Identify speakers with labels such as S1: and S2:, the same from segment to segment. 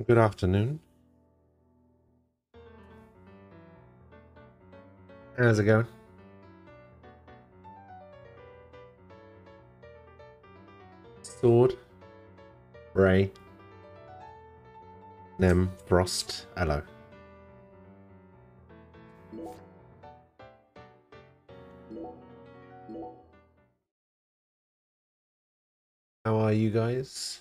S1: Good afternoon. How's it going? Sword, Ray, Nem, Frost, hello. How are you guys?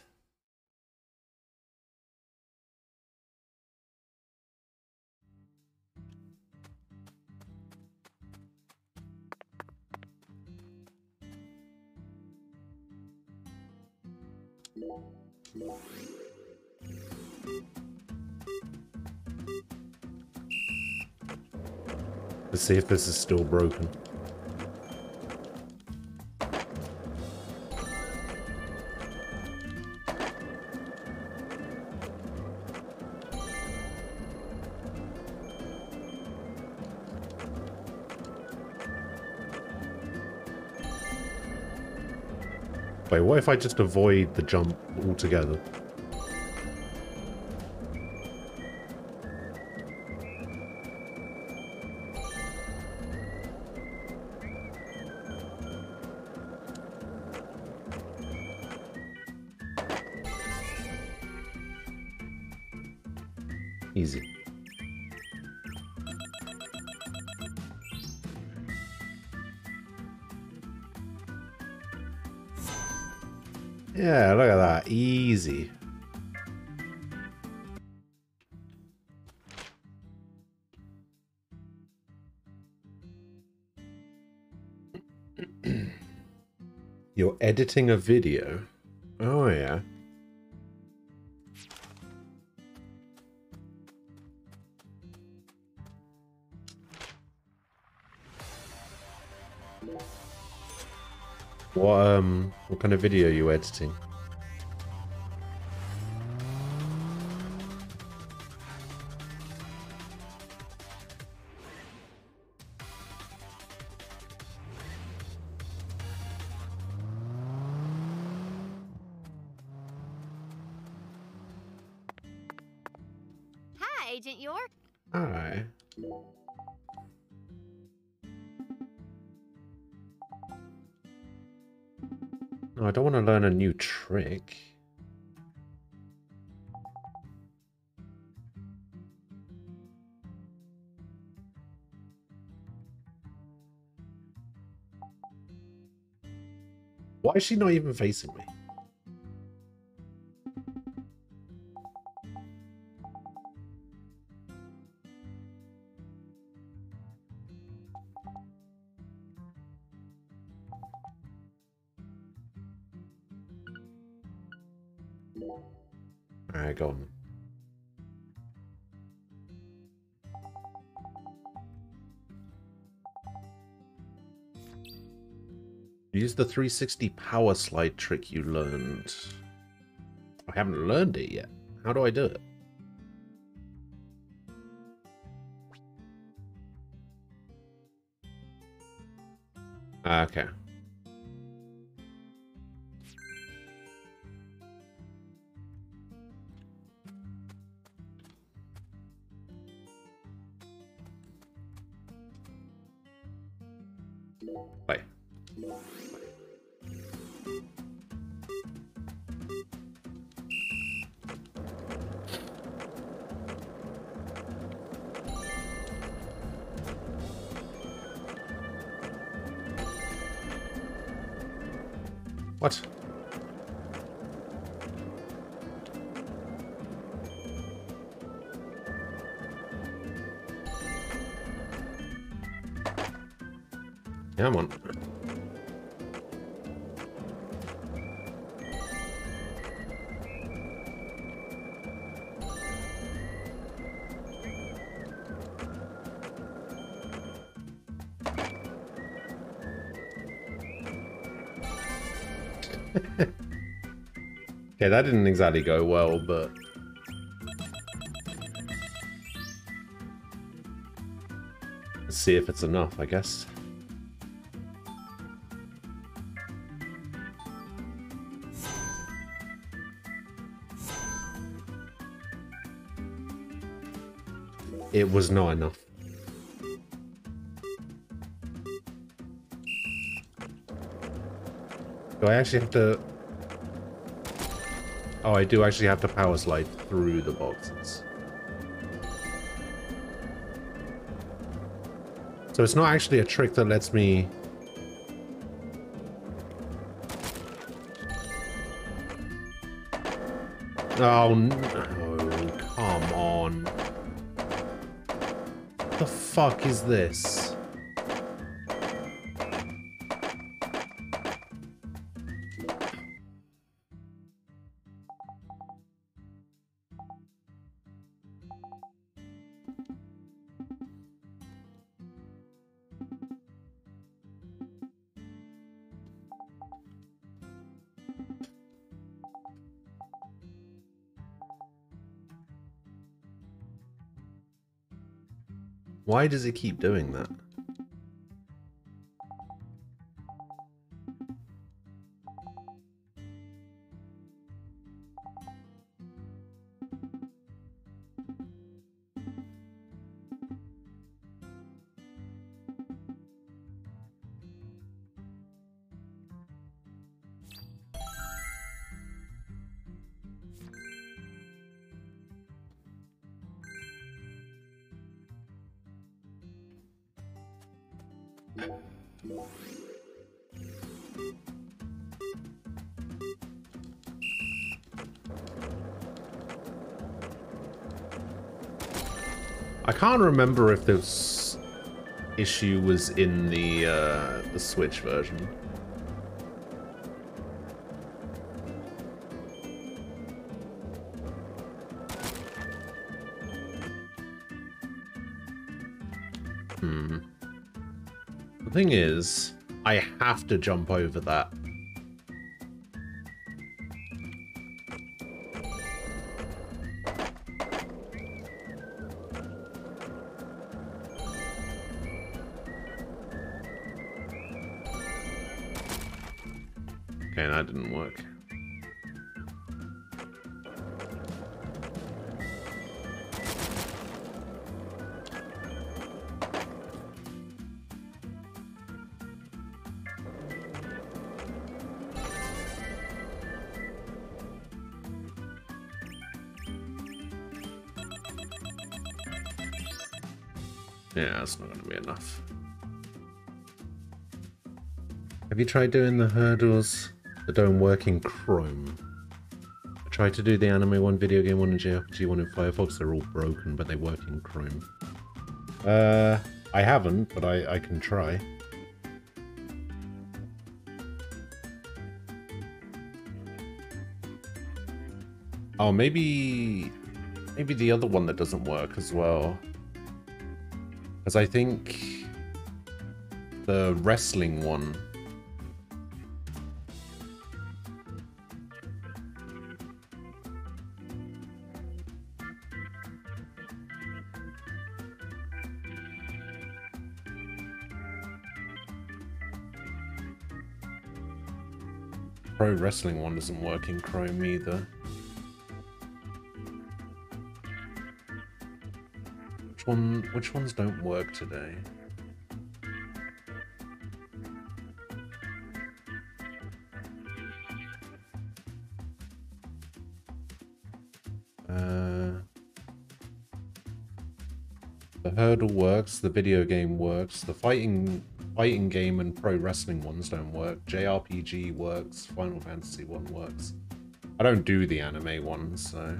S1: Let's see if this is still broken. Wait, what if I just avoid the jump altogether? Easy. Yeah, look at that. Easy. You're editing a video? Oh, yeah. What kind of video are you editing?
S2: Hi, Agent York.
S1: Hi. No, I don't want to learn a new trick. Why is she not even facing me? Alright, go on. Use the 360 power slide trick you learned. I haven't learned it yet. How do I do it? Okay. Bye. What? Come on. Okay, that didn't exactly go well, but... Let's see if it's enough, I guess. It was not enough. Do I actually have to... Oh, I do actually have to power slide through the boxes. So it's not actually a trick that lets me... Oh, no. Come on. What the fuck is this? Why does it keep doing that? I can't remember if this issue was in the Switch version. The thing is, I have to jump over that. Okay, that didn't work. Yeah, that's not going to be enough. Have you tried doing the hurdles that don't work in Chrome? I tried to do the anime one, video game one, and JRPG one in Firefox. They're all broken, but they work in Chrome. I haven't, but I can try. Oh, maybe the other one that doesn't work as well. Because I think the wrestling one. Pro wrestling one doesn't work in Chrome either. Which ones don't work today? The hurdle works, the video game works, the fighting game and pro wrestling ones don't work. JRPG works, Final Fantasy one works. I don't do the anime ones, so...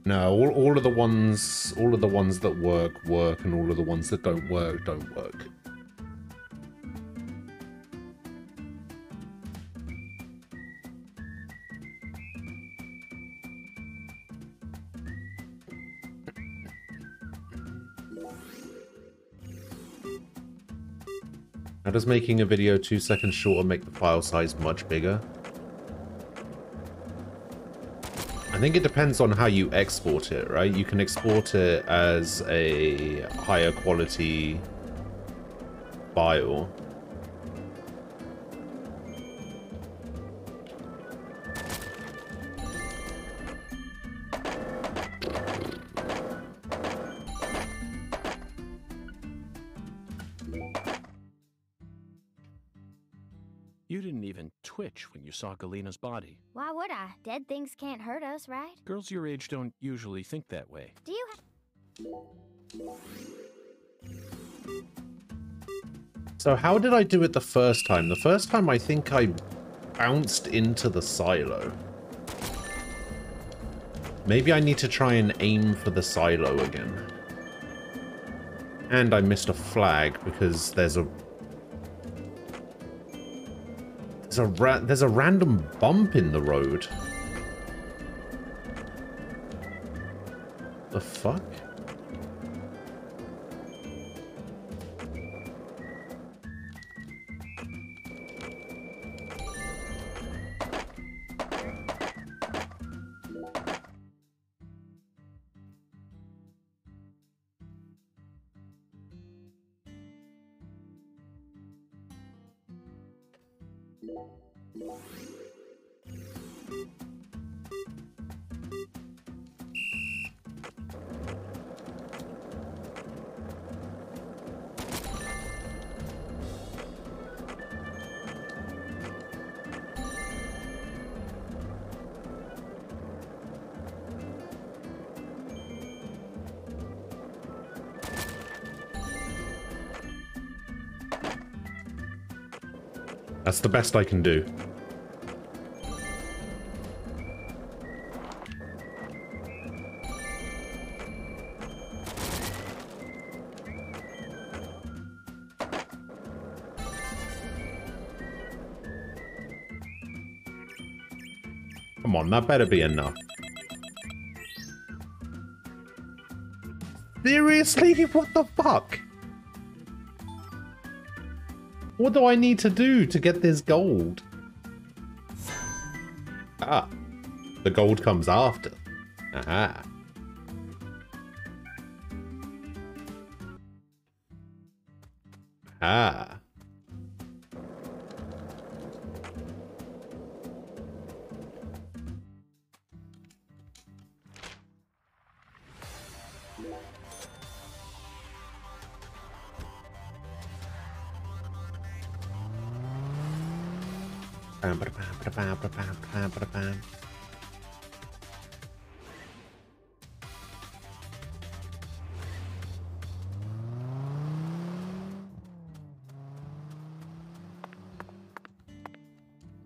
S1: No, all of the ones that work, and all of the ones that don't work. How does making a video 2 seconds shorter make the file size much bigger? I think it depends on how you export it, right? You can export it as a higher quality bile.
S2: You didn't even twitch when you saw Galena's body.
S3: Why would I? Dead things can't hurt us, right?
S2: Girls your age don't usually think that way.
S3: Do you
S1: So how did I do it the first time? The first time I think I bounced into the silo. Maybe I need to try and aim for the silo again. And I missed a flag because there's a random bump in the road. The fuck? That's the best I can do. Come on, that better be enough. Seriously? What the fuck? What do I need to do to get this gold? Ah. The gold comes after. Aha. Ah.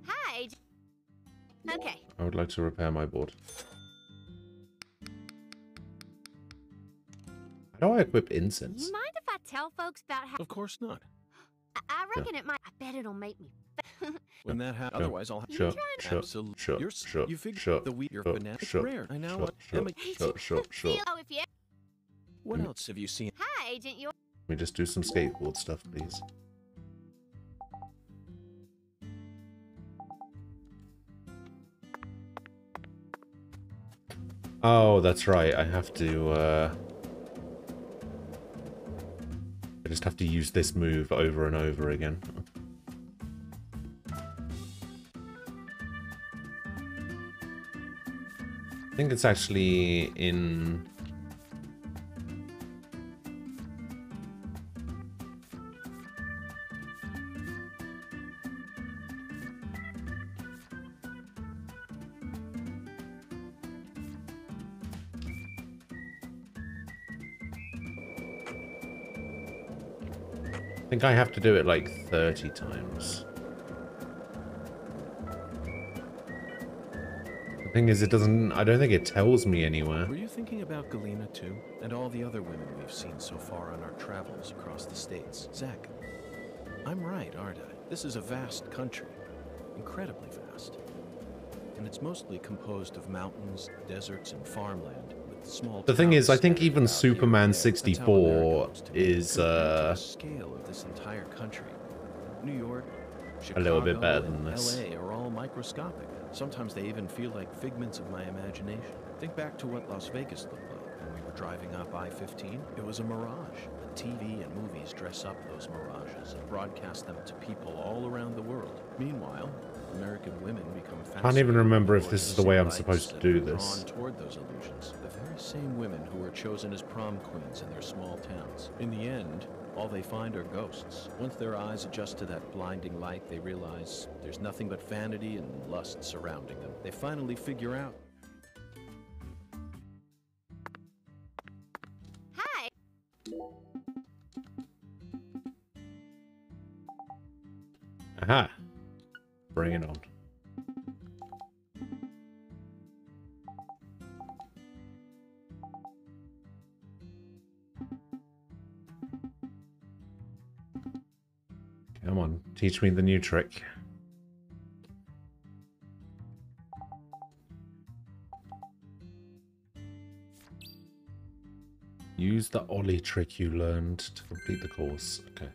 S3: Hi. Okay.
S1: I would like to repair my board. How do I equip incense?
S3: You mind if I tell folks about how?
S2: Of course not.
S3: I reckon it might. I bet it'll make me.
S2: When that happens, otherwise I'll have
S1: Sure,
S2: absolutely.
S1: sure,
S2: You're,
S1: sure,
S2: you figure
S1: sure,
S2: the wheat, your
S1: sure,
S2: fanatic
S1: sure,
S2: rare. I now
S1: sure,
S2: want
S1: sure, sure, sure.
S3: Oh, if you.
S2: What else have you seen?
S3: Hi, Agent. You.
S1: Let me just do some skateboard stuff, please. Oh, that's right. I have to, I just have to use this move over and over again. I think it's actually in... I think I have to do it like 30 times. The thing is, it doesn't... I don't think it tells me anywhere.
S2: Were you thinking about Galena too? And all the other women we've seen so far on our travels across the states? Zach, I'm right, aren't I? This is a vast country. Incredibly vast. And it's mostly composed of mountains, deserts, and farmland. Small
S1: The thing is, I think even
S2: towns scattered
S1: Superman
S2: here. That's how
S1: 64
S2: America looks to me.
S1: is
S2: Compared to the scale of this entire country. New York, Chicago,
S1: little bit better
S2: and
S1: than this.
S2: LA are all microscopic. Sometimes they even feel like figments of my imagination. Think back to what Las Vegas looked like when we were driving up I-15, it was a mirage. But TV and movies dress up those mirages and broadcast them to people all around the world. Meanwhile, American women become fascinated.
S1: Can't even remember if this is the way I'm
S2: lights
S1: supposed to
S2: and
S1: do
S2: are
S1: this.
S2: drawn toward those illusions. The very same women who were chosen as prom queens in their small towns. In the end, all they find are ghosts. Once their eyes adjust to that blinding light, they realize there's nothing but vanity and lust surrounding them. They finally figure out.
S3: Hi.
S1: Aha. Bring it on. Come on, teach me the new trick. Use the ollie trick you learned to complete the course. Okay.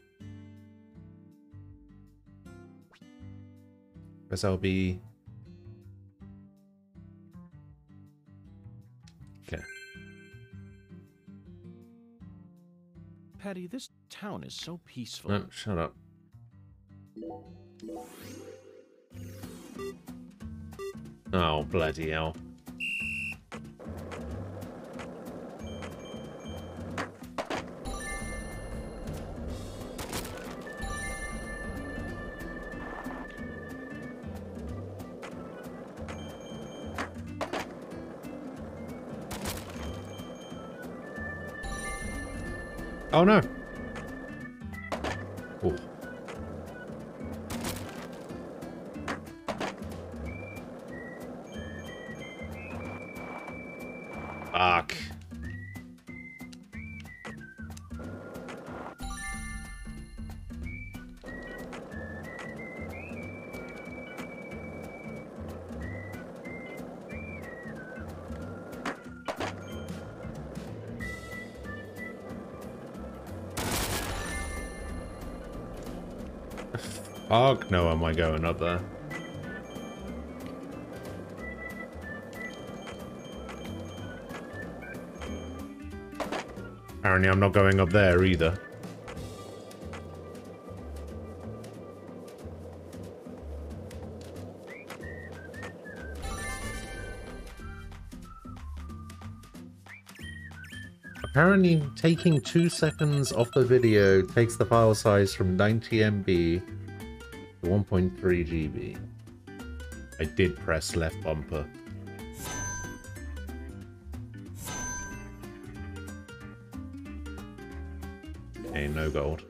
S1: Press LB. Okay.
S2: Patty, this town is so peaceful.
S1: No, shut up. Oh, bloody hell. Oh no. Oh. Fuck. Fuck no, am I going up there? Apparently I'm not going up there either. Apparently taking 2 seconds off the video takes the file size from 90 MB to 1.3 GB. I did press left bumper. Okay, no gold.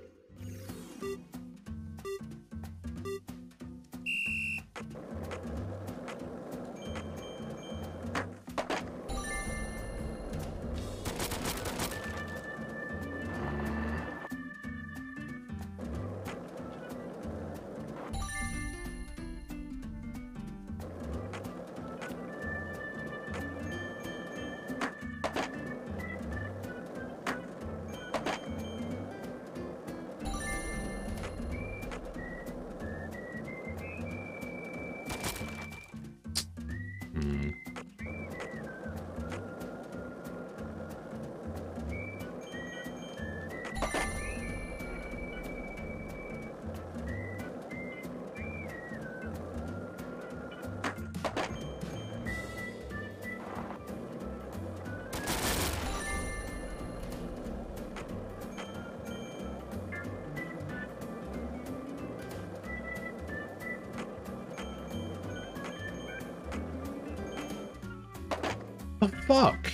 S1: The fuck?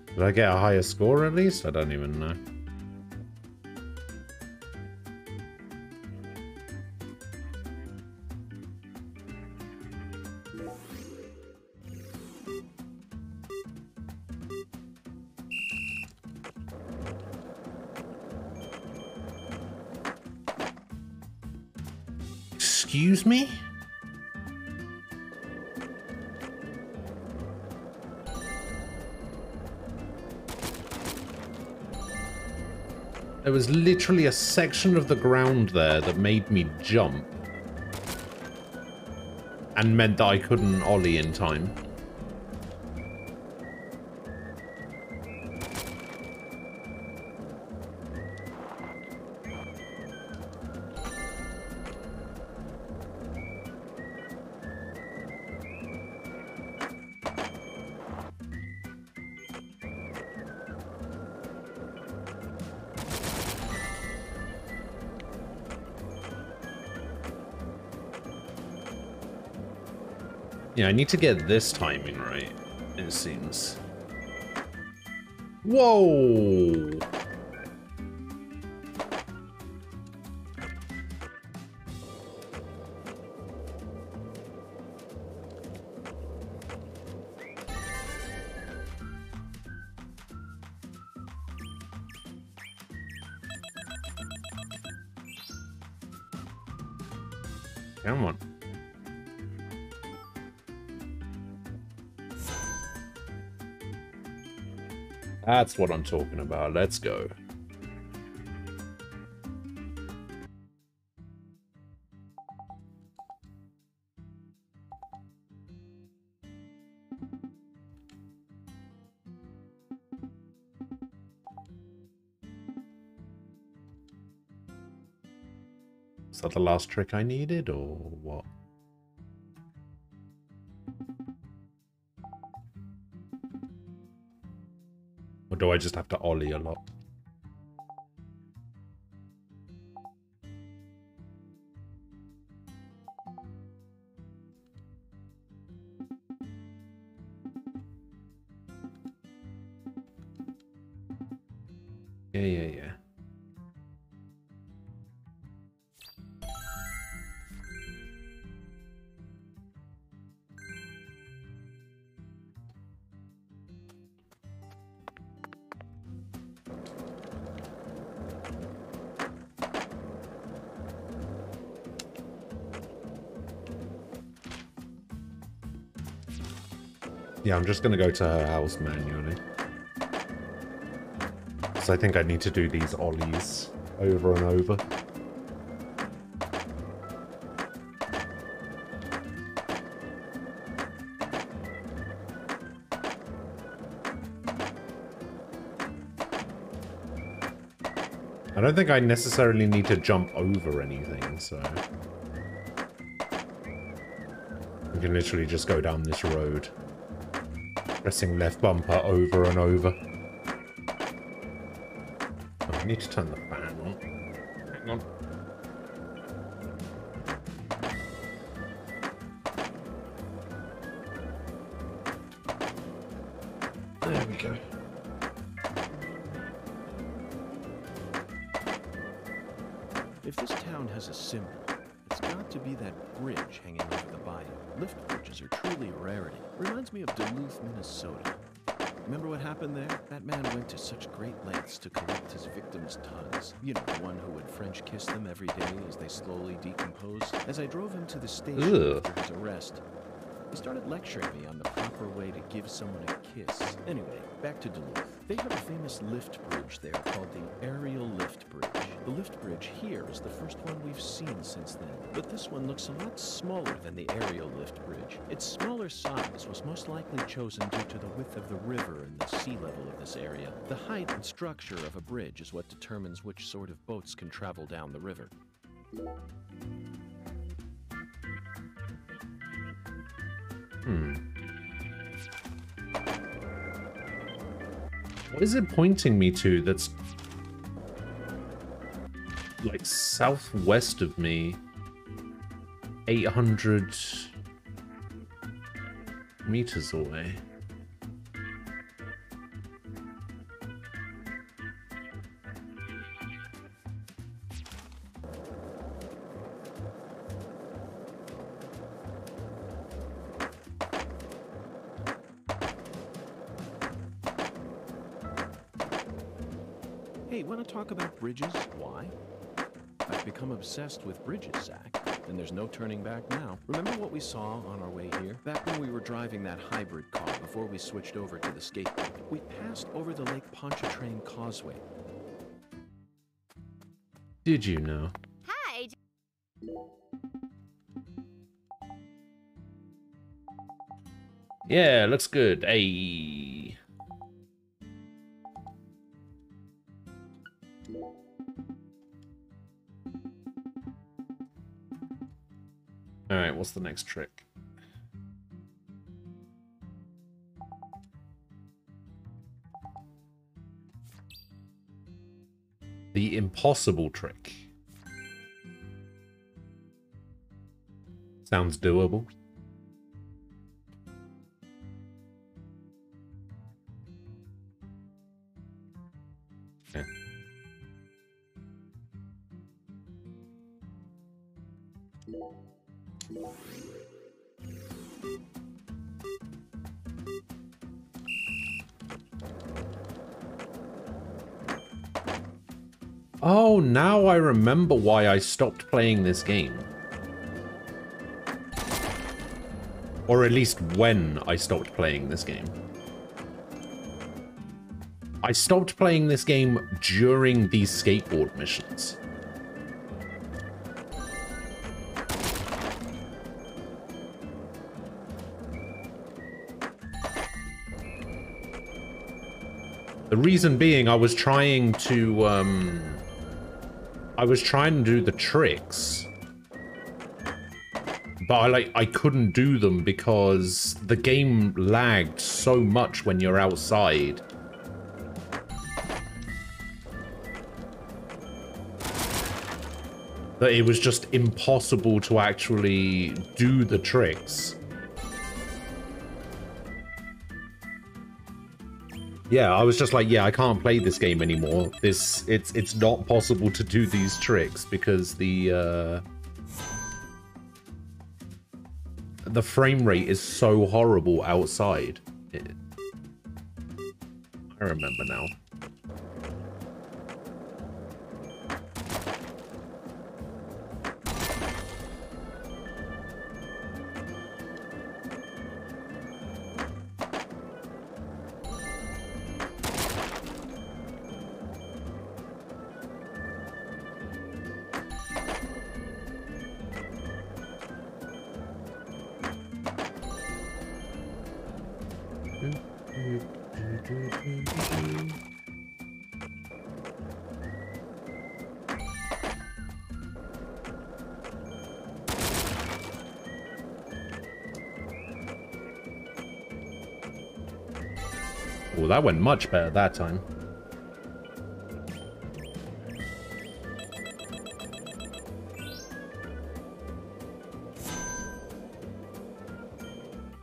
S1: Did I get a higher score at least? I don't even know. Excuse me? There was literally a section of the ground there that made me jump. And meant that I couldn't ollie in time. Yeah, I need to get this timing right, it seems. Whoa! Come on. That's what I'm talking about. Let's go. Is that the last trick I needed, or what? Or do I just have to ollie a lot? Yeah. Yeah, I'm just gonna go to her house manually. So I think I need to do these ollies over and over. I don't think I necessarily need to jump over anything, so... I can literally just go down this road. Pressing left bumper over and over. Oh, I need to turn the fan on. Hang on. There we go.
S2: If this town has a symbol, it's got to be that bridge hanging over the bayou. Lift bridges are truly a rarity. Reminds me of Duluth, Minnesota. Remember what happened there? That man went to such great lengths to collect his victims' tongues. You know, the one who would French kiss them every day as they slowly decomposed. As I drove him to the station after his arrest, he started lecturing me on the proper way to give someone a kiss. Anyway, back to Duluth. They have a famous lift bridge there called the Aerial Lift Bridge. The lift bridge here is the first one we've seen since then, but this one looks a lot smaller than the aerial lift bridge. Its smaller size was most likely chosen due to the width of the river and the sea level of this area. The height and structure of a bridge is what determines which sort of boats can travel down the river.
S1: What is it pointing me to that's like southwest of me? 800 meters away.
S2: Hey, want to talk about bridges? Why? I've become obsessed with bridges, Zach, and there's no turning back now. Remember what we saw on our way here? Back when we were driving that hybrid car before we switched over to the skateboard. We passed over the Lake Pontchartrain Causeway.
S1: Did you know?
S3: Hi, Agent.
S1: Yeah, looks good. Hey. Alright, what's the next trick? The impossible trick. Sounds doable. Okay. Oh, now I remember why I stopped playing this game. Or at least when I stopped playing this game. I stopped playing this game during these skateboard missions. The reason being, I was trying to do the tricks, but I couldn't do them because the game lagged so much when you're outside. That it was just impossible to actually do the tricks. Yeah, I was just like, yeah, I can't play this game anymore. It's not possible to do these tricks because the frame rate is so horrible outside. I remember now. Well, that went much better that time.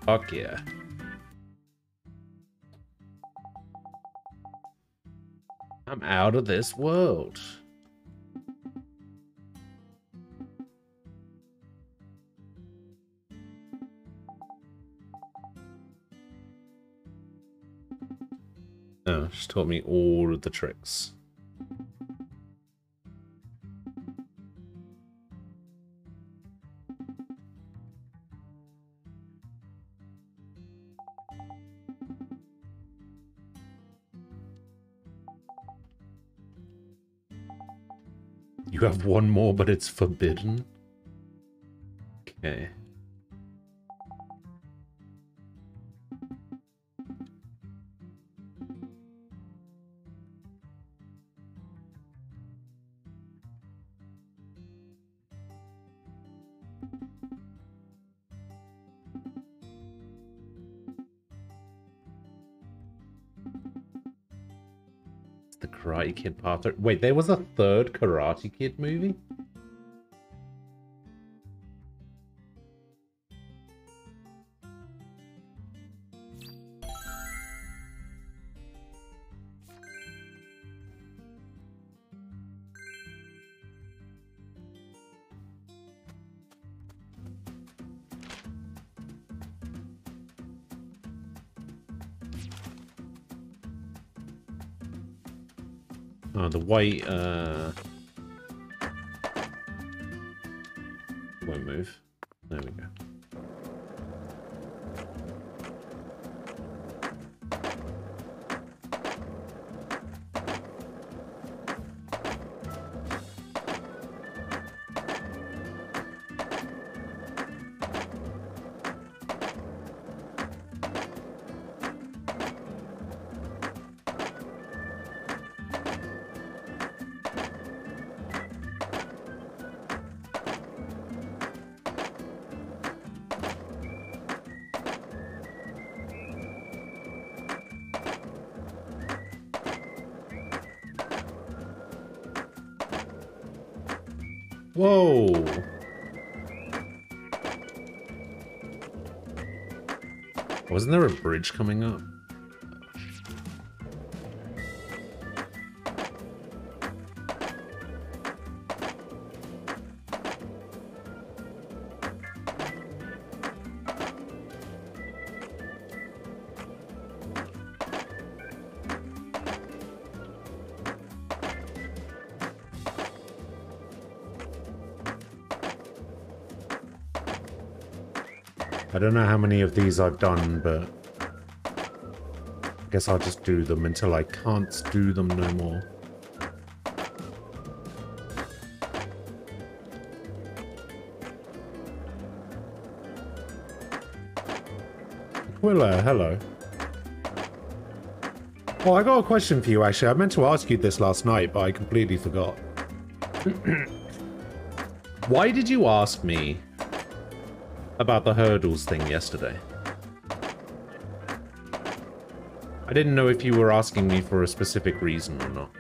S1: Fuck yeah. I'm out of this world. Oh, she taught me all of the tricks. You have one more, but it's forbidden? Okay. The Karate Kid Part 3. Wait, there was a third Karate Kid movie? Oh, the white, won't move. There we go. Whoa! Wasn't there a bridge coming up? I don't know how many of these I've done, but I guess I'll just do them until I can't do them no more. Aquila, hello. Oh, I got a question for you, actually. I meant to ask you this last night, but I completely forgot. Why did you ask me about the hurdles thing yesterday? I didn't know if you were asking me for a specific reason or not.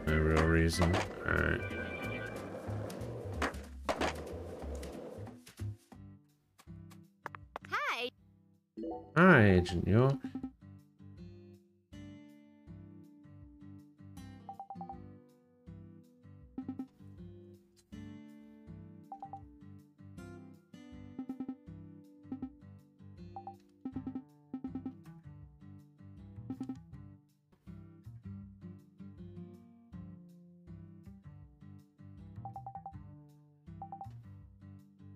S1: No real reason. Alright.
S3: Hi.
S1: Hi, Agent York.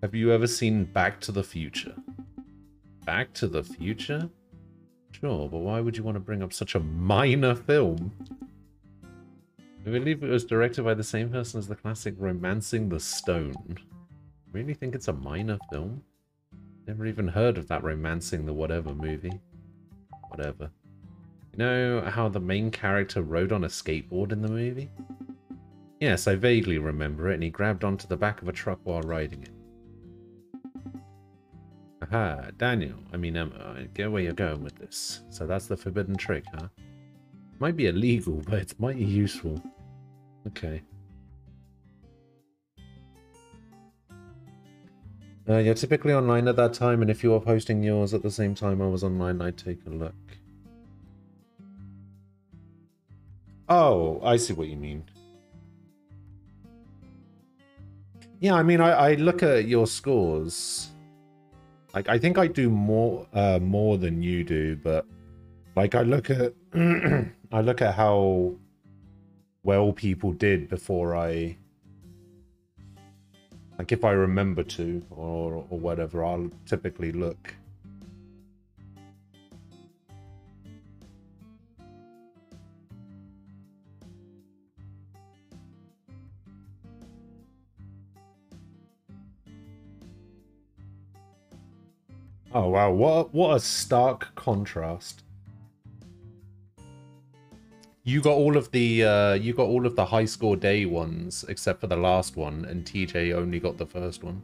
S1: Have you ever seen Back to the Future? Back to the Future? Sure, but why would you want to bring up such a minor film? I believe it was directed by the same person as the classic Romancing the Stone. Really think it's a minor film? Never even heard of that Romancing the Whatever movie. Whatever. You know how the main character rode on a skateboard in the movie? Yes, I vaguely remember it, and he grabbed onto the back of a truck while riding it. Aha, Daniel. I mean, Emma, I get where you're going with this. So that's the forbidden trick, huh? Might be illegal, but it's mighty useful. Okay. You're typically online at that time, and if you were posting yours at the same time I was online, I'd take a look. Oh, I see what you mean. Yeah, I mean, I look at your scores. Like, I think I do more than you do, but like I look at I look at how well people did before I, like, if I remember to or whatever, I'll typically look. Oh wow, what a stark contrast. You got all of the high score day ones except for the last one, and TJ only got the first one.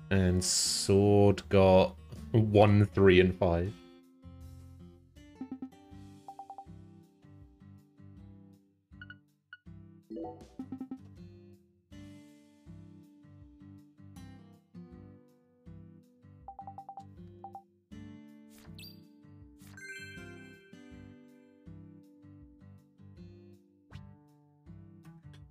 S1: And Sword got 1, 3, and 5.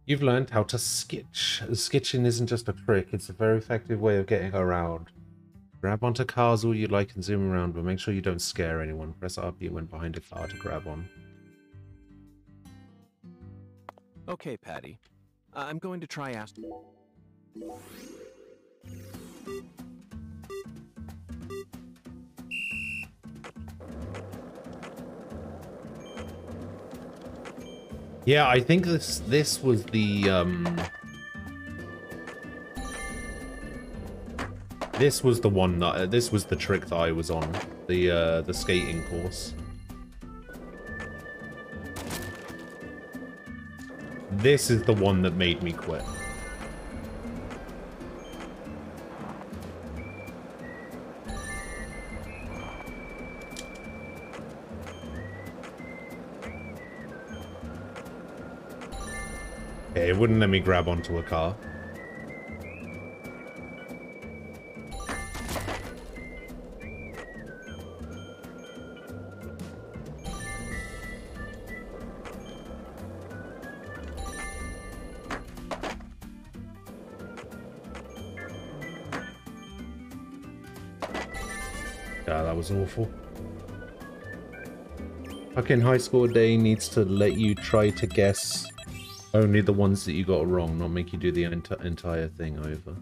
S1: You've learned how to skitch. Skitching isn't just a trick, it's a very effective way of getting around. Grab onto cars all you like and zoom around, but make sure you don't scare anyone. Press RB when behind a car to grab on.
S2: Okay, Patty. I'm going to try asking.
S1: Yeah, I think this was the This was the one that this was the trick that I was on, the skating course. This is the one that made me quit. Okay, it wouldn't let me grab onto a car. Yeah, that was awful. Fucking high score day needs to let you try to guess only the ones that you got wrong, not make you do the entire thing over.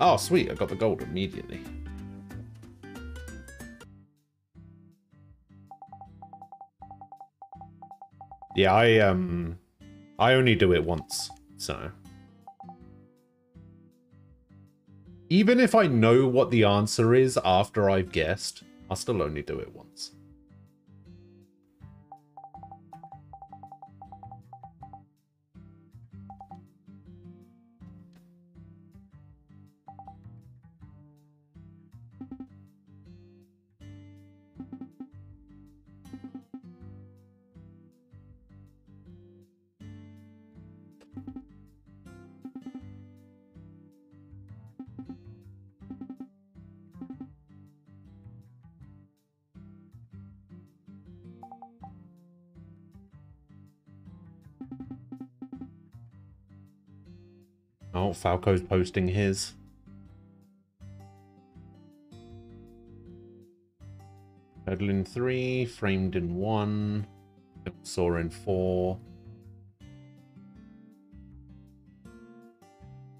S1: Oh, sweet, I got the gold immediately. Yeah, I only do it once, so. Even if I know what the answer is after I've guessed, I'll still only do it once. Oh, Falco's posting his. Hurdle in 3, framed in 1, saw in 4.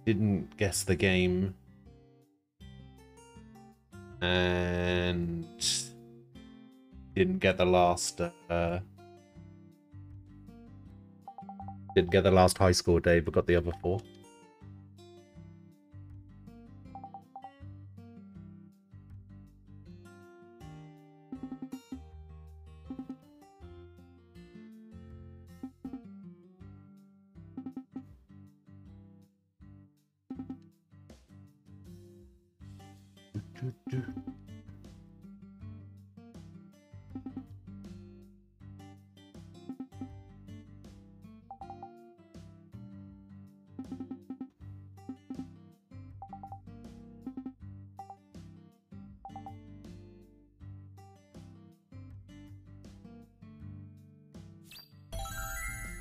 S1: Didn't guess the game. And didn't get the last didn't get the last high score day, but got the other 4.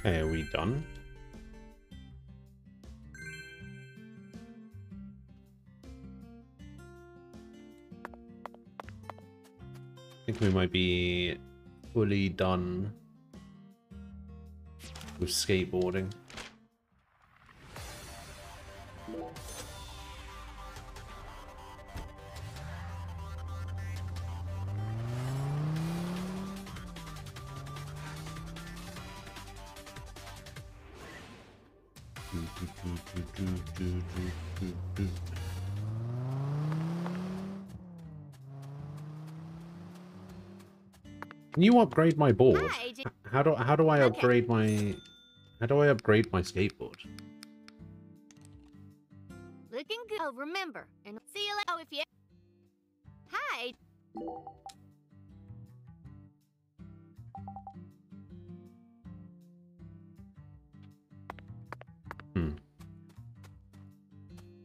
S1: Okay, are we done? I think we might be fully done with skateboarding. Can you upgrade my board?
S3: Hi,
S1: How do I upgrade my skateboard?
S3: Looking good. Oh, remember, and see you later. Oh, if you. Hi.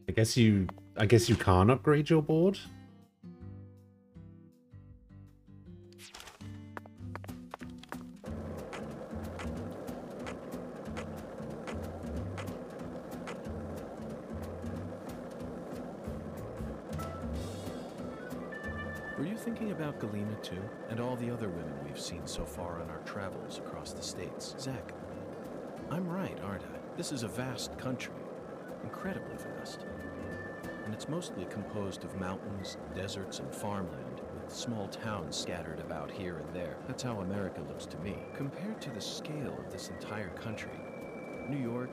S1: I guess you can't upgrade your board.
S2: Were you thinking about Galena too? And all the other women we've seen so far on our travels across the states? Zach, I'm right, aren't I? This is a vast country. Incredibly vast. And it's mostly composed of mountains, deserts, and farmland, with with small towns scattered about here and there. That's how America looks to me. Compared to the scale of this entire country, New York,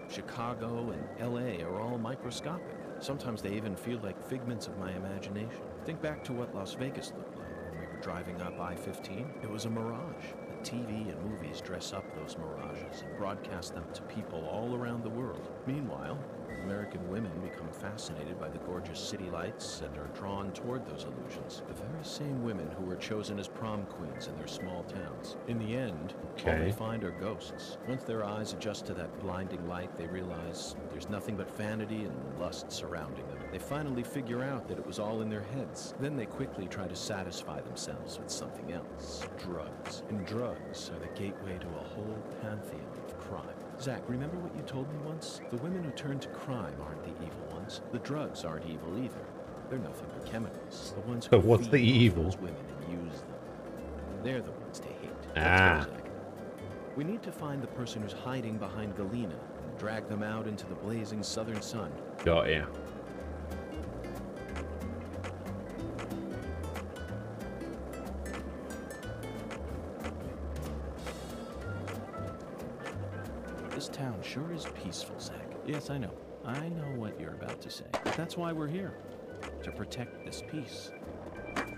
S2: Chicago, and LA are all microscopic. Sometimes they even feel like figments of my imagination. Think back to what Las Vegas looked like when we were driving up I-15. It was a mirage. The TV and movies dress up those mirages and broadcast them to people all around the world. Meanwhile, American women become fascinated by the gorgeous city lights and are drawn toward those illusions. The very same women who were chosen as prom queens in their small towns. In the end, all they find are ghosts. Once their eyes adjust to that blinding light, they realize there's nothing but vanity and lust surrounding them. They finally figure out that it was all in their heads. Then they quickly try to satisfy themselves with something else. Drugs. And drugs are the gateway to a whole pantheon of crime. Zach, remember what you told me once? The women who turn to crime aren't the evil ones. The drugs aren't evil either. They're nothing but chemicals. The ones who
S1: what's the evil?
S2: those women and use them. They're the ones to hate.
S1: Ah.
S2: Let's go, Zach. We need to find the person who's hiding behind Galena and drag them out into the blazing southern sun.
S1: Got ya.
S2: This town sure is peaceful, Zach. Yes, I know. I know what you're about to say. But that's why we're here. To protect this peace.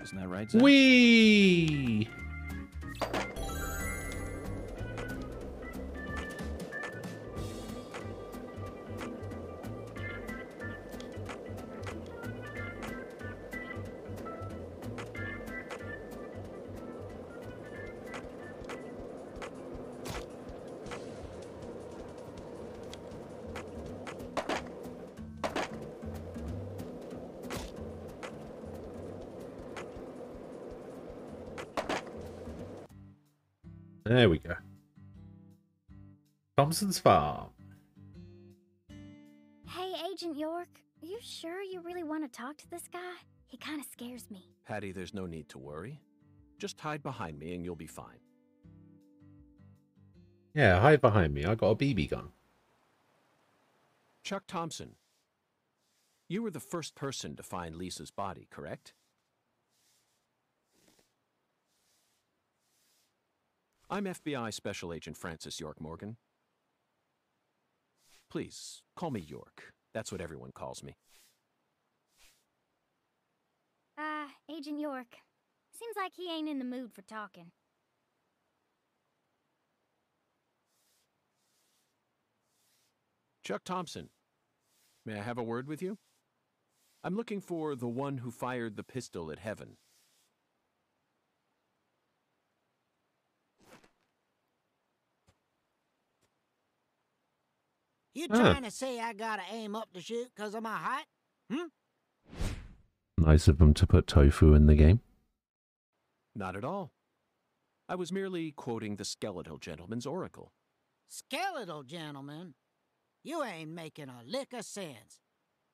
S2: Isn't that right, Zach?
S1: Whee! There we go. Thompson's Farm.
S4: Hey, Agent York, are you sure you really want to talk to this guy? He kind of scares me.
S2: Patty, there's no need to worry. Just hide behind me and you'll be fine.
S1: Yeah, hide behind me. I got a BB gun.
S2: Chuck Thompson, you were the first person to find Lisa's body, correct? I'm FBI Special Agent Francis York Morgan. Please, call me York. That's what everyone calls me.
S4: Agent York. Seems like he ain't in the mood for talking.
S2: Chuck Thompson, may I have a word with you? I'm looking for the one who fired the pistol at Heaven.
S5: You trying to say I gotta aim up to shoot because of my height?
S1: Nice of them to put tofu in the game.
S2: Not at all. I was merely quoting the Skeletal Gentleman's oracle.
S5: Skeletal gentleman? You ain't making a lick of sense.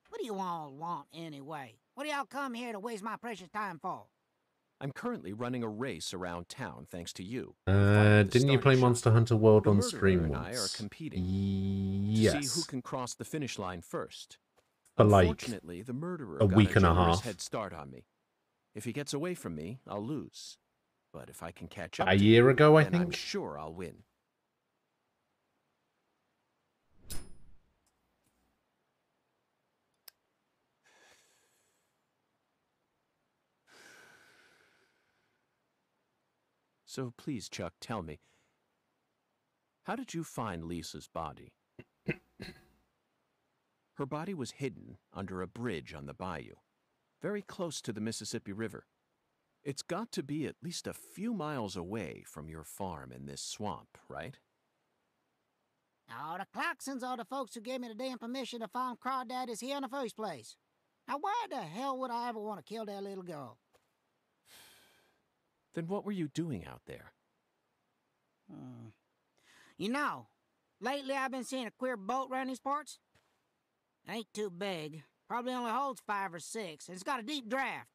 S5: What do you all want anyway? What do y'all come here to waste my precious time for?
S2: I'm currently running a race around town thanks to you.
S1: Didn't you play Monster Hunter World on stream
S2: and I are
S1: once?
S2: competing
S1: Yes.
S2: to see who can cross the finish line first.
S1: For like
S2: Unfortunately, the murderer
S1: a
S2: got
S1: week and a
S2: generous
S1: half.
S2: head start on me. If he gets away from me, I'll lose. But if I can catch up
S1: A
S2: to
S1: year
S2: you,
S1: ago, I
S2: then I'm
S1: think?
S2: sure I'll win. So please, Chuck, tell me, how did you find Lisa's body? Her body was hidden under a bridge on the bayou, very close to the Mississippi River. It's got to be at least a few miles away from your farm in this swamp, right?
S5: Oh, the Clarksons are the folks who gave me the damn permission to find crawdaddies here in the first place. Now, why the hell would I ever want to kill that little girl?
S2: Then what were you doing out there?
S5: You know, lately I've been seeing a queer boat around these parts. It ain't too big. Probably only holds 5 or 6, and it's got a deep draft.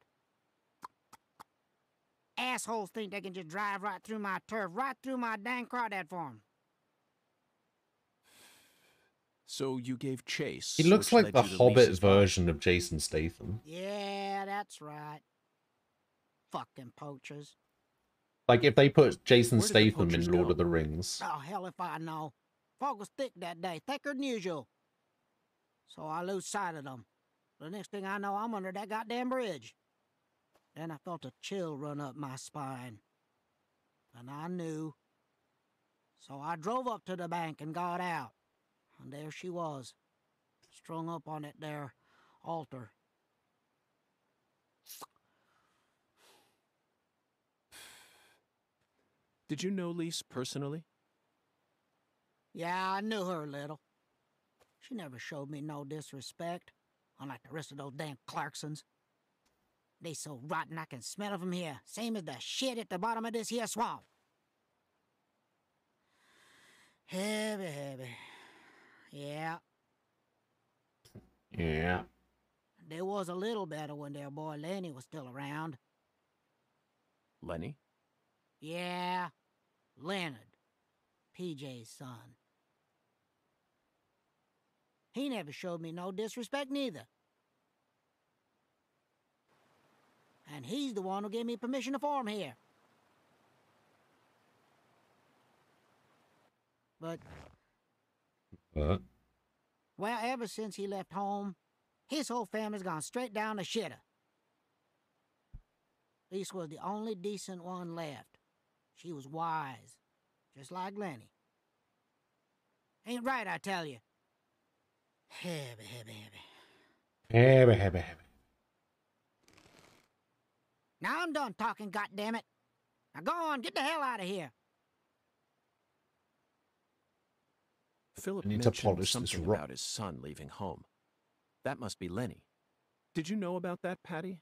S5: Assholes think they can just drive right through my turf, right through my dang crawdad farm.
S2: So you gave chase.
S1: He looks
S2: which
S1: like
S2: led
S1: the
S2: you to
S1: Hobbit
S2: Lisa's body.
S1: version of Jason Statham.
S5: Yeah, that's right. fucking poachers.
S1: Like if they put Jason
S2: Where did the
S1: Statham in
S2: poachers
S1: Lord
S2: go?
S1: of the Rings.
S5: Oh, hell if I know. Fog was thick that day, thicker than usual. So I lose sight of them. The next thing I know, I'm under that goddamn bridge. Then I felt a chill run up my spine. And I knew. So I drove up to the bank and got out. And there she was, strung up on it there altar.
S2: Did you know Lise personally?
S5: Yeah, I knew her a little. She never showed me no disrespect, unlike the rest of those damn Clarksons. They so rotten I can smell it from here, same as the shit at the bottom of this here swamp. Heavy, heavy. Yeah,
S1: Yeah.
S5: they was a little better when their boy Lenny was still around.
S2: Lenny?
S5: Yeah, Leonard, PJ's son. He never showed me no disrespect neither. And he's the one who gave me permission to farm here. But,
S1: But
S5: well, ever since he left home, his whole family's gone straight down the shitter. Lise was the only decent one left. She was wise, just like Lenny. Ain't right, I tell you. Heavy, heavy, heavy.
S1: heavy.
S5: Now I'm done talking, goddammit. Now go on, get the hell out of here.
S2: Philip
S1: I need to
S2: mentioned
S1: polish this
S2: something
S1: rock.
S2: about his son leaving home. That must be Lenny. Did you know about that, Patty?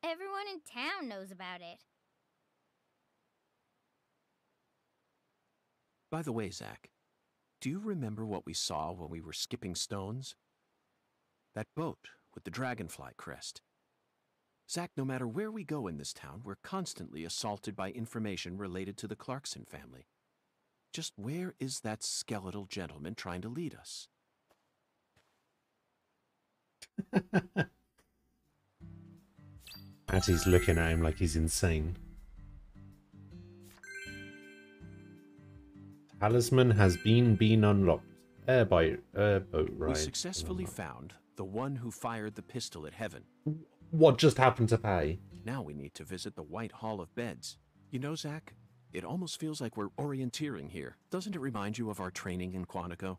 S4: Everyone in town knows about it.
S2: By the way, Zach, do you remember what we saw when we were skipping stones? That boat with the dragonfly crest. Zach, no matter where we go in this town, we're constantly assaulted by information related to the Clarkson family. Just where is that skeletal gentleman trying to lead us?
S1: Patty's looking at him like he's insane. Talisman has been unlocked. Airboat ride.
S2: We successfully found the one who fired the pistol at Heaven.
S1: What just happened to Patty?
S2: Now we need to visit the White Hall of Beds. You know, Zach, it almost feels like we're orienteering here. Doesn't it remind you of our training in Quantico?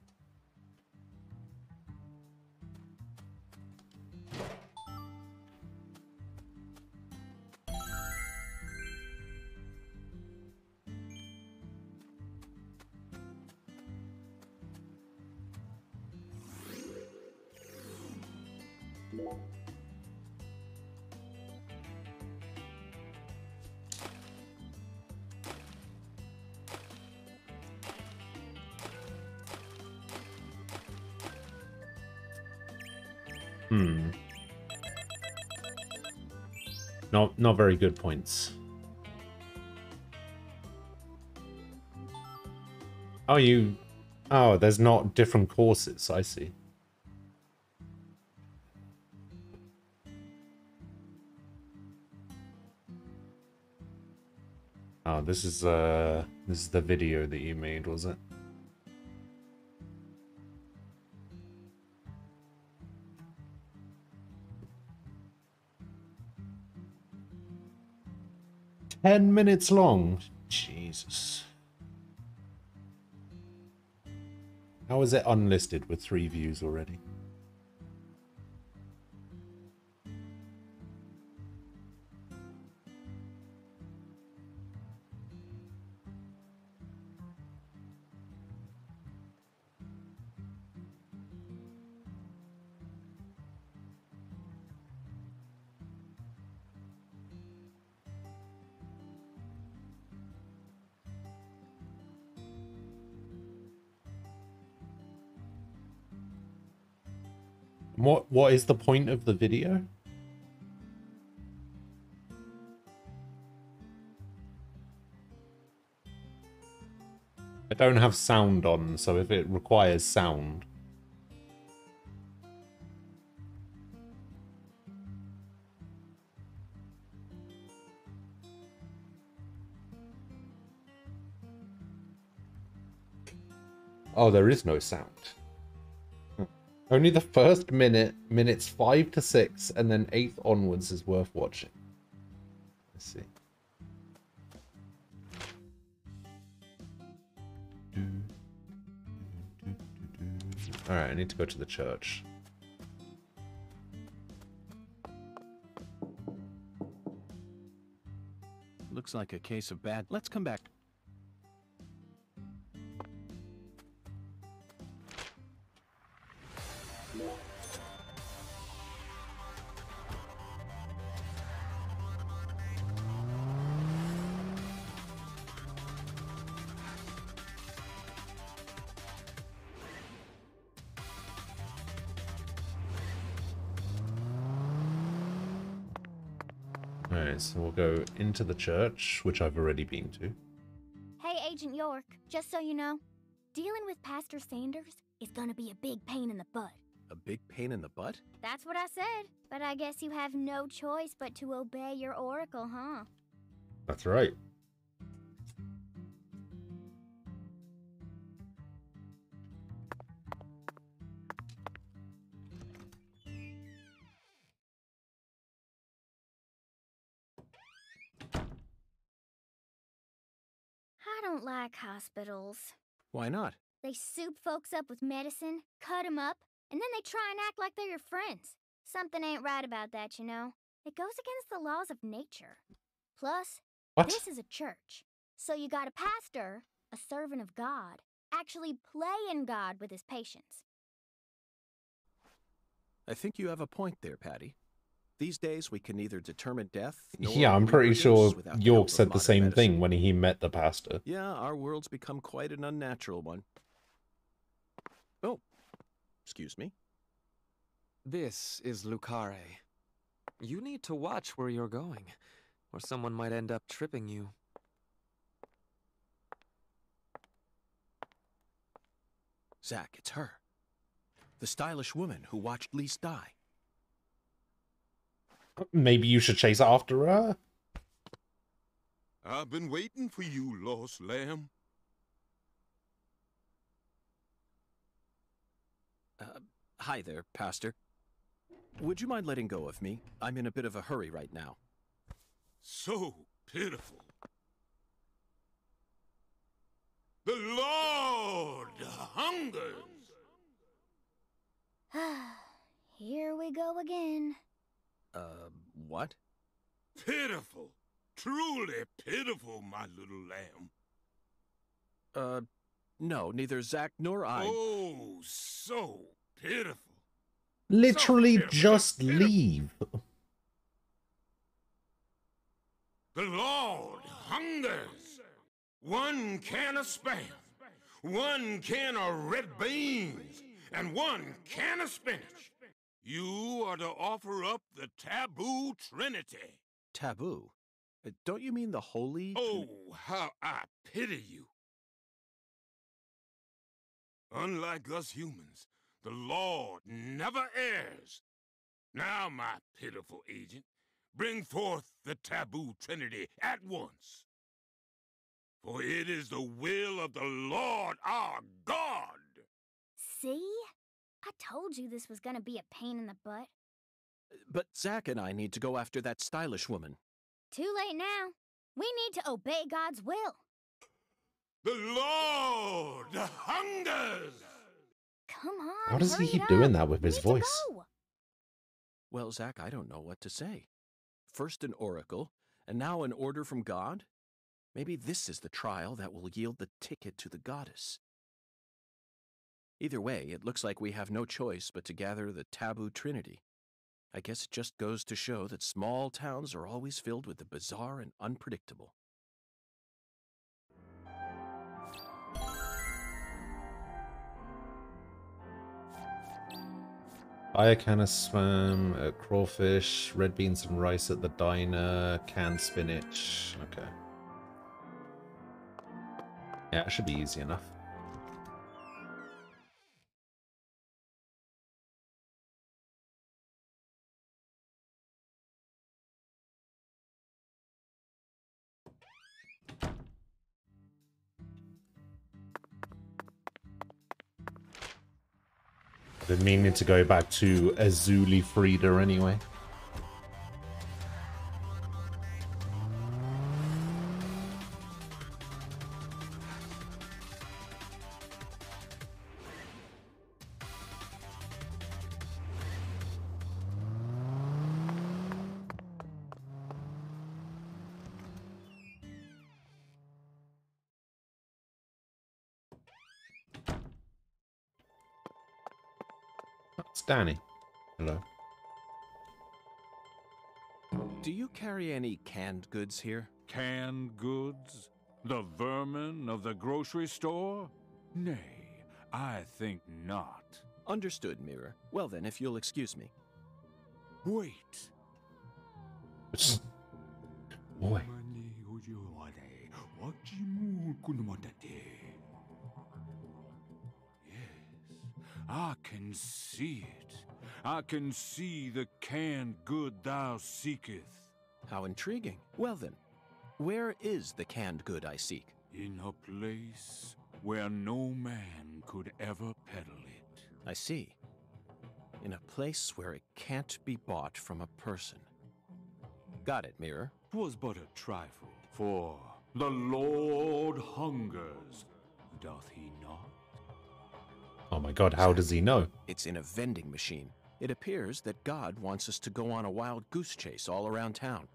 S1: Not very good points. Oh, there's not different courses, I see. Oh, this is the video that you made, was it? $10 minutes long. Jesus. How is it unlisted with 3 views already? What is the point of the video? I don't have sound on, so if it requires sound. Oh, there is no sound. Only the first minutes 5 to 6, and then 8th onwards is worth watching. Let's see. Alright, I need to go to the church.
S2: Looks like a case of bad... Let's come back.
S1: Alright, so we'll go into the church, which I've already been to.
S4: Hey, Agent York, just so you know, dealing with Pastor Sanders is gonna be a big pain in the butt.
S2: A big pain in the butt?
S4: That's what I said, but I guess you have no choice but to obey your oracle, huh?
S1: That's right.
S4: I don't like hospitals.
S2: Why not?
S4: They soup folks up with medicine, cut 'em up, and then they try and act like they're your friends. Something ain't right about that, you know. It goes against the laws of nature. Plus,
S1: What?
S4: this is a church. So you got a pastor, a servant of God, actually playing God with his patients.
S2: I think you have a point there, Patty. These days, we can neither determine death nor
S1: Yeah, I'm pretty
S2: reproduce
S1: sure
S2: without the
S1: York
S2: help of
S1: said the
S2: modern
S1: same
S2: medicine.
S1: thing when he met the pastor.
S2: Yeah, our world's become quite an unnatural one. Oh, excuse me.
S6: This is Lucare. You need to watch where you're going, or someone might end up tripping you.
S2: Zach, it's her. The stylish woman who watched Lise die.
S1: Maybe you should chase after her?
S7: I've been waiting for you, lost lamb.
S2: Hi there, Pastor. Would you mind letting go of me? I'm in a bit of a hurry right now.
S7: So pitiful. The Lord hungers.
S4: Here we go again.
S2: What?
S7: Pitiful. Truly pitiful, my little lamb.
S2: No, neither Zach nor I...
S7: Oh, so pitiful.
S1: Literally
S7: So pitiful,
S1: just
S7: pitiful.
S1: leave.
S7: The Lord hungers. 1 can of Spam, 1 can of red beans, and 1 can of spinach. You are to offer up the taboo trinity.
S2: Taboo? Don't you mean the holy...
S7: Oh, how I pity you. Unlike us humans, the Lord never errs. Now, my pitiful agent, bring forth the taboo trinity at once. For it is the will of the Lord our God.
S4: See? I told you this was gonna be a pain in the butt.
S2: But Zach and I need to go after that stylish woman.
S4: Too late now. We need to obey God's will.
S7: The Lord hungers.
S4: Come on,
S1: How does he
S4: hurry
S1: keep
S4: it
S1: doing
S4: up.
S1: that with
S4: We
S1: his
S4: need to
S1: voice?
S4: go.
S2: Well, Zach, I don't know what to say. First an oracle, and now an order from God? Maybe this is the trial that will yield the ticket to the goddess. Either way, it looks like we have no choice but to gather the taboo trinity. I guess it just goes to show that small towns are always filled with the bizarre and unpredictable.
S1: Buy a can of spam, crawfish, red beans and rice at the diner, canned spinach. Okay. Yeah, it should be easy enough. Been meaning to go back to Azuli Frida anyway. It's Danny. Hello.
S2: Do you carry any canned goods here?
S8: Canned goods? The vermin of the grocery store? Nay, I think not.
S2: Understood, Mirror. Well then, if you'll excuse me.
S8: Wait.
S1: Boy.
S8: Yes, I can see it. I can see the canned good thou seeketh.
S2: How intriguing. Well then, where is the canned good I seek?
S8: In a place where no man could ever peddle it.
S2: I see. In a place where it can't be bought from a person. Got it, Mirror.
S8: 'Twas but a trifle, for the Lord hungers, doth he not?
S1: Oh my god, how does he know?
S2: It's in a vending machine. It appears that God wants us to go on a wild goose chase all around town.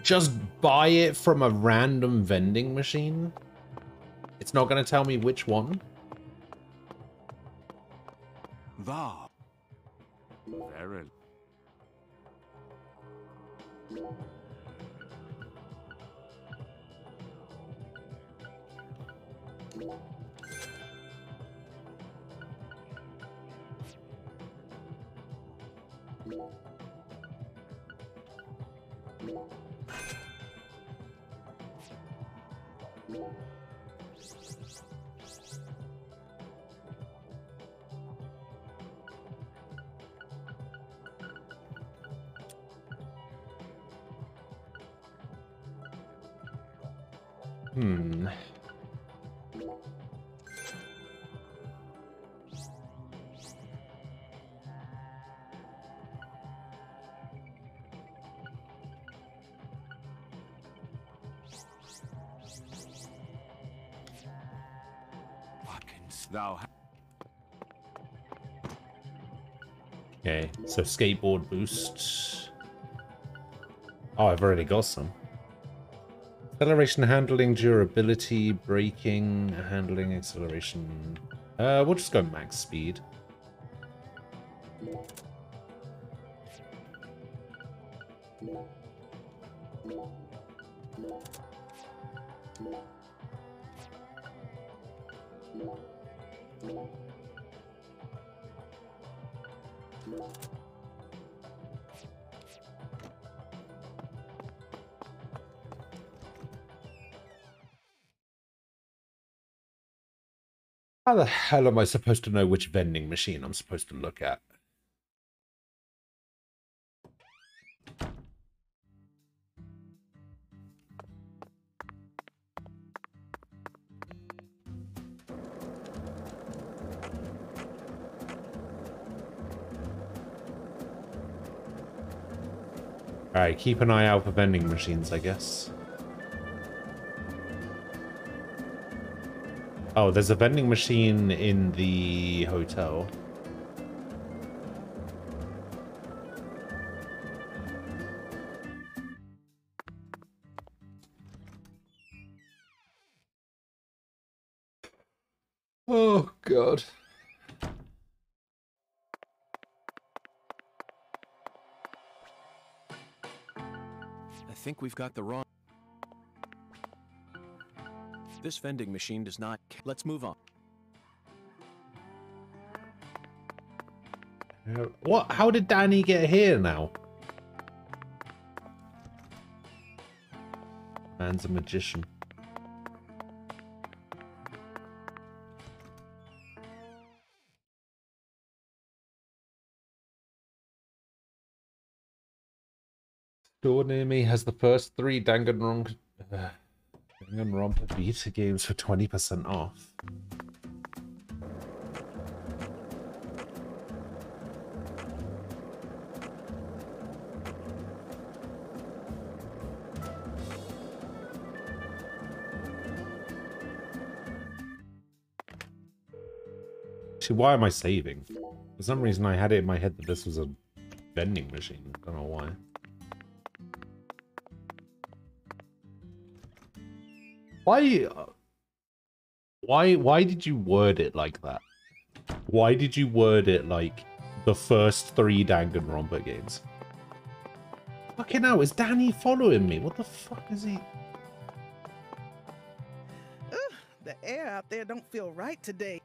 S1: Just buy it from a random vending machine? It's not going to tell me which one?
S8: Thou. Verily.
S1: Hmm.
S8: What canst thou have?
S1: Okay, so skateboard boost. Oh, I've already got some. Acceleration, handling, durability, braking, handling, acceleration. We'll just go max speed. How the hell am I supposed to know which vending machine I'm supposed to look at? Alright, keep an eye out for vending machines, I guess. Oh, there's a vending machine in the hotel. Oh, God.
S2: I think we've got the wrong... This vending machine does not... Let's move on.
S1: What? How did Danny get here now? Man's a magician. Door near me has the first 3 Danganronpa beta games for 20% off. Actually, why am I saving? For some reason I had it in my head that this was a vending machine. I don't know why. Why did you word it like that? Why did you word it like the first 3 Danganronpa games? Fucking hell, is Danny following me? What the fuck is he?
S9: The air out there don't feel right today.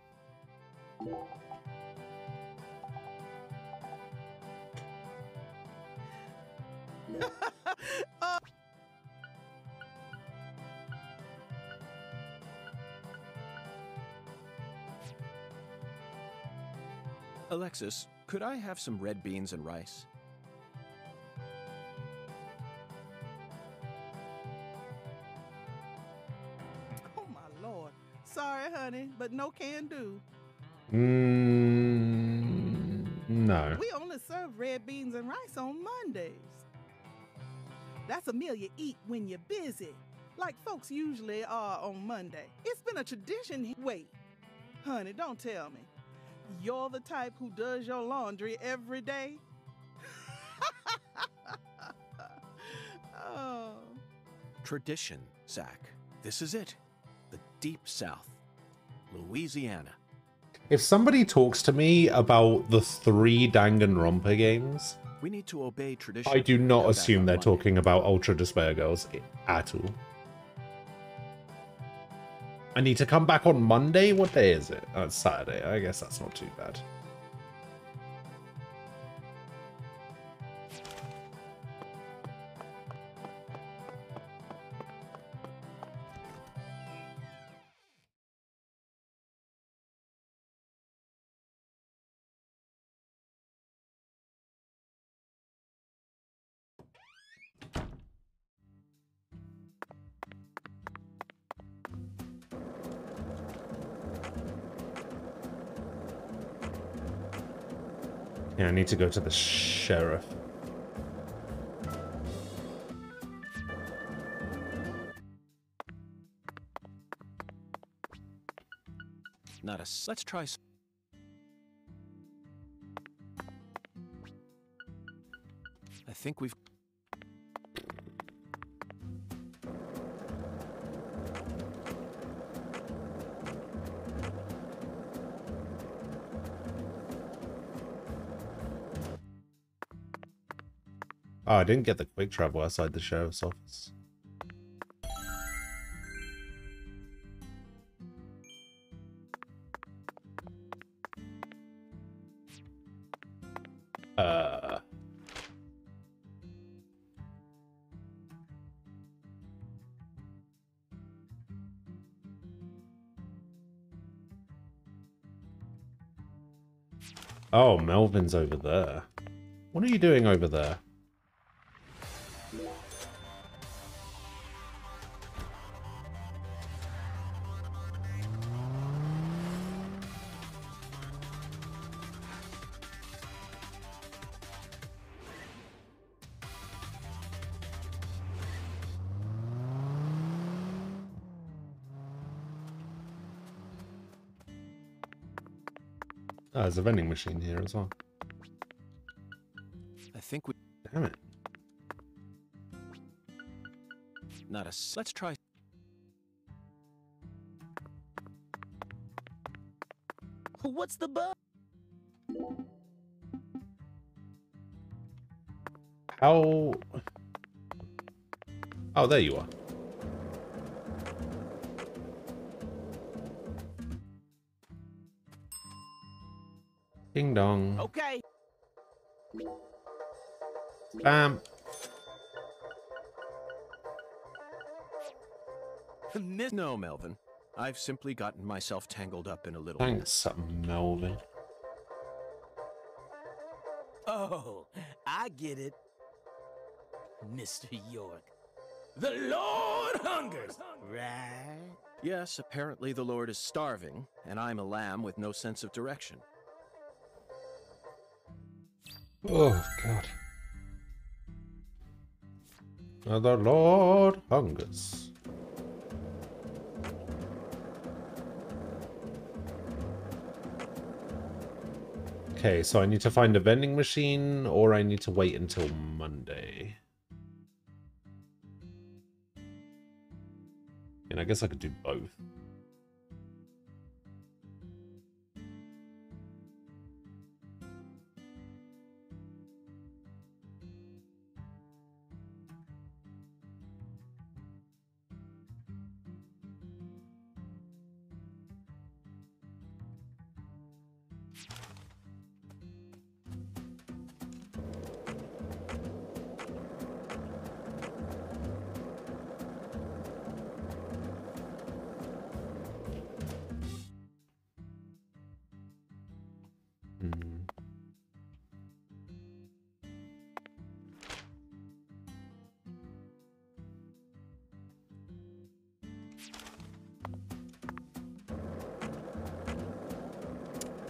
S2: Alexis, could I have some red beans and rice?
S9: Oh my lord. Sorry, honey, but no can do.
S1: No.
S9: We only serve red beans and rice on Mondays. That's a meal you eat when you're busy, like folks usually are on Monday. It's been a tradition. Wait, honey, don't tell me. You're the type who does your laundry every day? Oh.
S2: Tradition, Zach. This is it. The Deep South. Louisiana.
S1: If somebody talks to me about the 3 Danganronpa games,
S2: We need to obey tradition.
S1: I do not
S2: Come back
S1: assume
S2: on
S1: they're
S2: Monday.
S1: talking about Ultra Despair Girls at all. I need to come back on Monday? What day is it? Oh, it's Saturday. I guess that's not too bad. Yeah, I need to go to the sheriff.
S2: Not a. Let's try. I think we've.
S1: Oh, I didn't get the quick travel outside the sheriff's office. Oh, Melvin's over there. What are you doing over there? Oh, there's a vending machine here as well.
S2: I think we.
S1: Damn it.
S2: Not a. Let's try.
S5: What's the bug?
S1: How... Oh, there you are. Ding dong.
S5: Okay.
S1: Bam.
S2: No, Melvin. I've simply gotten myself tangled up in a little.
S1: Thanks, Melvin.
S5: Oh, I get it. Mr. York. The Lord hungers, right?
S2: Yes, apparently the Lord is starving, and I'm a lamb with no sense of direction.
S1: Oh, God. Now the Lord hungers. Okay, so I need to find a vending machine, or I need to wait until Monday. And I guess I could do both.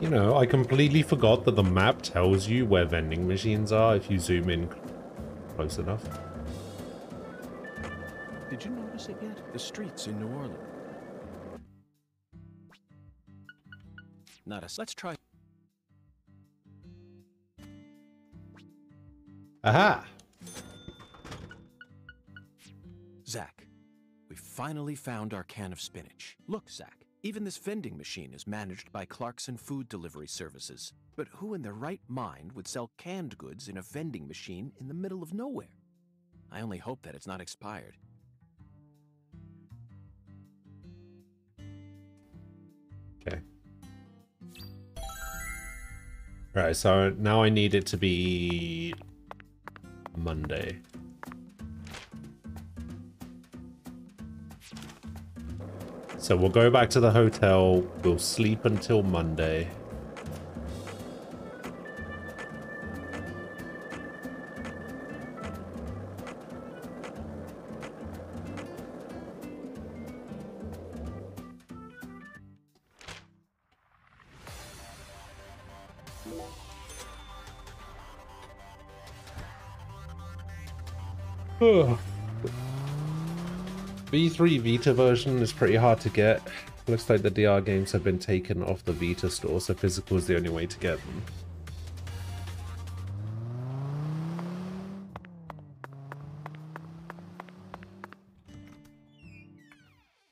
S1: You know, I completely forgot that the map tells you where vending machines are if you zoom in close enough.
S2: Did you notice it yet? The streets in New Orleans. Not a... Let's try...
S1: Aha!
S2: Zach, we finally found our can of spinach. Look, Zach, even this vending machine is managed by Clarkson Food Delivery Services. But who in their right mind would sell canned goods in a vending machine in the middle of nowhere? I only hope that it's not expired.
S1: Okay. Right, so now I need it to be Monday. So we'll go back to the hotel, we'll sleep until Monday. V3 Vita version is pretty hard to get. Looks like the DR games have been taken off the Vita store, so physical is the only way to get them.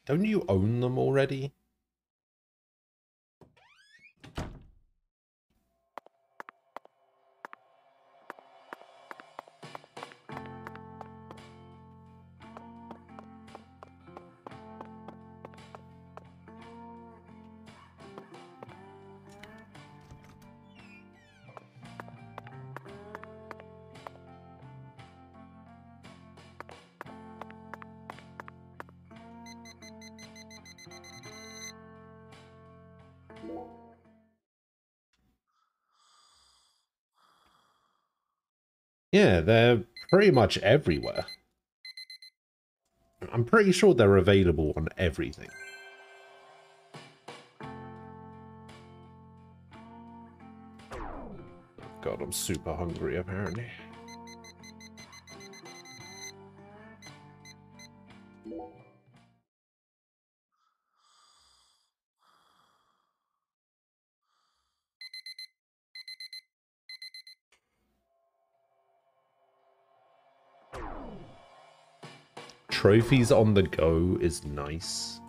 S1: Don't you own them already? Yeah, they're pretty much everywhere. I'm pretty sure they're available on everything. God, I'm super hungry apparently. Trophies on the go is nice.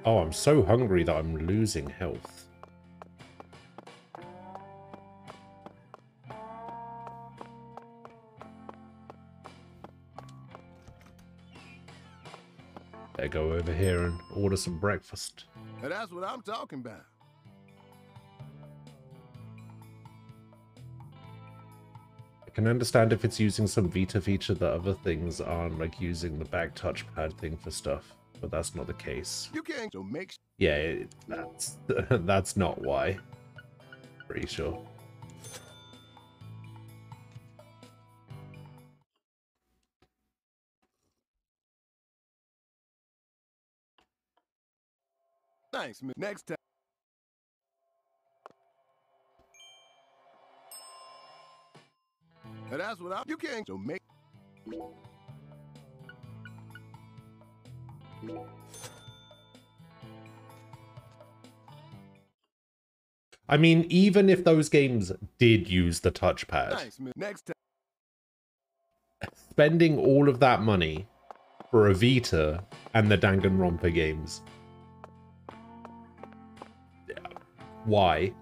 S1: Oh, I'm so hungry that I'm losing health. better go over here and order some breakfast.
S10: And that's what I'm talking about.
S1: I can understand if it's using some Vita feature that other things aren't, like using the back touchpad thing for stuff, but that's not the case.
S10: You can't so make.
S1: Yeah, that's not why. Pretty sure.
S10: Thanks, man. Next time. And that's what you can't so make.
S1: I mean, even if those games did use the touchpad,
S10: Thanks, man. Next time.
S1: spending all of that money for a Vita and the Danganronpa games. Why?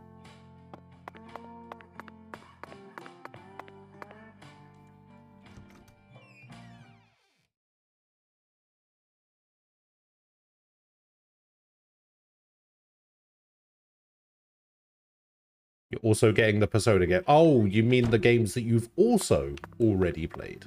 S1: You're also getting the Persona game. Oh, you mean the games that you've also already played?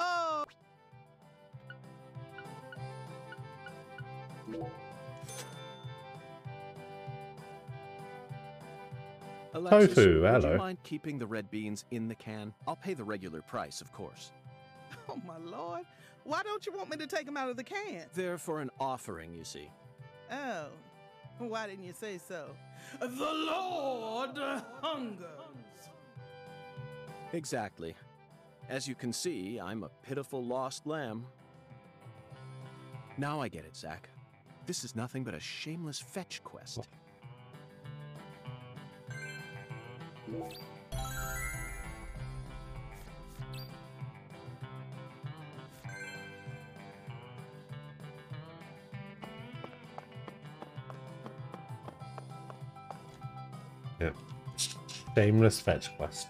S9: Oh.
S2: Alexis,
S1: Tofu,
S2: would
S1: hello.
S2: you mind keeping the red beans in the can? I'll pay the regular price, of course.
S9: Oh, my Lord. Why don't you want me to take them out of the can?
S2: They're for an offering, you see.
S9: Oh. Why didn't you say so? The Lord hungers.
S2: Exactly. As you can see, I'm a pitiful lost lamb. Now I get it, Zack. This is nothing but a shameless fetch quest.
S1: Yeah. Shameless fetch quest.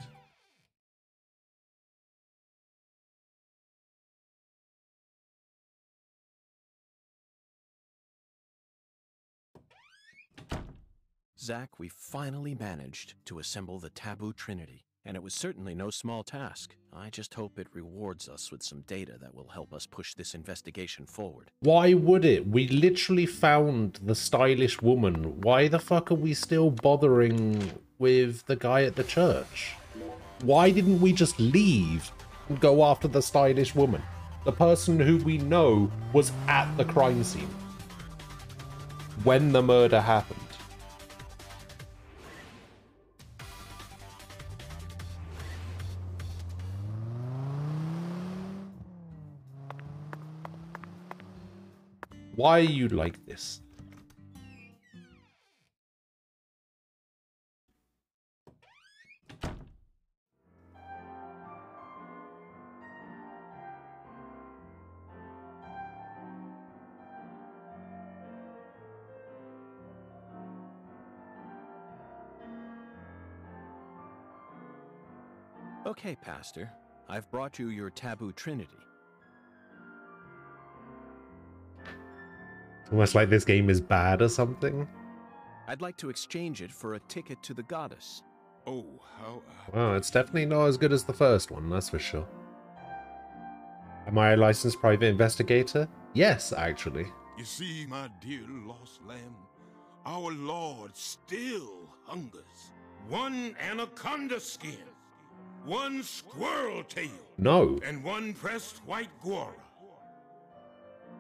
S2: Zack, we finally managed to assemble the Taboo Trinity, and it was certainly no small task. I just hope it rewards us with some data that will help us push this investigation forward.
S1: Why would it? We literally found the stylish woman. Why the fuck are we still bothering with the guy at the church? Why didn't we just leave and go after the stylish woman? The person who we know was at the crime scene when the murder happened. Why are you like this?
S2: Okay, Pastor. I've brought you your Taboo Trinity.
S1: Almost like this game is bad or something.
S2: I'd like to exchange it for a ticket to the goddess.
S7: Oh, how...
S1: Well, it's definitely not as good as the first one, that's for sure. Am I a licensed private investigator? Yes, actually.
S7: You see, my dear lost lamb, our Lord still hungers. One anaconda skin, one squirrel tail,
S1: No.
S7: and one pressed white guara.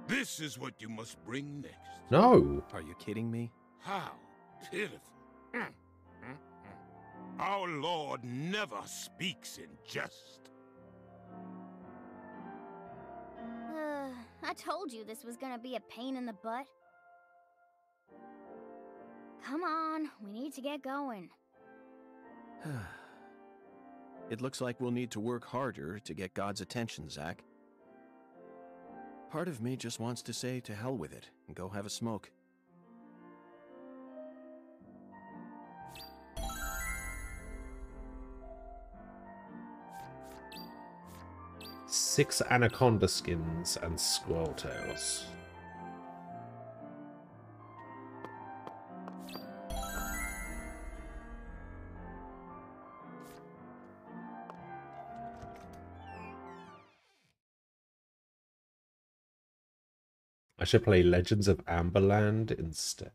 S7: This is what you must bring next.
S1: No.
S2: Are you kidding me?
S7: How pitiful. Our Lord never speaks in jest.
S4: I told you this was gonna be a pain in the butt. Come on, we need to get going.
S2: It looks like we'll need to work harder to get God's attention, Zack. Part of me just wants to say to hell with it and go have a smoke.
S1: Six anaconda skins and squirrel tails. I should play Legends of Amberland instead.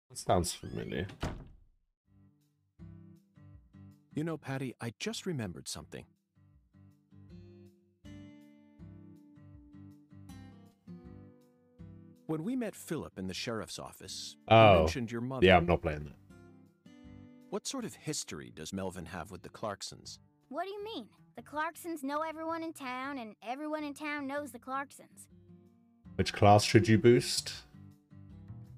S1: That sounds familiar.
S2: You know, Patty, I just remembered something. When we met Philip in the sheriff's office, you mentioned your mother.
S1: Yeah, I'm not playing that.
S2: What sort of history does Melvin have with the Clarksons?
S4: What do you mean? The Clarksons know everyone in town, and everyone in town knows the Clarksons.
S1: Which class should you boost?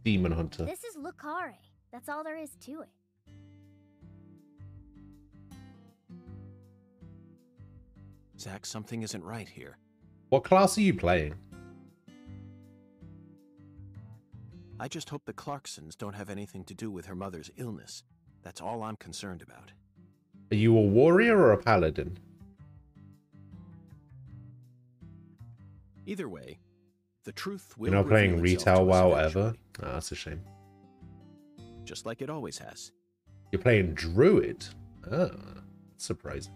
S1: Demon Hunter.
S4: This is Lucare. That's all there is to it.
S2: Zack, something isn't right here.
S1: What class are you playing?
S2: I just hope the Clarksons don't have anything to do with her mother's illness. That's all I'm concerned about.
S1: Are you a warrior or a paladin?
S2: Either way, the truth will
S1: You're not playing
S2: reveal itself
S1: retail
S2: to us
S1: WoW
S2: eventually.
S1: ever? Oh, that's a shame.
S2: Just like it always has.
S1: You're playing Druid? Ah, surprising.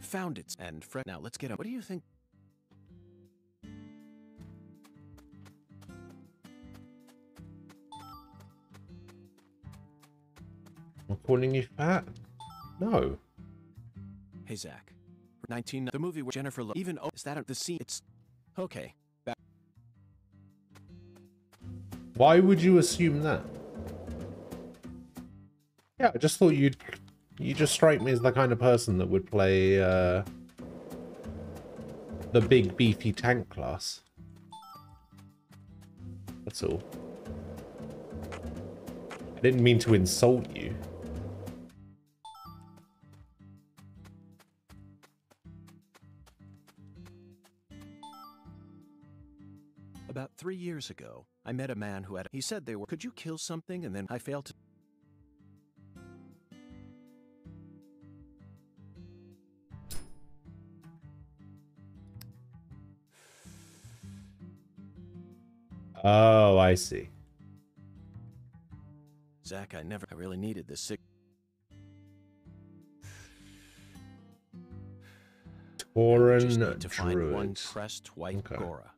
S2: Found it, and Fred. Now let's get up. What do you think?
S1: I'm calling you fat? No.
S2: Hey, Zack. 19. The movie where Jennifer. Even. Oh, is that the scene? It's. Okay. Back.
S1: Why would you assume that? Yeah, I just thought you'd... You just strike me as the kind of person that would play the big beefy tank class. That's all. I didn't mean to insult you.
S2: About 3 years ago, I met a man who had. He said they were. Could you kill something? And then I failed to.
S1: Oh, I see.
S2: Zack, I really needed this sick.
S1: Tauren
S2: I just need to find
S1: Druid.
S2: one pressed white
S1: Okay.
S2: Gora.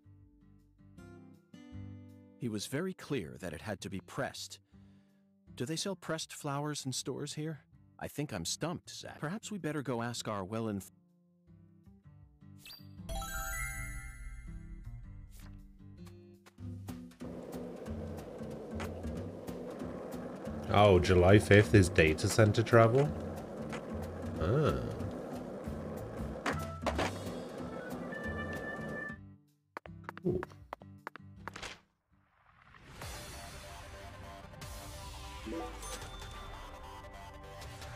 S2: He was very clear that it had to be pressed. Do they sell pressed flowers in stores here? I think I'm stumped, Zack. Perhaps we better go ask our well-informed.
S1: Oh, July 5th is data center travel? Ah. Cool.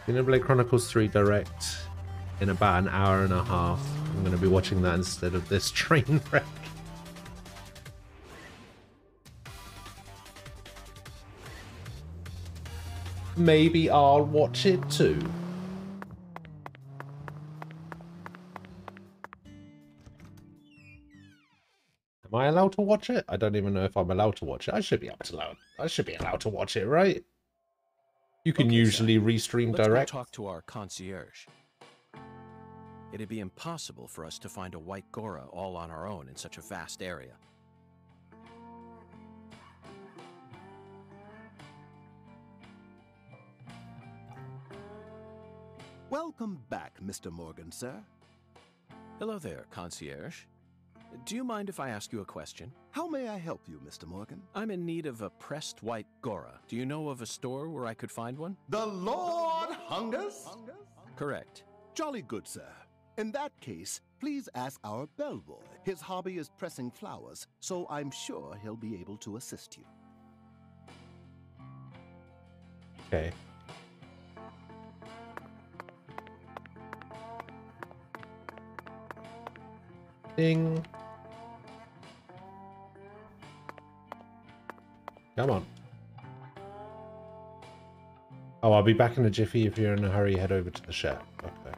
S1: Xenoblade Chronicles 3 Direct in about an hour and a half. I'm going to be watching that instead of this train wreck. Maybe I'll watch it too. Am I allowed to watch it? I don't even know if I'm allowed to watch it. I should be allowed to watch it, right? You can
S2: Okay,
S1: usually
S2: Zack.
S1: restream
S2: Let's
S1: direct.
S2: go talk to our concierge. It'd be impossible for us to find a white Gora all on our own in such a vast area.
S10: Welcome back, Mr. Morgan, sir.
S2: Hello there, concierge. Do you mind if I ask you a question?
S10: How may I help you, Mr. Morgan?
S2: I'm in need of a pressed white Gora. Do you know of a store where I could find one?
S10: The Lord Hungers?
S2: Correct.
S10: Jolly good, sir. In that case, please ask our bellboy. His hobby is pressing flowers, so I'm sure he'll be able to assist you.
S1: Okay. Ding. Come on. Oh, I'll be back in a jiffy. If you're in a hurry, head over to the chef. Okay.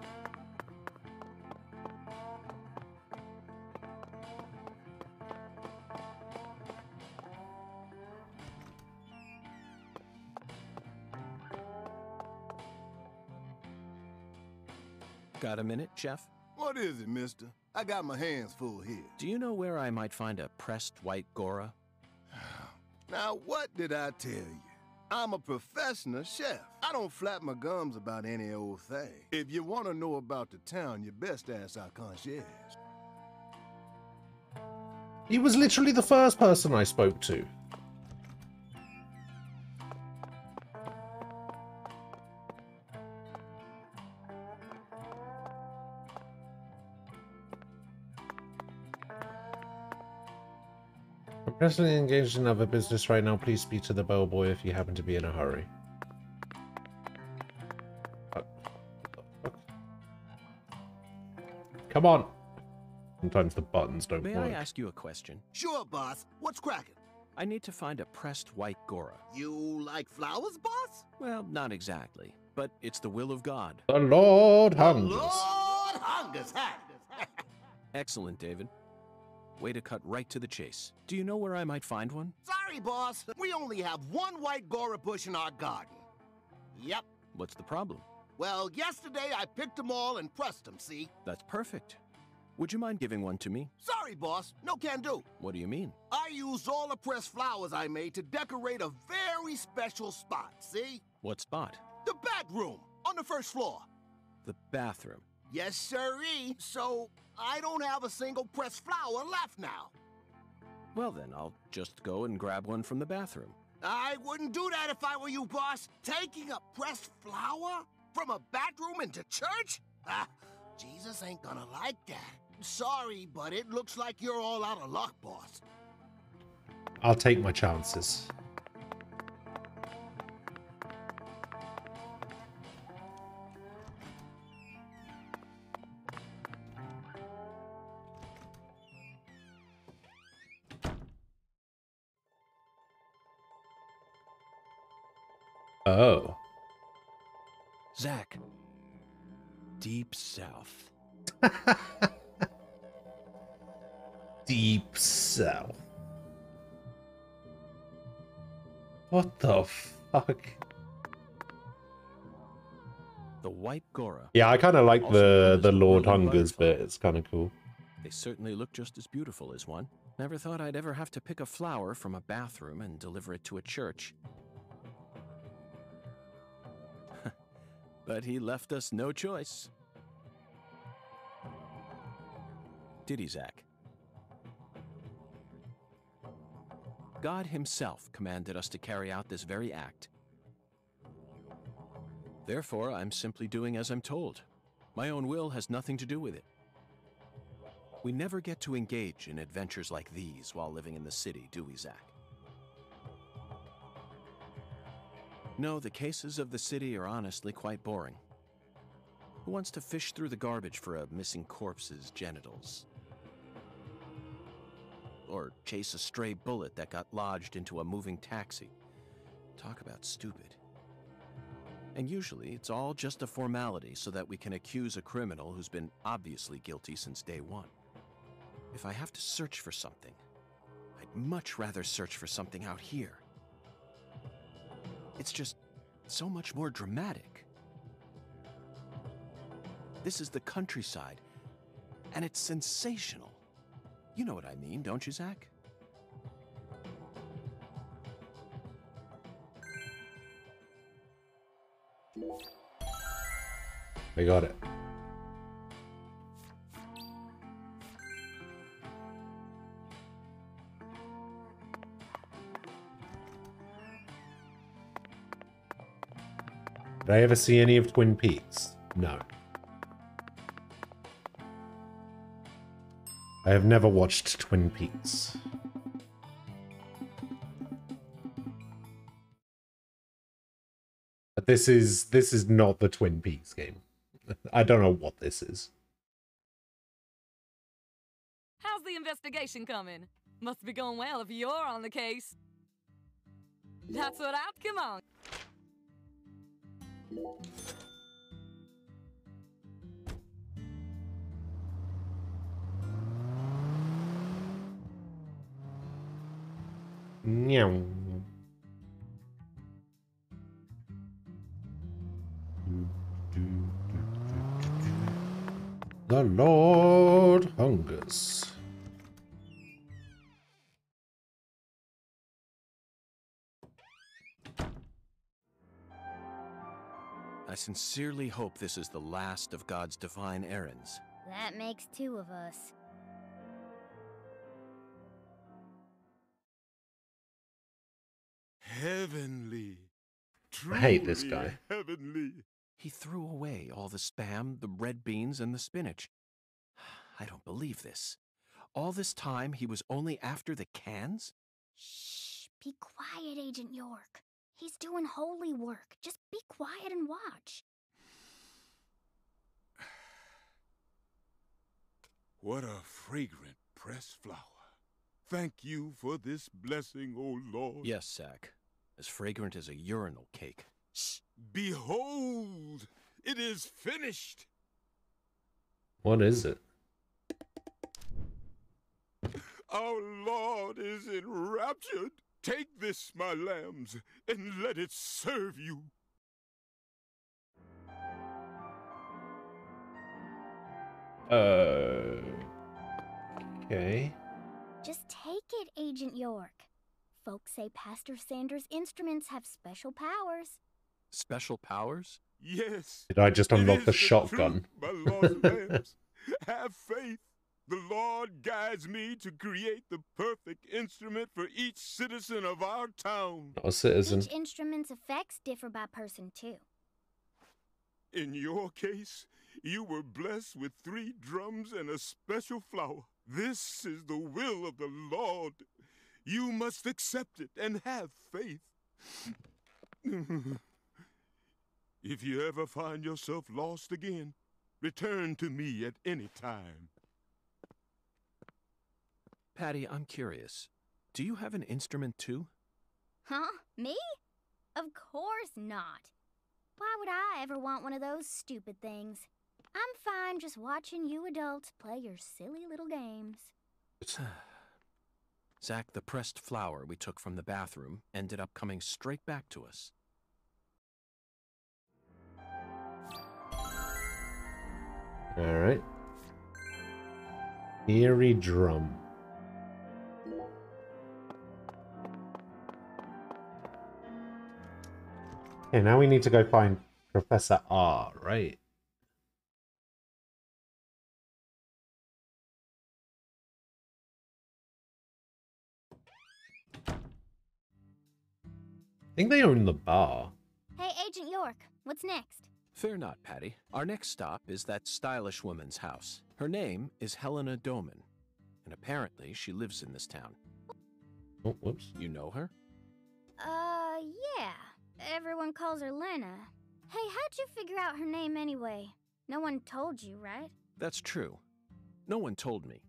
S2: Got a minute, chef?
S10: What is it, mister? I got my hands full here.
S2: Do you know where I might find a pressed white Gora?
S10: Now, what did I tell you? I'm a professional chef. I don't flap my gums about any old thing. If you want to know about the town, you best ask our concierge.
S1: He was literally the first person I spoke to. I'm presently engaged in other business right now. Please speak to the bellboy if you happen to be in a hurry. Come on. Sometimes the buttons don't
S2: May
S1: work.
S2: I ask you a question?
S10: Sure, boss. What's cracking?
S2: I need to find a pressed white Gora.
S10: You like flowers, boss?
S2: Well, not exactly, but it's the will of God.
S1: The Lord Hungers.
S10: The Lord Hungers,
S2: Excellent, David. Way to cut right to the chase. Do you know where I might find one?
S10: Sorry, boss. We only have one white Gora bush in our garden. Yep.
S2: What's the problem?
S10: Well, yesterday I picked them all and pressed them, see?
S2: That's perfect. Would you mind giving one to me?
S10: Sorry, boss. No can do.
S2: What do you mean?
S10: I used all the pressed flowers I made to decorate a very special spot, see?
S2: What spot?
S10: The bedroom on the first floor.
S2: The bathroom.
S10: Yes, sirree. So I don't have a single pressed flower left now.
S2: Well then, I'll just go and grab one from the bathroom.
S10: I wouldn't do that if I were you, boss. Taking a pressed flower from a bathroom into church? Ah, Jesus ain't gonna like that. Sorry, but it looks like you're all out of luck, boss.
S1: I'll take my chances. Oh.
S2: Zach. Deep South.
S1: Deep South. What the fuck?
S2: The white Gora.
S1: Yeah, I kind of like
S2: Also
S1: the
S2: known as
S1: Lord
S2: whirling
S1: Hungers
S2: butterfly.
S1: bit. It's kind of cool.
S2: They certainly look just as beautiful as one. Never thought I'd ever have to pick a flower from a bathroom and deliver it to a church. But he left us no choice. Did he, Zach? God himself commanded us to carry out this very act. Therefore, I'm simply doing as I'm told. My own will has nothing to do with it. We never get to engage in adventures like these while living in the city, do we, Zach? No, the cases of the city are honestly quite boring. Who wants to fish through the garbage for a missing corpse's genitals? Or chase a stray bullet that got lodged into a moving taxi? Talk about stupid. And usually, it's all just a formality so that we can accuse a criminal who's been obviously guilty since day one. If I have to search for something, I'd much rather search for something out here. It's just so much more dramatic. This is the countryside, and it's sensational. You know what I mean, don't you, Zach?
S1: I got it. Did I ever see any of Twin Peaks? No. I have never watched Twin Peaks. But this is not the Twin Peaks game. I don't know what this is.
S11: How's the investigation coming? Must be going well if you're on the case. That's what come on.
S1: Meow. The Lord hungers.
S2: I sincerely hope this is the last of God's divine errands.
S4: That makes 2 of us.
S7: Heavenly.
S1: I hate this
S7: Truly
S1: guy.
S7: Heavenly.
S2: He threw away all the spam, the red beans, and the spinach. I don't believe this. All this time he was only after the cans?
S4: Shh, be quiet, Agent York. He's doing holy work. Just be quiet and watch.
S7: What a fragrant pressed flower. Thank you for this blessing, O Lord.
S2: Yes, Zach. As fragrant as a urinal cake.
S7: Shh. Behold, it is finished.
S1: What is it?
S7: Our Lord is enraptured. Take this, my lambs, and let it serve you.
S1: Okay.
S4: Just take it, Agent York. Folks say Pastor Sanders' instruments have special powers.
S2: Special powers?
S7: Yes.
S1: Did I just unlock
S7: it
S1: the
S7: is
S1: shotgun?
S7: Truth, my lost lambs. Have faith. The Lord guides me to create the perfect instrument for each citizen of our town.
S1: Not a citizen.
S4: Each instrument's effects differ by person, too.
S7: In your case, you were blessed with 3 drums and a special flower. This is the will of the Lord. You must accept it and have faith. If you ever find yourself lost again, return to me at any time.
S2: Patty, I'm curious. Do you have an instrument too?
S4: Huh? Me? Of course not. Why would I ever want one of those stupid things? I'm fine just watching you adults play your silly little games.
S2: Zach, the pressed flower we took from the bathroom ended up coming straight back to us.
S1: Alright. Eerie drum. Okay, now we need to go find Professor R, right? I think they own the bar.
S4: Hey, Agent York, what's next?
S2: Fear not, Patty. Our next stop is that stylish woman's house. Her name is Helena Doman, and apparently she lives in this town.
S1: Oh, whoops.
S2: You know her?
S4: Yeah. Everyone calls her Lena. Hey, how'd you figure out her name anyway? No one told you, right?
S2: That's true. No one told me.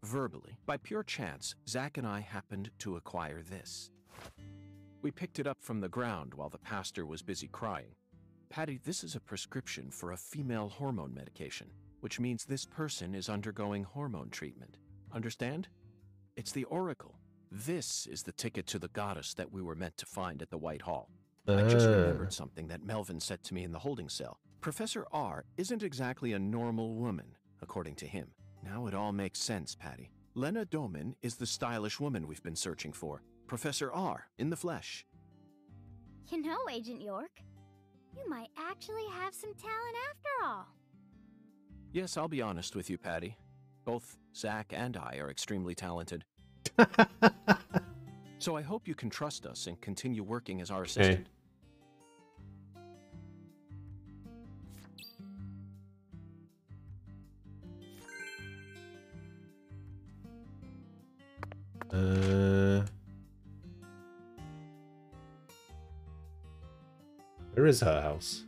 S2: Verbally, by pure chance, Zach and I happened to acquire this. We picked it up from the ground while the pastor was busy crying. Patty, this is a prescription for a female hormone medication, which means this person is undergoing hormone treatment. Understand? It's the Oracle. This is the ticket to the goddess that we were meant to find at the White Hall. I just remembered something that Melvin said to me in the holding cell. Professor R isn't exactly a normal woman, according to him. Now it all makes sense, Patty. Lena Doman is the stylish woman we've been searching for. Professor R, in the flesh.
S4: You know, Agent York, You might actually have some talent after all.
S2: Yes, I'll be honest with you, Patty. Both Zach and I are extremely talented. So I hope you can trust us and continue working as our assistant.
S1: Where is her house?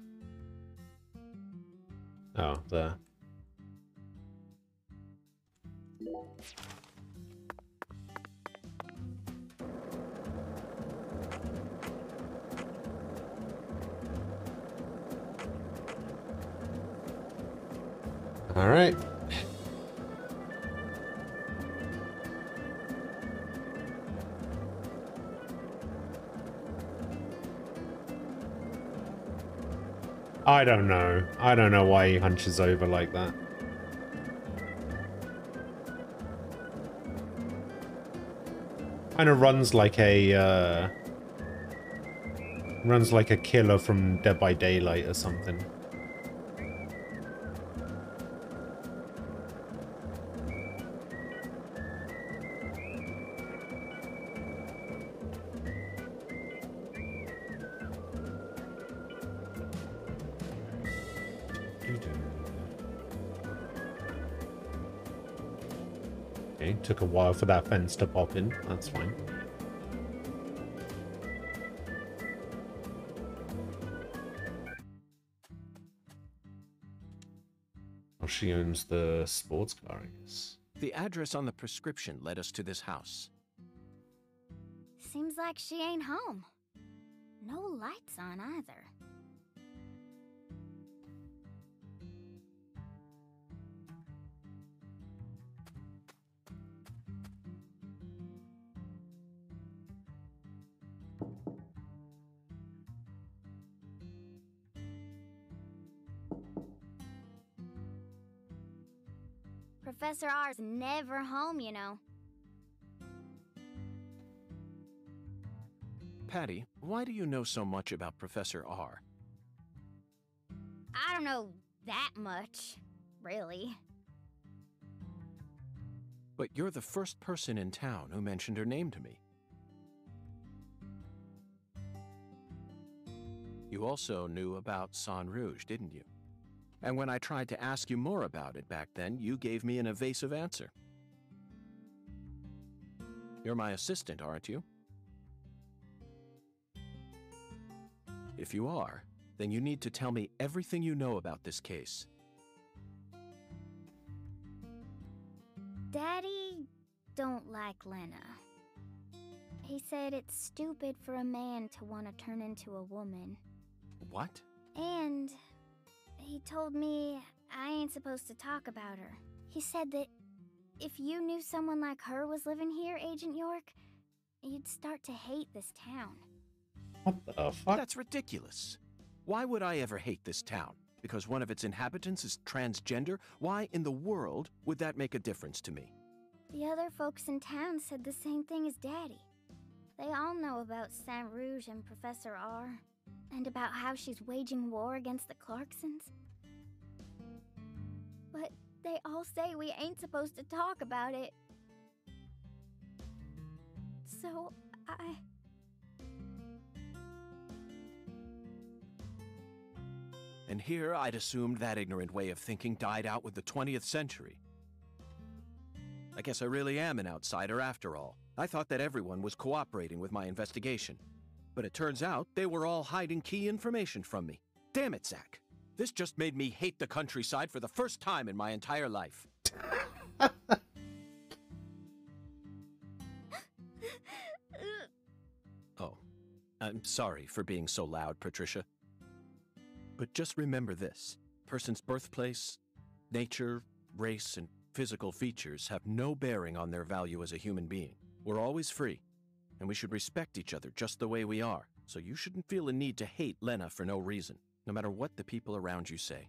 S1: Oh, there. All right. I don't know. I don't know why he hunches over like that. Kind of runs like a killer from Dead by Daylight or something. Okay, took a while for that fence to pop in. That's fine. Oh, she owns the sports car, I guess.
S2: The address on the prescription led us to this house.
S4: Seems like she ain't home. No lights on either. Professor R's never home, you know.
S2: Patty, why do you know so much about Professor R?
S4: I don't know that much, really.
S2: But you're the first person in town who mentioned her name to me. You also knew about San Rouge, didn't you? And when I tried to ask you more about it back then, you gave me an evasive answer. You're my assistant, aren't you? If you are, then you need to tell me everything you know about this case.
S4: Daddy don't like Lena. He said it's stupid for a man to want to turn into a woman.
S2: What?
S4: And he told me I ain't supposed to talk about her. He said that if you knew someone like her was living here, Agent York, you'd start to hate this town.
S1: What the fuck?
S2: That's ridiculous. Why would I ever hate this town? Because one of its inhabitants is transgender? Why in the world would that make a difference to me?
S4: The other folks in town said the same thing as Daddy. They all know about Saint Rouge and Professor R, and about how she's waging war against the Clarksons. But they all say we ain't supposed to talk about it. So,
S2: And here I'd assumed that ignorant way of thinking died out with the 20th century. I guess I really am an outsider after all. I thought that everyone was cooperating with my investigation. But it turns out they were all hiding key information from me. Damn it, Zach. This just made me hate the countryside for the first time in my entire life. Oh, I'm sorry for being so loud, Patricia. But just remember this. Person's birthplace, nature, race, and physical features have no bearing on their value as a human being. We're always free, and we should respect each other just the way we are. So you shouldn't feel a need to hate Lena for no reason, no matter what the people around you say.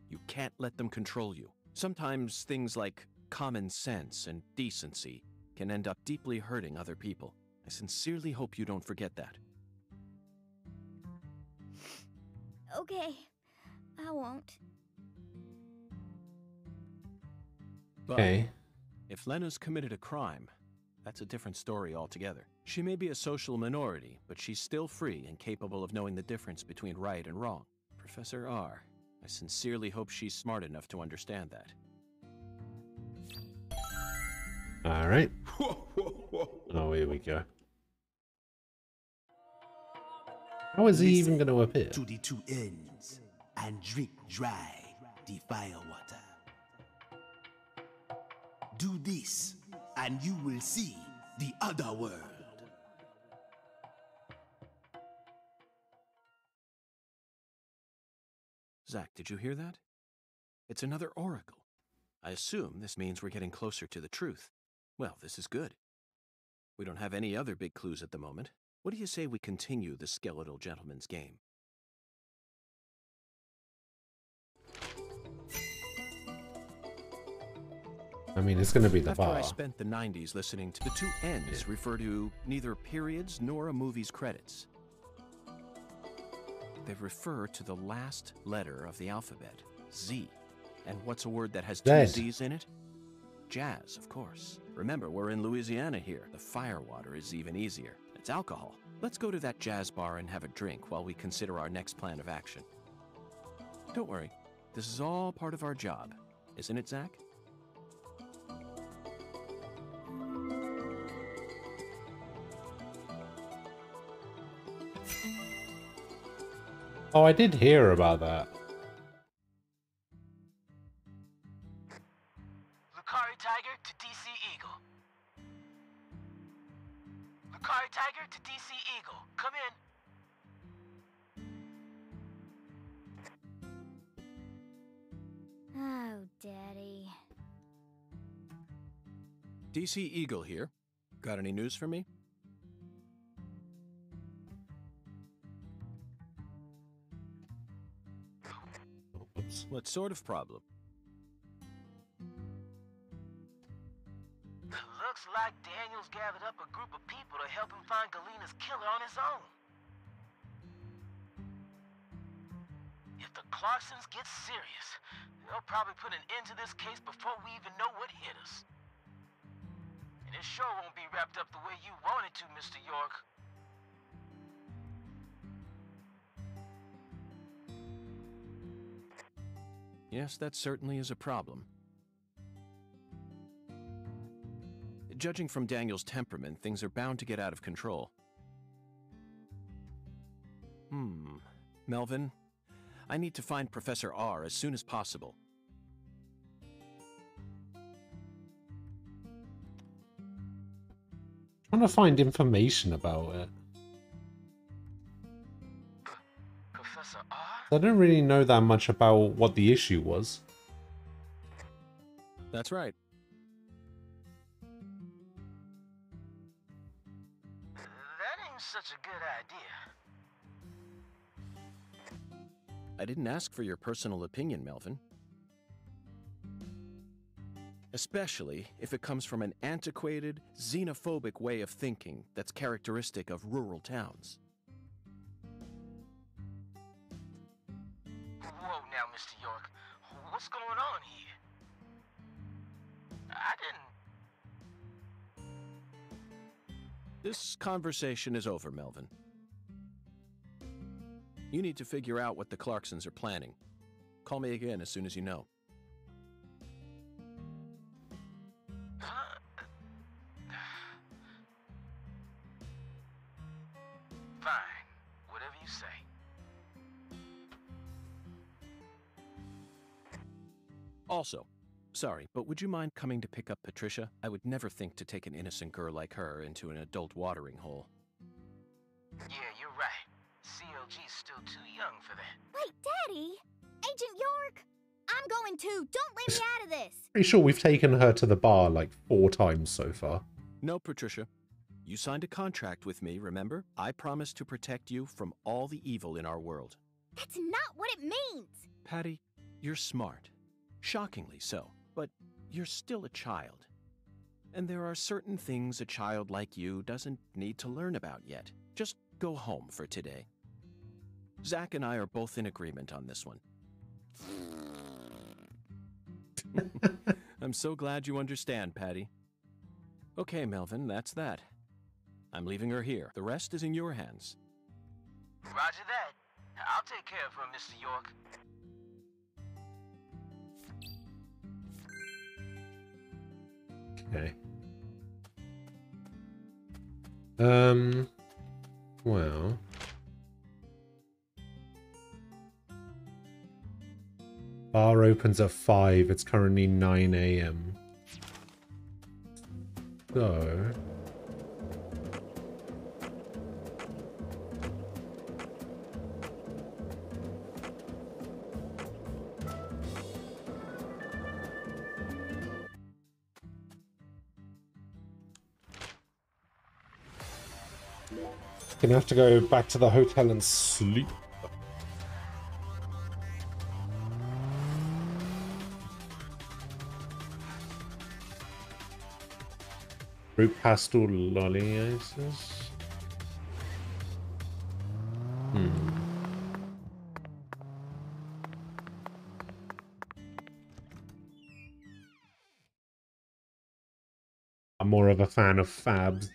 S2: You can't let them control you. Sometimes things like common sense and decency can end up deeply hurting other people. I sincerely hope you don't forget that.
S4: Okay, I won't.
S2: But
S1: Okay.
S2: if Lena's committed a crime, that's a different story altogether. She may be a social minority, but she's still free and capable of knowing the difference between right and wrong. Professor R, I sincerely hope she's smart enough to understand that.
S1: Alright. Oh, here we go. How is he even going to appear?
S12: To the two ends and drink dry the fire water. Do this, and you will see the other world.
S2: Zack, did you hear that? It's another oracle. I assume this means we're getting closer to the truth. Well, this is good. We don't have any other big clues at the moment. What do you say we continue the skeletal gentleman's game?
S1: I mean, it's going to be the
S2: After
S1: bar.
S2: I spent the 90s listening to the two ends refer to neither periods nor a movie's credits. They refer to the last letter of the alphabet, Z. And what's a word that has two
S1: Zed.
S2: Z's in it? Jazz, of course. Remember, we're in Louisiana here. The firewater is even easier. It's alcohol. Let's go to that jazz bar and have a drink while we consider our next plan of action. Don't worry. This is all part of our job. Isn't it, Zack?
S1: Oh, I did hear about that.
S12: Lucari Tiger to DC Eagle. Lucari Tiger to DC Eagle. Come in.
S4: Oh, Daddy.
S2: DC Eagle here. Got any news for me?
S1: Oops.
S2: What sort of problem?
S12: Looks like Daniel's gathered up a group of people to help him find Galena's killer on his own. If the Clarksons get serious, they'll probably put an end to this case before we even know what hit us. And it sure won't be wrapped up the way you want it to, Mr. York.
S2: Yes, that certainly is a problem. Judging from Daniel's temperament, things are bound to get out of control. Melvin, I need to find Professor R as soon as possible.
S1: Trying to find information about it.
S12: Professor R?
S1: I don't really know that much about what the issue was.
S2: That's right.
S12: That ain't such a good idea.
S2: I didn't ask for your personal opinion, Melvin. Especially if it comes from an antiquated, xenophobic way of thinking that's characteristic of rural towns.
S12: Whoa now, Mr. York. What's going on here? I didn't...
S2: This conversation is over, Melvin. You need to figure out what the Clarksons are planning. Call me again as soon as you know.
S12: Fine. Whatever you say.
S2: Also, sorry, but would you mind coming to pick up Patricia? I would never think to take an innocent girl like her into an adult watering hole.
S12: Yeah, you're right. CLG's still too young for that.
S4: Wait, Daddy! Agent York! I'm going too! Don't leave me out of this!
S1: Pretty sure we've taken her to the bar like 4 times so far.
S2: No, Patricia. You signed a contract with me, remember? I promised to protect you from all the evil in our world.
S4: That's not what it means!
S2: Patty, you're smart. Shockingly so. But you're still a child. And there are certain things a child like you doesn't need to learn about yet. Just go home for today. Zach and I are both in agreement on this one. I'm so glad you understand, Patty. Okay, Melvin, that's that. I'm leaving her here. The rest is in your hands.
S12: Roger that. I'll take care of her, Mr. York.
S1: Okay. Well. Bar opens at 5. It's currently 9 AM. So... Gonna have to go back to the hotel and sleep. Fruit pastel lolliasis. I'm more of a fan of fabs.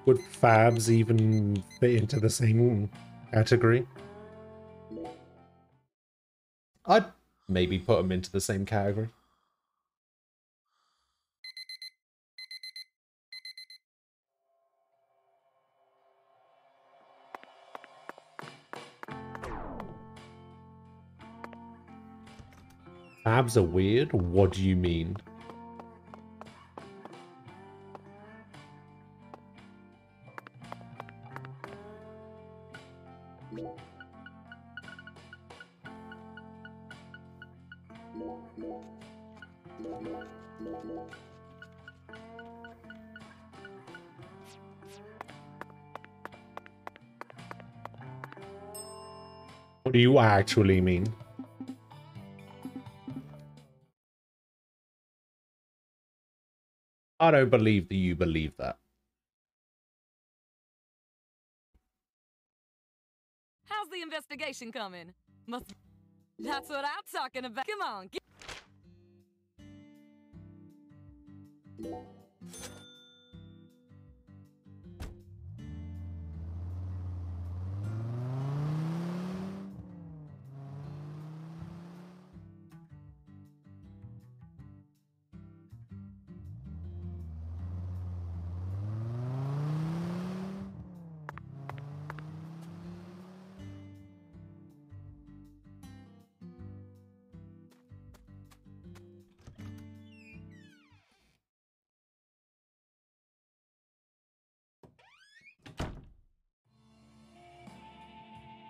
S1: Would fabs even fit into the same category? I'd maybe put them into the same category. Fabs are weird? What do you mean? What do you actually mean? I don't believe that you believe that.
S11: How's the investigation coming? That's what I'm talking about. Come on.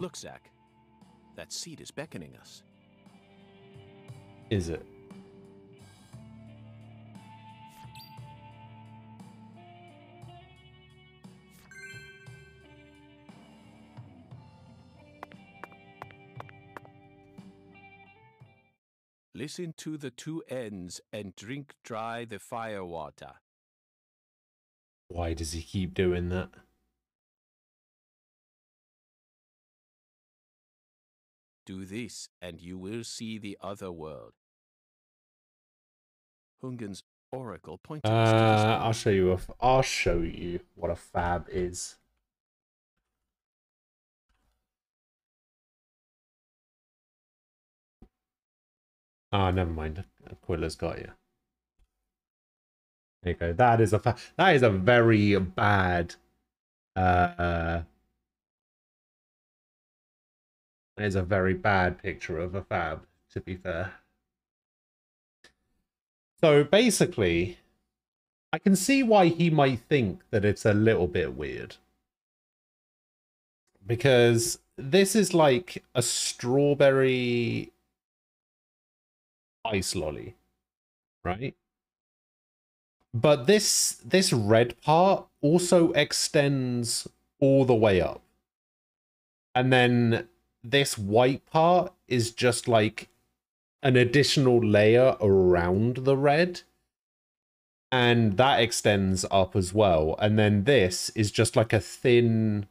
S2: Look, Zach. That seat is beckoning us.
S1: Is it?
S2: Listen to the two ends and drink dry the fire water.
S1: Why does he keep doing that?
S2: Do this, and you will see the other world. Hungen's oracle pointed us to this.
S1: I'll show you what a fab is. Ah, never mind. Quilla's got you. There you go. That is a very bad that is a very bad picture of a fab, to be fair. So basically, I can see why he might think that it's a little bit weird. Because this is like a strawberry ice lolly, right? But this red part also extends all the way up. And then this white part is just like an additional layer around the red. And that extends up as well. And then this is just like a thin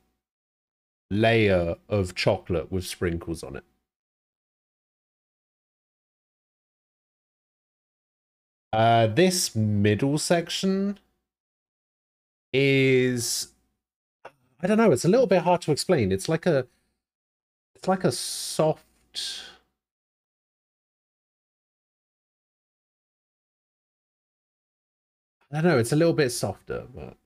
S1: layer of chocolate with sprinkles on it. This middle section is, I don't know, it's a little bit hard to explain. It's like a soft, I don't know, it's a little bit softer, but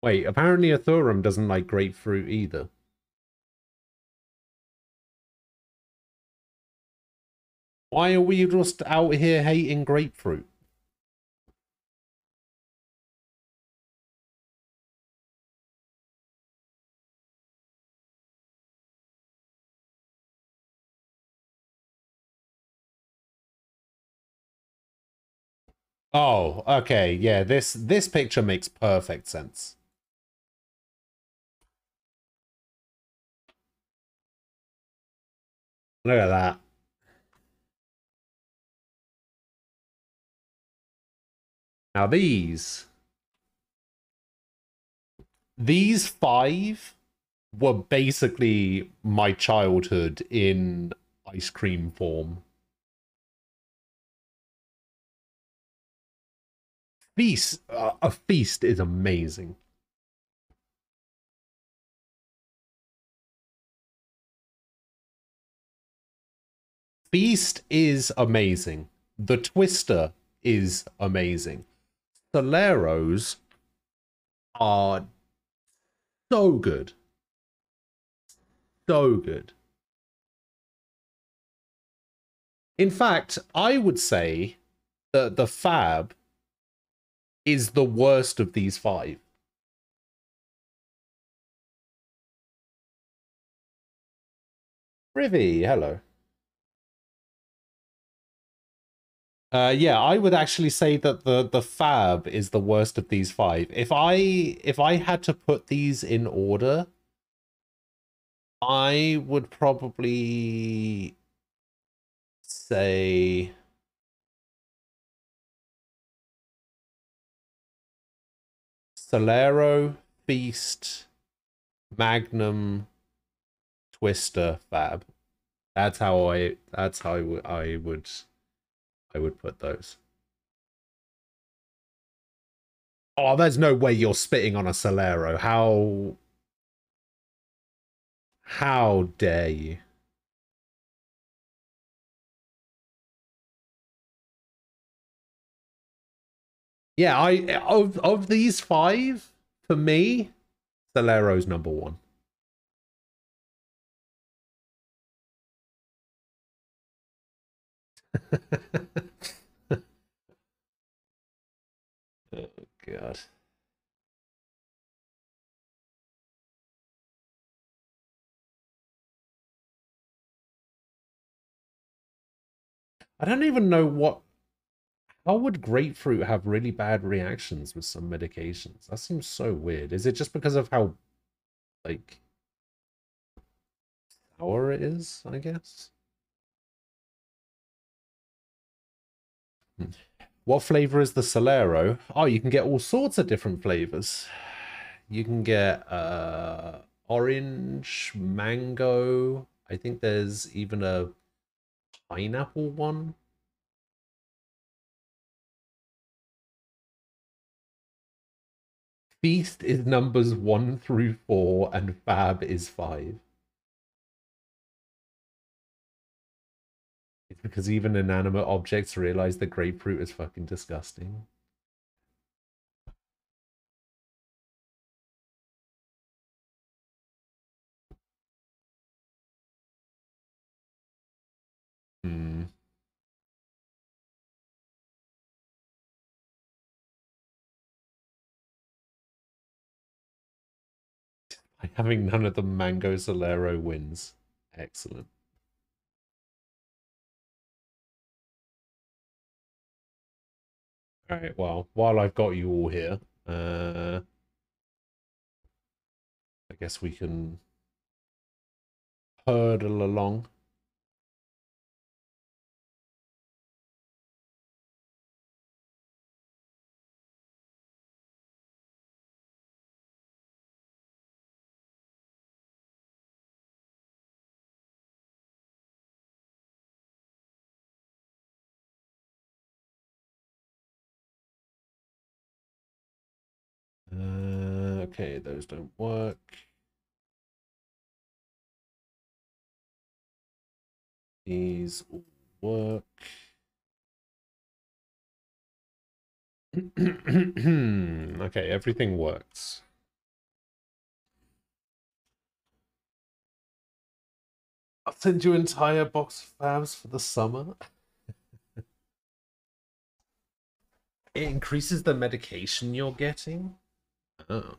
S1: wait, apparently Athurum doesn't like grapefruit either. Why are we just out here hating grapefruit? Oh, okay, yeah, this picture makes perfect sense. Look at that. Now these 5 were basically my childhood in ice cream form. A feast is amazing. Feast is amazing. The Twister is amazing. Soleros are so good. So good. In fact, I would say that the Fab is the worst of these 5. Rivy, hello. Yeah, I would actually say that the Fab is the worst of these 5. If I had to put these in order, I would probably say Solero, Feast, Magnum, Twister, Fab. That's how I would put those. Oh, there's no way you're spitting on a Solero. How dare you? Yeah, of these 5, for me, Solero's number 1. Oh god. I don't even know how would grapefruit have really bad reactions with some medications? That seems so weird. Is it just because of how, like, sour it is, I guess? What flavor is the Solero? Oh, you can get all sorts of different flavors. You can get orange, mango. I think there's even a pineapple one. Feast is numbers 1 through 4 and Fab is 5. It's because even inanimate objects realize that grapefruit is fucking disgusting. Hmm. Having none of the Mango Solero wins. Excellent. Alright, well, while I've got you all here, I guess we can hurdle along. Okay, those don't work. These all work. Okay, everything works. I'll send you an entire box of fabs for the summer. It increases the medication you're getting? Oh.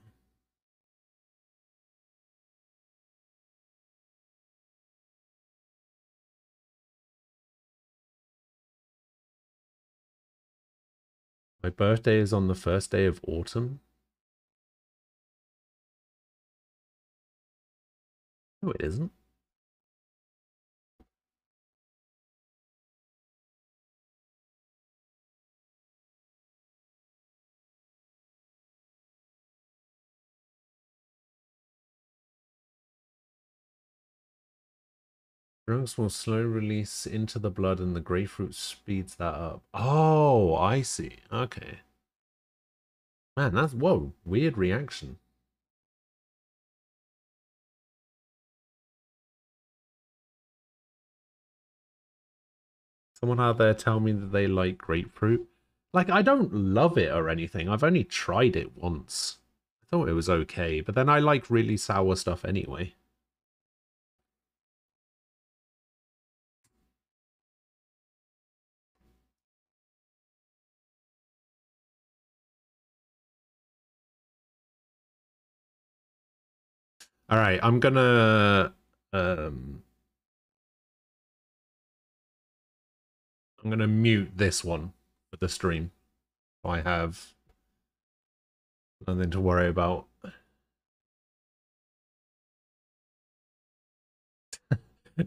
S1: My birthday is on the first day of autumn. No, it isn't. Drugs will slow release into the blood and the grapefruit speeds that up. Oh, I see. Okay. Man, that's, whoa, weird reaction. Someone out there tell me that they like grapefruit. Like, I don't love it or anything. I've only tried it once. I thought it was okay, but then I like really sour stuff anyway. All right, I'm gonna mute this one for the stream. I have nothing to worry about.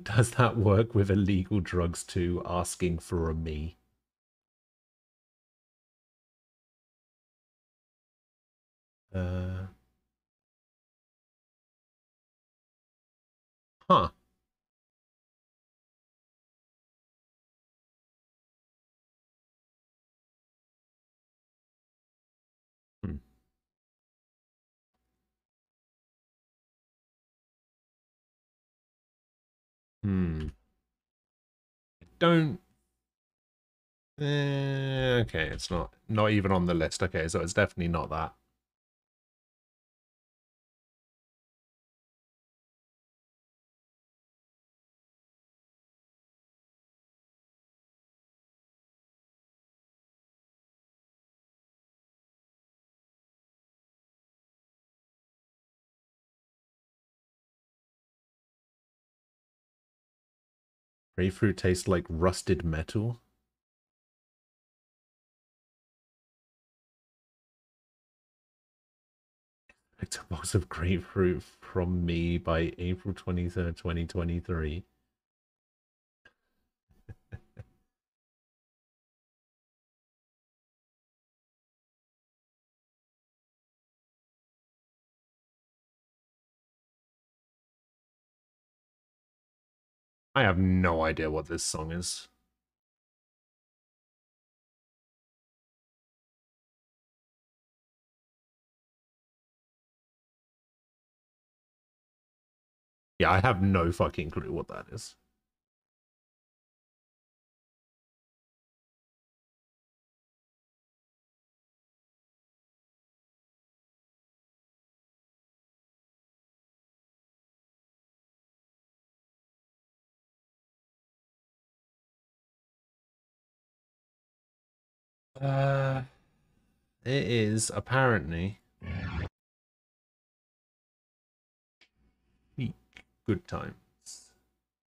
S1: Does that work with illegal drugs too? Asking for a me. Huh. Hmm. Hmm. Don't. Okay, it's not even on the list. Okay, so it's definitely not that. Grapefruit tastes like rusted metal. Picked a box of grapefruit from me by April 23rd, 2023. I have no idea what this song is. Yeah, I have no fucking clue what that is. It is apparently Peak Good Times,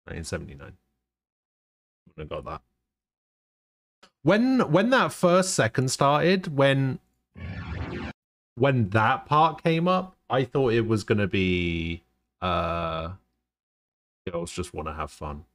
S1: 1979. I got that. When that first second started, when that part came up, I thought it was gonna be girls just want to have fun.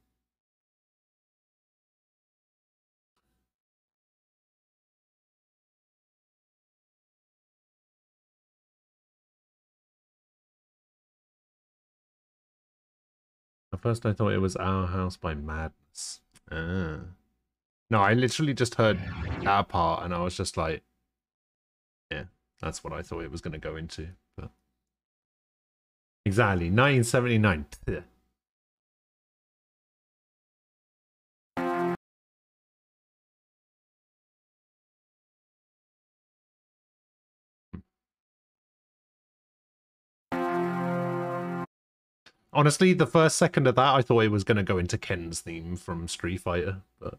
S1: At first I thought it was Our House by Madness. Ah. No, I literally just heard that part and I was just like, yeah, that's what I thought it was going to go into. But exactly, 1979. Pugh. Honestly, the first second of that, I thought it was going to go into Ken's theme from Street Fighter, but...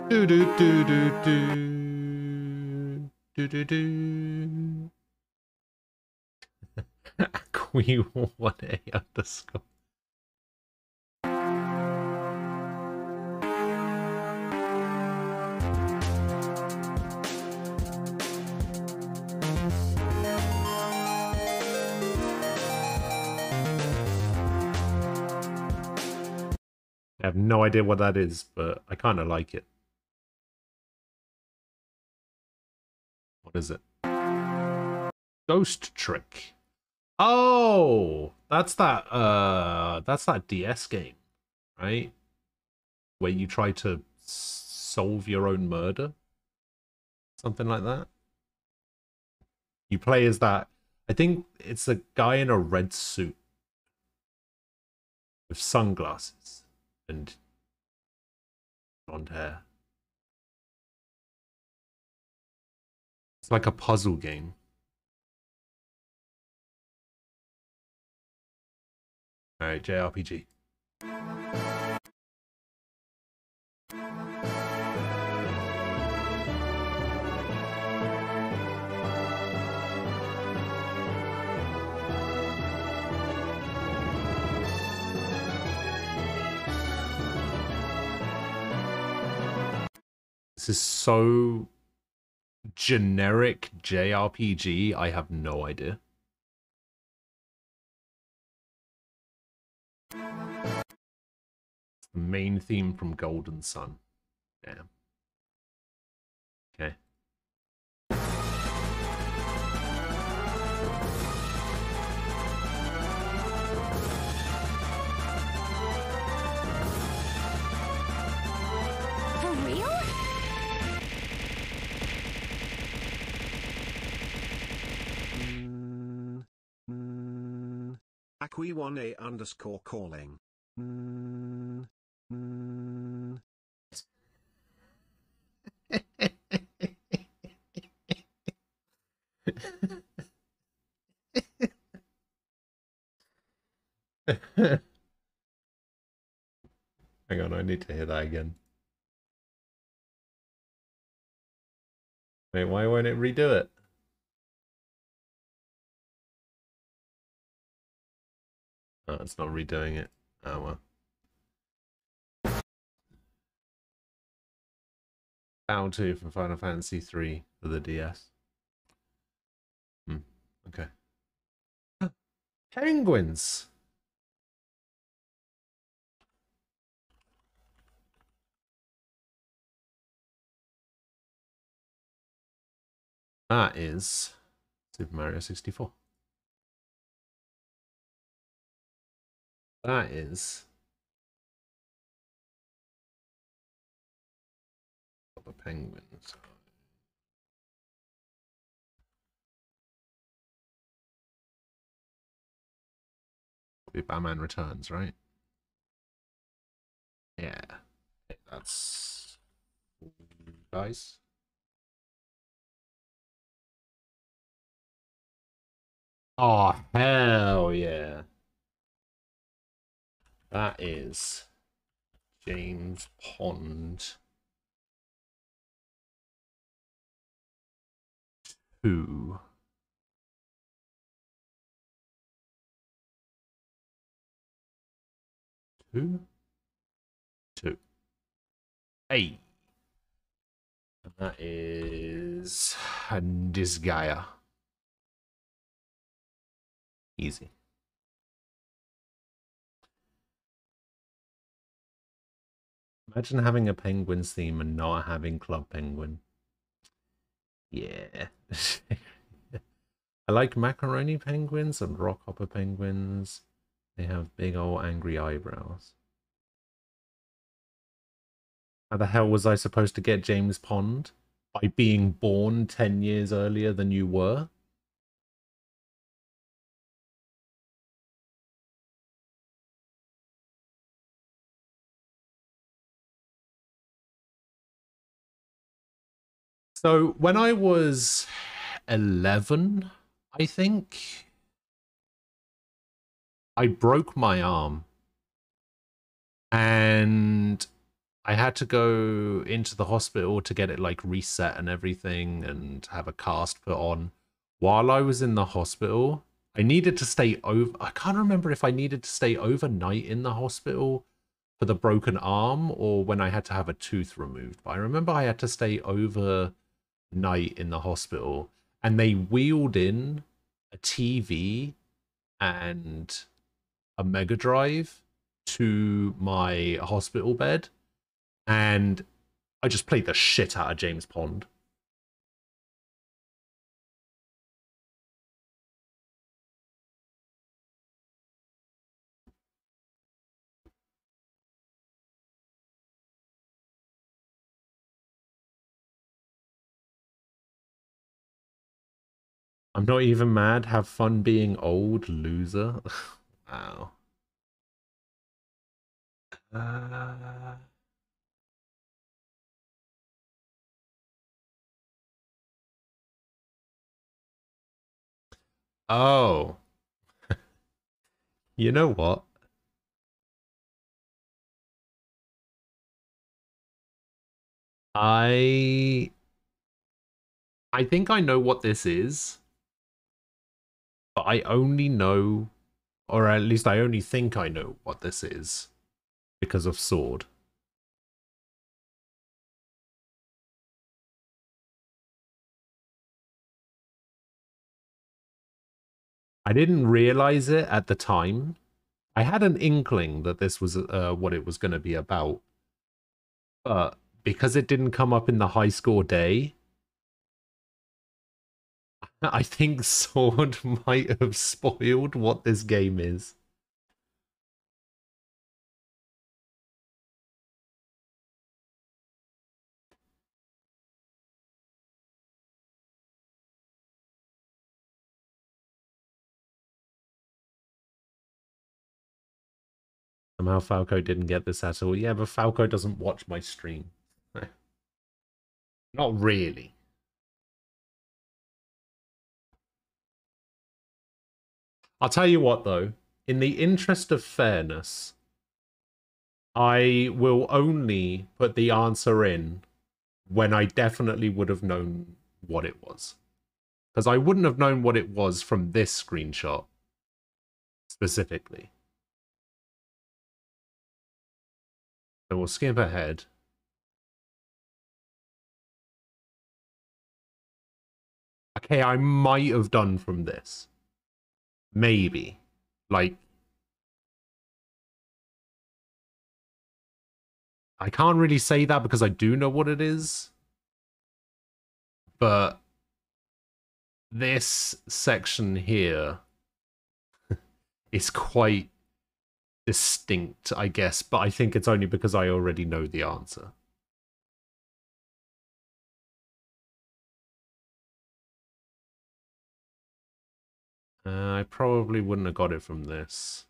S1: Do do do do do do do do. Aqui1A underscore. I have no idea what that is, but I kind of like it. What is it? Ghost Trick. Oh, that's that DS game, right? Where you try to solve your own murder. Something like that. You play as that. I think it's a guy in a red suit with sunglasses and blonde hair. It's like a puzzle game. Alright, JRPG. This is so generic JRPG, I have no idea. It's the main theme from Golden Sun. Damn. Okay.
S4: For real?
S13: Aqui1A underscore calling.
S1: Hang on, I need to hear that again. Wait, why won't it redo it? Oh, it's not redoing it. Oh well. Battle 2 from Final Fantasy 3 for the DS. Okay. Penguins! That is Super Mario 64. That is the penguins. Be Batman Returns, right? Yeah. That's guys. Oh, hell yeah. That is James Pond 2. Who? 2. Hey. And that is this guy. Easy. Imagine having a Penguins theme and not having Club Penguin. Yeah. I like macaroni penguins and rockhopper penguins. They have big old angry eyebrows. How the hell was I supposed to get James Pond? By being born 10 years earlier than you were? So when I was 11, I think, I broke my arm and I had to go into the hospital to get it like reset and everything and have a cast put on. While I was in the hospital, I needed to stay over. I can't remember if I needed to stay overnight in the hospital for the broken arm or when I had to have a tooth removed. But I remember I had to stay overnight in the hospital and they wheeled in a TV and a Mega Drive to my hospital bed. And I just played the shit out of James Pond. I'm not even mad. Have fun being old, loser. Wow. Oh. You know what? I think I know what this is. But I only know, or at least I only think I know what this is because of Sword. I didn't realize it at the time. I had an inkling that this was what it was going to be about. But because it didn't come up in the high score day, I think Sword might have spoiled what this game is. Somehow Falco didn't get this at all. Yeah, but Falco doesn't watch my stream. Not really. I'll tell you what, though. In the interest of fairness, I will only put the answer in when I definitely would have known what it was. Because I wouldn't have known what it was from this screenshot, specifically. So we'll skip ahead. Okay, I might have done from this. Maybe. Like, I can't really say that because I do know what it is. But this section here is quite distinct, I guess. But I think it's only because I already know the answer. I probably wouldn't have got it from this.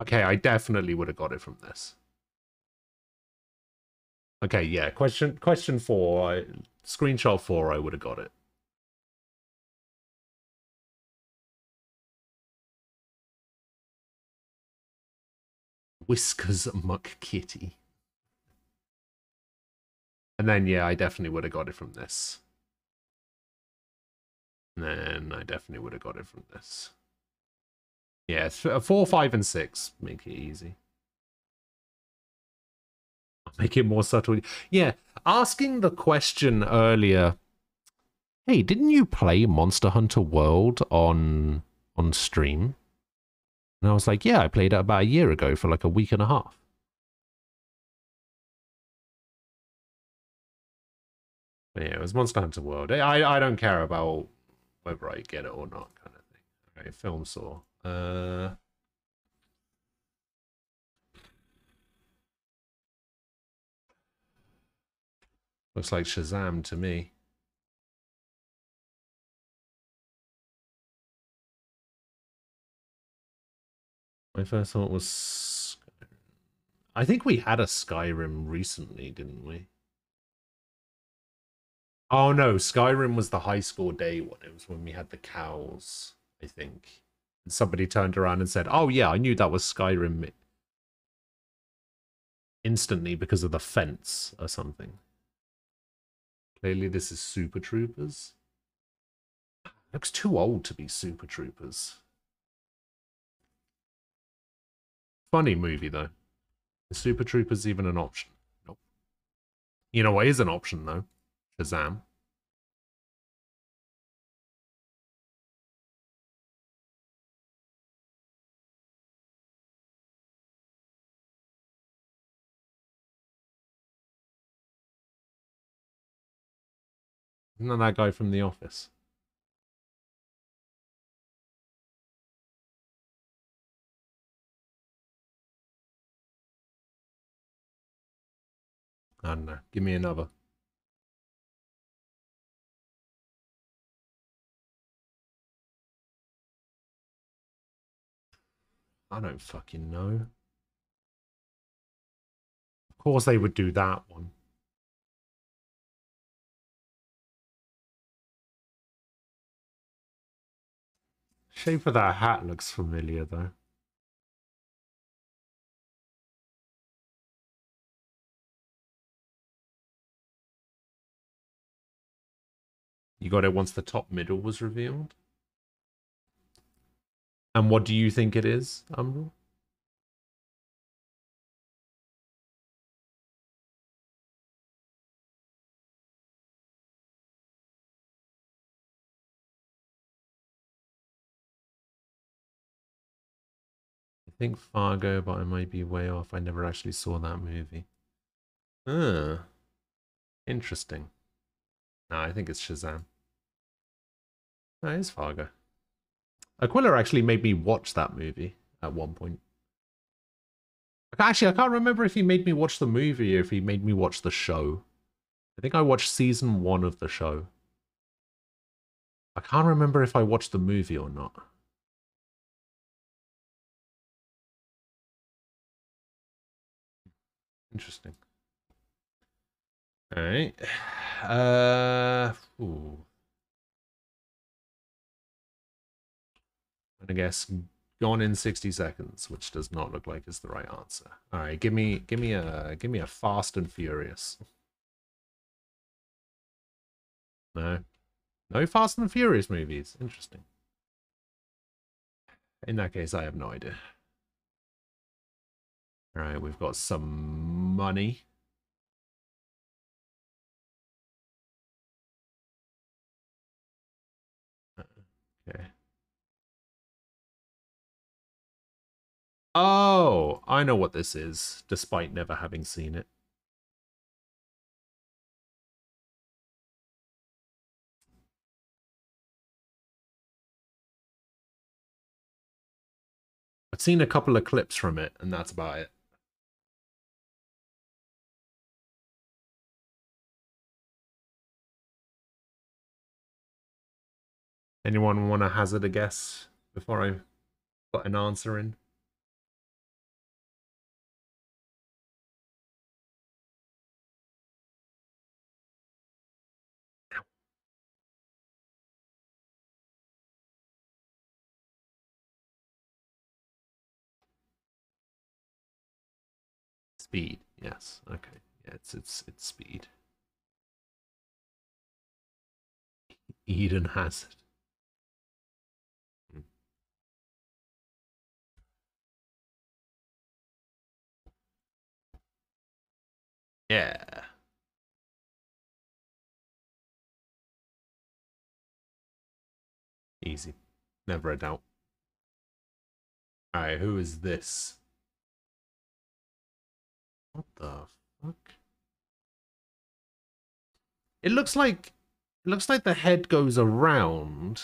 S1: Okay, I definitely would have got it from this. Okay, yeah, question 4, screenshot 4, I would have got it. Whiskers Muck Kitty. And then, yeah, I definitely would have got it from this. And then I definitely would have got it from this. Yeah, 4, 5, and 6 make it easy. Make it more subtle. Yeah, asking the question earlier, hey, didn't you play Monster Hunter World on stream? And I was like, yeah, I played it about a year ago for like a week and a half. But yeah, it was Monster Hunter World. I don't care about whether I get it or not, kind of thing. Okay, film saw. Looks like Shazam to me. My first thought was... I think we had a Skyrim recently, didn't we? Oh no, Skyrim was the high score day one. It was when we had the cows, I think. And somebody turned around and said, oh yeah, I knew that was Skyrim instantly because of the fence or something. Clearly this is Super Troopers. Looks too old to be Super Troopers. Funny movie though. Is Super Troopers even an option? Nope. You know what is an option though? Shazam. Isn't that guy from The Office? I don't know. Give me another. I don't fucking know. Of course they would do that one. Shape of that hat looks familiar though. You got it once the top middle was revealed? And what do you think it is, Umbral? I think Fargo, but I might be way off. I never actually saw that movie. Interesting. No, I think it's Shazam. No, it's Fargo. Aquila actually made me watch that movie at one point. Actually, I can't remember if he made me watch the movie or if he made me watch the show. I think I watched season 1 of the show. I can't remember if I watched the movie or not. Interesting. All right. Ooh. I'm gonna guess gone in 60 seconds, which does not look like is the right answer. All right, give me a Fast and Furious. No. No Fast and Furious movies. Interesting. In that case, I have no idea. All right, we've got some money. Okay. Oh, I know what this is, despite never having seen it. I've seen a couple of clips from it, and that's about it. Anyone want to hazard a guess before I put an answer in? Speed, yes. Okay. Yeah, it's Speed. Eden Hazard. Yeah. Easy. Never a doubt. Alright, who is this? What the fuck? It looks like the head goes around,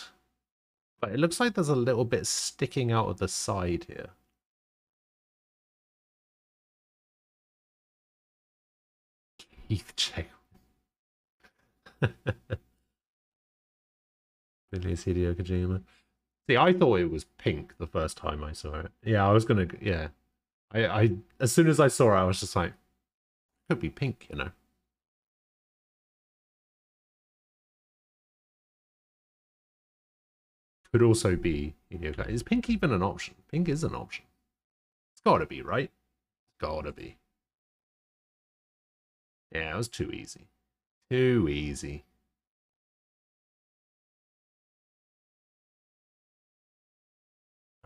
S1: but it looks like there's a little bit sticking out of the side here. Keith J. Billy's Hideo Kojima. See, I thought it was pink the first time I saw it. Yeah, I was gonna. Yeah, I as soon as I saw it, I was just like, could be pink, you know. Could also be Hideo Kojima. Is pink even an option? Pink is an option. It's gotta be, right? It's gotta be. Yeah, it was too easy. Too easy.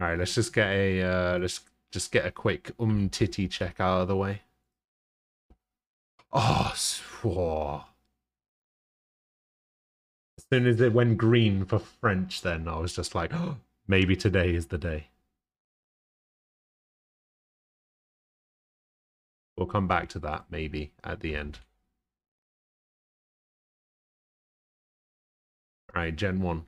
S1: All right, let's just get a let's just get a quick titty check out of the way. Oh, whoa. As soon as it went green for French, then I was just like, oh, maybe today is the day. We'll come back to that maybe at the end. All right, Gen 1.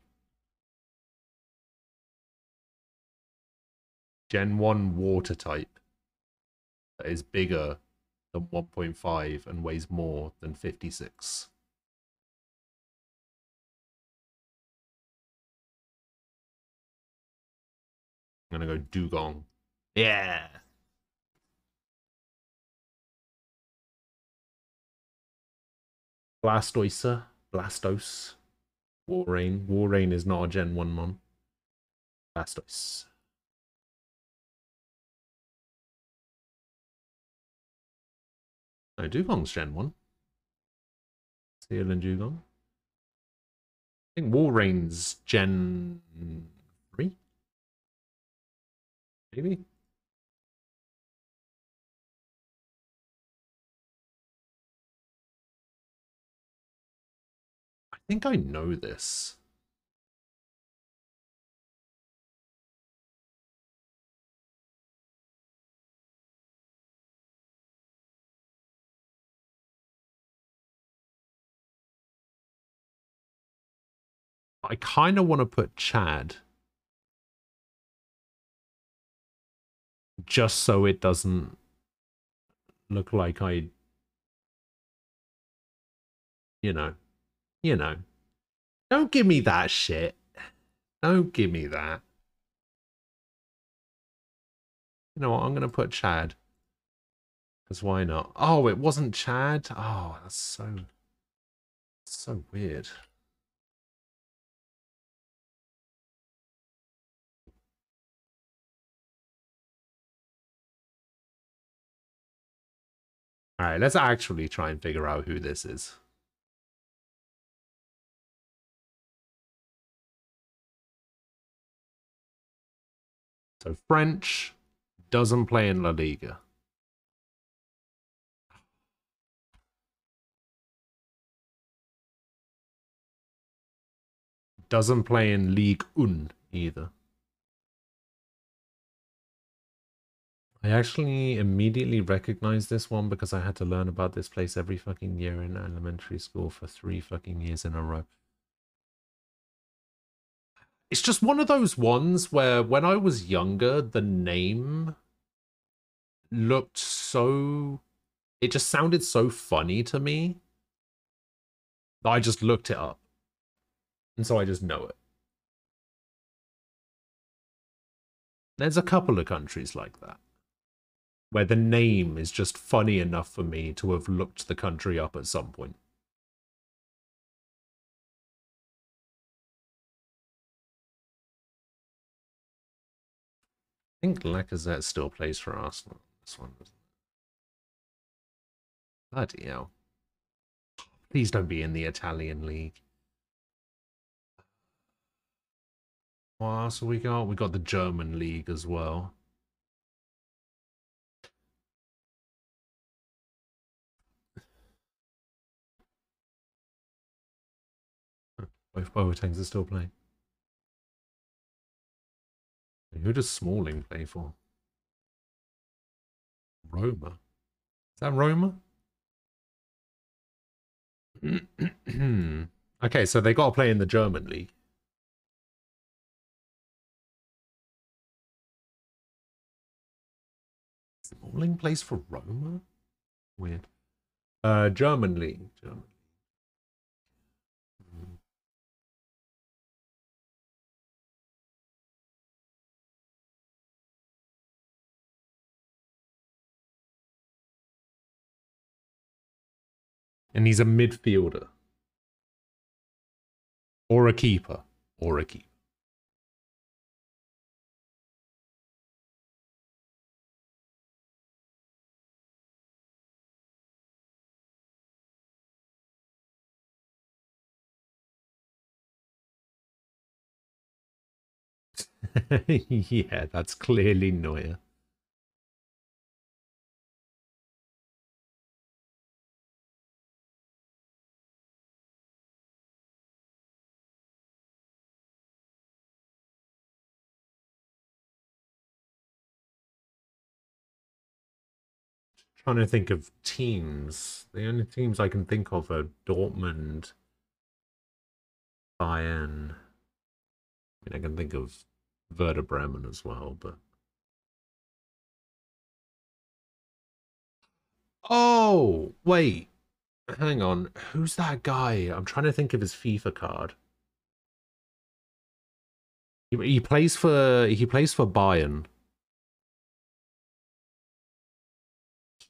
S1: Gen 1 water type that is bigger than 1.5 and weighs more than 56. I'm gonna go Dugong. Yeah. Blastoise. Blastos. Warrain. Warrain is not a Gen 1 mon. Blastoise. No, Dugong's Gen 1. Seal and Dugong. I think Warrain's Gen 3? Maybe? I think I know this. I kind of want to put Chad. Just so it doesn't look like I... You know. Don't give me that shit. Don't give me that. You know what? I'm going to put Chad. Because why not? Oh, it wasn't Chad? Oh, that's so weird. Alright, let's actually try and figure out who this is. So French doesn't play in La Liga. Doesn't play in Ligue 1 either. I actually immediately recognized this one because I had to learn about this place every fucking year in elementary school for 3 fucking years in a row. It's just one of those ones where when I was younger, the name looked so... It just sounded so funny to me that I just looked it up. And so I just know it. There's a couple of countries like that, where the name is just funny enough for me to have looked the country up at some point. I think Lacazette still plays for Arsenal. This one doesn't. Bloody hell. Please don't be in the Italian league. What else have we got? We got the German league as well. Both Boatangs are still playing. Who does Smalling play for? Roma. Is that Roma? Okay, so they got to play in the German league. Smalling plays for Roma? Weird. German league. German. And he's a midfielder. Or a keeper. Or a keeper. Yeah, that's clearly Neuer. Trying to think of teams. The only teams I can think of are Dortmund, Bayern. I mean, I can think of Werder Bremen as well, but... Oh, wait. Hang on. Who's that guy? I'm trying to think of his FIFA card. He plays for Bayern.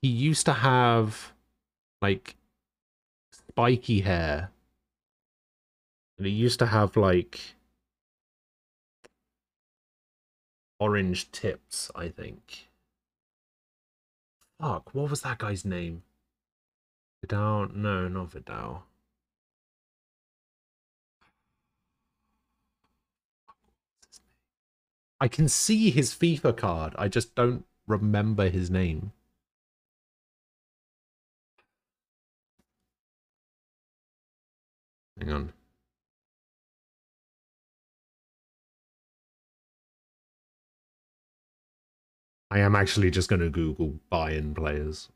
S1: He used to have like spiky hair. And he used to have like orange tips, I think. Fuck, what was that guy's name? Vidal? No, not Vidal. I can see his FIFA card. I just don't remember his name. Hang on. I am actually just going to Google Bayern players.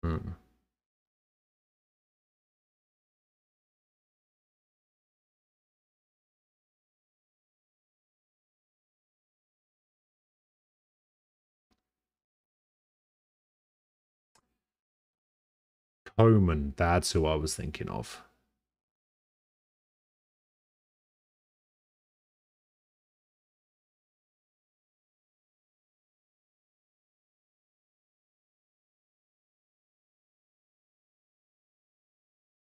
S1: Hmm. Coman, that's who I was thinking of.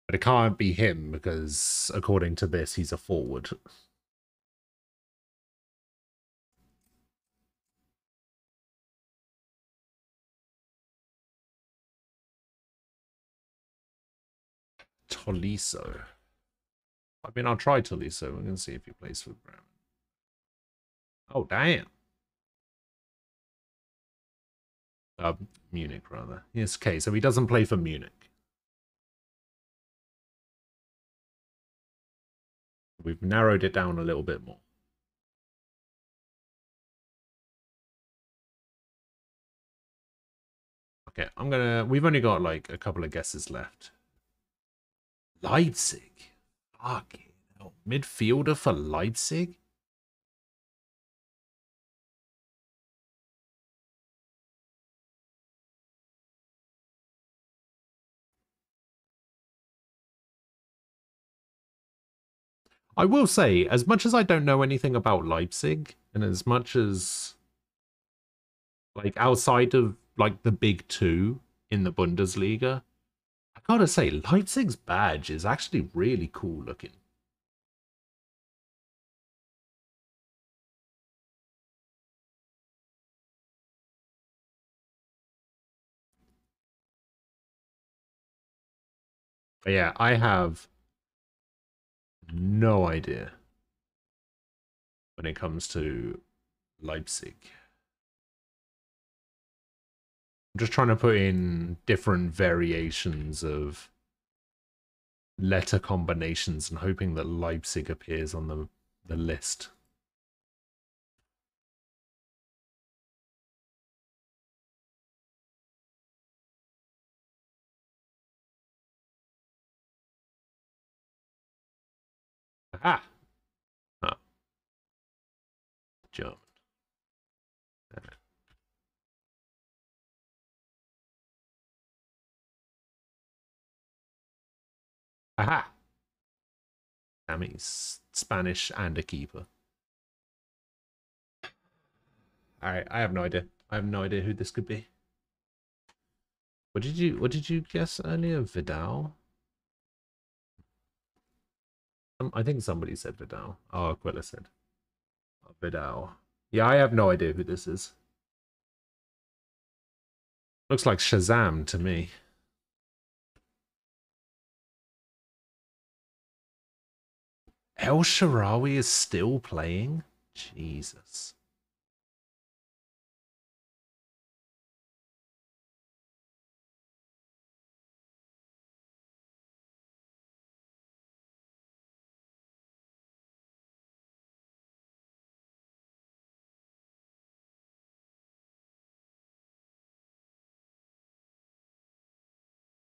S1: But it can't be him because, according to this, he's a forward. Tolisso. I mean, I'll try Tolisso. We're going to see if he plays for Bremen. Oh, damn. Munich, rather. Yes, okay, so he doesn't play for Munich. We've narrowed it down a little bit more. Okay, we've only got like a couple of guesses left. Leipzig. Fucking hell. Midfielder for Leipzig? I will say, as much as I don't know anything about Leipzig, and as much as, like, outside of, like, the big two in the Bundesliga, I gotta say, Leipzig's badge is actually really cool looking. But yeah, I have no idea when it comes to Leipzig. I'm just trying to put in different variations of letter combinations and hoping that Leipzig appears on the list. Aha! Oh. German. Damn it. Aha! Damn it, he's Spanish and a keeper. Alright, I have no idea. I have no idea who this could be. What did you guess earlier? Vidal? I think somebody said Vidal. Oh, Aquila said Vidal. Yeah, I have no idea who this is. Looks like Shazam to me. El Shaarawy is still playing? Jesus.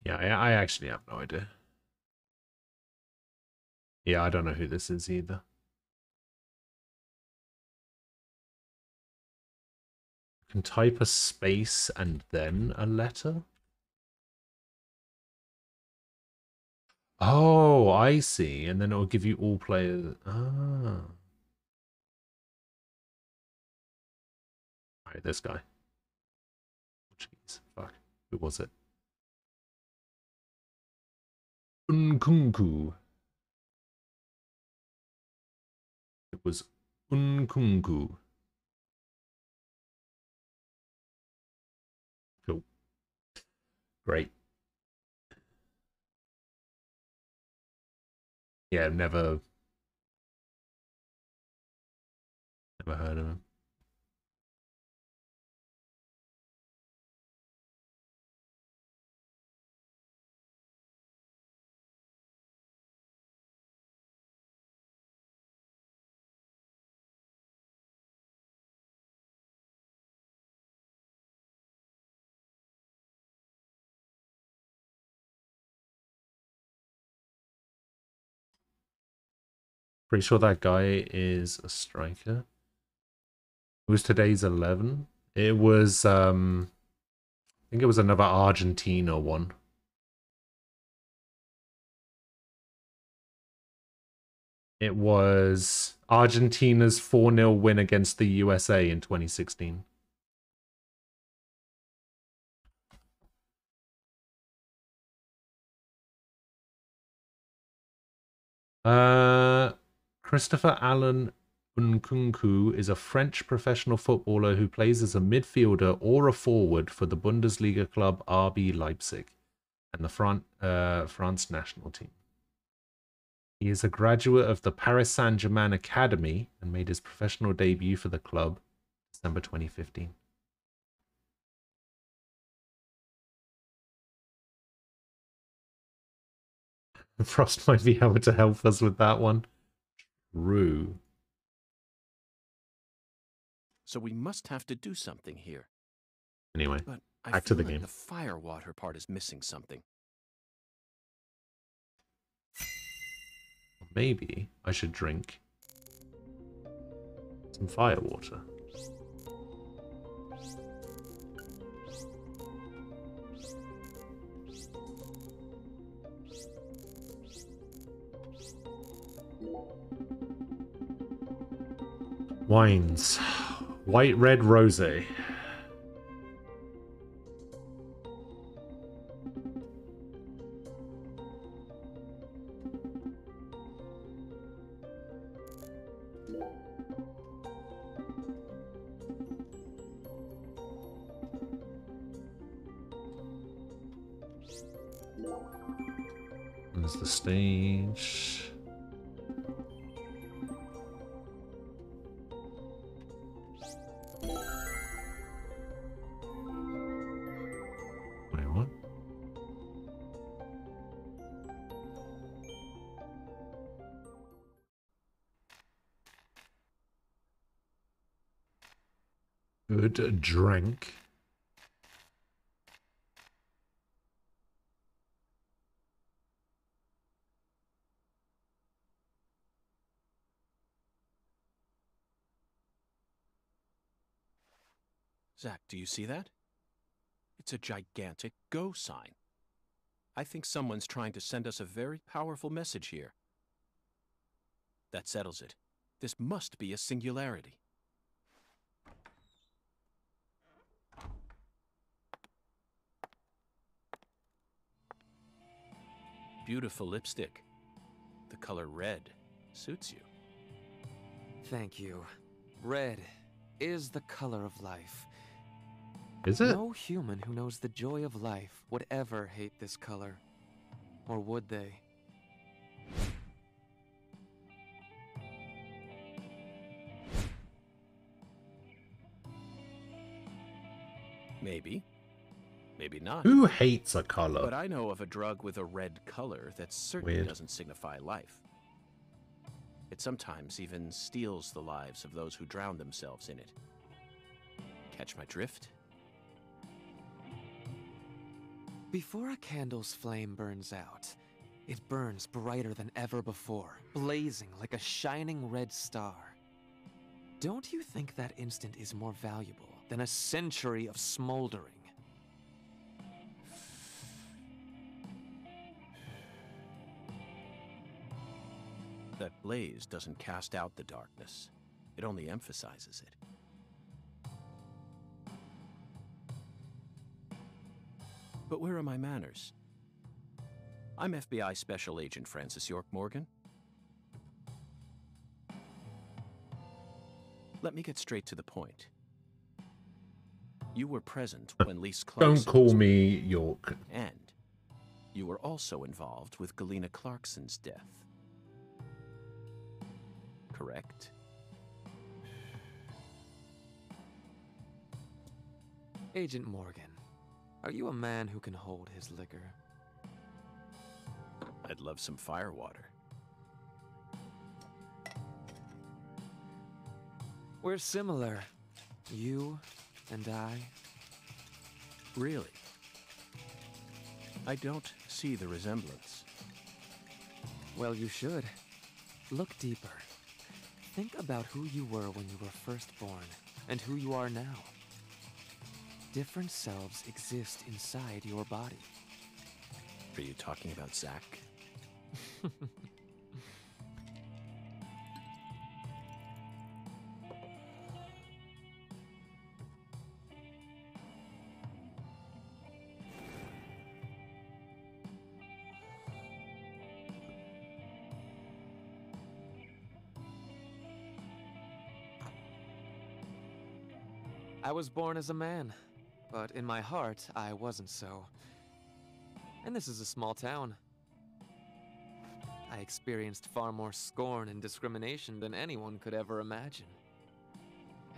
S1: Yeah, I actually have no idea. Yeah, I don't know who this is either. You can type a space and then a letter? Oh, I see. And then it will give you all players. Ah. Alright, this guy. Jeez, fuck. Who was it? Unkunku. It was Unkunku. Cool. Great. Yeah, never heard of him. Pretty sure that guy is a striker. It was today's 11. It was, I think it was another Argentina one. It was Argentina's 4-0 win against the USA in 2016. Christopher Allen Nkunku is a French professional footballer who plays as a midfielder or a forward for the Bundesliga club RB Leipzig and the France national team. He is a graduate of the Paris Saint-Germain Academy and made his professional debut for the club December 2015. Frost might be able to help us with that one. True.
S2: So we must have to do something here.
S1: Anyway,
S2: but
S1: back to the
S2: like
S1: game.
S2: The fire water part is missing something.
S1: Maybe I should drink some fire water. Wines. White red rosé. There's the stage. Wait, what? Good drink.
S2: Zach, do you see that? It's a gigantic go sign. I think someone's trying to send us a very powerful message here. That settles it. This must be a singularity. Beautiful lipstick. The color red suits you.
S6: Thank you. Red is the color of life.
S1: Is it?
S6: No human who knows the joy of life would ever hate this color. Or would they?
S2: Maybe. Maybe not.
S1: Who hates a color?
S2: But I know of a drug with a red color that certainly
S1: Weird.
S2: doesn't signify life. It sometimes even steals the lives of those who drown themselves in it. Catch my drift?
S6: Before a candle's flame burns out, it burns brighter than ever before, blazing like a shining red star. Don't you think that instant is more valuable than a century of smoldering?
S2: That blaze doesn't cast out the darkness. It only emphasizes it. But where are my manners? I'm FBI Special Agent Francis York Morgan. Let me get straight to the point. You were present when Lise Clarkson
S1: Don't call
S2: was
S1: me York.
S2: And you were also involved with Galena Clarkson's death. Correct?
S6: Agent Morgan, are you a man who can hold his liquor?
S2: I'd love some firewater.
S6: We're similar. You and I.
S2: Really? I don't see the resemblance.
S6: Well, you should. Look deeper. Think about who you were when you were first born, and who you are now. Different selves exist inside your body.
S2: Are you talking about Zach?
S6: I was born as a man, but in my heart, I wasn't so. And this is a small town. I experienced far more scorn and discrimination than anyone could ever imagine.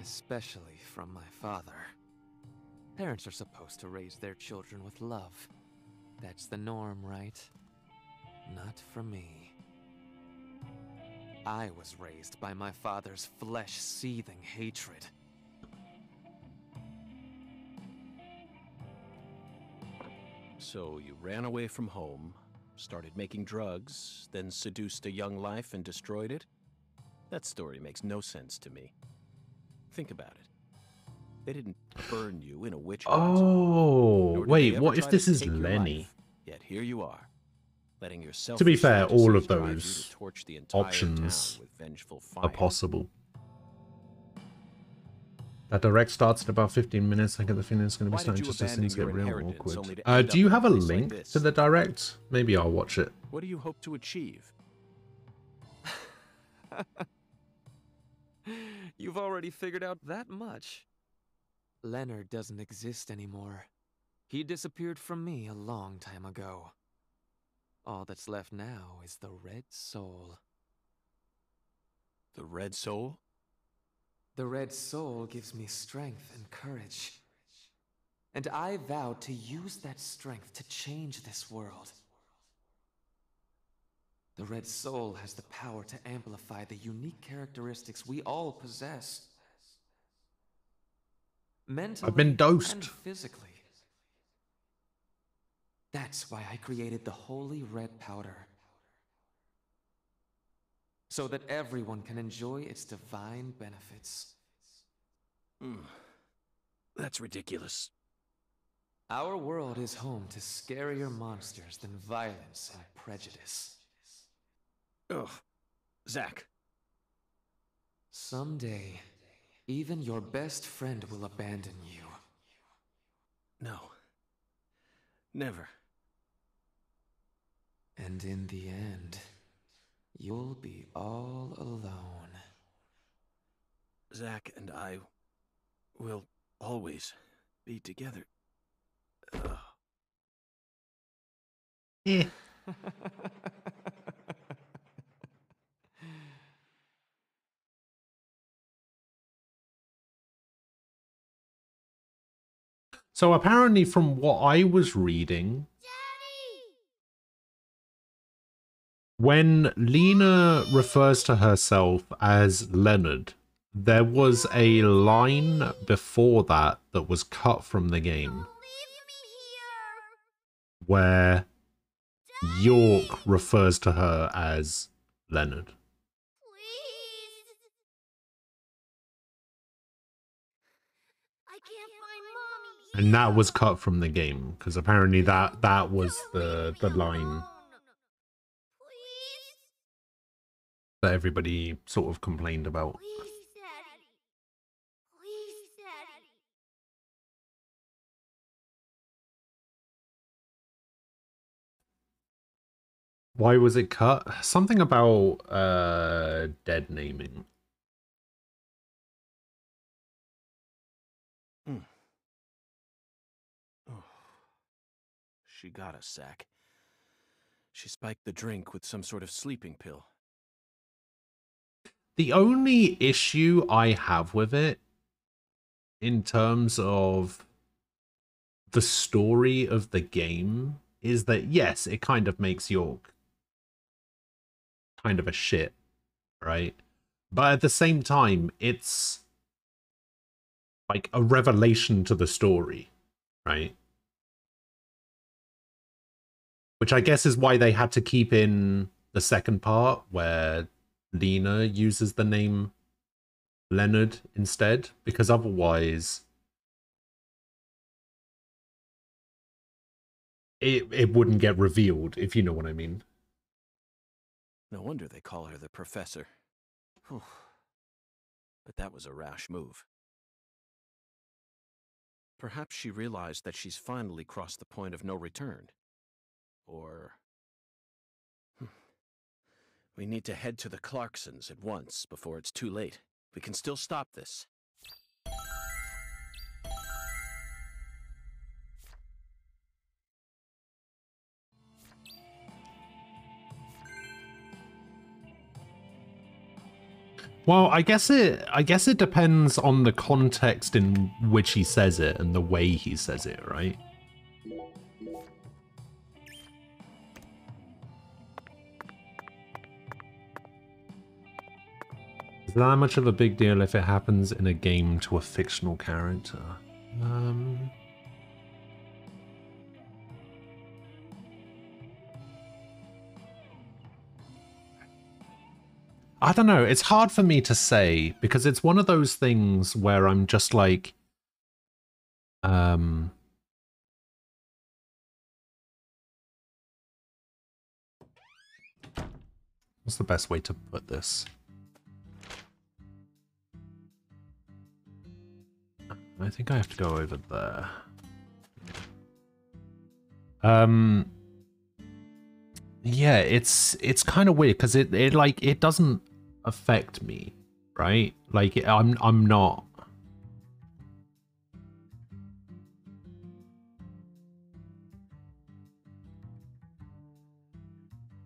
S6: Especially from my father. Parents are supposed to raise their children with love. That's the norm, right? Not for me. I was raised by my father's flesh-seething hatred.
S2: So you ran away from home, started making drugs, then seduced a young life and destroyed it? That story makes no sense to me. Think about it. They didn't burn you in a witch hunt.
S1: Oh, wait, what if this is Lenny?
S2: Yet here you are, letting yourself.
S1: To be fair, all of those options are possible. That direct starts in about 15 minutes. I get the feeling it's going to be starting just as things get real awkward. Do you have a link to the direct? Maybe I'll watch it.
S2: What do you hope to achieve?
S6: You've already figured out that much. Leonard doesn't exist anymore. He disappeared from me a long time ago. All that's left now is the Red Soul.
S2: The Red Soul?
S6: The Red Soul gives me strength and courage. And I vow to use that strength to change this world. The Red Soul has the power to amplify the unique characteristics we all possess. Mentally
S1: I've been dosed.
S6: and physically. That's why I created the Holy Red Powder. So that everyone can enjoy its divine benefits.
S2: That's ridiculous.
S6: Our world is home to scarier monsters than violence and prejudice.
S2: Ugh. Zack.
S6: Someday, even your best friend will abandon you.
S2: No. Never.
S6: And in the end, you'll be all alone.
S2: Zack and I will always be together.
S1: Yeah. So apparently from what I was reading, when Lena refers to herself as Leonard, there was a line before that that was cut from the game where York refers to her as Leonard. And that was cut from the game because apparently that was the line that everybody sort of complained about. Why was it cut? Something about dead naming.
S2: She got us, Zack. She spiked the drink with some sort of sleeping pill.
S1: The only issue I have with it, in terms of the story of the game, is that yes, it kind of makes York kind of a shit, right? But at the same time, it's like a revelation to the story, right? Which I guess is why they had to keep in the second part where Lena uses the name Leonard instead, because otherwise it wouldn't get revealed, if you know what I mean.
S2: No wonder they call her the Professor. Whew. But that was a rash move. Perhaps she realized that she's finally crossed the point of no return. Or... We need to head to the Clarksons at once before it's too late. We can still stop this.
S1: Well, I guess it depends on the context in which he says it and the way he says it, right? Is that much of a big deal if it happens in a game to a fictional character? I don't know. It's hard for me to say because it's one of those things where I'm just like, what's the best way to put this? I think I have to go over there. Yeah, it's kind of weird because it like it doesn't affect me, right? Like I'm not.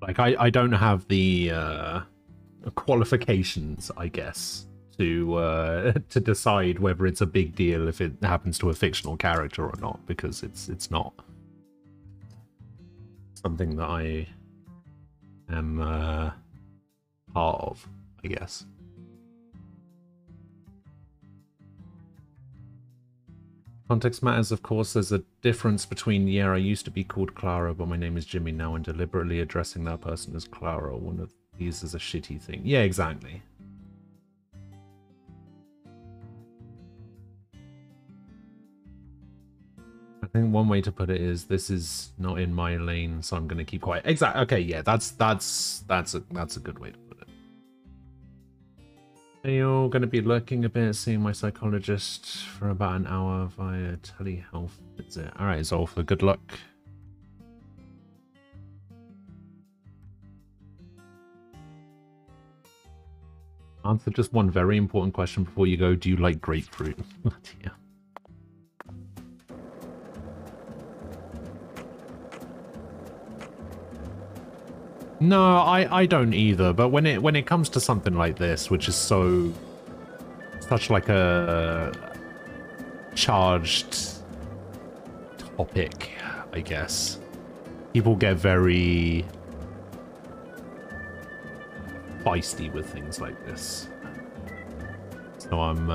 S1: Like, I don't have the qualifications, I guess, to decide whether it's a big deal if it happens to a fictional character or not, because it's not something that I am part of, I guess. Context matters, of course. There's a difference between, yeah, I used to be called Clara, but my name is Jimmy now, and deliberately addressing that person as Clara. One of these is a shitty thing. Yeah, exactly. I think one way to put it is, this is not in my lane, so I'm going to keep quiet. Exactly. Okay, yeah, that's a good way to put it. You're going to be lurking a bit, seeing my psychologist for about an hour via telehealth visit. All right, Zolfa, good luck. Answer just one very important question before you go. Do you like grapefruit? Yeah. No, I don't either, but when it comes to something like this, which is such like a charged topic, I guess, people get very feisty with things like this. So I'm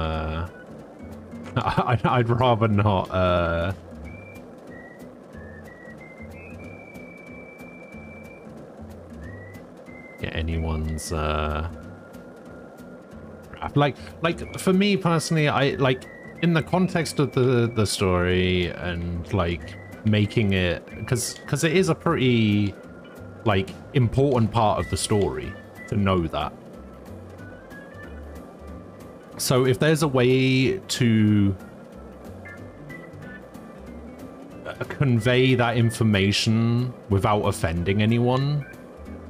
S1: I'd rather not get anyone's like for me personally, I like in the context of the story and like making it, because it is a pretty like important part of the story to know that. So if there's a way to convey that information without offending anyone,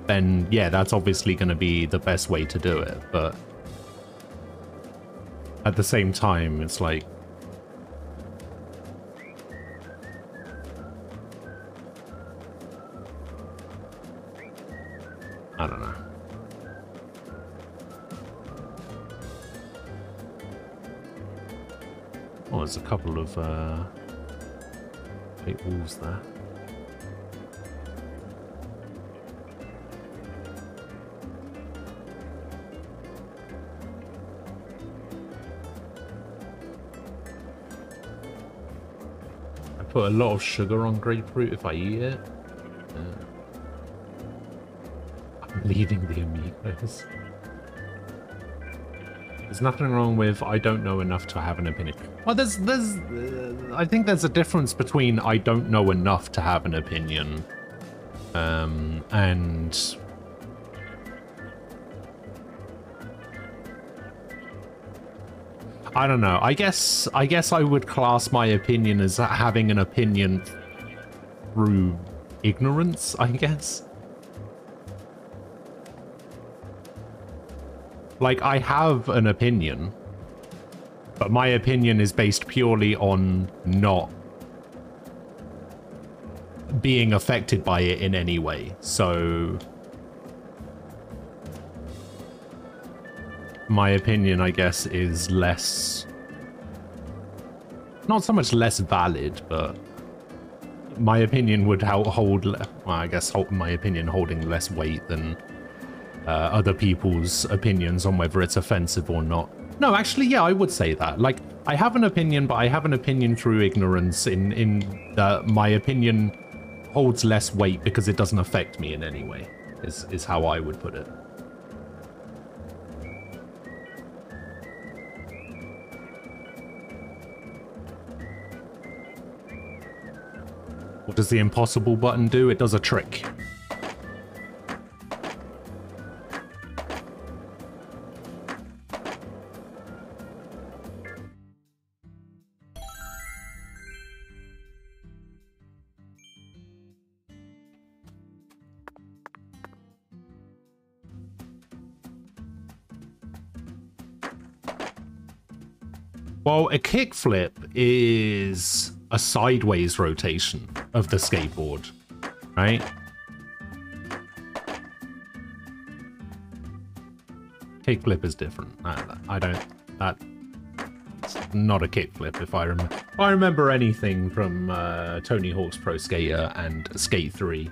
S1: then yeah, that's obviously going to be the best way to do it. But at the same time, it's like, I don't know. Oh, there's a couple of big wolves there. I put a lot of sugar on grapefruit if I eat it. I'm leaving the amigos. There's nothing wrong with I don't know enough to have an opinion. Well, I think there's a difference between I don't know enough to have an opinion, and I don't know. I guess I would class my opinion as having an opinion through ignorance, I guess. Like, I have an opinion, but my opinion is based purely on not being affected by it in any way. So my opinion, I guess, is less, not so much less valid, but my opinion would hold, well, I guess my opinion holding less weight than other people's opinions on whether it's offensive or not. No, actually, yeah, I would say that. Like, I have an opinion, but I have an opinion through ignorance in that my opinion holds less weight because it doesn't affect me in any way, is how I would put it. What does the impossible button do? It does a trick. Well, a kickflip is a sideways rotation of the skateboard, right? kickflip is different. I don't. That's not a kickflip. If I remember anything from Tony Hawk's Pro Skater and Skate 3.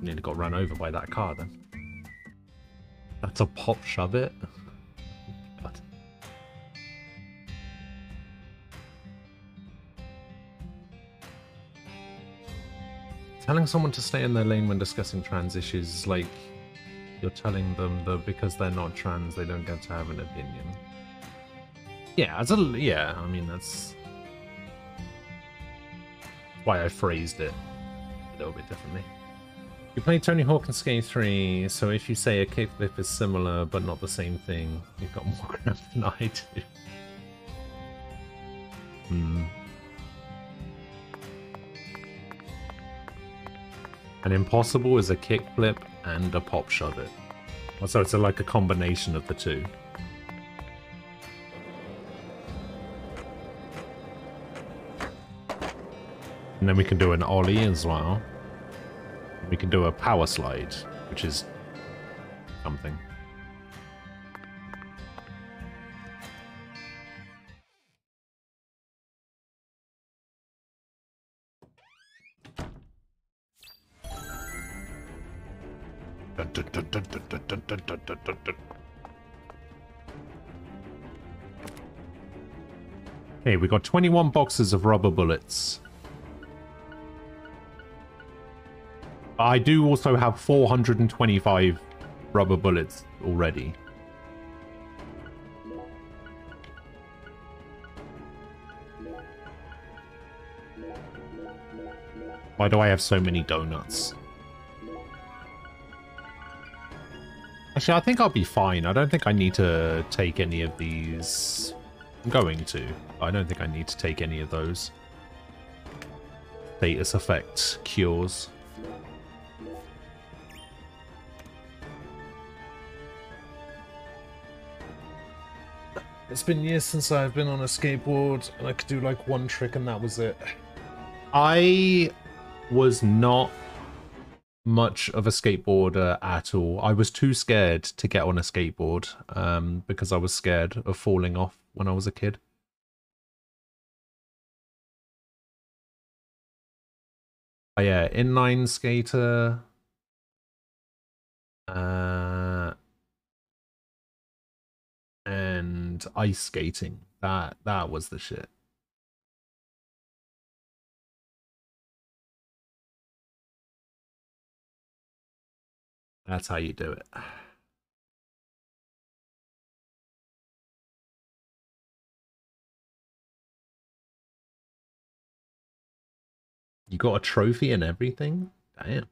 S1: Nearly got run over by that car then. That's a pop shove it. God. Telling someone to stay in their lane when discussing trans issues is like you're telling them that because they're not trans they don't get to have an opinion. Yeah, I mean that's why I phrased it a little bit differently. You play Tony Hawk and Skate 3, so if you say a kickflip is similar but not the same thing, you've got more crap than I do. An impossible is a kickflip and a pop shove it. So it's like a combination of the two. And then we can do an ollie as well. We can do a power slide, which is something. Okay, we got 21 boxes of rubber bullets. I do also have 425 rubber bullets already. Why do I have so many donuts? Actually, I think I'll be fine. I don't think I need to take any of these. I'm going to. I don't think I need to take any of those. Status effect cures. It's been years since I've been on a skateboard, and I could do like one trick and that was it. I was not much of a skateboarder at all. I was too scared to get on a skateboard because I was scared of falling off when I was a kid. Oh, yeah, inline skater. And ice skating. That was the shit. That's how you do it. You got a trophy and everything? Damn.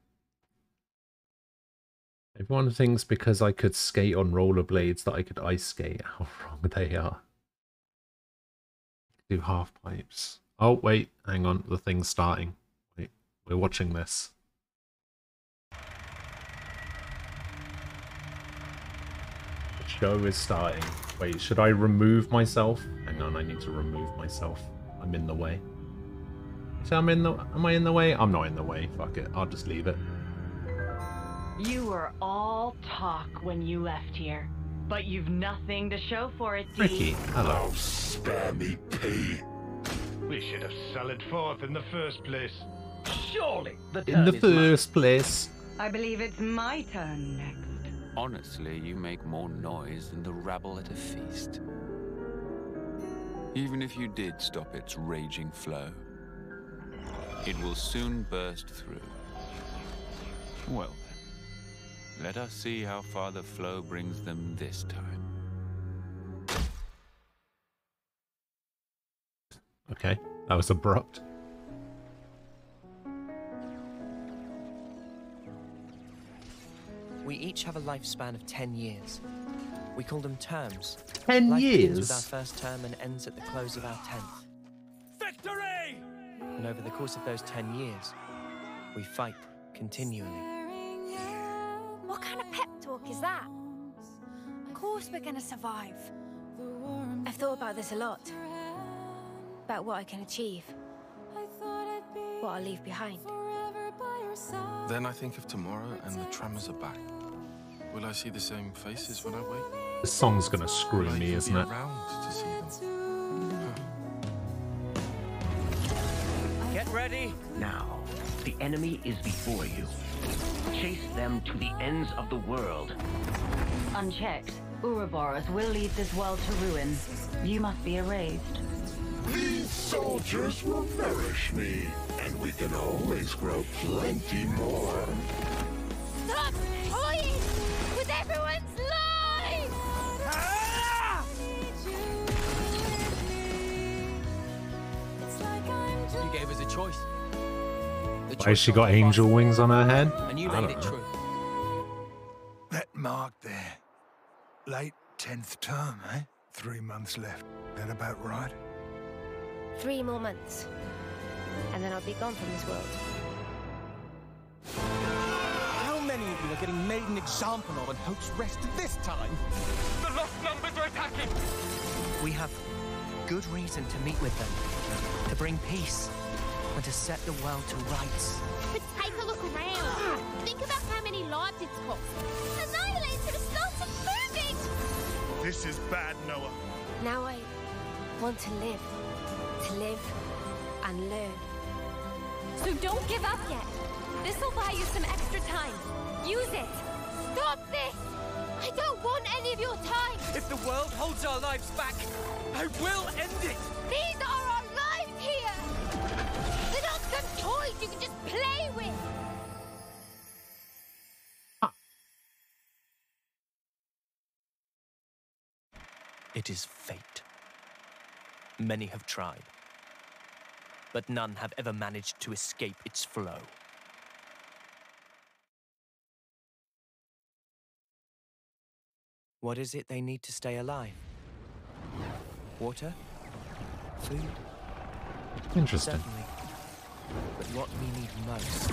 S1: Everyone thinks because I could skate on rollerblades that I could ice skate. How wrong they are. Do half pipes. Oh, wait. Hang on. The thing's starting. Wait. We're watching this. The show is starting. Wait, should I remove myself? Hang on, I need to remove myself. I'm in the way. So am I in the way? I'm not in the way. Fuck it. I'll just leave it.
S14: You were all talk when you left here, but you've nothing to show for it, Dee.
S1: Ricky, hello.
S15: Oh, spare me, P. We should have sallied forth in the first place. Surely the turn
S1: in the first place.
S14: I believe it's my turn next.
S16: Honestly, you make more noise than the rabble at a feast. Even if you did stop its raging flow, it will soon burst through. Well then, let us see how far the flow brings them this time.
S1: Okay, that was abrupt.
S17: We each have a lifespan of 10 years. We call them terms.
S1: 10
S17: Life
S1: years?
S17: begins with our first term and ends at the close of our 10th.
S15: Victory!
S17: And over the course of those 10 years, we fight continually.
S4: What kind of pep talk is that? Of course we're gonna survive. I've thought about this a lot. About what I can achieve.
S18: what I'll leave behind.
S2: Then I think of tomorrow and the tremors are back. Will I see the same faces when I wake?
S1: This song's gonna screw
S2: Will I
S1: me,
S2: even
S1: isn't
S2: be
S1: it?
S2: around to see them?
S17: Get ready!
S19: Now, the enemy is before you. Chase them to the ends of the world.
S14: Unchecked, Ouroboros will lead this world to ruin. You must be erased.
S20: These soldiers will nourish me, and we can always grow plenty more.
S3: Stop toying with everyone's lives!
S17: You gave us a choice.
S1: Why has she got angel wings on her head?
S17: And you
S1: I
S17: made
S1: don't
S17: it
S1: know.
S17: true.
S21: That mark there. Late 10th term, eh? 3 months left. That about right?
S18: 3 more months. And then I'll be gone from this world.
S6: How many of you are getting made an example of and Hope's Rest this time? The lost numbers are attacking!
S17: We have good reason to meet with them, to bring peace, and to set the world to rights.
S3: But take a look around. Think about how many lives it's cost. Annihilator has started moving!
S15: This is bad, Noah.
S18: Now I want to live and learn.
S11: So don't give up yet. This'll buy you some extra time. Use it.
S3: Stop this! I don't want any of your time!
S17: If the world holds our lives back, I will end it!
S3: These are our lives here! They're not some toys you can just play with!
S17: It is fate. Many have tried, but none have ever managed to escape its flow. What is it they need to stay alive? Water? Food?
S1: Interesting.
S17: Certainly. But what we need most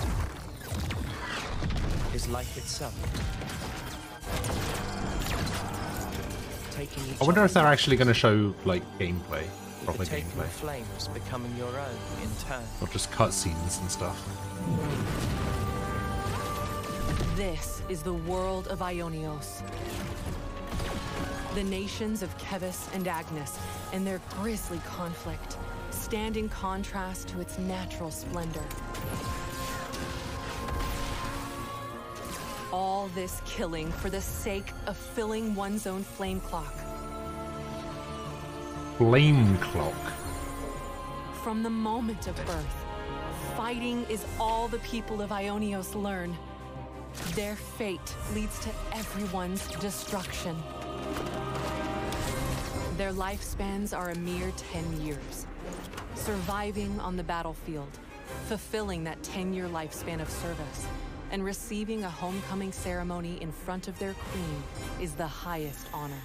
S17: is life itself. Taking each
S1: I wonder if they're
S17: other
S1: actually going to show like gameplay,
S17: with
S1: proper
S17: the taking
S1: gameplay,
S17: flames becoming your own in turn.
S1: not just cutscenes and stuff.
S11: This is the world of Ionios. The nations of Kevis and Agnes and their grisly conflict stand in contrast to its natural splendor. All this killing for the sake of filling one's own flame clock.
S1: Flame clock.
S11: From the moment of birth, fighting is all the people of Ionios learn. Their fate leads to everyone's destruction. Their lifespans are a mere 10 years. Surviving on the battlefield, fulfilling that 10-year lifespan of service, and receiving a homecoming ceremony in front of their queen is the highest honor.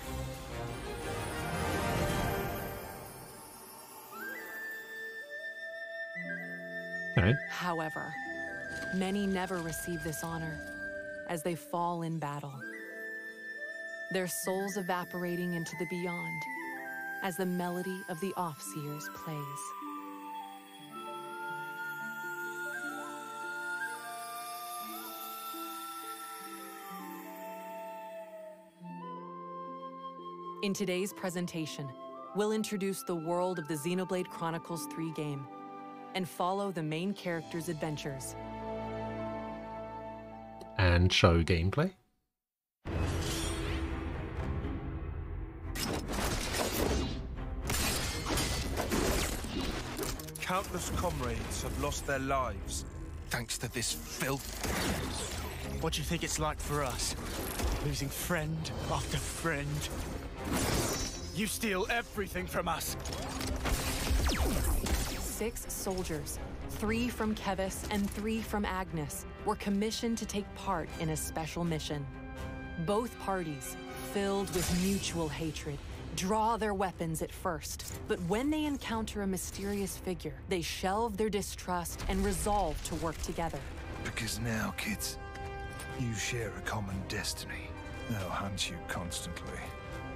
S1: Okay.
S11: However, many never receive this honor as they fall in battle. Their souls evaporating into the beyond as the melody of the Offseers plays. In today's presentation, we'll introduce the world of the Xenoblade Chronicles 3 game and follow the main character's adventures.
S1: And show gameplay.
S22: Countless comrades have lost their lives thanks to this filth.
S23: What do you think it's like for us? Losing friend after friend. You steal everything from us.
S11: 6 soldiers, 3 from Kevis and 3 from Agnes, were commissioned to take part in a special mission. Both parties, filled with mutual hatred, draw their weapons at first, but when they encounter a mysterious figure, they shelve their distrust and resolve to work together.
S21: Because now, kids, you share a common destiny. They'll hunt you constantly,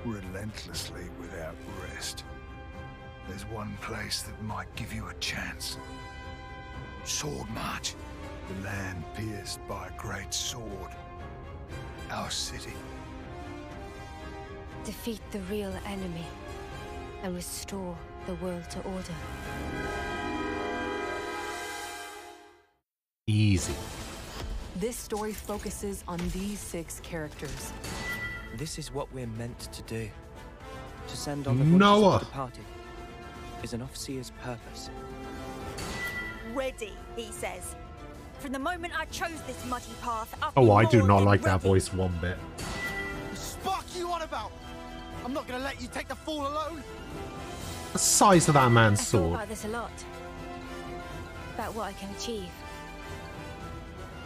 S21: relentlessly, without rest. There's one place that might give you a chance. Sword march. The land pierced by a great sword. Our city.
S18: Defeat the real enemy and restore the world to order.
S1: Easy.
S11: This story focuses on these 6 characters.
S17: This is what we're meant to do. To send on the
S1: Noah.
S17: voices of the departed is an officer's purpose.
S5: Ready, he says. From the moment I chose this muddy path, I've
S1: Oh,
S5: been
S1: I do
S5: more
S1: not
S5: than
S1: like that
S5: ready.
S1: voice one bit.
S23: The spark you on about? I'm not gonna let you take the fall alone.
S1: The size of that man's
S18: I thought
S1: sword.
S18: about this a lot. About what I can achieve.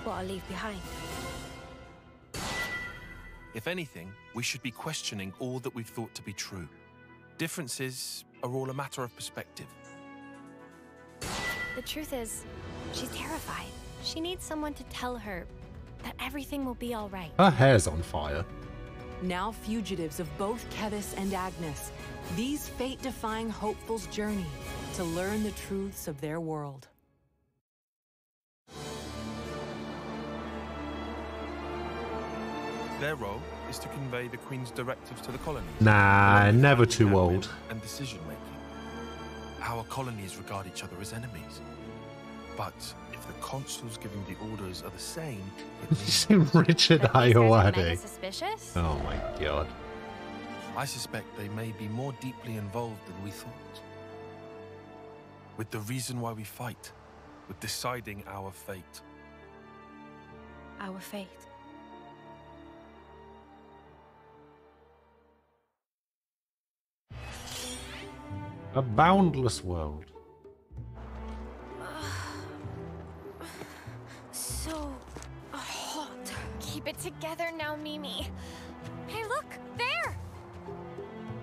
S18: What I'll leave behind.
S2: If anything, we should be questioning all that we've thought to be true. Differences are all a matter of perspective.
S18: The truth is, she's terrified. She needs someone to tell her that everything will be all right.
S1: Her hair's on fire.
S11: Now fugitives of both Kevus and Agnes, these fate-defying hopefuls journey to learn the truths of their world.
S2: Their role is to convey the Queen's directives to the colonies.
S1: Nah, never too
S2: Admin
S1: old.
S2: And decision-making. Our colonies regard each other as enemies. But if the consuls giving the orders are the same, it means...
S1: Richard Ayoade.
S18: Suspicious?
S1: Oh my god.
S2: I suspect they may be more deeply involved than we thought. With the reason why we fight, with deciding our fate.
S18: Our fate.
S1: A boundless world.
S3: So hot. Keep it together now, Mimi. Hey, look! There!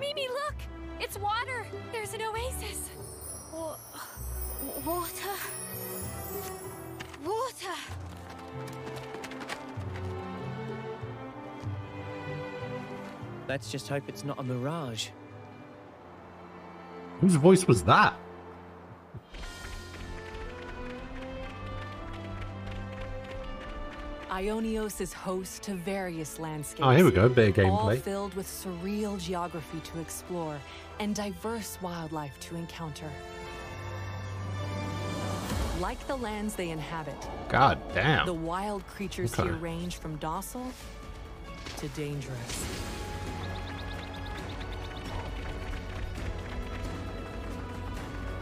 S3: Mimi, look! It's water! There's an oasis!
S4: Water? Water!
S17: Let's just hope it's not a mirage.
S1: Whose voice was that?
S11: Ionios is host to various landscapes.
S1: Oh, here we go, bit of
S11: all
S1: gameplay.
S11: filled with surreal geography to explore and diverse wildlife to encounter. Like the lands they inhabit,
S1: God damn.
S11: the wild creatures
S1: Okay.
S11: here range from docile to dangerous.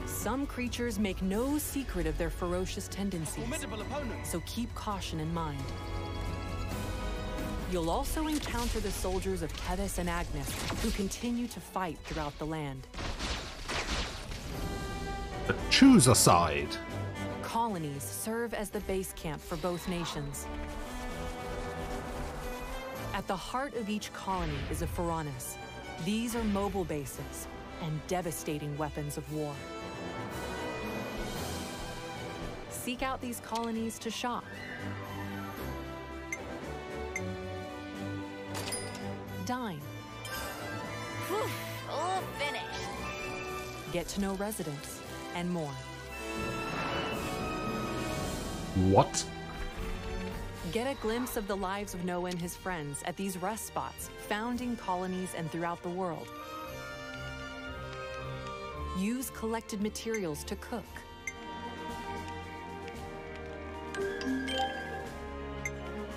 S11: Some creatures make no secret of their ferocious tendencies, so keep caution in mind. You'll also encounter the soldiers of Kevus and Agnes, who continue to fight throughout the land.
S1: Choose a side.
S11: Colonies serve as the base camp for both nations. At the heart of each colony is a Pharaonis. These are mobile bases and devastating weapons of war. Seek out these colonies to shop. Dine.
S3: Whew, all finished.
S11: Get to know residents, and more.
S1: What?
S11: Get a glimpse of the lives of Noah and his friends at these rest spots, found in colonies and throughout the world. Use collected materials to cook.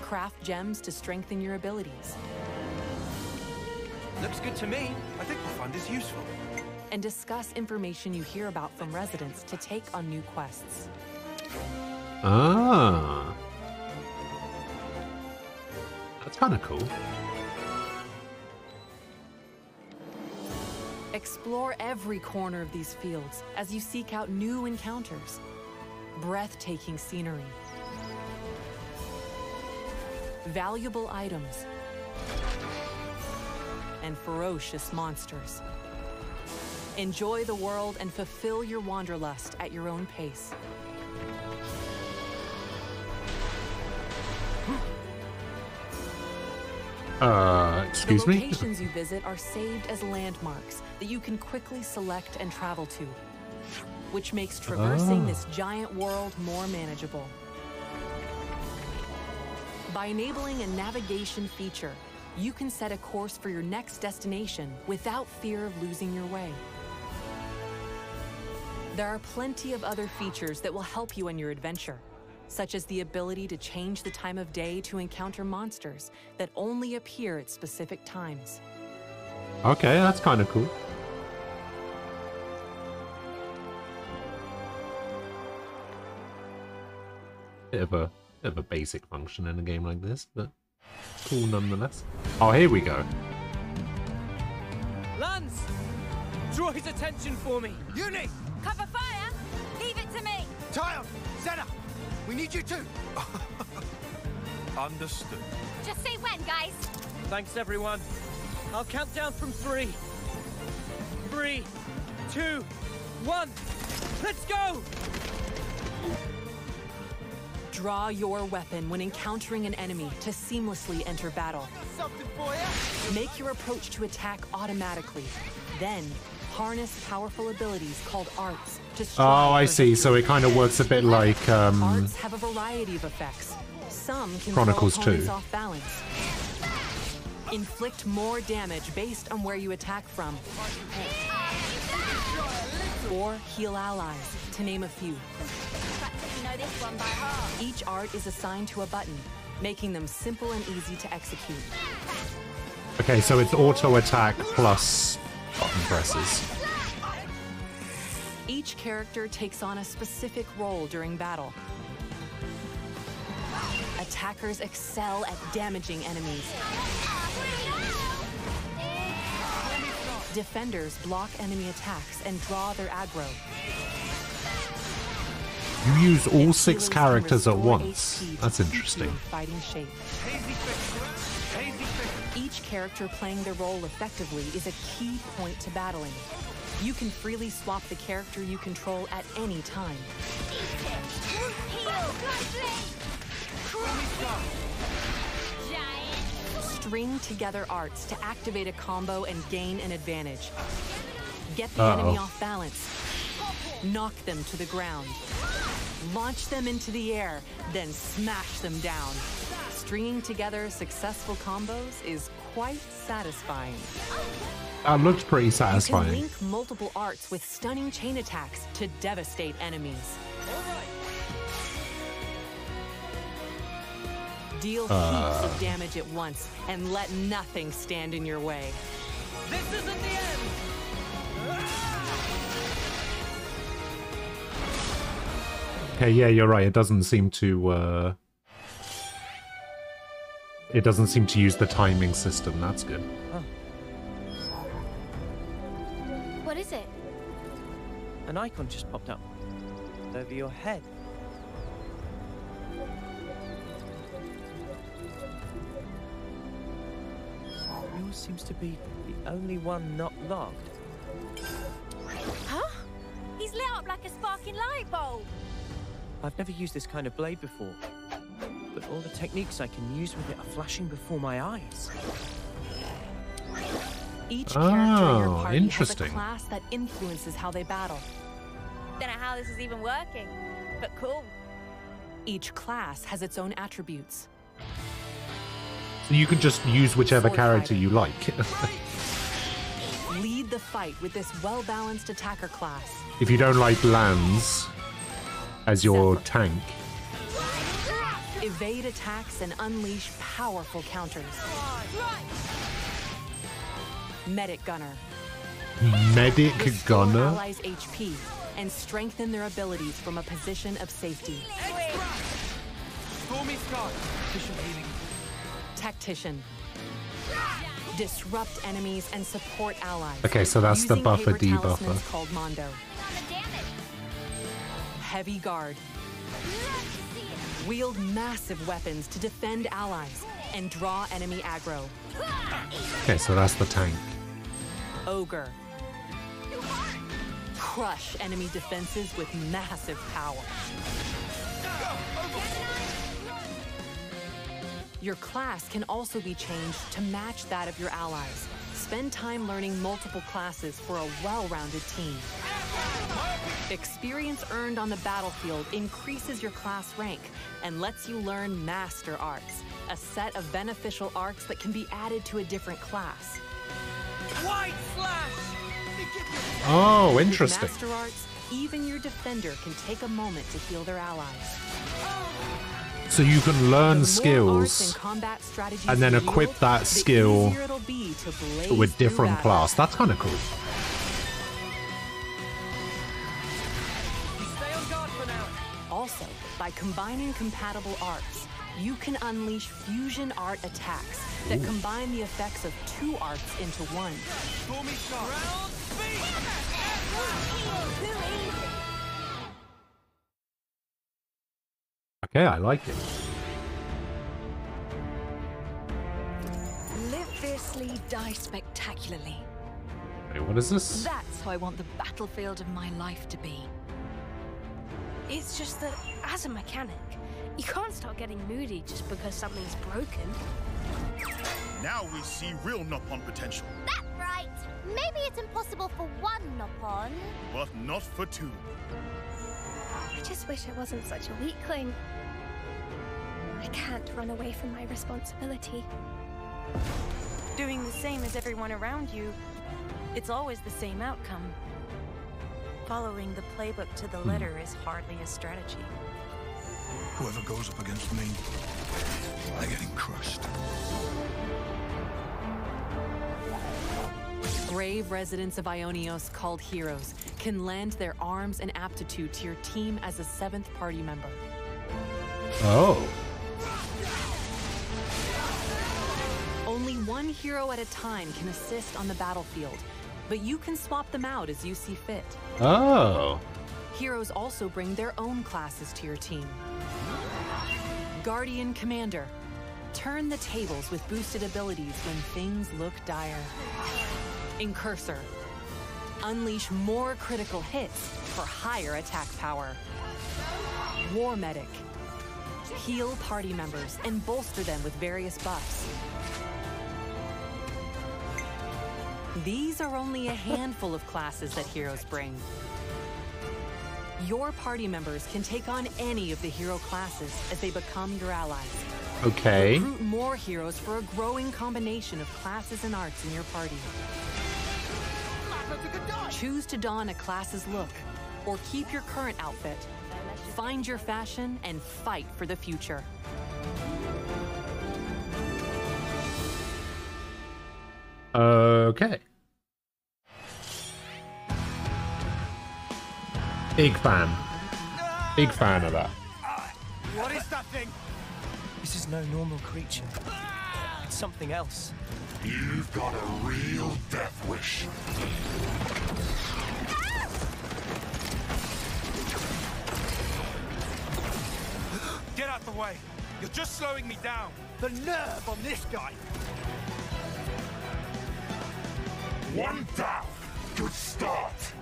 S11: Craft gems to strengthen your abilities.
S23: Looks good to me. I think we'll find this useful.
S11: And discuss information you hear about from residents to take on new quests.
S1: Ah. That's kind of cool.
S11: Explore every corner of these fields as you seek out new encounters. Breathtaking scenery. Valuable items. And ferocious monsters. Enjoy the world and fulfill your wanderlust at your own pace.
S1: Excuse
S11: the
S1: me?
S11: locations you visit are saved as landmarks that you can quickly select and travel to. which makes traversing this giant world more manageable. By enabling a navigation feature, you can set a course for your next destination without fear of losing your way. There are plenty of other features that will help you on your adventure, such as the ability to change the time of day to encounter monsters that only appear at specific times.
S1: Okay, that's kind of cool. Bit of a basic function in a game like this, but cool nonetheless. Oh, here we go.
S23: Lance! Draw his attention for me!
S5: Uni! Cover fire! Leave it to me!
S23: Tile! Zena! We need you too!
S22: Understood.
S3: Just say when, guys.
S23: Thanks, everyone. I'll count down from 3. 3, 2, 1. Let's go!
S11: Draw your weapon when encountering an enemy to seamlessly enter battle.
S23: Something for you.
S11: Make your approach to attack automatically. Then, harness powerful abilities called arts to strive.
S1: Oh, I see. So it kind of works a bit like
S11: arts have a variety of effects. Some can
S1: Chronicles
S11: throw
S1: 2.
S11: opponents off balance. Inflict more damage based on where you attack from. Or heal allies, to name a few.
S3: This one by heart.
S11: Each art is assigned to a button, making them simple and easy to execute.
S1: Okay, so it's auto attack plus button presses.
S11: Each character takes on a specific role during battle. Attackers excel at damaging enemies. Defenders block enemy attacks and draw their aggro.
S1: You use all 6 characters at once. That's interesting.
S11: Fighting shape. Each character playing their role effectively is a key point to battling. You can freely swap the character you control at any time. String together arts to activate a combo and gain an advantage. Get the enemy off balance. Knock them to the ground. Launch them into the air, then smash them down. Stringing together successful combos is quite satisfying.
S1: That looks pretty
S11: You
S1: satisfying.
S11: can link multiple arts with stunning chain attacks to devastate enemies. Deal heaps of damage at once and let nothing stand in your way.
S23: This isn't the end!
S1: Okay, yeah, you're right. It doesn't seem to use the timing system. That's good.
S3: What is it?
S23: An icon just popped up over your head. Yours seems to be the only one not logged.
S5: Huh? He's lit up like a sparking light bulb.
S23: I've never used this kind of blade before, but all the techniques I can use with it are flashing before my eyes.
S11: Each character in your party has a
S1: interesting.
S11: class that influences how they battle.
S5: Don't know how this is even working, but cool.
S11: Each class has its own attributes.
S1: So you can just use whichever character you like.
S11: Lead the fight with this well-balanced attacker class.
S1: If you don't like Lance as your tank.
S11: Evade attacks and unleash powerful counters. Medic Gunner.
S1: Medic
S11: Restore
S1: Gunner?
S11: allies' HP and strengthen their abilities from a position of safety.
S23: Stormy Sky. Efficient healing.
S11: Tactician. Disrupt enemies and support allies.
S1: Okay, so that's the
S11: using
S1: buffer
S11: paper
S1: debuffer.
S11: talismans called Mondo. Heavy Guard. Wield massive weapons to defend allies and draw enemy aggro.
S1: Okay, so that's the tank.
S11: Ogre. Crush enemy defenses with massive power. Your class can also be changed to match that of your allies. Spend time learning multiple classes for a well-rounded team. Experience earned on the battlefield increases your class rank and lets you learn Master Arts, a set of beneficial arts that can be added to a different class.
S23: White Slash!
S1: Oh, interesting.
S11: With Master Arts, even your defender can take a moment to heal their allies.
S1: So you can learn skills and then equip that skill with different class. That's kind of cool.
S11: Also, by combining compatible arts, you can unleash fusion art attacks that combine the effects of 2 arts into one.
S1: Okay, I like it.
S8: Live fiercely, die spectacularly.
S1: Wait, what is this?
S8: That's how I want the battlefield of my life to be.
S9: It's just that, as a mechanic, you can't start getting moody just because something's broken.
S10: Now we see real Noppon potential.
S4: That's right. Maybe it's impossible for one Noppon,
S10: but not for 2.
S9: I just wish I wasn't such a weakling. I can't run away from my responsibility.
S5: Doing the same as everyone around you, it's always the same outcome. Following the playbook to the letter is hardly a strategy.
S21: Whoever goes up against me, they're getting crushed.
S11: Brave residents of Ionios called heroes can lend their arms and aptitude to your team as a 7th party member.
S1: Oh.
S11: Only one hero at a time can assist on the battlefield, but you can swap them out as you see fit.
S1: Oh.
S11: Heroes also bring their own classes to your team. Guardian Commander. Turn the tables with boosted abilities when things look dire. Incursor. Unleash more critical hits for higher attack power. War Medic. Heal party members and bolster them with various buffs. These are only a handful of classes that heroes bring. Your party members can take on any of the hero classes as they become your allies.
S1: Okay.
S11: Recruit more heroes for a growing combination of classes and arts in your party. Choose to don a class's look, or keep your current outfit. Find your fashion and fight for the future.
S1: Okay. Big fan. Big fan of that.
S23: What is that thing?
S17: This is no normal creature. It's something else.
S20: You've got a real death wish.
S23: Get out the way. You're just slowing me down. The nerve on this guy.
S20: One down. Good start.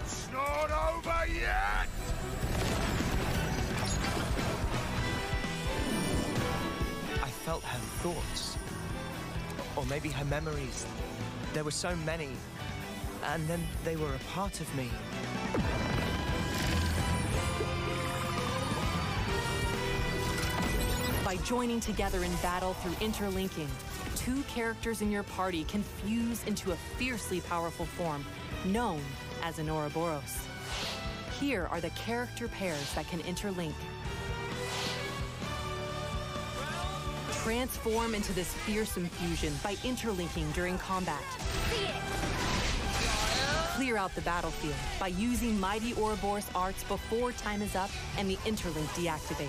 S20: It's not over yet.
S17: I felt her thoughts. Or maybe her memories. There were so many. And then they were a part of me.
S11: By joining together in battle through interlinking, 2 characters in your party can fuse into a fiercely powerful form known as an Ouroboros. Here are the character pairs that can interlink. Transform into this fearsome fusion by interlinking during combat. Clear out the battlefield by using Mighty Ouroboros arts before time is up and the interlink deactivates.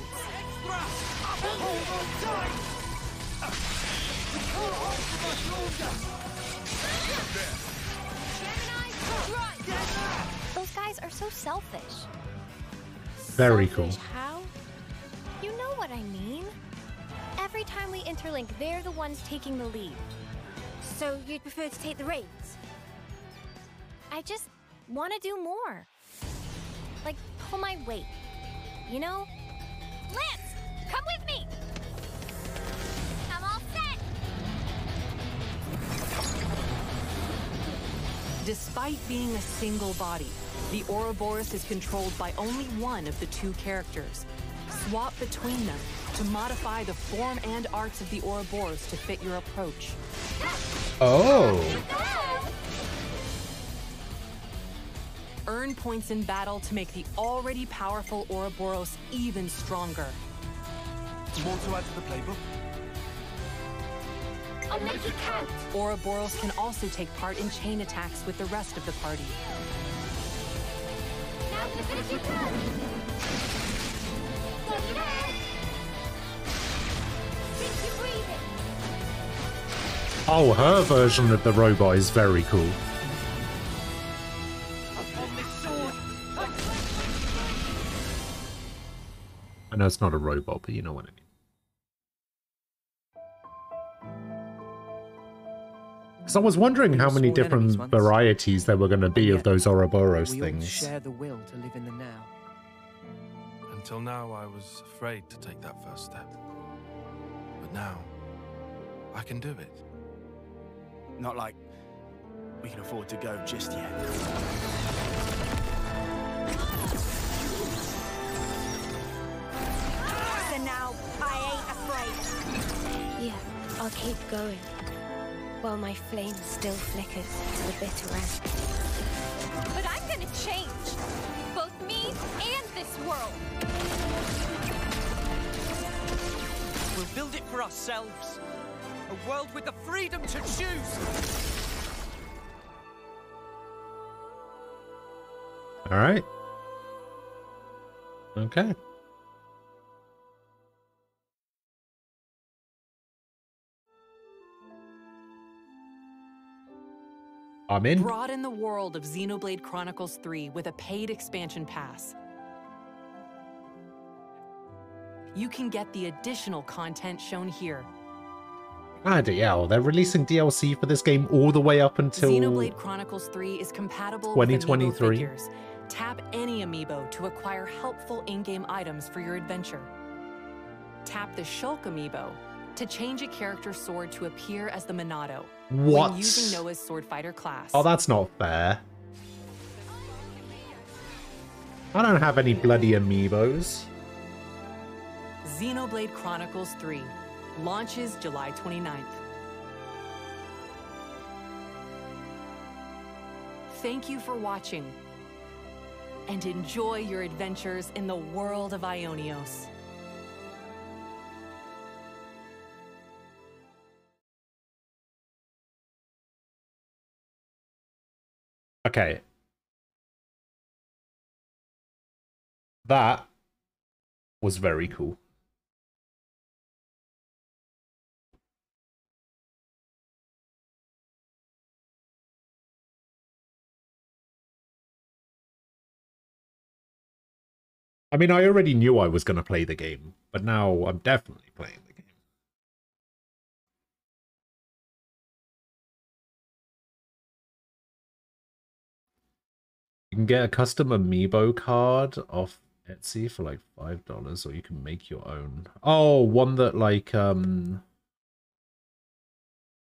S3: Those guys are so selfish.
S1: Very cool.
S3: How? You know what I mean. Every time we interlink, they're the ones taking the lead.
S9: So you'd prefer to take the reins?
S3: I just want to do more. Like, pull my weight. You know? Lance, come with me! I'm all set!
S11: Despite being a single body, the Ouroboros is controlled by only one of the two characters. Swap between them to modify the form and arts of the Ouroboros to fit your approach.
S1: Oh.
S11: Earn points in battle to make the already powerful Ouroboros even stronger.
S23: More to add to the playbook?
S3: I'll make it count.
S11: Ouroboros can also take part in chain attacks with the rest of the party.
S3: Now you finish your turn. Go there. Keep you breathing.
S1: Oh, her version of the robot is very cool. I know it's not a robot, but you know what I mean. So I was wondering how many different varieties there were going to be of those Ouroboros things.
S17: Share the will to live in the now.
S22: Until now, I was afraid to take that first step. But now, I can do it.
S23: Not like we can afford to go just yet.
S18: So now, I ain't afraid.
S9: Yeah, I'll keep going. While my flame still flickers to the bitter end.
S3: But I'm gonna change. Both me and this world.
S17: We'll build it for ourselves. A world with the freedom to choose.
S1: All right. Okay. I'm in.
S11: Broaden the world of Xenoblade Chronicles 3 with a paid expansion pass. You can get the additional content shown here.
S1: Bloody hell, they're releasing DLC for this game all the way up until
S11: Xenoblade Chronicles 3 is compatible
S1: 2023.
S11: with amiibo figures. Tap any amiibo to acquire helpful in-game items for your adventure. Tap the Shulk amiibo to change a character's sword to appear as the Monado
S1: What?
S11: when using Noah's sword fighter class.
S1: Oh, that's not fair. I don't have any bloody amiibos.
S11: Xenoblade Chronicles 3 launches July 29th. Thank you for watching, and enjoy your adventures in the world of Ionios.
S1: Okay. That was very cool. I mean, I already knew I was going to play the game, but now I'm definitely playing the game. You can get a custom amiibo card off Etsy for like $5, or you can make your own. Oh, one that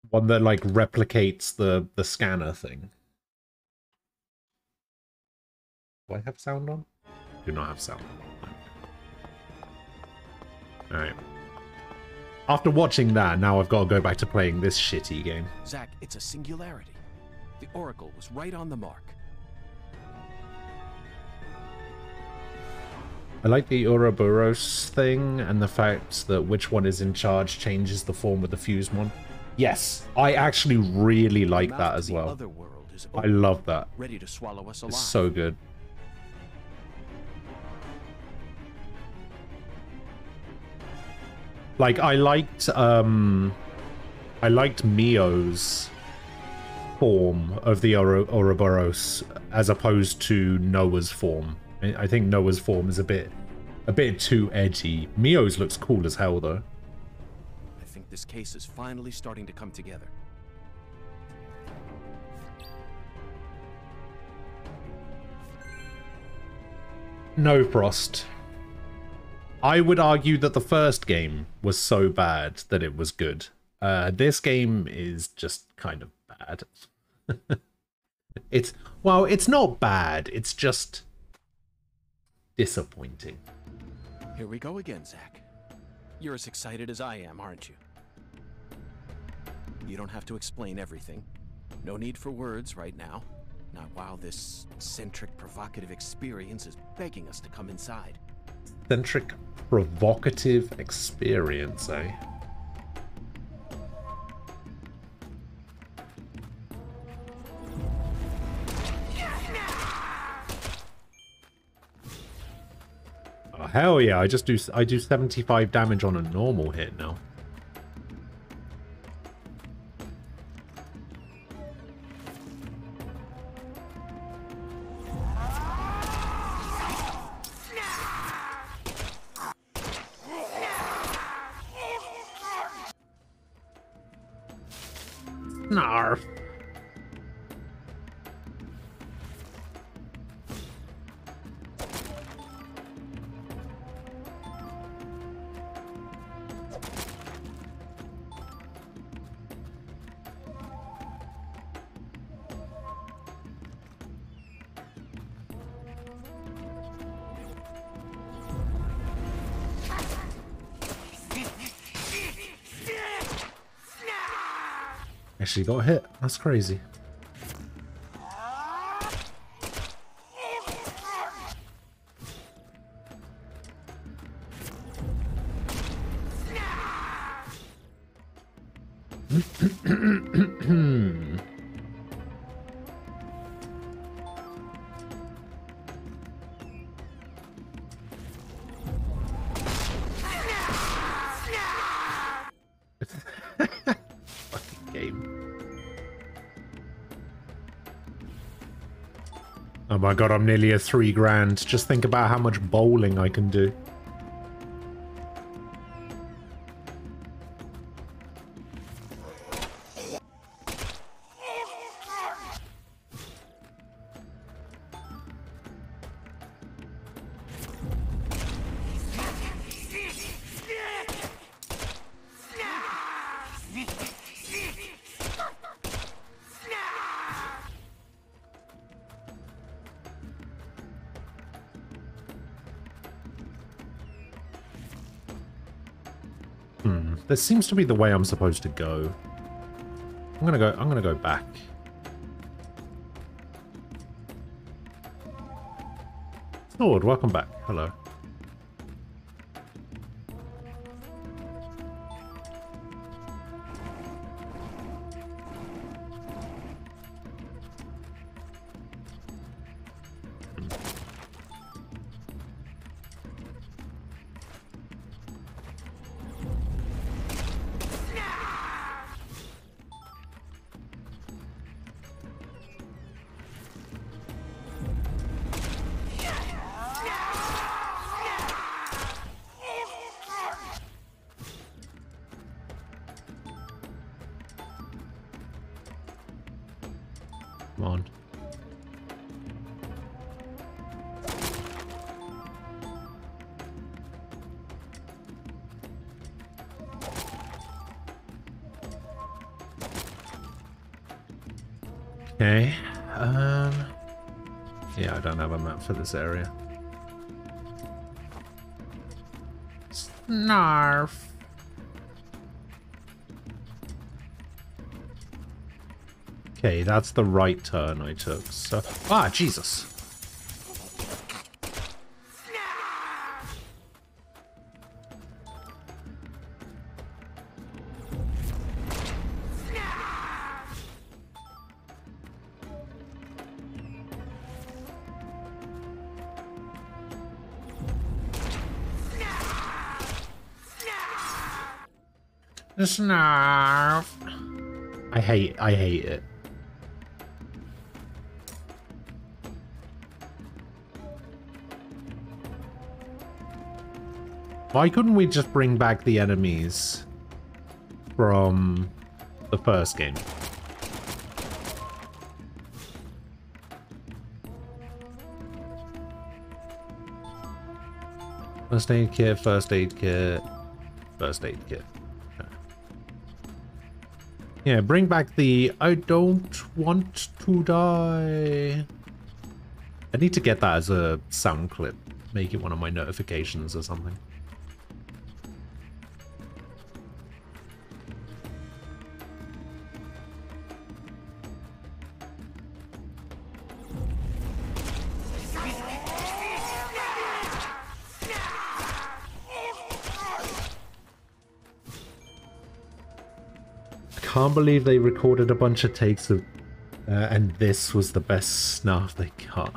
S1: replicates the scanner thing. Do I have sound on? Do not have sound on. Alright. After watching that, now I've got to go back to playing this shitty game.
S2: Zack, it's a singularity. The Oracle was right on the mark.
S1: I like the Ouroboros thing, and the fact that which one is in charge changes the form of the fused one. Yes, I actually really like that as well. I love that.
S2: Ready to swallow us alive.
S1: It's so good. Like, I liked Mio's form of the Ouroboros as opposed to Noah's form. I think Noah's form is a bit too edgy. Mio's looks cool as hell, though.
S2: I think this case is finally starting to come together.
S1: No, Frost. I would argue that the first game was so bad that it was good. This game is just kind of bad. It's, well, it's not bad. It's just disappointing.
S2: Here we go again, Zack. You're as excited as I am, aren't you? You don't have to explain everything. No need for words right now. Not while this eccentric, provocative experience is begging us to come inside.
S1: Eccentric, provocative experience, eh? Oh, hell yeah, I do 75 damage on a normal hit now. Snarf. Actually got hit. That's crazy. Oh my god, I'm nearly at 3 grand. Just think about how much bowling I can do. This seems to be the way I'm supposed to go. I'm gonna go back. Sword, welcome back. Hello. Come on. Okay. Yeah, I don't have a map for this area. Snarf. Okay, that's the right turn I took. So, ah, Jesus. Snarf. I hate it. Why couldn't we just bring back the enemies from the first game? First aid kit, first aid kit, first aid kit. Okay. Yeah, bring back the I don't want to die. I need to get that as a sound clip. Make it one of my notifications or something. Can't believe they recorded a bunch of takes of and this was the best snuff they got.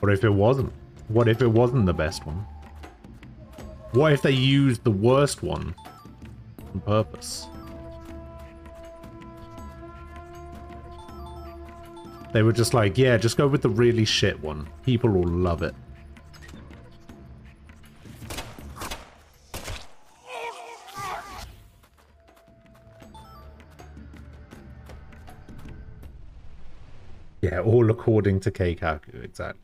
S1: What if it wasn't? What if it wasn't the best one? What if they used the worst one on purpose? They were just like, yeah, just go with the really shit one. People will love it. Yeah, all according to Keikaku, exactly.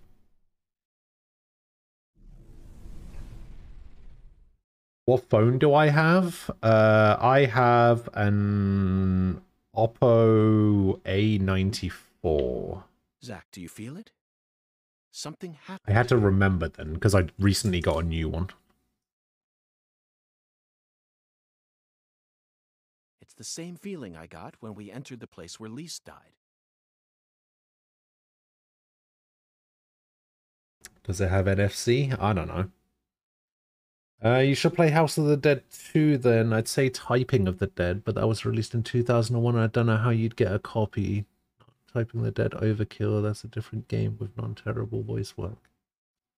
S1: What phone do I have? I have an Oppo A94.
S2: Zach, do you feel it? Something happened.
S1: I had to remember then, because I recently got a new one.
S2: It's the same feeling I got when we entered the place where Lise died.
S1: Does it have NFC? I don't know. You should play House of the Dead 2 then. I'd say Typing of the Dead, but that was released in 2001. I don't know how you'd get a copy. Typing the Dead Overkill, that's a different game with non-terrible voice work.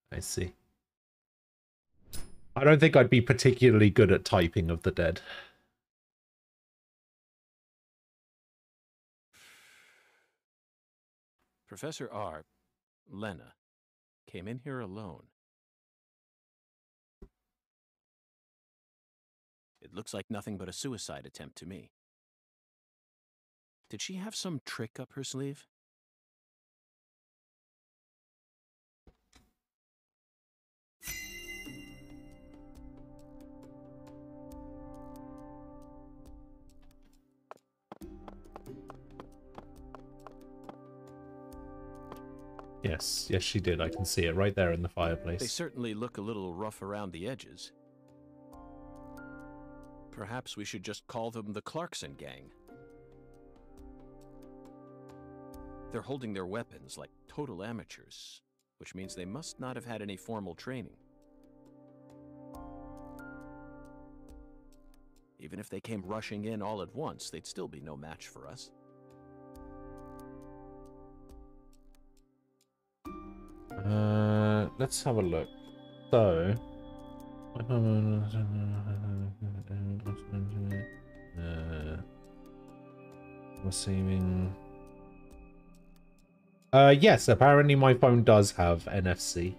S1: I see. I don't think I'd be particularly good at Typing of the Dead.
S2: Professor R, Lena, came in here alone. It looks like nothing but a suicide attempt to me. Did she have some trick up her sleeve?
S1: Yes, yes she did. I can see it right there in the fireplace.
S2: They certainly look a little rough around the edges. Perhaps we should just call them the Clarkson Gang. They're holding their weapons like total amateurs, which means they must not have had any formal training. Even if they came rushing in all at once, they'd still be no match for us.
S1: Let's have a look. So, receiving. Yes, apparently my phone does have NFC.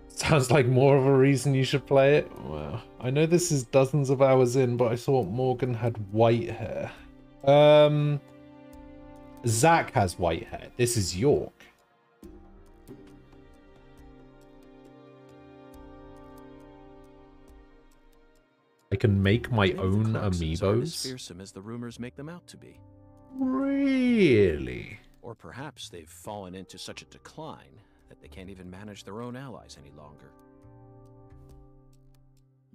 S1: Sounds like more of a reason you should play it. Well, I know this is dozens of hours in, but I thought Morgan had white hair. Zach has white hair. This is York. I can make my own amiibos.
S2: As fearsome as the rumors make them out to be.
S1: Really?
S2: Or perhaps they've fallen into such a decline that they can't even manage their own allies any longer.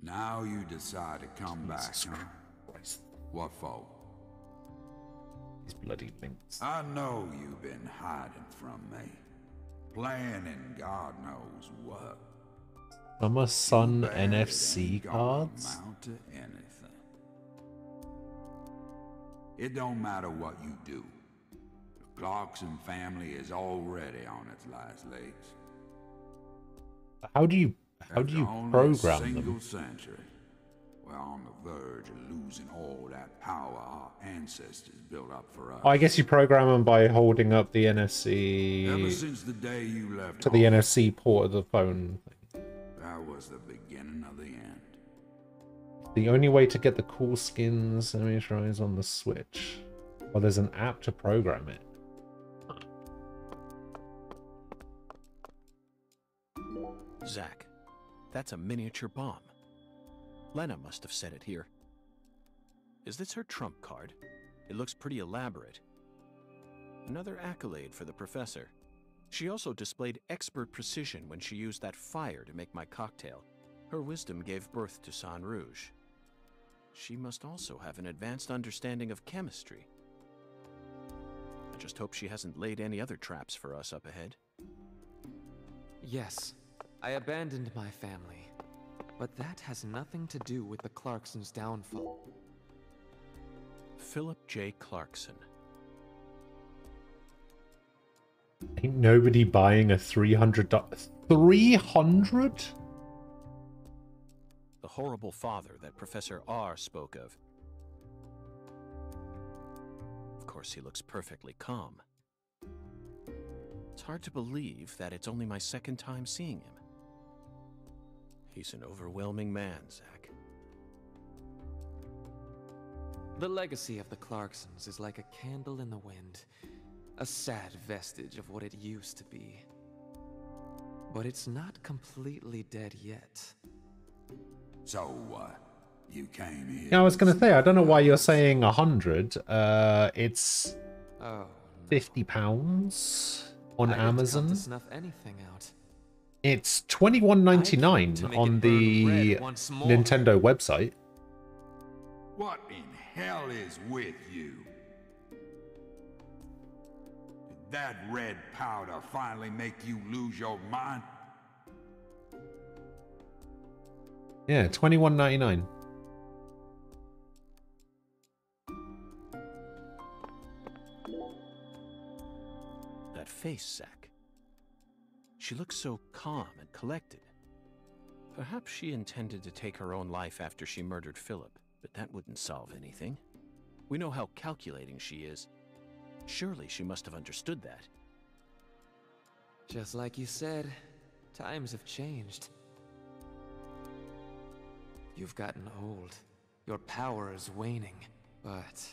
S7: Now you decide to come back, huh? What for?
S1: These bloody links.
S7: I know you've been hiding from me. Planning God knows what.
S1: Summer Sun NFC cards?
S7: Amount to anything. It don't matter what you do. The Clarkson family is already on its last legs.
S1: How do you program them?
S7: Century. We're on the verge of losing all that power our ancestors built up for us.
S1: Oh, I guess you program them by holding up the NFC
S7: Ever since the day you left
S1: to the NFC port of the phone.
S7: That was the beginning of the end.
S1: The only way to get the cool skins, let me try, is on the Switch. Well, there's an app to program it.
S2: Zack, that's a miniature bomb. Lena must have set it here. Is this her trump card? It looks pretty elaborate. Another accolade for the professor. She also displayed expert precision when she used that fire to make my cocktail. Her wisdom gave birth to San Rouge. She must also have an advanced understanding of chemistry. I just hope she hasn't laid any other traps for us up ahead.
S6: Yes, I abandoned my family, but that has nothing to do with the Clarksons' downfall.
S2: Philip J. Clarkson.
S1: Ain't nobody buying a $300. 300?
S2: The horrible father that Professor R spoke of. Of course, he looks perfectly calm. It's hard to believe that it's only my second time seeing him. He's an overwhelming man, Zack.
S6: The legacy of the Clarksons is like a candle in the wind. A sad vestige of what it used to be. But it's not completely dead yet.
S7: So what? You came here.
S1: Yeah, I was gonna say, I don't know why you're saying 100. It's £50 on Amazon.
S6: To snuff anything out.
S1: It's $21.99 on the Nintendo website.
S7: What in hell is with you? Did that red powder finally make you lose your mind?
S1: Yeah, $21.99.
S2: That face, Zack. She looks so calm and collected. Perhaps she intended to take her own life after she murdered Philip, but that wouldn't solve anything. We know how calculating she is. Surely she must have understood that.
S6: Just like you said, times have changed. You've gotten old. Your power is waning. But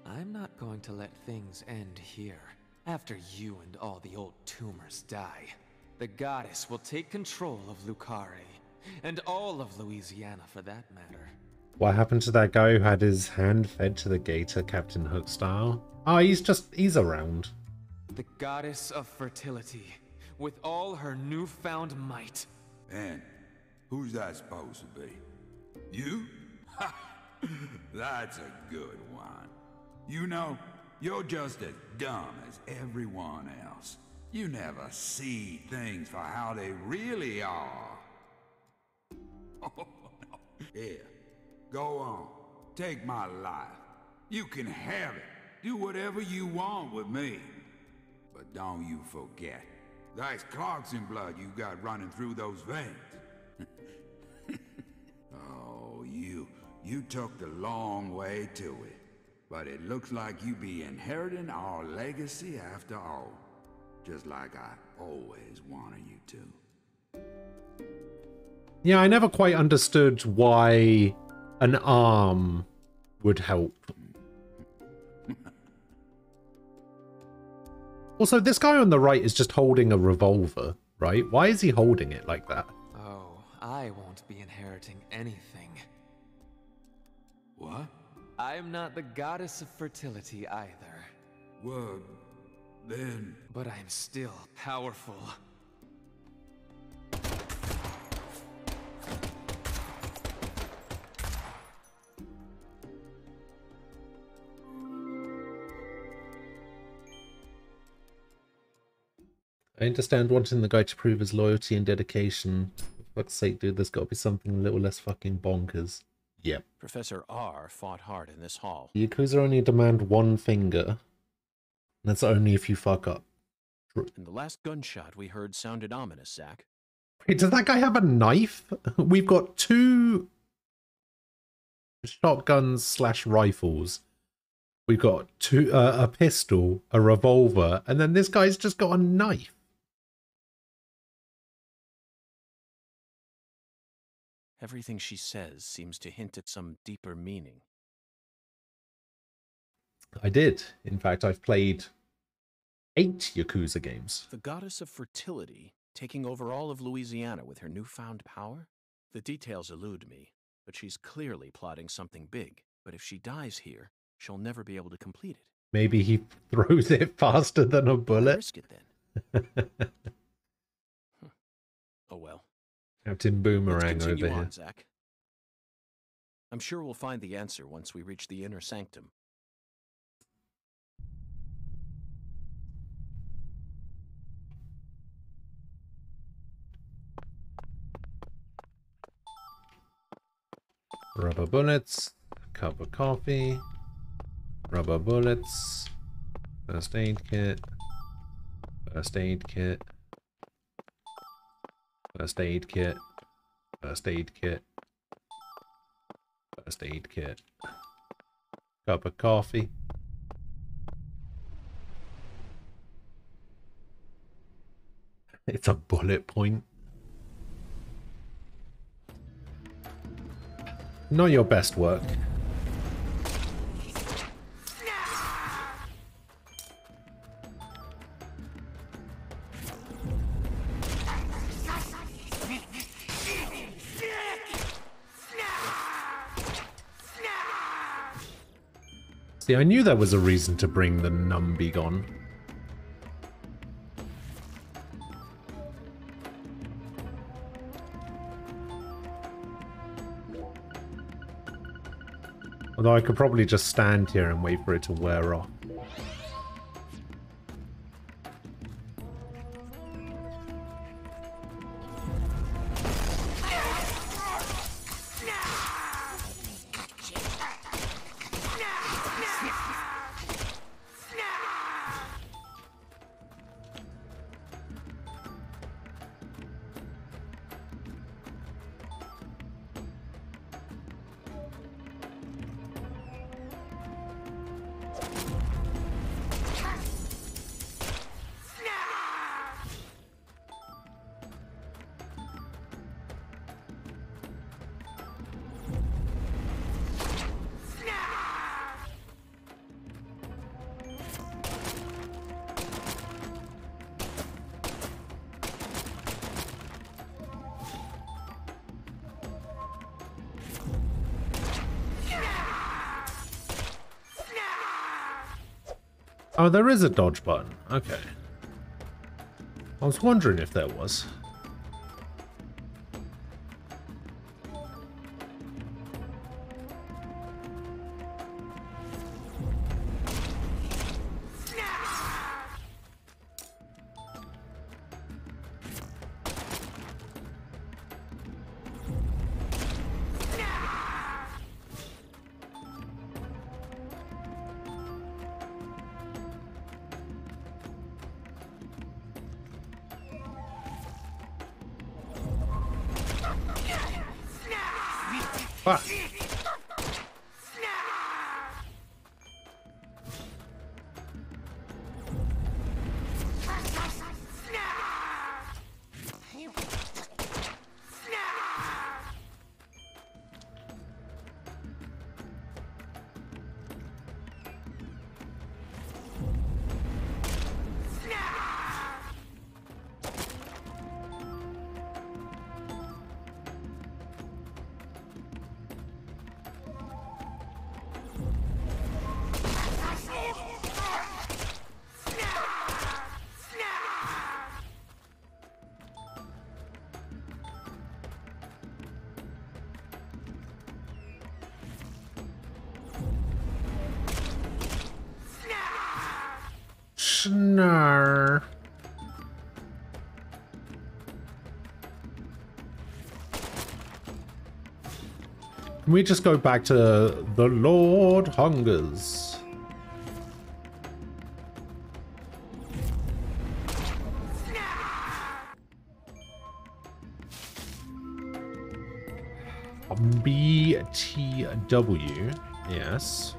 S6: I'm not going to let things end here. After you and all the old tumors die, the goddess will take control of Lucare, and all of Louisiana for that matter.
S1: What happened to that guy who had his hand fed to the gator, Captain Hook style? Oh, he's around.
S6: The goddess of fertility, with all her newfound might.
S7: And who's that supposed to be? You? Ha! That's a good one. You know, you're just as dumb as everyone else. You never see things for how they really are. Oh, no. Here, go on. Take my life. You can have it. Do whatever you want with me. But don't you forget, that's Clarkson blood you got running through those veins. Oh, you took the long way to it. But it looks like you be inheriting our legacy after all. Just like I always wanted you to.
S1: Yeah, I never quite understood why an arm would help. Also, this guy on the right is just holding a revolver, right? Why is he holding it like that?
S6: Oh, I won't be inheriting anything.
S7: What?
S6: I'm not the goddess of fertility either.
S7: Well, then...
S6: But I'm still powerful.
S1: I understand wanting the guy to prove his loyalty and dedication. For fuck's sake, dude, there's got to be something a little less fucking bonkers. Yep.
S2: Professor R fought hard in this hall.
S1: The Yakuza only demand one finger. That's only if you fuck up.
S2: And the last gunshot we heard sounded ominous, Zack.
S1: Wait, does that guy have a knife? We've got two shotguns / rifles. We've got a pistol, a revolver, and then this guy's just got a knife.
S2: Everything she says seems to hint at some deeper meaning.
S1: I did. In fact, I've played 8 Yakuza games.
S2: The goddess of fertility taking over all of Louisiana with her newfound power? The details elude me, but she's clearly plotting something big. But if she dies here, she'll never be able to complete it.
S1: Maybe he throws it faster than a bullet.
S2: Risk it then. Oh well.
S1: Captain Boomerang
S2: Let's
S1: over
S2: continue
S1: here.
S2: on, Zach. I'm sure we'll find the answer once we reach the inner sanctum.
S1: Rubber bullets, cup of coffee, rubber bullets, first aid kit, first aid kit, first aid kit, first aid kit, first aid kit, cup of coffee. It's a bullet point. Not your best work. See, I knew there was a reason to bring the Numbegon. Although I could probably just stand here and wait for it to wear off. Oh, there is a dodge button. Okay. I was wondering if there was. Fuck. Snarr. Can we just go back to the Lord Hungers? BTW, yes.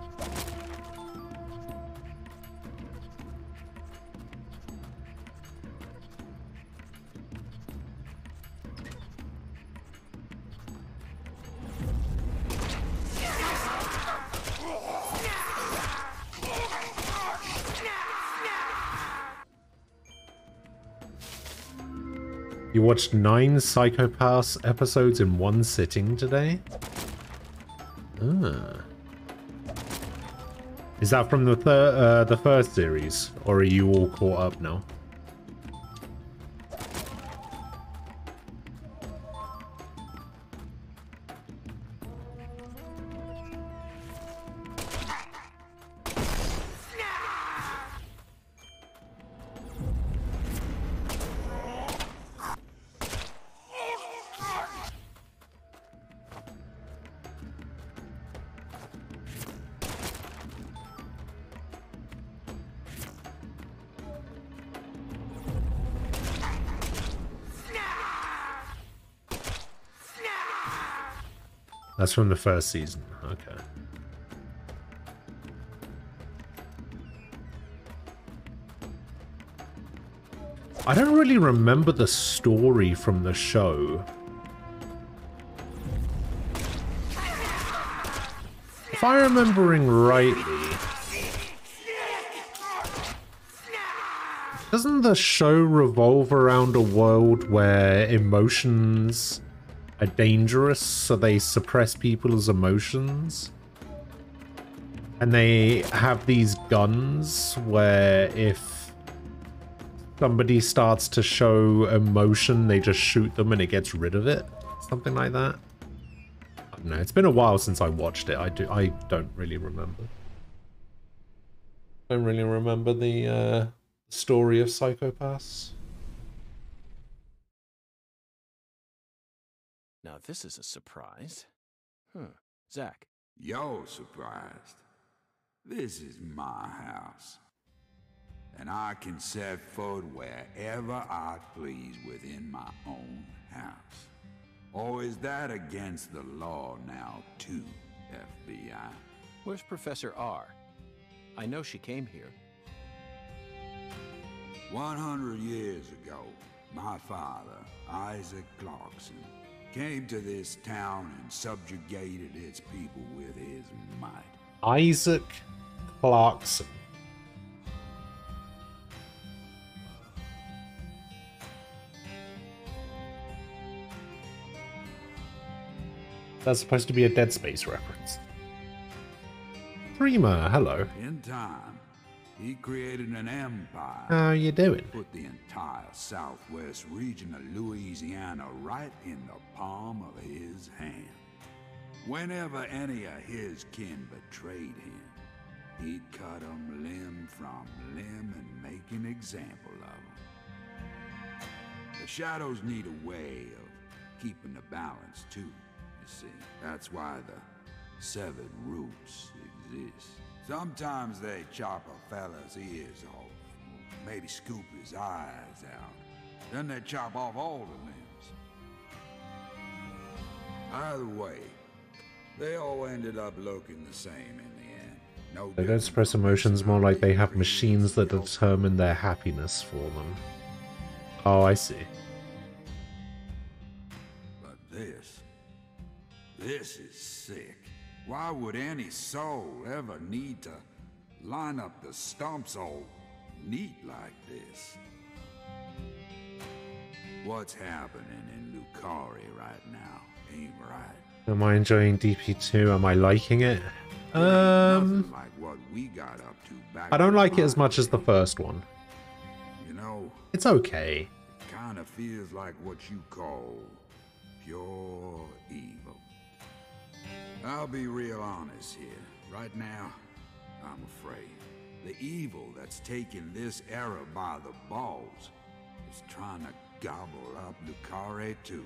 S1: You watched 9 Psycho Pass episodes in one sitting today? Ah. Is that from the first series, or are you all caught up now? That's from the first season. Okay. I don't really remember the story from the show. If I'm remembering rightly, doesn't the show revolve around a world where emotions are dangerous, so they suppress people's emotions? And they have these guns where if somebody starts to show emotion, they just shoot them and it gets rid of it? Something like that? I don't know. It's been a while since I watched it. I don't really remember. Don't really remember the story of Psycho Pass.
S2: Now this is a surprise. Zach.
S7: You're surprised. This is my house. And I can set foot wherever I please within my own house. Or is that against the law now too, FBI?
S2: Where's Professor R? I know she came here.
S7: 100 years ago, my father, Isaac Clarkson, came to this town and subjugated its people with his might.
S1: Isaac Clarkson. That's supposed to be a Dead Space reference. Prima, hello.
S7: In time, he created an empire.
S1: How you doing?
S7: Put the entire southwest region of Louisiana right in the palm of his hand. Whenever any of his kin betrayed him, he'd cut them limb from limb and make an example of them. The shadows need a way of keeping the balance too, you see. That's why the severed roots exist. Sometimes they chop a fella's ears off, maybe scoop his eyes out. Then they chop off all the limbs. Either way, they all ended up looking the same in the end. No,
S1: they don't suppress emotions, more like they have machines that determine their happiness for them. Oh, I see.
S7: But this is sick. Why would any soul ever need to line up the stumps all neat like this? What's happening in Lucari right now ain't right.
S1: Am I enjoying DP2? Am I liking it?
S7: Like what we got up to back
S1: I don't like it as much as the first one.
S7: You know,
S1: it's okay.
S7: It kind of feels like what you call pure evil. I'll be real honest here. Right now, I'm afraid. The evil that's taking this era by the balls is trying to gobble up Lucare too.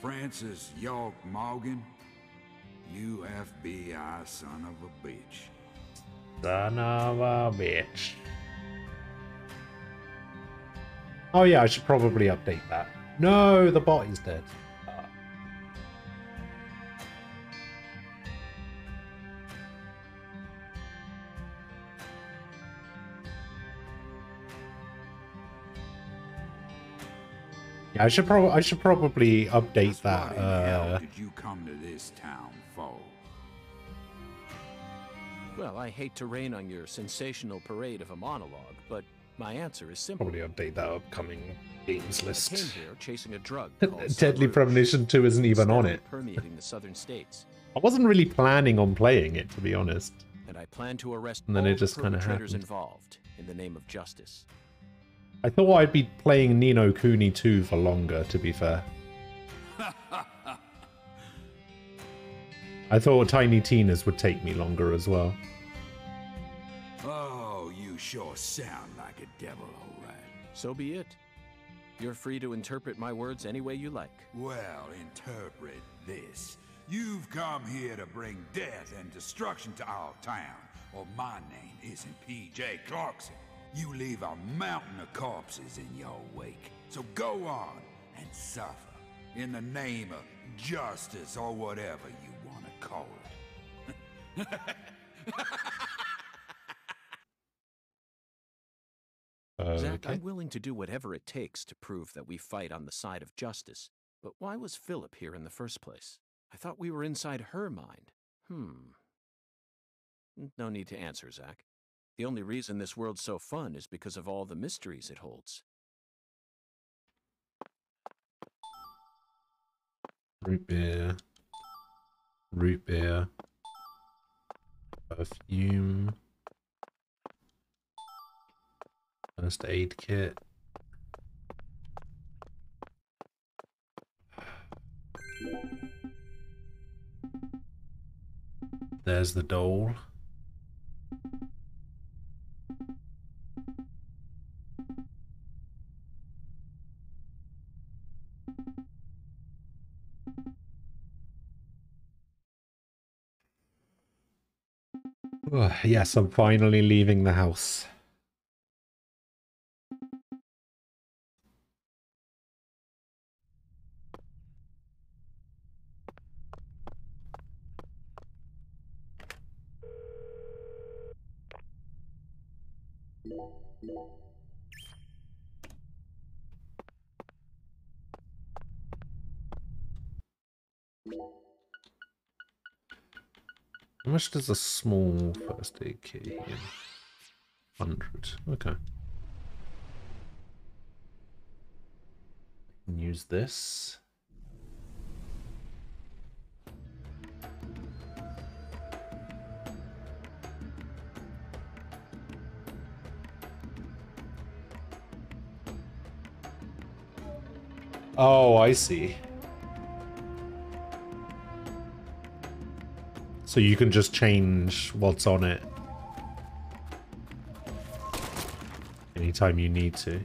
S7: Francis York Morgan, you FBI son of a bitch.
S1: Son of a bitch. Oh yeah, I should probably update that. No, the bot is dead. Yeah, I should probably update that.
S7: What in hell did you come to this town for?
S2: Well, I hate to rain on your sensational parade of a monologue, but My answer is simple.
S1: Probably update that upcoming games list.
S2: I came here chasing a drug called
S1: Deadly Premonition 2 isn't even on it.
S2: Permeating the southern states.
S1: I wasn't really planning on playing it, to be honest.
S2: And I plan to arrest
S1: and then
S2: all
S1: it just
S2: the
S1: kind of
S2: perpetrators
S1: happened.
S2: involved in the name of justice.
S1: I thought I'd be playing Ni no Kuni 2 for longer, to be fair. I thought Tiny Tina's would take me longer as well.
S7: Oh, you sure sound like a devil, all right.
S2: So be it. You're free to interpret my words any way you like.
S7: Well, interpret this. You've come here to bring death and destruction to our town, or my name isn't P.J. Clarkson. You leave a mountain of corpses in your wake. So go on and suffer in the name of justice or whatever you want to call it.
S2: Zach, I'm willing to do whatever it takes to prove that we fight on the side of justice. But why was Philip here in the first place? I thought we were inside her mind. No need to answer, Zach. The only reason this world's so fun is because of all the mysteries it holds.
S1: Root beer. Root beer. Perfume. First aid kit. There's the doll. Oh, yes, I'm finally leaving the house. How much does a small first aid kit here? 100. Okay. Use this. Oh, I see. So you can just change what's on it anytime you need to.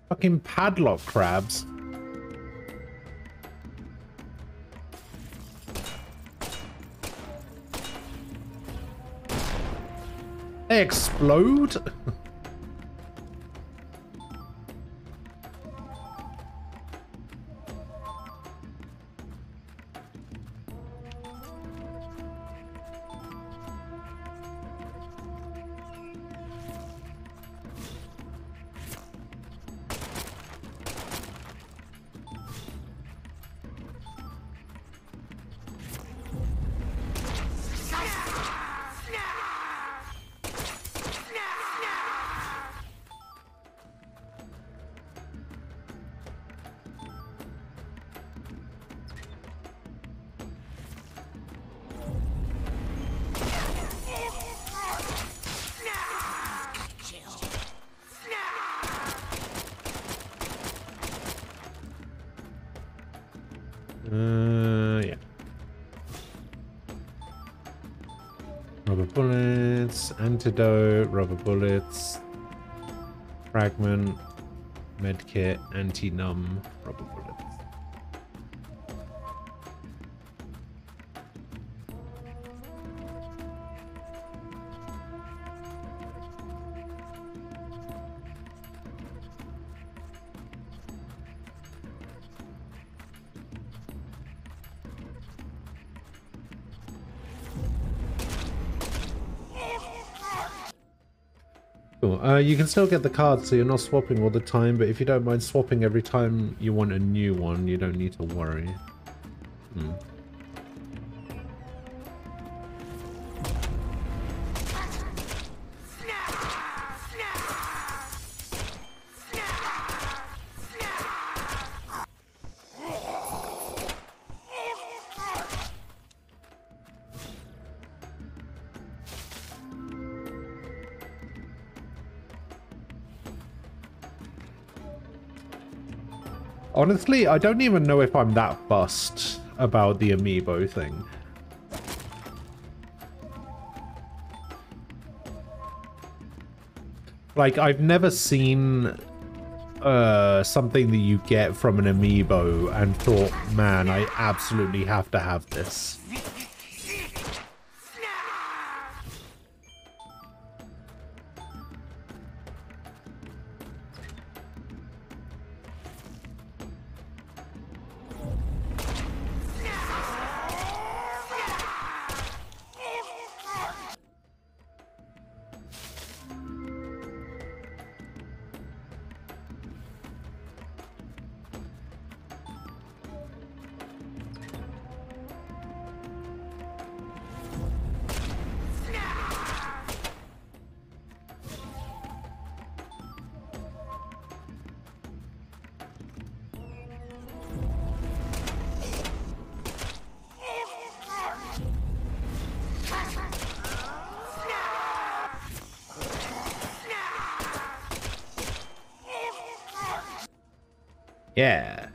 S1: Fucking padlock crabs. They explode? Yeah. Rubber bullets, antidote, rubber bullets, fragment, medkit, anti-numb, rubber bullets. cool. You can still get the card, so you're not swapping all the time, but if you don't mind swapping every time you want a new one, you don't need to worry. Hmm. Honestly, I don't even know if I'm that fussed about the amiibo thing. Like, I've never seen something that you get from an amiibo and thought, man, I absolutely have to have this. Yeah.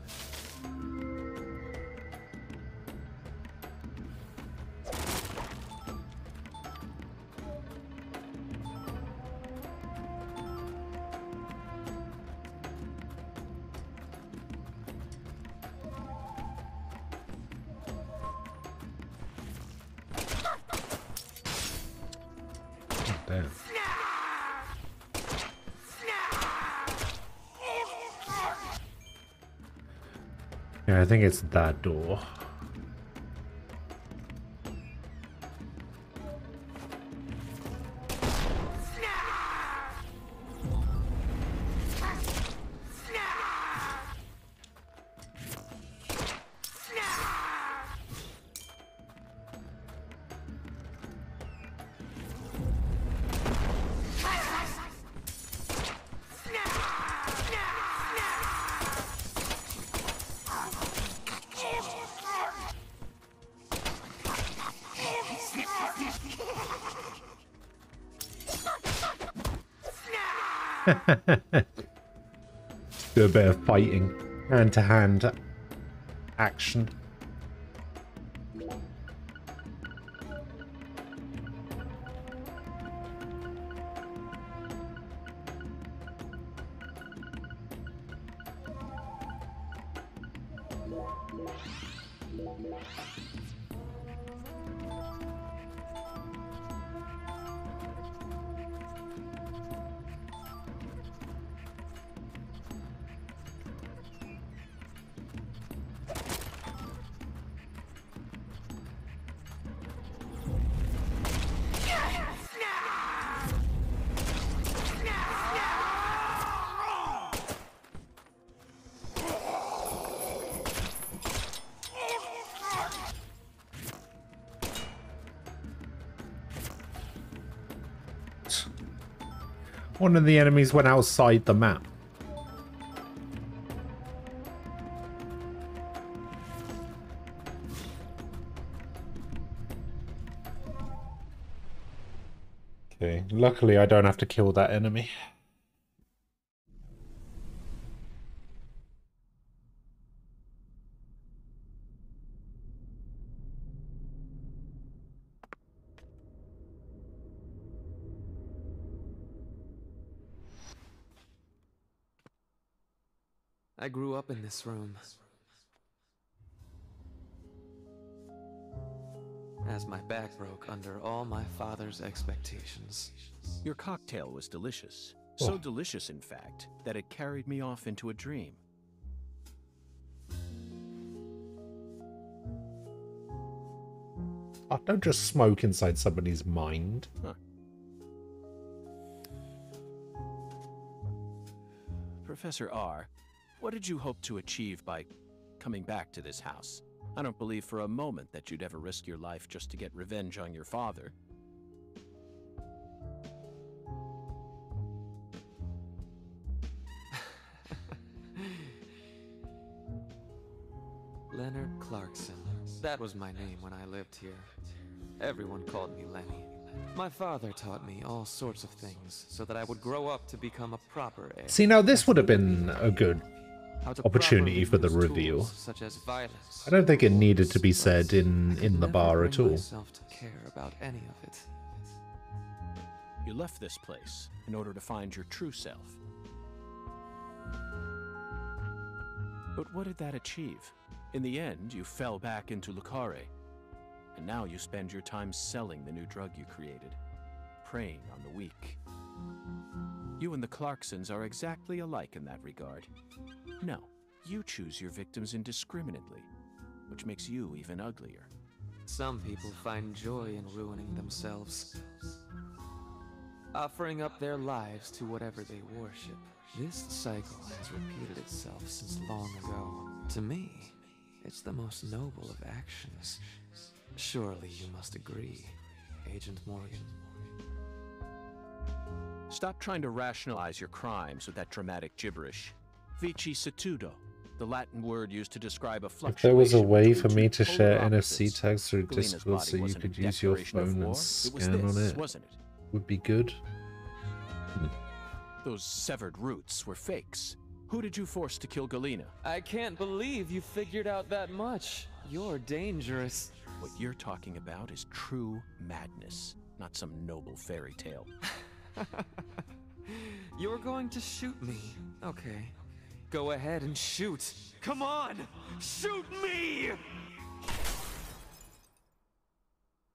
S1: Damn. Yeah, I think it's that door. Do a bit of fighting, hand-to-hand action. One of the enemies went outside the map. Okay, luckily I don't have to kill that enemy.
S6: I grew up in this room. As my back broke under all my father's expectations.
S2: Your cocktail was delicious. So delicious, in fact, that it carried me off into a dream.
S1: Oh, don't just smoke inside somebody's mind.
S2: Huh. Professor R, what did you hope to achieve by coming back to this house? I don't believe for a moment that you'd ever risk your life just to get revenge on your father.
S6: Leonard Clarkson. That was my name when I lived here. Everyone called me Lenny. My father taught me all sorts of things so that I would grow up to become a proper heir.
S1: See, now this would have been a good opportunity for the reveal.
S6: Such as violence.
S1: I don't think it needed to be said in the bar at all.
S6: Myself to care about any of it.
S2: You left this place in order to find your true self. But what did that achieve? In the end, you fell back into Lucaria. And now you spend your time selling the new drug you created, preying on the weak. You and the Clarksons are exactly alike in that regard. No, you choose your victims indiscriminately, which makes you even uglier.
S6: Some people find joy in ruining themselves, offering up their lives to whatever they worship. This cycle has repeated itself since long ago. To me, it's the most noble of actions. Surely you must agree, Agent Morgan.
S2: Stop trying to rationalize your crimes with that dramatic gibberish. Vici Situdo, the Latin word used to describe a fluctuation.
S1: If there was a way for me to
S2: between
S1: share
S2: polar
S1: NFC
S2: opposites,
S1: tags through
S2: Galena's
S1: Discord so
S2: body
S1: you
S2: wasn't
S1: could
S2: a
S1: use your
S2: declaration of
S1: phone
S2: war,
S1: and
S2: it was
S1: scan on
S2: this,
S1: it,
S2: wasn't it?
S1: would be good.
S2: Those severed roots were fakes. Who did you force to kill Galena?
S6: I can't believe you figured out that much. You're dangerous.
S2: What you're talking about is true madness, not some noble fairy tale.
S6: You're going to shoot me. Okay. Go ahead and shoot. Come on! Shoot me!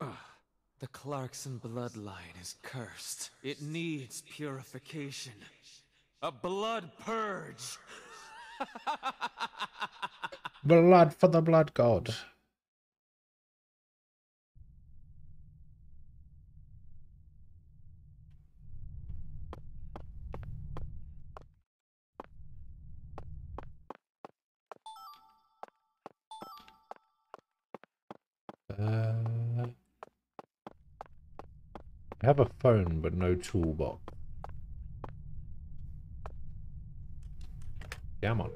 S6: The Clarkson bloodline is cursed. It needs purification. A blood purge!
S1: Blood for the blood god. I have a phone, but no toolbox. Come on.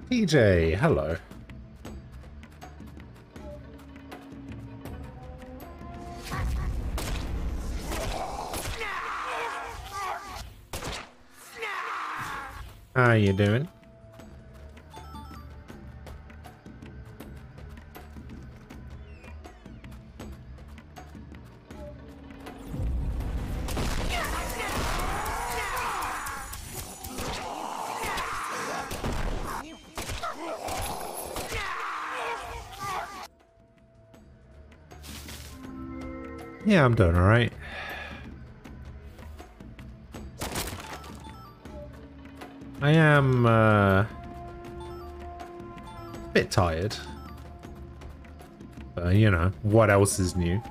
S1: PJ, hello. How you doing? Yeah, I'm doing alright. I am a bit tired. But you know, what else is new?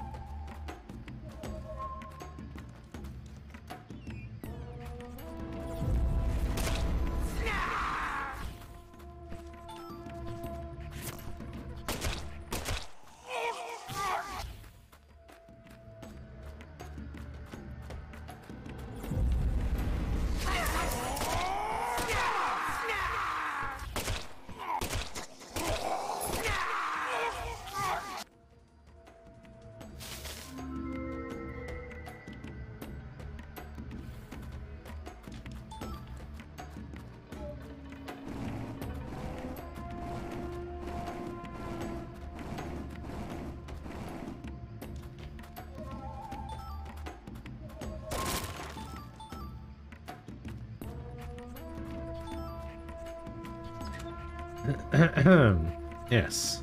S1: Yes.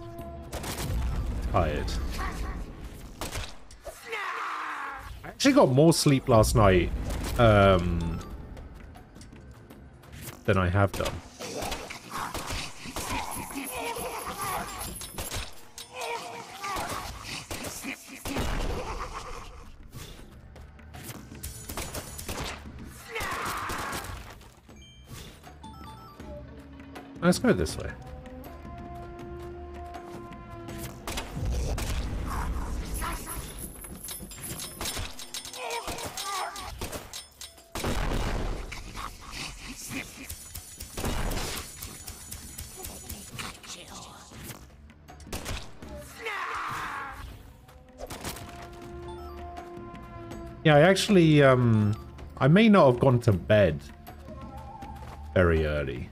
S1: Tired. I actually got more sleep last night than I have done. Let's go this way. Yeah, I actually, I may not have gone to bed very early.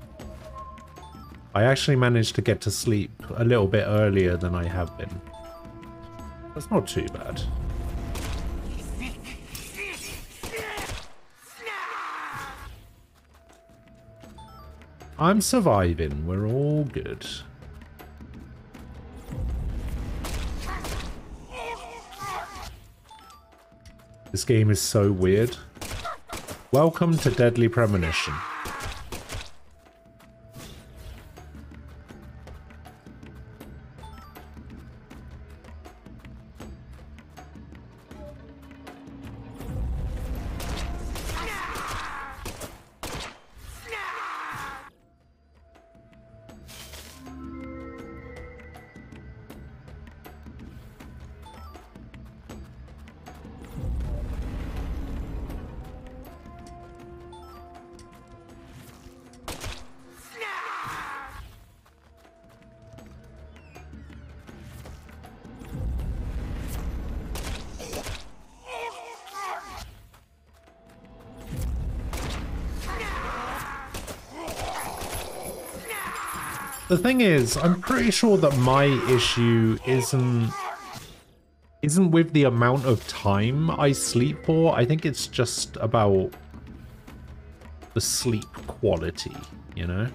S1: I actually managed to get to sleep a little bit earlier than I have been. That's not too bad. I'm surviving. We're all good. This game is so weird. Welcome to Deadly Premonition. The thing is, I'm pretty sure that my issue isn't with the amount of time I sleep for. I think it's just about the sleep quality, you know?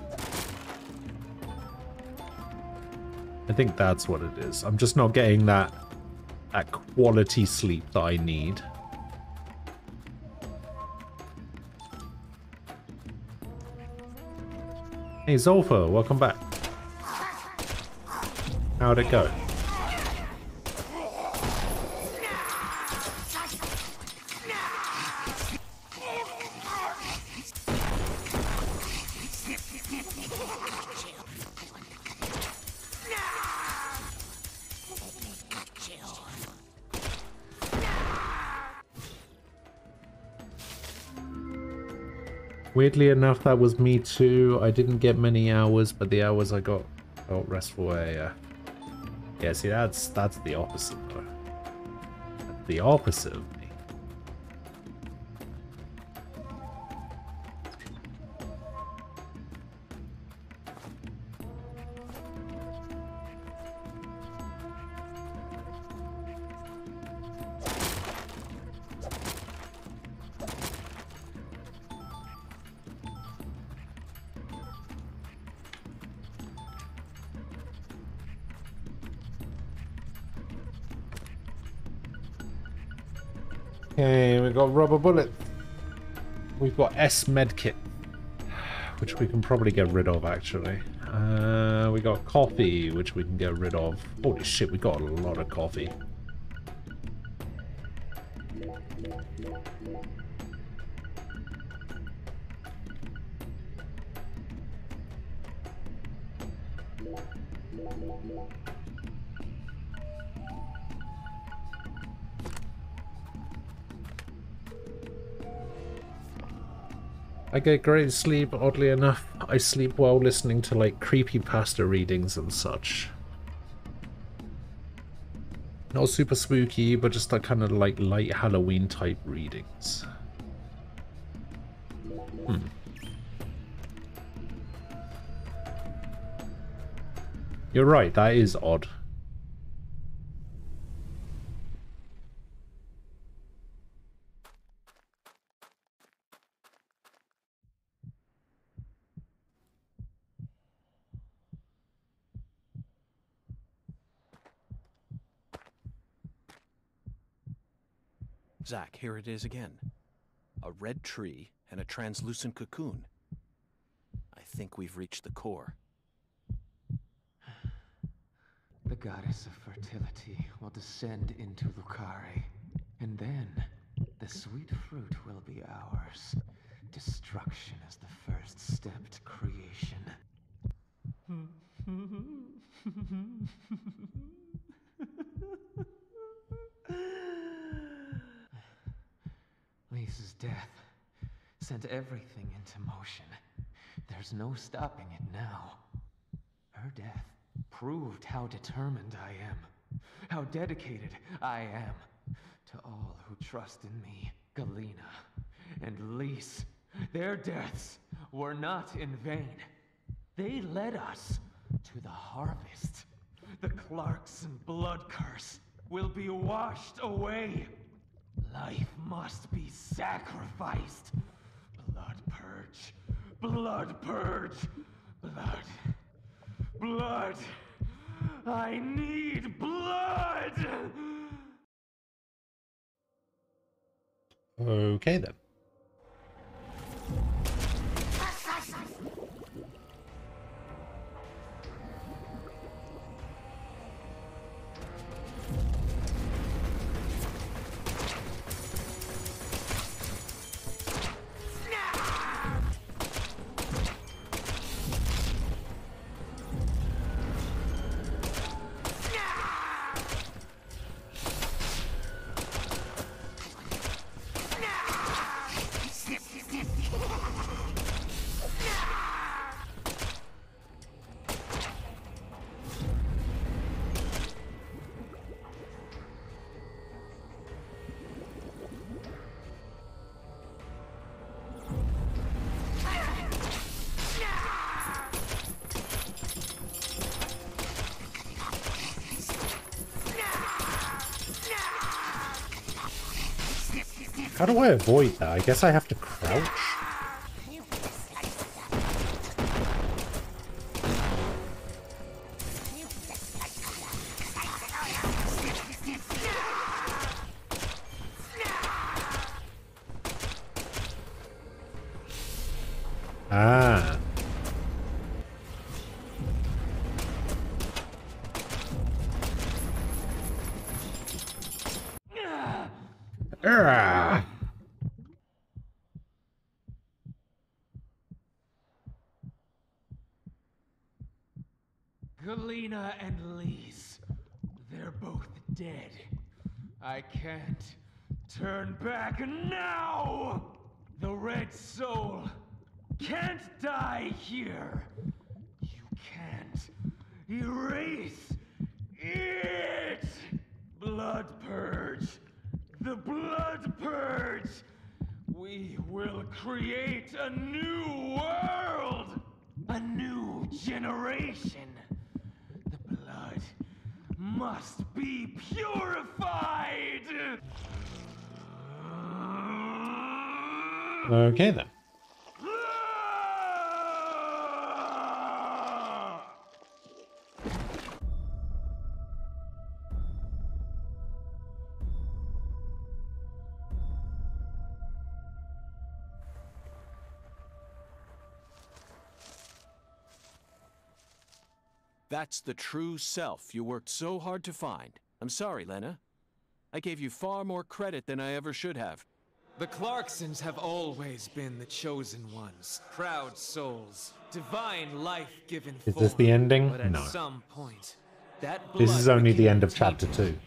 S1: I think that's what it is. I'm just not getting that quality sleep that I need. Hey Zolfa, welcome back. How'd it go? Weirdly enough, that was me too. I didn't get many hours, but the hours I got felt restful. Yeah, see, that's the opposite though. That's the opposite of me. Okay, we've got rubber bullet. We've got S medkit, which we can probably get rid of actually. We got coffee, which we can get rid of. Holy shit, we got a lot of coffee. I get great sleep, oddly enough. I sleep while listening to like creepypasta readings and such. Not super spooky, but just that kind of like light Halloween type readings. You're right, that is odd.
S2: Zack, here it is again. A red tree and a translucent cocoon. I think we've reached the core.
S6: The goddess of fertility will descend into Lucare, and then the sweet fruit will be ours. Destruction is the first step to creation. Lisa's death sent everything into motion. There's no stopping it now. Her death proved how determined I am, how dedicated I am to all who trust in me. Galena and Lise, their deaths were not in vain. They led us to the harvest. The Clarkson blood curse will be washed away. Life must be sacrificed. Blood purge. Blood purge. Blood. Blood. I need blood!
S1: Okay then. How do I avoid that? I guess I have to crouch. Ah.
S6: Galena and Lise, they're both dead. I can't turn back now! The Red Soul can't die here. You can't erase it! Blood Purge! The Blood Purge! We will create a new world! A new generation! The blood must be purified!
S1: Okay then.
S2: That's the true self you worked so hard to find. I'm sorry, Lena. I gave you far more credit than I ever should have.
S6: The Clarksons have always been the chosen ones, proud souls, divine life-given form.
S1: Is this the ending?
S6: But at
S1: No.
S6: some point, that
S1: This is
S6: blood
S1: only the
S6: became
S1: end of chapter
S6: tainted.
S1: 2.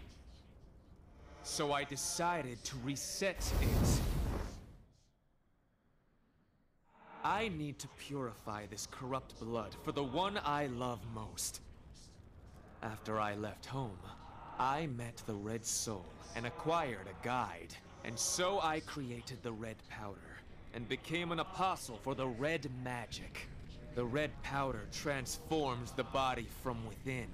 S6: So I decided to reset it. I need to purify this corrupt blood for the one I love most. After I left home, I met the Red Soul and acquired a guide. And so I created the red powder and became an apostle for the red magic. The red powder transforms the body from within.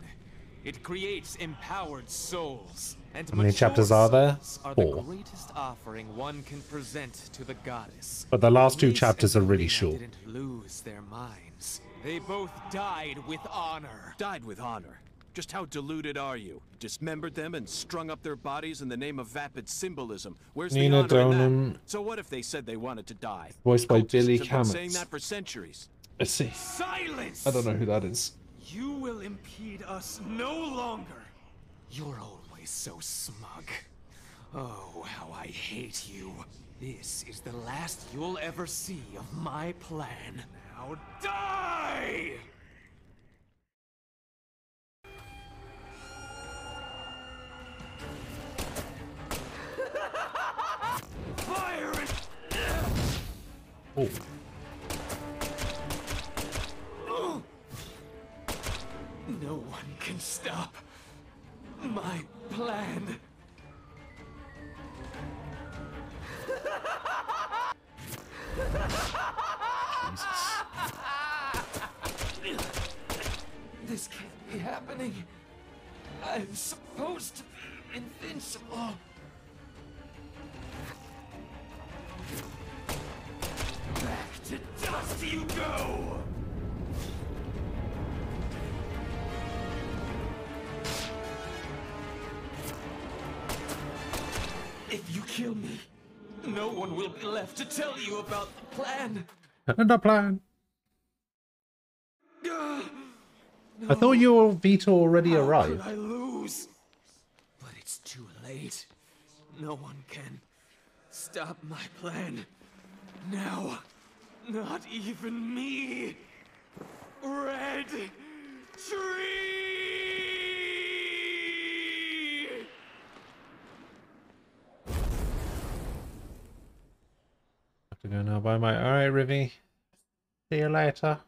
S6: It creates empowered souls. And
S1: How many chapters are there?
S6: souls are
S1: 4.
S6: the greatest offering one can present to the goddess.
S1: But the last 2
S6: Lise
S1: chapters are
S6: and
S1: really
S6: Galena
S1: short.
S6: didn't lose their minds. They both died with honor.
S2: Died with honor? Just how deluded are you? Dismembered them and strung up their bodies in the name of vapid symbolism. Where's the
S1: Nina
S2: honor in
S1: Donham.
S2: that? So what if they said they wanted to die?
S1: Voiced by
S2: Cultists
S1: Billy
S2: have been saying
S1: Kametz.
S2: that for centuries.
S1: Let's see.
S23: Silence!
S1: I don't know who that is.
S23: You will impede us no longer. You're always so smug. Oh, how I hate you. This is the last you'll ever see of my plan. Now die! Fire it!
S1: Oh.
S23: No one can stop my plan. This can't be happening. I'm supposed to be invincible. Back to dust you go! If you kill me, no one will be left to tell you about the plan.
S1: And the plan.
S23: No.
S1: I thought your veto already arrived.
S23: Could I lose? But it's too late. No one can stop my plan. Now, not even me. Red Tree!
S1: Have to go now. Bye bye. Alright, Rivy. See you later.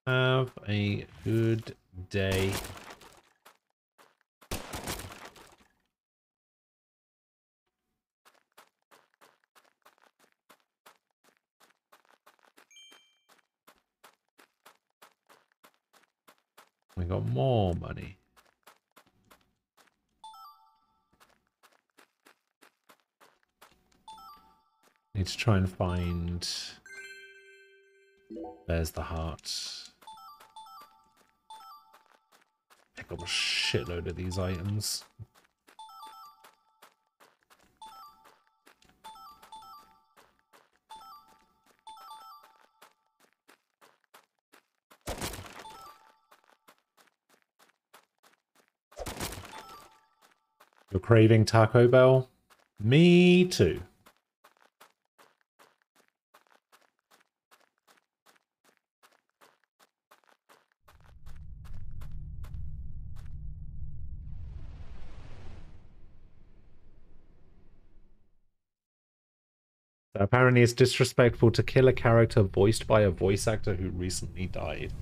S1: Have a good day. We got more money. Need to try and find... There's the heart. Pick up a shitload of these items. You're craving Taco Bell? Me too. Apparently it's disrespectful to kill a character voiced by a voice actor who recently died.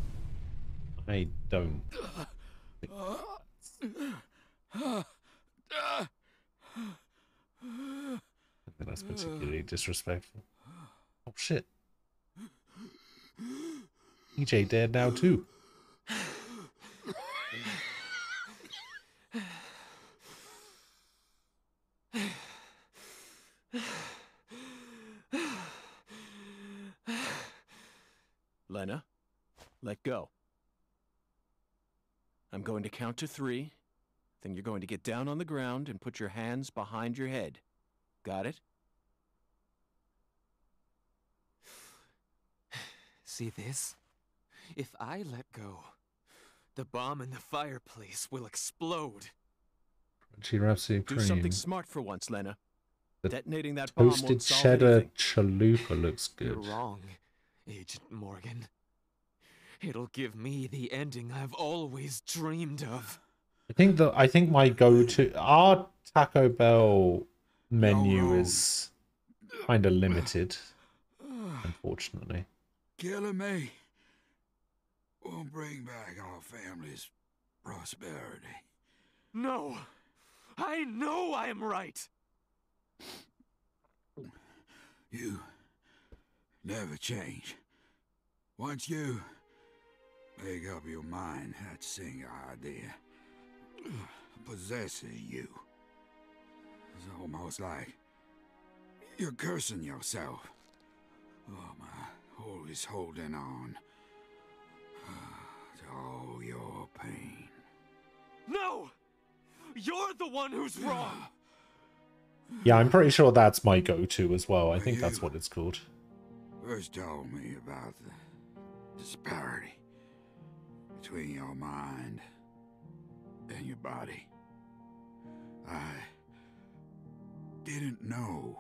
S1: I don't think that's particularly disrespectful. Oh shit. EJ dead now too.
S2: Lena, let go. I'm going to count to 3. Then you're going to get down on the ground and put your hands behind your head. Got it?
S6: See this? If I let go, the bomb in the fireplace will explode.
S1: Crunchy Rhapsody
S2: Do
S1: Cream.
S2: something smart for once, Lena.
S1: The
S2: Detonating that bomb
S1: toasted
S2: won't solve
S1: cheddar
S2: anything.
S1: chalupa looks
S6: You're
S1: good.
S6: wrong, Agent Morgan. It'll give me the ending I've always dreamed of.
S1: I think my go-to our Taco Bell menu is kind of limited, unfortunately.
S7: Killing me won't bring back our family's prosperity.
S23: No! I know I am right!
S7: You never change. Once you make up your mind, that single idea possesses you. It's almost like you're cursing yourself. is holding on to all your pain.
S23: No! You're the one who's wrong!
S1: Yeah, I'm pretty sure that's my go-to as well. I think that's what it's called.
S7: First told me about the disparity between your mind and your body. I didn't know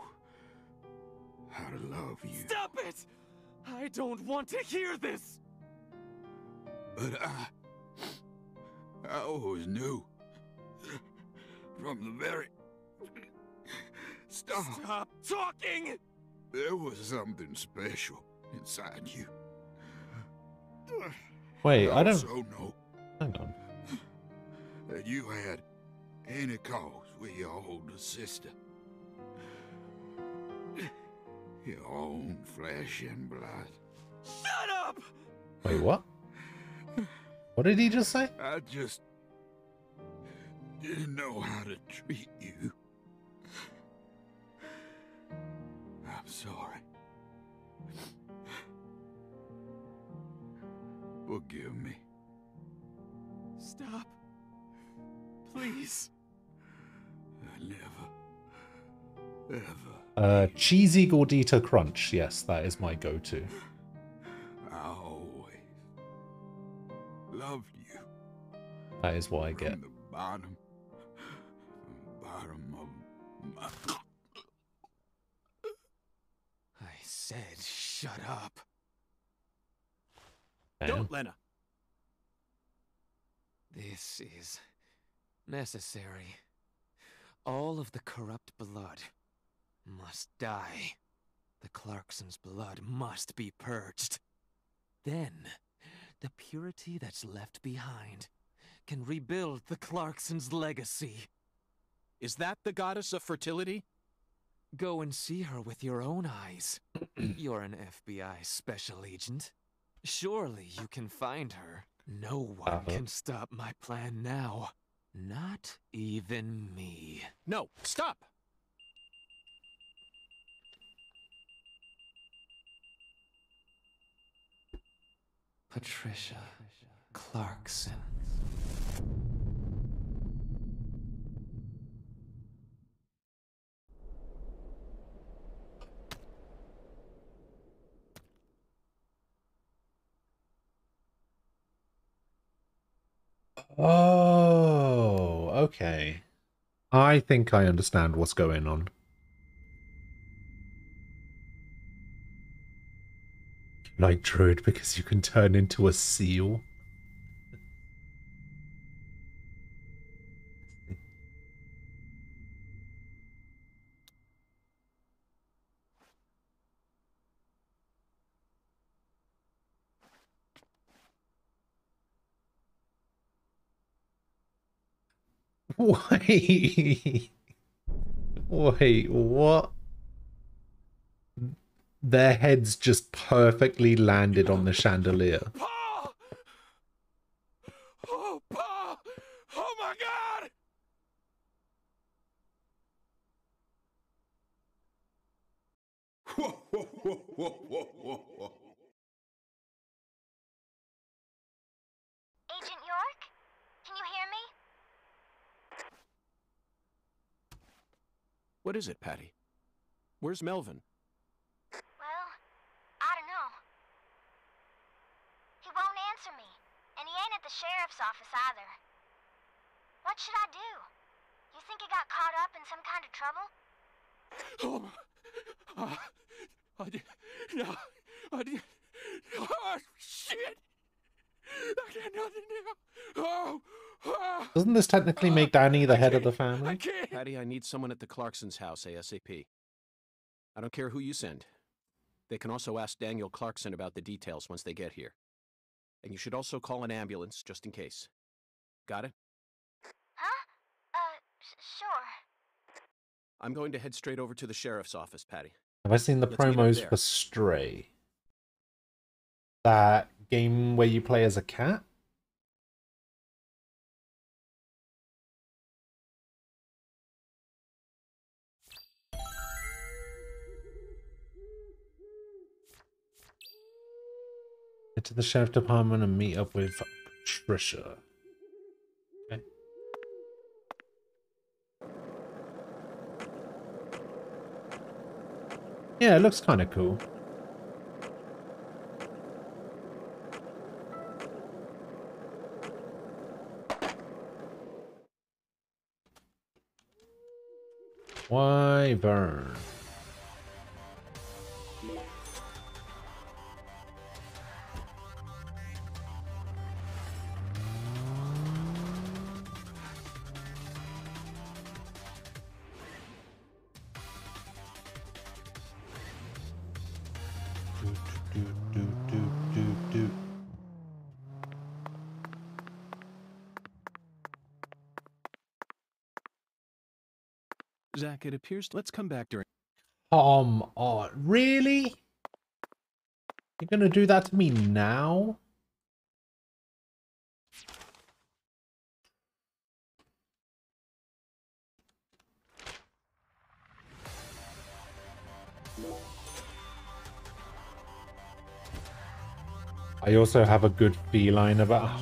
S7: how to love you.
S23: Stop it! I don't want to hear this!
S7: But I always knew from the very start.
S23: Stop talking!
S7: There was something special inside you.
S1: Wait, I don't...
S7: also know
S1: Hang on.
S7: that you had intercourse with your older sister. Your own flesh and blood.
S23: Shut up!
S1: Wait, what? What did he just say?
S7: I just didn't know how to treat you. I'm sorry. Forgive me.
S23: Stop. Please.
S7: I never, ever.
S1: Cheesy Gordita Crunch. Yes, that is my go-to.
S7: I always loved you.
S1: That is what I get.
S7: From the bottom of my...
S6: I said shut up.
S2: Don't, Lena.
S6: This is necessary. All of the corrupt blood must die. The Clarksons' blood must be purged. Then, the purity that's left behind can rebuild the Clarksons' legacy.
S2: Is that the goddess of fertility?
S6: Go and see her with your own eyes. You're an FBI special agent. Surely you can find her. No one can stop my plan now. Not even me.
S2: No, stop!
S6: Patricia Clarkson.
S1: Oh, okay. I think I understand what's going on. Night Druid because you can turn into a seal. Wait. Wait, what? Their heads just perfectly landed on the chandelier.
S23: Pa! Oh, Pa! Oh my God!
S7: Whoa, whoa, whoa, whoa, whoa, whoa, whoa.
S4: Agent York? Can you hear me?
S2: What is it, Patty? Where's Melvin?
S4: Well, I don't know. He won't answer me, and he ain't at the sheriff's office either. What should I do? You think he got caught up in some kind of trouble?
S23: Oh, shit! I got nothing now.
S1: Doesn't this technically make Danny the head of the family?
S2: Patty, I need someone at the Clarksons' house ASAP. I don't care who you send. They can also ask Daniel Clarkson about the details once they get here. And you should also call an ambulance, just in case. Got it?
S4: Huh? Sure.
S2: I'm going to head straight over to the sheriff's office, Patty.
S1: Have I seen the
S2: Let's meet up
S1: promos
S2: there.
S1: for Stray? That game where you play as a cat? Head to the sheriff department and meet up with Patricia. Okay. Yeah, it looks kind of cool. Wyvern.
S2: Zach, it appears. Let's come back during.
S1: Oh, really? You're gonna do that to me now? I also have a good feeling about...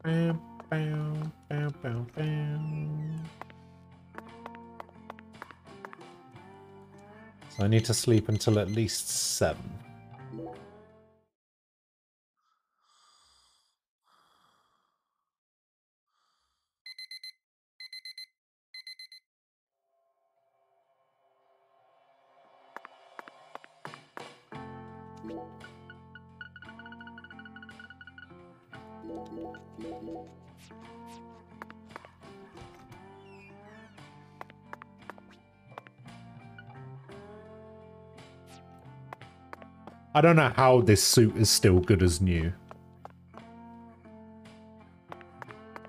S1: Bam, bam, bam, bam, bam. So I need to sleep until at least 7. I don't know how this suit is still good as new.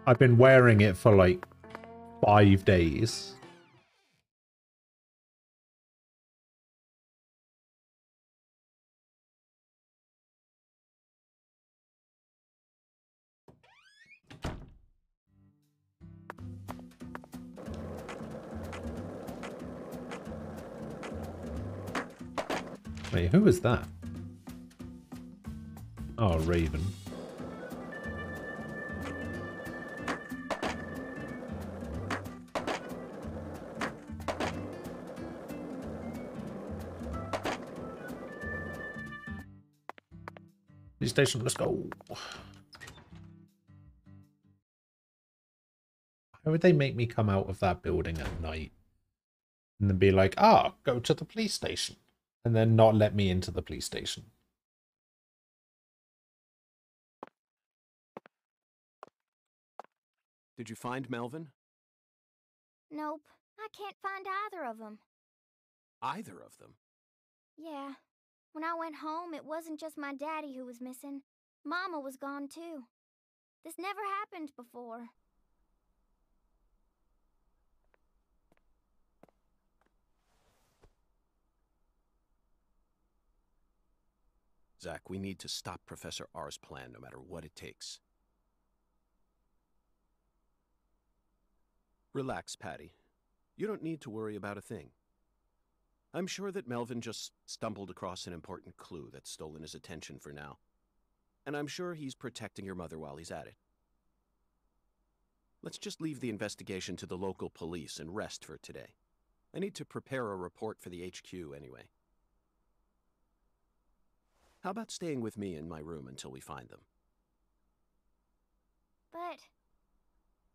S1: I've been wearing it for like 5 days. Wait, who is that? Oh, Raven. Police station, let's go. Why would they make me come out of that building at night and then be like, ah, go to the police station, and then not let me into the police station?
S2: Did you find Melvin?
S4: Nope, I can't find either of them.
S2: Either of them?
S4: Yeah. When I went home, it wasn't just my daddy who was missing. Mama was gone too. This never happened before.
S2: Zach, we need to stop Professor R's plan no matter what it takes. Relax, Patty. You don't need to worry about a thing. I'm sure that Melvin just stumbled across an important clue that's stolen his attention for now. And I'm sure he's protecting your mother while he's at it. Let's just leave the investigation to the local police and rest for today. I need to prepare a report for the HQ anyway. How about staying with me in my room until we find them?
S4: But...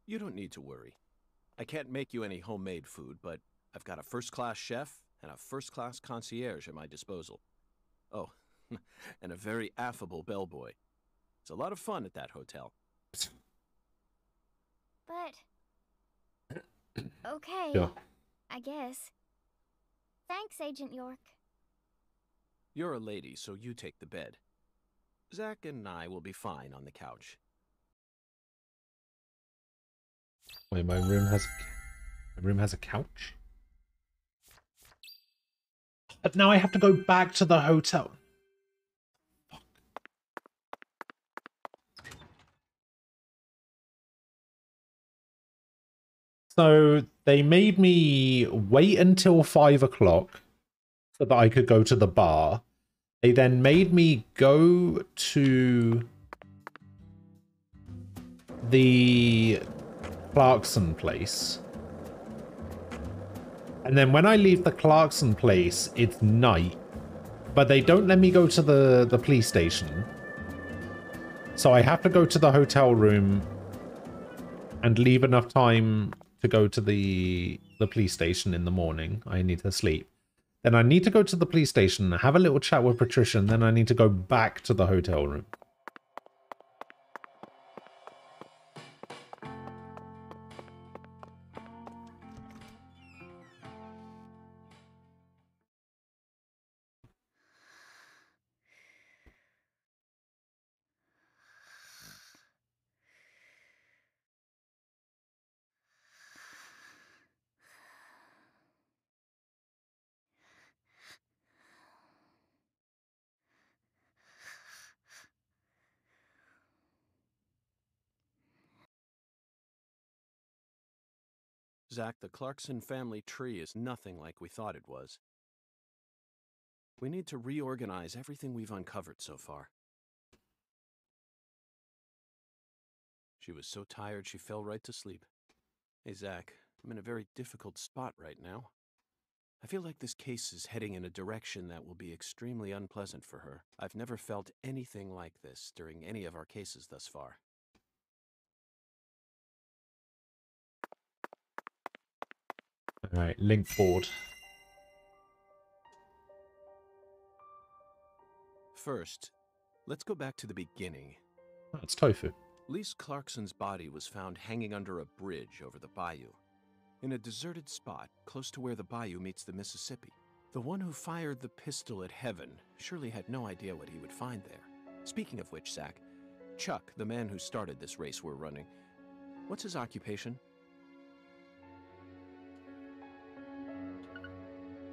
S2: You don't need to worry. I can't make you any homemade food, but I've got a first-class chef and a first-class concierge at my disposal. Oh, and a very affable bellboy. It's a lot of fun at that hotel.
S4: But... Okay,
S1: yeah.
S4: I guess. Thanks, Agent York.
S2: You're a lady, so you take the bed. Zach and I will be fine on the couch.
S1: Wait, my room has a couch? But now I have to go back to the hotel. Fuck. So they made me wait until 5 o'clock so that I could go to the bar. They then made me go to the Clarkson place. And then when I leave the Clarkson place, it's night. But they don't let me go to the police station. So I have to go to the hotel room and leave enough time to go to the police station in the morning. I need to sleep. Then I need to go to the police station, have a little chat with Patricia, and then I need to go back to the hotel room.
S2: Zach, the Clarkson family tree is nothing like we thought it was. We need to reorganize everything we've uncovered so far. She was so tired she fell right to sleep. Hey, Zach, I'm in a very difficult spot right now. I feel like this case is heading in a direction that will be extremely unpleasant for her. I've never felt anything like this during any of our cases thus far.
S1: Alright, link board.
S2: First, let's go back to the beginning.
S1: Oh, it's Tofu.
S2: Lise Clarkson's body was found hanging under a bridge over the bayou, in a deserted spot close to where the bayou meets the Mississippi. The one who fired the pistol at Heaven surely had no idea what he would find there. Speaking of which, Zach, Chuck, the man who started this race we're running, what's his occupation?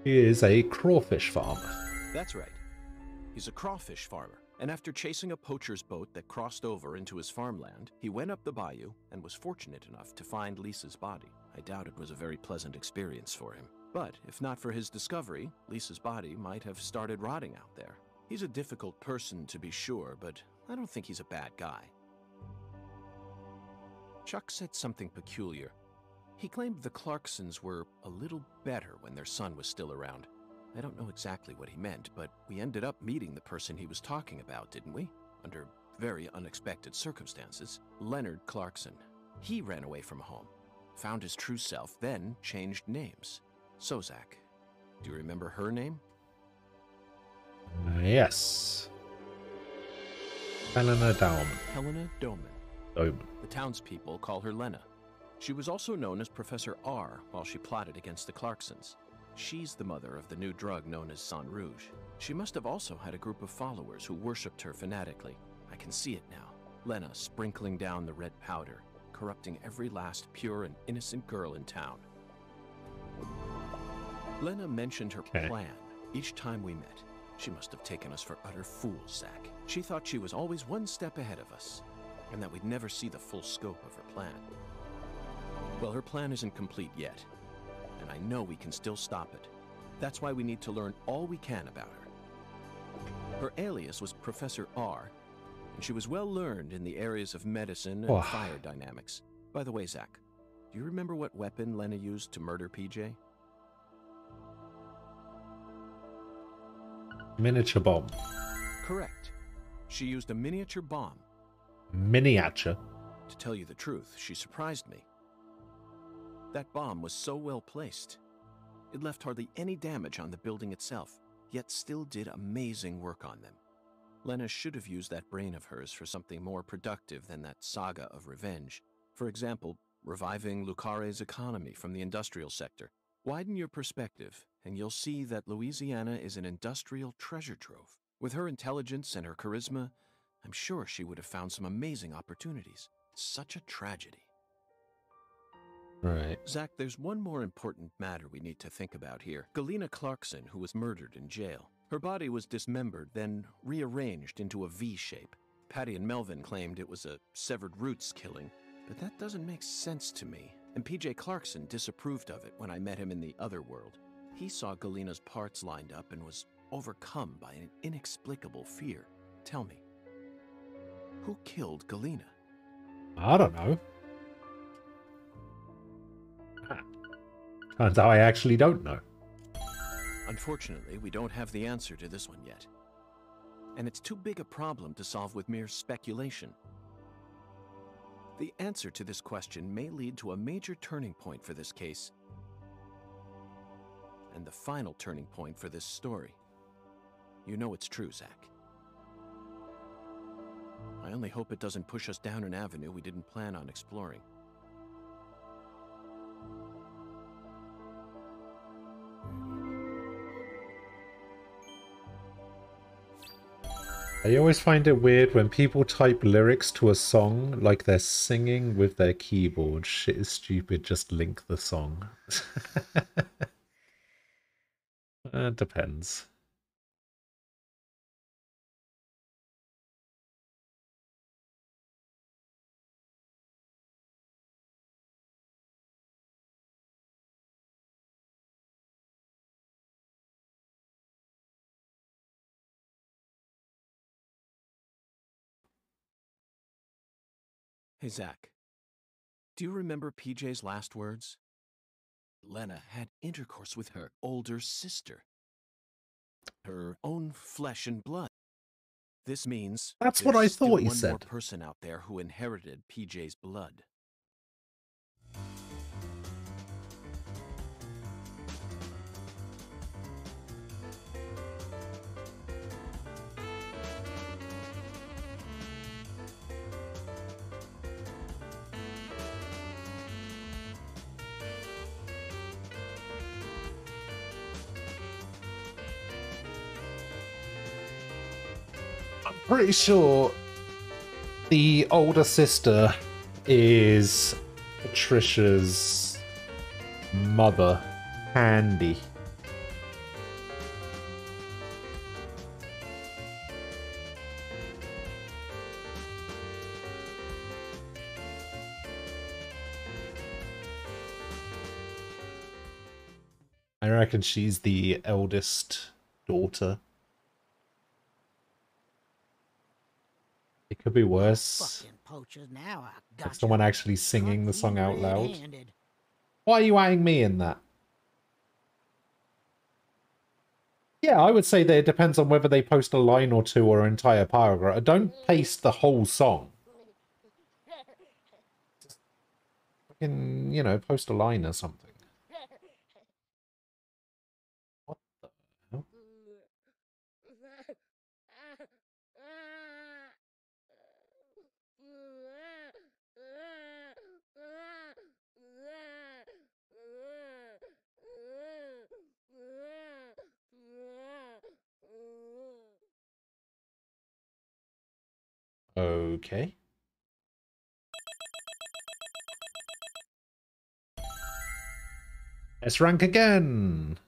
S1: He is a crawfish farmer.
S2: That's right. He's a crawfish farmer, and after chasing a poacher's boat that crossed over into his farmland, he went up the bayou and was fortunate enough to find Lisa's body. I doubt it was a very pleasant experience for him. But if not for his discovery, Lisa's body might have started rotting out there. He's a difficult person to be sure, but I don't think he's a bad guy. Chuck said something peculiar. He claimed the Clarksons were a little better when their son was still around. I don't know exactly what he meant, but we ended up meeting the person he was talking about, didn't we? Under very unexpected circumstances. Leonard Clarkson. He ran away from home, found his true self, then changed names. So, Zach, do you remember her name?
S1: Yes. Helena Dauman.
S2: Helena Doman.
S1: Doman.
S2: The townspeople call her Lena. She was also known as Professor R while she plotted against the Clarksons. She's the mother of the new drug known as Sang Rouge. She must have also had a group of followers who worshipped her fanatically. I can see it now. Lena sprinkling down the red powder, corrupting every last pure and innocent girl in town. Lena mentioned her plan each time we met. She must have taken us for utter fools, Zach. She thought she was always one step ahead of us, and that we'd never see the full scope of her plan. Well, her plan isn't complete yet, and I know we can still stop it. That's why we need to learn all we can about her. Her alias was Professor R, and she was well learned in the areas of medicine and fire dynamics. By the way, Zach, do you remember what weapon Lena used to murder PJ?
S1: Miniature bomb.
S2: Correct. She used a miniature bomb.
S1: Miniature?
S2: To tell you the truth, she surprised me. That bomb was so well placed. It left hardly any damage on the building itself, yet still did amazing work on them. Lena should have used that brain of hers for something more productive than that saga of revenge. For example, reviving Lucare's economy from the industrial sector. Widen your perspective, and you'll see that Louisiana is an industrial treasure trove. With her intelligence and her charisma, I'm sure she would have found some amazing opportunities. Such a tragedy.
S1: Right.
S2: Zach, there's one more important matter we need to think about here. Galena Clarkson, who was murdered in jail. Her body was dismembered, then rearranged into a V shape. Patty and Melvin claimed it was a severed roots killing, but that doesn't make sense to me. And PJ Clarkson disapproved of it when I met him in the other world. He saw Galena's parts lined up and was overcome by an inexplicable fear. Tell me, who killed Galena?
S1: I don't know. Turns out I actually don't know.
S2: Unfortunately, we don't have the answer to this one yet. And it's too big a problem to solve with mere speculation. The answer to this question may lead to a major turning point for this case. And the final turning point for this story. You know it's true, Zach. I only hope it doesn't push us down an avenue we didn't plan on exploring.
S1: I always find it weird when people type lyrics to a song like they're singing with their keyboard. Shit is stupid, just link the song. Depends.
S2: Hey, Zach. Do you remember PJ's last words? Lena had intercourse with her older sister. Her own flesh and blood. This means
S1: That's what I
S2: there's
S1: thought
S2: still
S1: he
S2: one more
S1: said.
S2: person out there who inherited PJ's blood.
S1: Pretty sure the older sister is Patricia's mother, Candy. I reckon she's the eldest daughter. It could be worse.
S12: Now
S1: Like someone actually singing the song out loud. Why are you adding me in that? Yeah, I would say that it depends on whether they post a line or two or an entire paragraph. Don't paste the whole song. Fucking, you know, post a line or something. What the hell? Okay. Let's rank again.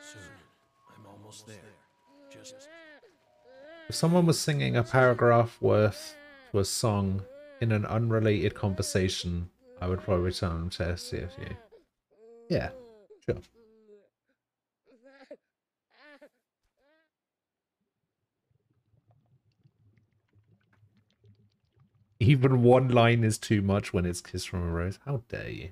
S2: Soon. I'm almost there. Just...
S1: If someone was singing a paragraph worth to a song in an unrelated conversation, I would probably tell them to SCFU. Yeah, sure. Even one line is too much when it's Kiss from a Rose. How dare you?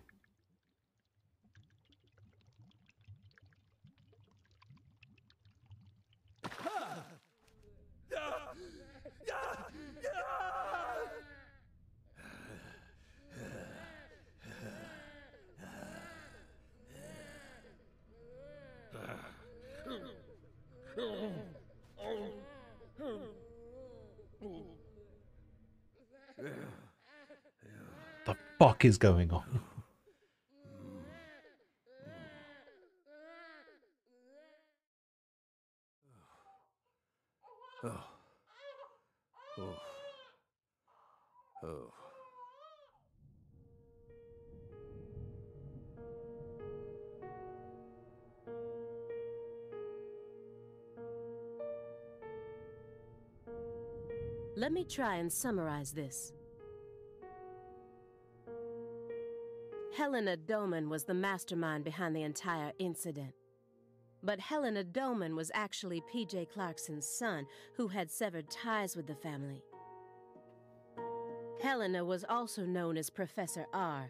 S1: fuck is going on?
S2: Oh. Oh. Oh.
S12: Let me try and summarize this. Helena Doman was the mastermind behind the entire incident. But Helena Doman was actually P.J. Clarkson's son, who had severed ties with the family. Helena was also known as Professor R,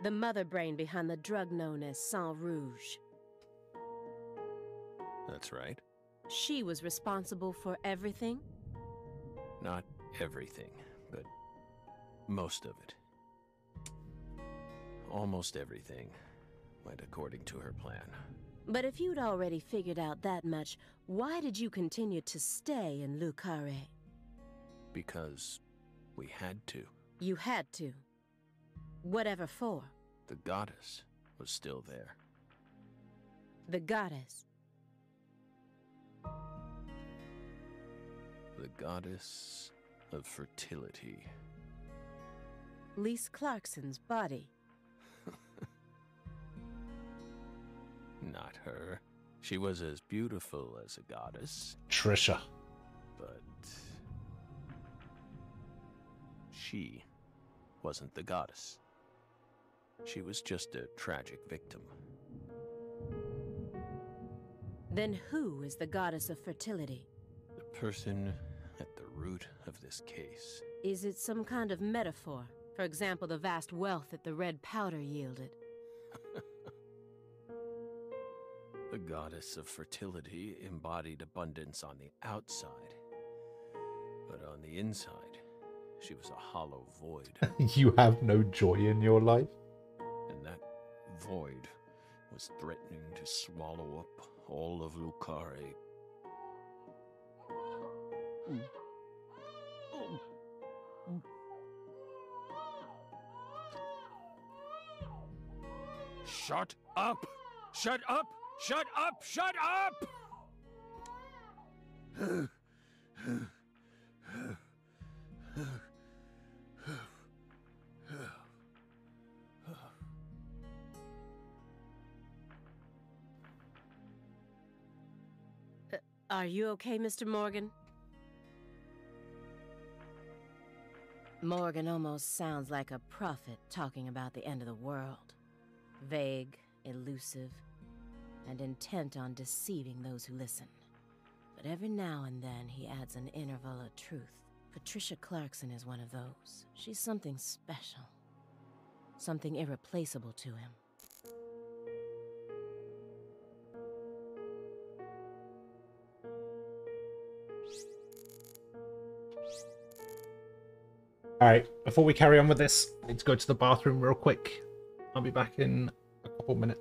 S12: the mother brain behind the drug known as Sang Rouge.
S2: That's right.
S12: She was responsible for everything?
S2: Not everything, but most of it. Almost everything went according to her plan.
S12: But if you'd already figured out that much, why did you continue to stay in Le Carré?
S2: Because we had to.
S12: You had to. Whatever for.
S2: The goddess was still there.
S12: The goddess.
S2: The goddess of fertility.
S12: Lise Clarkson's body.
S2: Not her. She was as beautiful as a goddess.
S1: Trisha.
S2: But she wasn't the goddess. She was just a tragic victim.
S12: Then who is the goddess of fertility?
S2: The person at the root of this case.
S12: Is it some kind of metaphor? For example, the vast wealth that the red powder yielded.
S2: The goddess of fertility embodied abundance on the outside. But on the inside, she was a hollow void.
S1: You have no joy in your life?
S2: And that void was threatening to swallow up all of Le Carré. Shut up! Shut up! Shut up! Shut up!
S12: Are you okay, Mr. Morgan? Morgan almost sounds like a prophet talking about the end of the world. Vague, elusive, and intent on deceiving those who listen. But every now and then he adds an interval of truth. Patricia Clarkson is one of those. She's something special. Something irreplaceable to him.
S1: Alright, before we carry on with this, I need to go to the bathroom real quick. I'll be back in a couple minutes.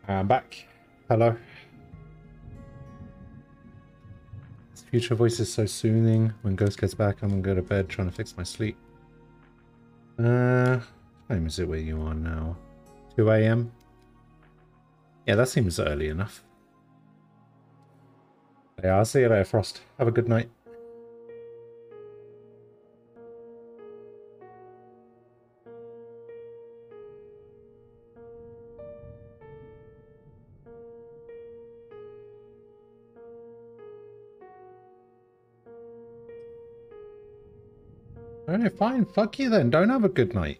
S1: I'm back. Hello. This future voice is so soothing. When Ghost gets back, I'm gonna go to bed trying to fix my sleep. What time is it where you are now? 2 AM? Yeah, that seems early enough. Yeah, I'll see you later, Frost. Have a good night. Alright, fine. Fuck you then. Don't have a good night.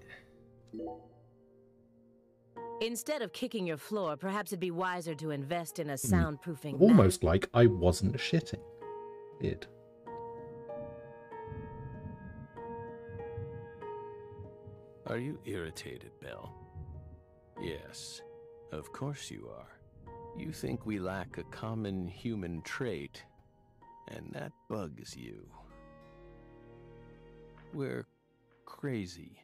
S12: Instead of kicking your floor, perhaps it'd be wiser to invest in a soundproofing
S1: Almost like I wasn't shitting. Weird.
S2: Are you irritated, Belle? Yes, of course you are. You think we lack a common human trait, and that bugs you. We're crazy.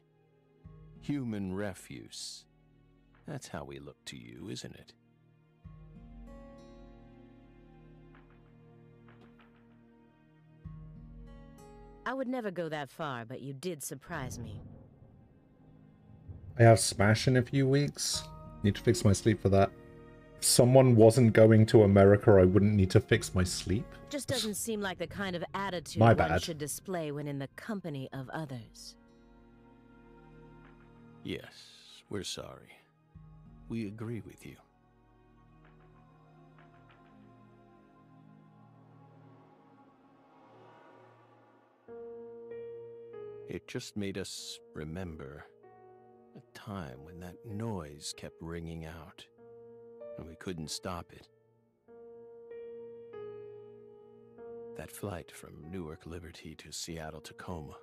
S2: Human refuse. That's how we look to you, isn't it?
S12: I would never go that far, but you did surprise me.
S1: I have Smash in a few weeks. Need to fix my sleep for that. If someone wasn't going to America, I wouldn't need to fix my sleep.
S12: Just doesn't seem like the kind of attitude
S1: My
S12: one
S1: bad.
S12: should display when in the company of others.
S2: Yes, we're sorry. We agree with you. It just made us remember a time when that noise kept ringing out, and we couldn't stop it. That flight from Newark Liberty to Seattle Tacoma.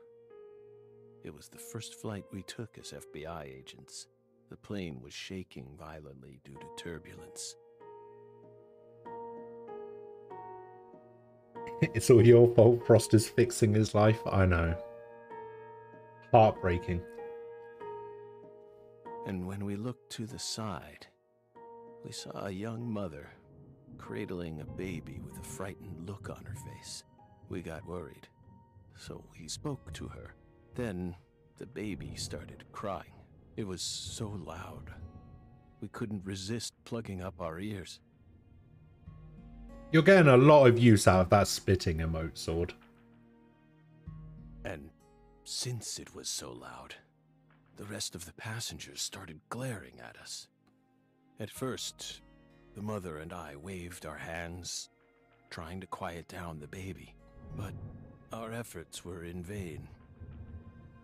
S2: It was the first flight we took as FBI agents. The plane was shaking violently due to turbulence.
S1: It's all your fault. Frost is fixing his life. I know. Heartbreaking.
S2: And when we looked to the side, we saw a young mother cradling a baby with a frightened look on her face. We got worried, so we spoke to her. Then the baby started crying. It was so loud, we couldn't resist plugging up our ears.
S1: You're getting a lot of use out of that spitting emote, Sword.
S2: And since it was so loud, the rest of the passengers started glaring at us. At first, the mother and I waved our hands, trying to quiet down the baby, but our efforts were in vain.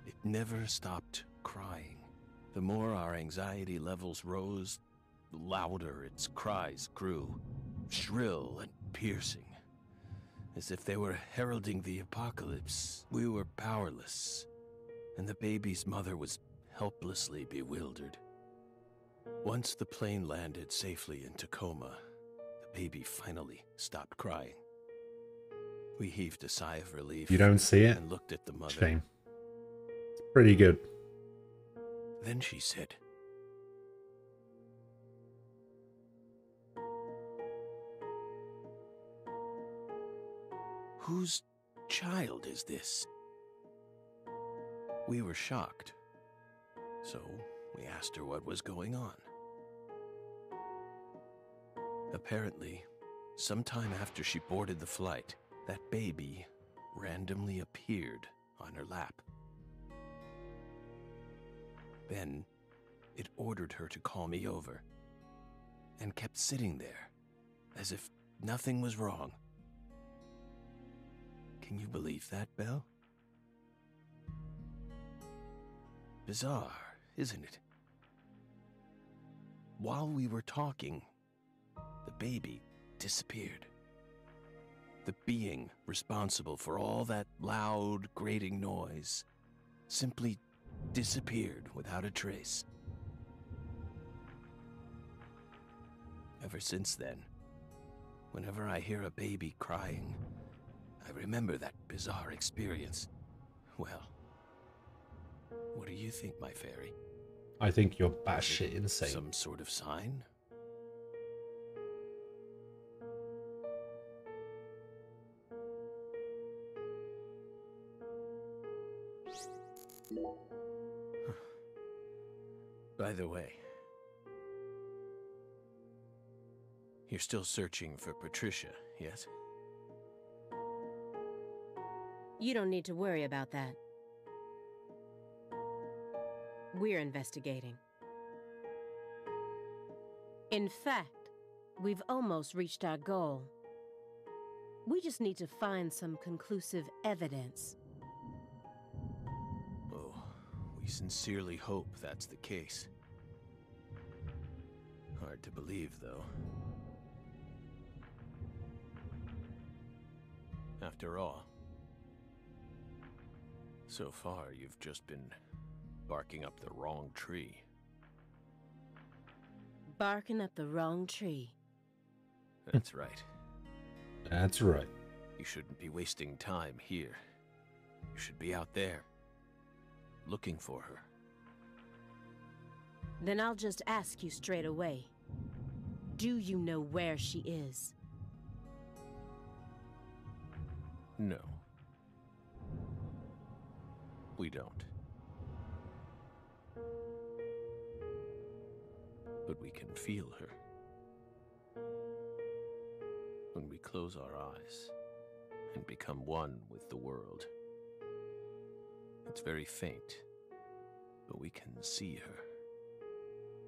S2: It never stopped crying. The more our anxiety levels rose, the louder its cries grew, shrill and piercing. As if they were heralding the apocalypse, we were powerless, and the baby's mother was helplessly bewildered. Once the plane landed safely in Tacoma, the baby finally stopped crying. We heaved a sigh of relief.
S1: You don't see it?
S2: And looked at the mother.
S1: Shame. It's pretty good.
S2: Then she said, "Whose child is this?" We were shocked, so we asked her what was going on. Apparently, sometime after she boarded the flight, that baby randomly appeared on her lap. Then, it ordered her to call me over, and kept sitting there, as if nothing was wrong. Can you believe that, Belle? Bizarre, isn't it? While we were talking, the baby disappeared. The being responsible for all that loud, grating noise simply disappeared without a trace. Ever since then, whenever I hear a baby crying, I remember that bizarre experience. Well, what do you think, my fairy?
S1: I think you're batshit insane.
S2: Some sort of sign? By the way, you're still searching for Patricia, yes?
S12: You don't need to worry about that. We're investigating. In fact, we've almost reached our goal. We just need to find some conclusive evidence.
S2: Oh, we sincerely hope that's the case. Hard to believe, though. After all, so far you've just been barking up the wrong tree.
S12: Barking up the wrong tree.
S2: That's right.
S1: That's right.
S2: You shouldn't be wasting time here. You should be out there, looking for her.
S12: Then I'll just ask you straight away. Do you know where she is?
S2: No. We don't. But we can feel her. When we close our eyes and become one with the world. It's very faint, but we can see her.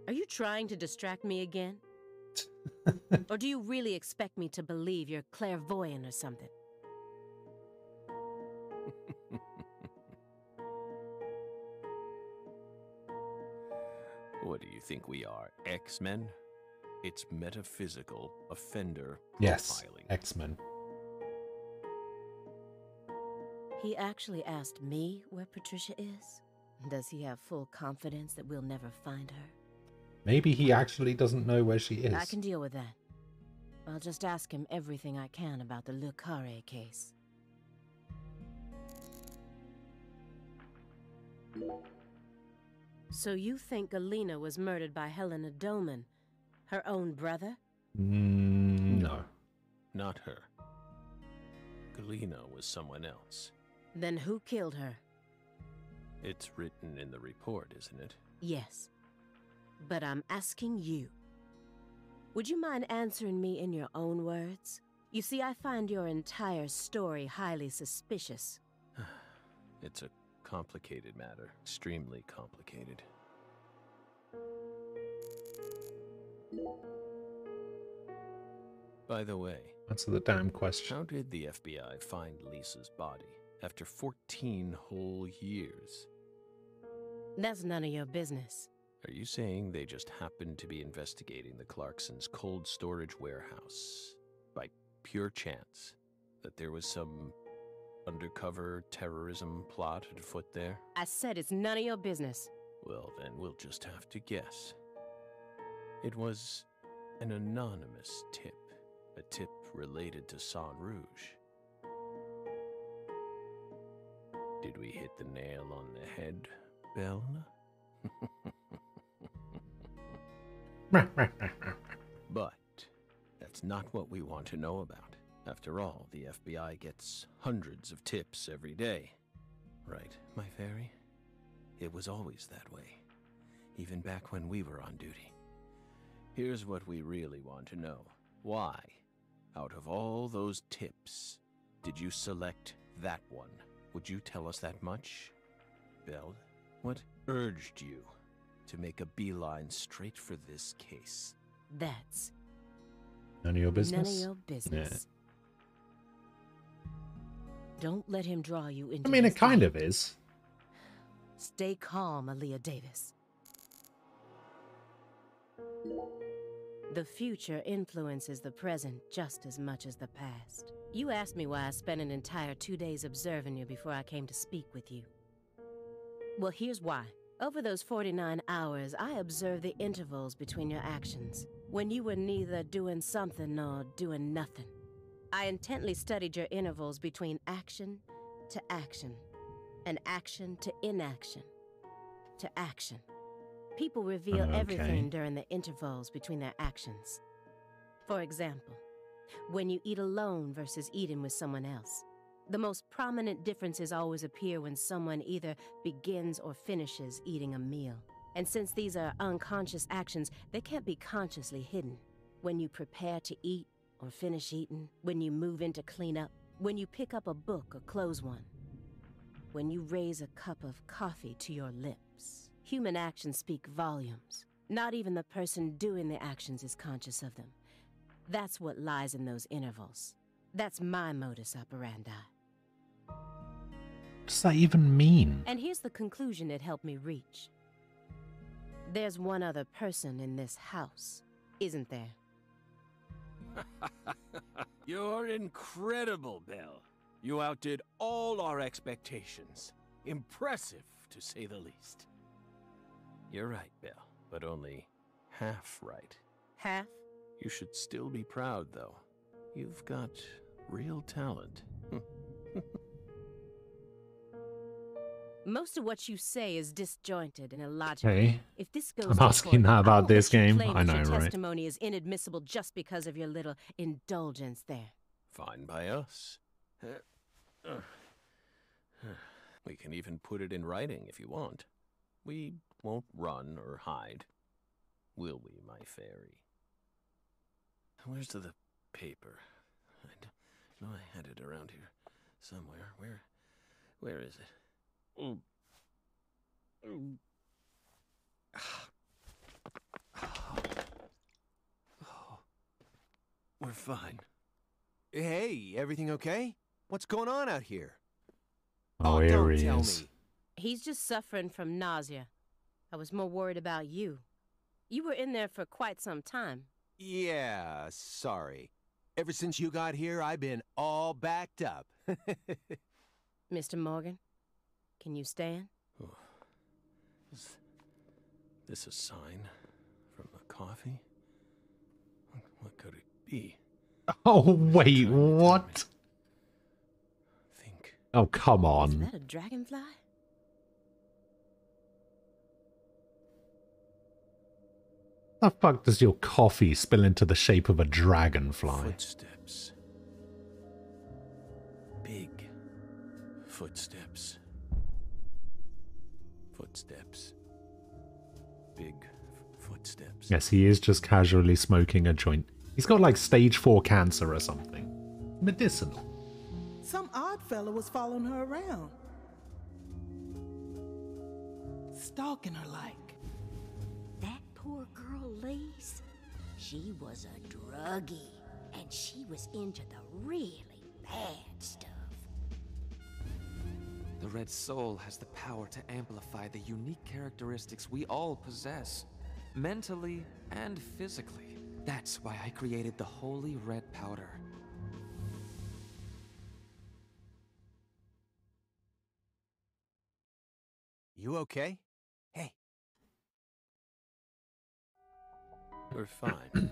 S12: Are you trying to distract me again? Or do you really expect me to believe you're clairvoyant or something?
S2: What do you think we are, X-Men? It's metaphysical offender
S1: Yes,
S2: profiling.
S1: X-Men.
S12: He actually asked me where Patricia is? Does he have full confidence that we'll never find her?
S1: Maybe he actually doesn't know where she is.
S12: I can deal with that. I'll just ask him everything I can about the Le Carré case. So you think Galena was murdered by Helena Doman, her own brother?
S1: No.
S2: Not her. Galena was someone else.
S12: Then who killed her?
S2: It's written in the report, isn't it?
S12: Yes. But I'm asking you. Would you mind answering me in your own words? You see, I find your entire story highly suspicious.
S2: It's a complicated matter. Extremely complicated. By the way,
S1: answer the damn question.
S2: How did the FBI find Lisa's body after 14 whole years?
S12: That's none of your business.
S2: Are you saying they just happened to be investigating the Clarksons' cold storage warehouse by pure chance? That there was some undercover terrorism plot afoot there?
S12: I said it's none of your business.
S2: Well, then we'll just have to guess. It was an anonymous tip. A tip related to Saint Rouge. Did we hit the nail on the head, Belle? But that's not what we want to know about. After all, the FBI gets hundreds of tips every day. Right, my fairy? It was always that way, even back when we were on duty. Here's what we really want to know. Why, out of all those tips, did you select that one? Would you tell us that much? Belle, what urged you to make a beeline straight for this case?
S12: That's
S1: none of your business.
S12: None of your business. Don't let him draw you into
S1: I mean, it kind
S12: game.
S1: of is.
S12: Stay calm, Aaliyah Davis. The future influences the present just as much as the past. You asked me why I spent an entire 2 days observing you before I came to speak with you. Well, here's why. Over those 49 hours, I observed the intervals between your actions, when you were neither doing something nor doing nothing. I intently studied your intervals between action to action, and action to inaction, to action. People reveal everything during the intervals between their actions. For example, when you eat alone versus eating with someone else. The most prominent differences always appear when someone either begins or finishes eating a meal. And since these are unconscious actions, they can't be consciously hidden. When you prepare to eat or finish eating, when you move in to clean up, when you pick up a book or close one, when you raise a cup of coffee to your lips. Human actions speak volumes. Not even the person doing the actions is conscious of them. That's what lies in those intervals. That's my modus operandi.
S1: What does that even mean?
S12: And here's the conclusion it helped me reach. There's one other person in this house, isn't there?
S2: You're incredible, Belle. You outdid all our expectations. Impressive, to say the least. You're right, Belle, but only half right.
S12: Half?
S2: You should still be proud, though. You've got real talent.
S12: Most of what you say is disjointed and illogical.
S1: Okay.
S12: If this goes
S1: I'm
S12: to
S1: asking
S12: court,
S1: that
S12: I
S1: about
S12: won't
S1: this
S12: let you
S1: game.
S12: claim
S1: I
S12: that
S1: know,
S12: your
S1: right?
S12: testimony is inadmissible just because of your little indulgence there.
S2: Fine by us. We can even put it in writing if you want. We won't run or hide. Will we, my fairy? Where's the paper? I know I had it around here somewhere. Where is it? Oh. We're fine.
S13: Hey, everything okay? What's going on out here?
S1: Oh, here
S13: don't
S1: he
S13: tell
S1: is.
S13: me.
S12: He's just suffering from nausea. I was more worried about you. You were in there for quite some time.
S13: Yeah, sorry. Ever since you got here, I've been all backed up.
S12: Mr. Morgan, can you stand?
S2: Oh. Is this a sign from the coffee? What could it be?
S1: Oh, wait, what?
S2: Think.
S1: Oh, come on.
S12: Is that a dragonfly?
S1: The fuck does your coffee spill into the shape of a dragonfly?
S2: Footsteps. Big footsteps. Footsteps. Big footsteps.
S1: Yes, he is just casually smoking a joint. He's got like stage 4 cancer or something. Medicinal.
S16: Some odd fella was following her around. Stalking her like.
S19: That poor girl, Lise, she was a druggie, and she was into the really bad stuff.
S6: The Red Soul has the power to amplify the unique characteristics we all possess, mentally and physically. That's why I created the Holy Red Powder.
S13: You okay? Hey.
S2: We're fine.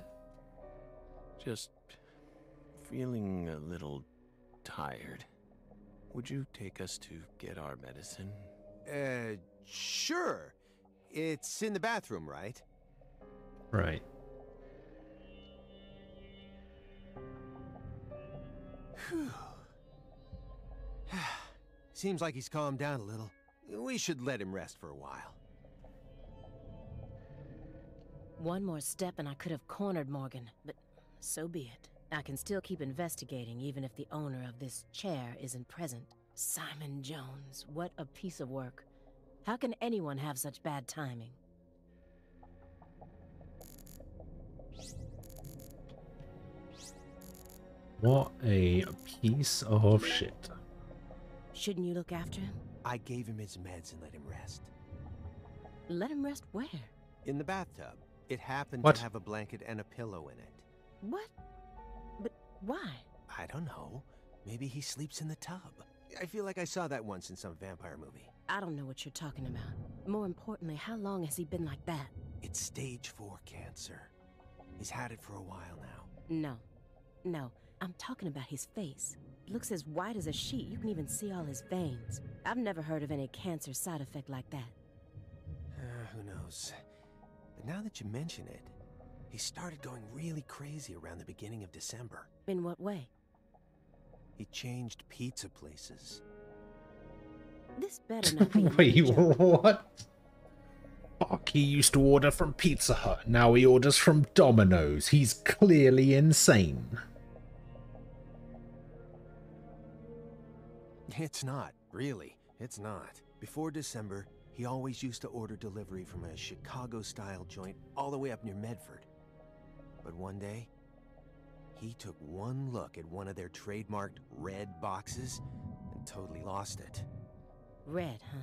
S2: Just feeling a little tired. Would you take us to get our medicine?
S13: Sure. It's in the bathroom, right?
S1: Right.
S13: Whew. Seems like he's calmed down a little. We should let him rest for a while.
S12: One more step and I could have cornered Morgan, but so be it. I can still keep investigating even if the owner of this chair isn't present. Simon Jones, what a piece of work. How can anyone have such bad timing?
S1: What a piece of shit.
S12: Shouldn't you look after him?
S13: I gave him his meds and let him rest.
S12: Let him rest where?
S13: In the bathtub. It happened
S1: What?
S13: to have a blanket and a pillow in it.
S12: What? But why?
S13: I don't know. Maybe he sleeps in the tub. I feel like I saw that once in some vampire movie.
S12: I don't know what you're talking about. More importantly, how long has he been like that?
S13: It's stage 4 cancer. He's had it for a while now.
S12: No. I'm talking about his face. It looks as white as a sheet. You can even see all his veins. I've never heard of any cancer side effect like that.
S13: Who knows? But now that you mention it, he started going really crazy around the beginning of December.
S12: In what way?
S13: He changed pizza places.
S12: This better not be a
S1: Wait,
S12: joke.
S1: what? Fuck, he used to order from Pizza Hut. Now he orders from Domino's. He's clearly insane.
S13: It's not, really. It's not. Before December, he always used to order delivery from a Chicago-style joint all the way up near Medford. But one day, he took one look at one of their trademarked red boxes and totally lost it.
S12: Red, huh?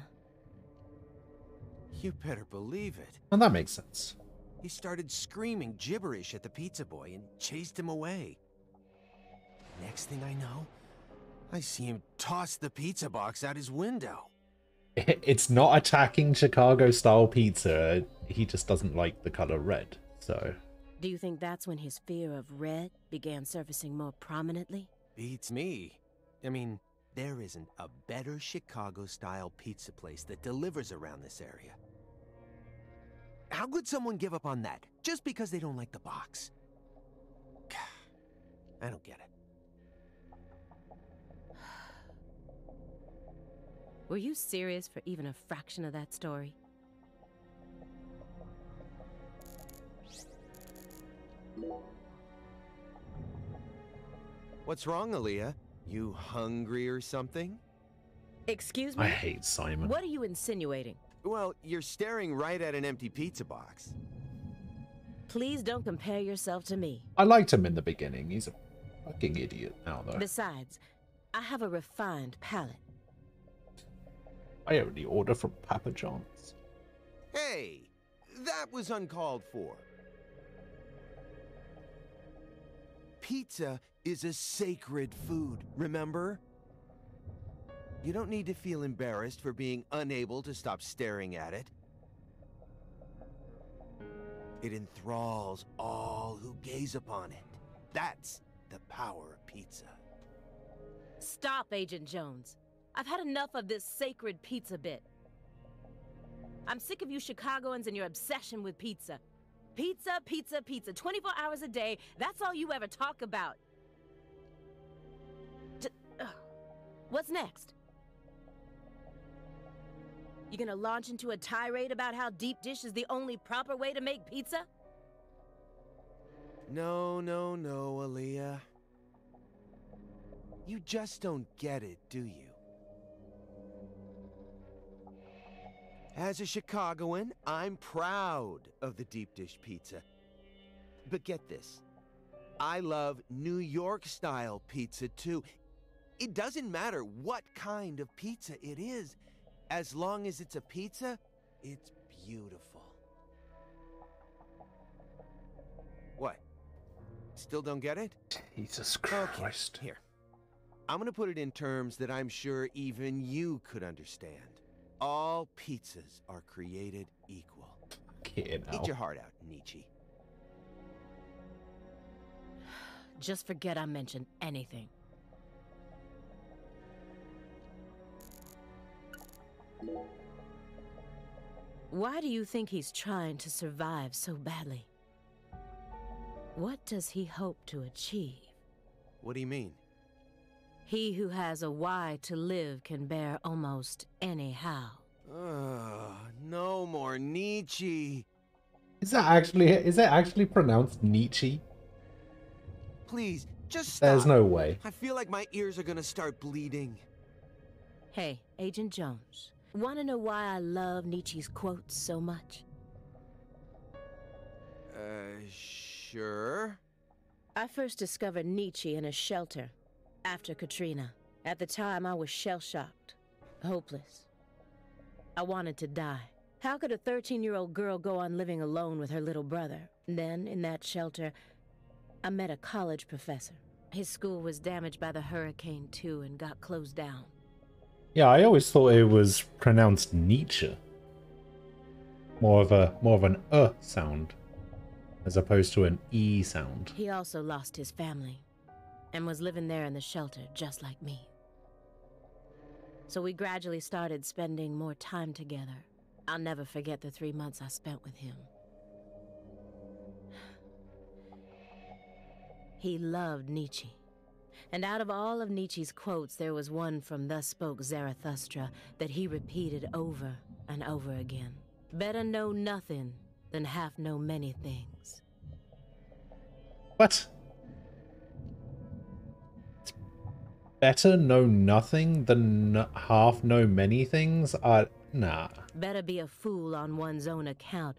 S13: You better believe it.
S1: And that makes sense.
S13: He started screaming gibberish at the pizza boy and chased him away. Next thing I know, I see him toss the pizza box out his window.
S1: It's not attacking Chicago-style pizza. He just doesn't like the color red, so...
S12: Do you think that's when his fear of red began surfacing more prominently?
S13: Beats me. I mean, there isn't a better Chicago-style pizza place that delivers around this area. How could someone give up on that just because they don't like the box? I don't get it.
S12: Were you serious for even a fraction of that story?
S13: What's wrong, Aaliyah? You hungry or something?
S12: Excuse me?
S1: I hate Simon.
S12: What are you insinuating?
S13: Well, you're staring right at an empty pizza box.
S12: Please don't compare yourself to me.
S1: I liked him in the beginning. He's a fucking idiot now, though.
S12: Besides, I have a refined palate.
S1: I only order from Papa John's.
S13: Hey, that was uncalled for. Pizza is a sacred food, remember? You don't need to feel embarrassed for being unable to stop staring at it. It enthralls all who gaze upon it. That's the power of pizza.
S12: Stop, Agent Jones. I've had enough of this sacred pizza bit. I'm sick of you Chicagoans and your obsession with pizza. Pizza, pizza, pizza. 24 hours a day. That's all you ever talk about. What's next? You gonna launch into a tirade about how deep dish is the only proper way to make pizza?
S13: No, Aaliyah. You just don't get it, do you? As a Chicagoan, I'm proud of the deep dish pizza. But get this, I love New York-style pizza too. It doesn't matter what kind of pizza it is. As long as it's a pizza, it's beautiful. What? Still don't get it?
S1: Jesus Christ.
S13: Okay, here. I'm gonna put it in terms that I'm sure even you could understand. All pizzas are created equal. Eat your heart out, Nietzsche.
S12: Just forget I mentioned anything. Why do you think he's trying to survive so badly? What does he hope to achieve?
S13: What do you mean?
S12: He who has a why to live can bear almost any how.
S13: No more Nietzsche.
S1: Is that actually pronounced Nietzsche?
S13: Please, just stop.
S1: There's no way.
S13: I feel like my ears are gonna start bleeding.
S12: Hey, Agent Jones. Want to know why I love Nietzsche's quotes so much?
S13: Sure.
S12: I first discovered Nietzsche in a shelter after Katrina. At the time, I was shell-shocked, hopeless. I wanted to die. How could a 13-year-old girl go on living alone with her little brother? Then, in that shelter, I met a college professor. His school was damaged by the hurricane, too, and got closed down.
S1: Yeah, I always thought it was pronounced Nietzsche. More of an sound, as opposed to an E sound.
S12: He also lost his family, and was living there in the shelter, just like me. So we gradually started spending more time together. I'll never forget the 3 months I spent with him. He loved Nietzsche. And out of all of Nietzsche's quotes, there was one from Thus Spoke Zarathustra that he repeated over and over again. Better know nothing than half know many things.
S1: What? It's better know nothing than half know many things? Nah.
S12: Better be a fool on one's own account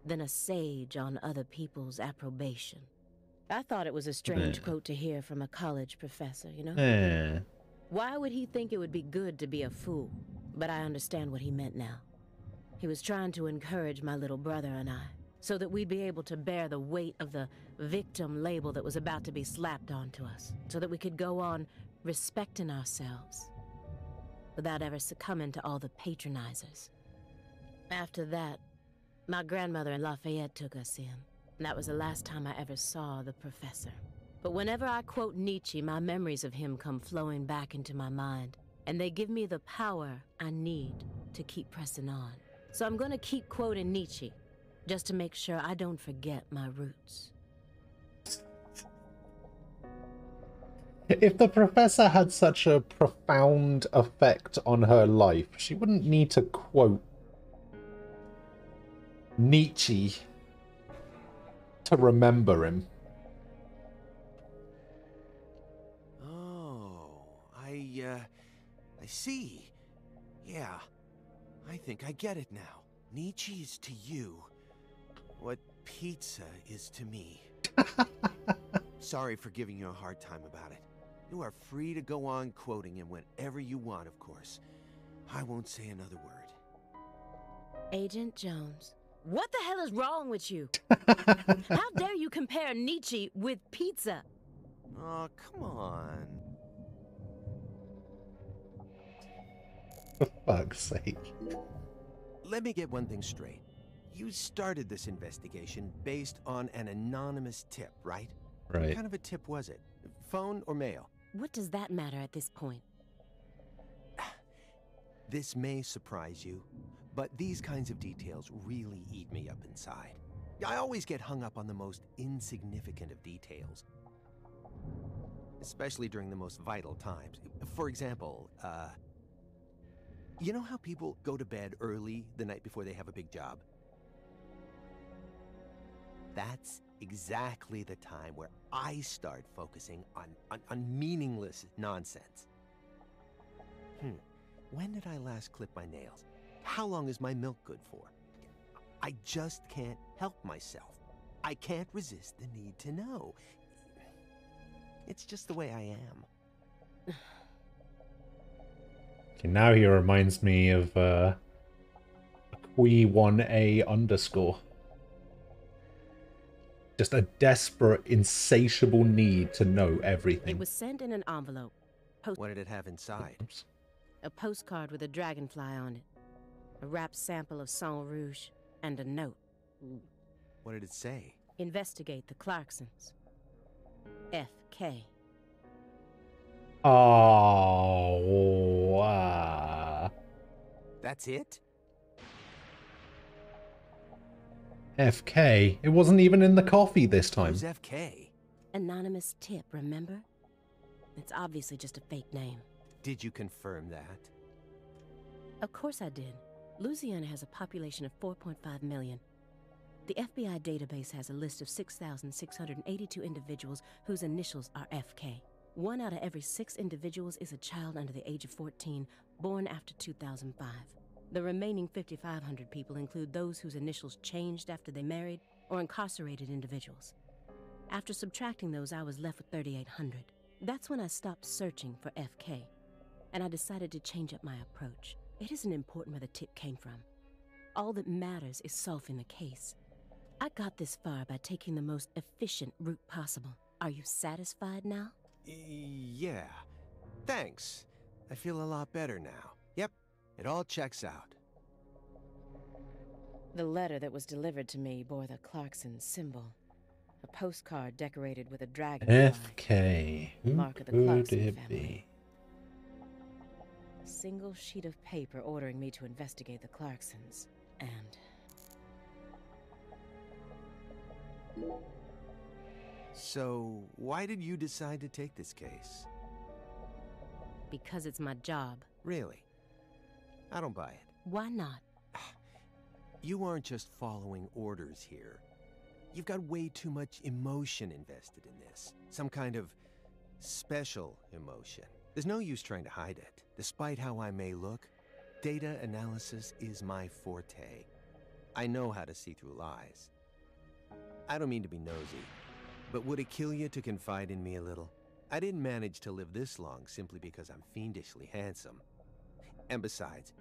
S12: than a sage on other people's approbation. I thought it was a strange quote to hear from a college professor, you know? Why would he think it would be good to be a fool? But I understand what he meant now. He was trying to encourage my little brother and I, so that we'd be able to bear the weight of the victim label that was about to be slapped onto us, so that we could go on respecting ourselves without ever succumbing to all the patronizers. After that, my grandmother in Lafayette took us in, and that was the last time I ever saw the professor. But whenever I quote Nietzsche, my memories of him come flowing back into my mind, and they give me the power I need to keep pressing on. So I'm gonna keep quoting Nietzsche, just to make sure I don't forget my roots.
S1: If the professor had such a profound effect on her life, she wouldn't need to quote Nietzsche to remember him.
S13: Oh, I see. Yeah, I think I get it now. Nietzsche is to you what pizza is to me. Sorry for giving you a hard time about it. You are free to go on quoting him whenever you want, of course. I won't say another word.
S12: Agent Jones, what the hell is wrong with you? How dare you compare Nietzsche with pizza?
S13: Oh, come on.
S1: For fuck's sake.
S13: Let me get one thing straight. You started this investigation based on an anonymous tip, right?
S1: Right.
S13: What kind of a tip was it? Phone or mail?
S12: What does that matter at this point?
S13: This may surprise you, but these kinds of details really eat me up inside. I always get hung up on the most insignificant of details. Especially during the most vital times. For example, you know how people go to bed early the night before they have a big job? That's exactly the time where I start focusing on meaningless nonsense. When did I last clip my nails? How long is my milk good for? I just can't help myself. I can't resist the need to know. It's just the way I am.
S1: Okay, now he reminds me of Qui1A _. Just a desperate, insatiable need to know everything.
S12: It was sent in an envelope.
S13: What did it have inside?
S1: Oops.
S12: A postcard with a dragonfly on it, a wrapped sample of Sang Rouge, and a note.
S13: What did it say?
S12: Investigate the Clarksons. F.K.
S1: Oh, wow.
S13: That's it?
S1: FK? It wasn't even in the coffee this time.
S13: Who's FK?
S12: Anonymous tip, remember? It's obviously just a fake name.
S13: Did you confirm that?
S12: Of course I did. Louisiana has a population of 4.5 million. The FBI database has a list of 6,682 individuals whose initials are FK. 1 out of every 6 individuals is a child under the age of 14, born after 2005. The remaining 5,500 people include those whose initials changed after they married or incarcerated individuals. After subtracting those, I was left with 3,800. That's when I stopped searching for FK, and I decided to change up my approach. It isn't important where the tip came from. All that matters is solving the case. I got this far by taking the most efficient route possible. Are you satisfied now?
S13: Yeah. Thanks. I feel a lot better now. Yep, it all checks out.
S12: The letter that was delivered to me bore the Clarkson symbol. A postcard decorated with a dragon.
S1: FK. Who
S12: Mark of the
S1: could
S12: Clarkson
S1: it
S12: family.
S1: be?
S12: A single sheet of paper ordering me to investigate the Clarksons. And...
S13: So, why did you decide to take this case?
S12: because it's my job.
S13: Really? I don't buy it.
S12: Why not?
S13: You aren't just following orders here. You've got way too much emotion invested in this. Some kind of special emotion. There's no use trying to hide it. Despite how I may look, data analysis is my forte. I know how to see through lies. I don't mean to be nosy, but would it kill you to confide in me a little? I didn't manage to live this long simply because I'm fiendishly handsome. And besides,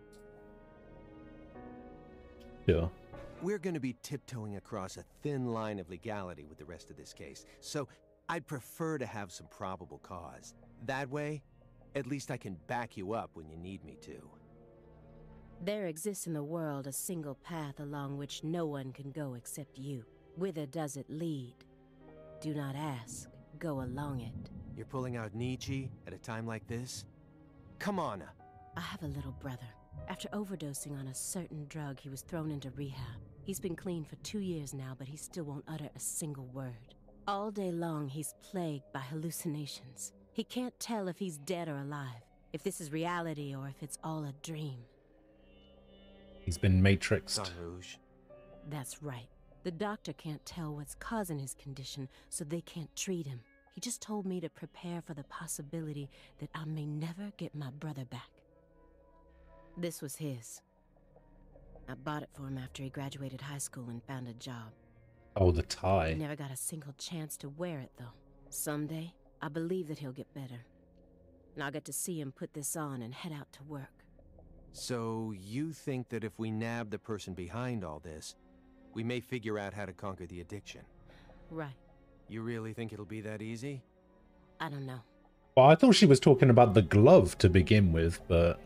S1: yeah,
S13: we're going to be tiptoeing across a thin line of legality with the rest of this case, so I'd prefer to have some probable cause. That way, at least I can back you up when you need me to.
S12: There exists in the world a single path along which no one can go except you. Whither does it lead? Do not ask, go along it.
S13: You're pulling out Nietzsche at a time like this? Come on.
S12: I have a little brother. After overdosing on a certain drug, he was thrown into rehab. He's been clean for 2 years now, but he still won't utter a single word. All day long, he's plagued by hallucinations. He can't tell if he's dead or alive, if this is reality or if it's all a dream.
S1: He's been matrixed.
S12: That's right. The doctor can't tell what's causing his condition, so they can't treat him. He just told me to prepare for the possibility that I may never get my brother back. This was his. I bought it for him after he graduated high school and found a job.
S1: Oh, the tie.
S12: He never got a single chance to wear it, though. Someday, I believe that he'll get better. And I'll get to see him put this on and head out to work.
S13: So, you think that if we nab the person behind all this, we may figure out how to conquer the addiction?
S12: Right.
S13: You really think it'll be that easy?
S12: I don't know.
S1: Well, I thought she was talking about the glove to begin with, but...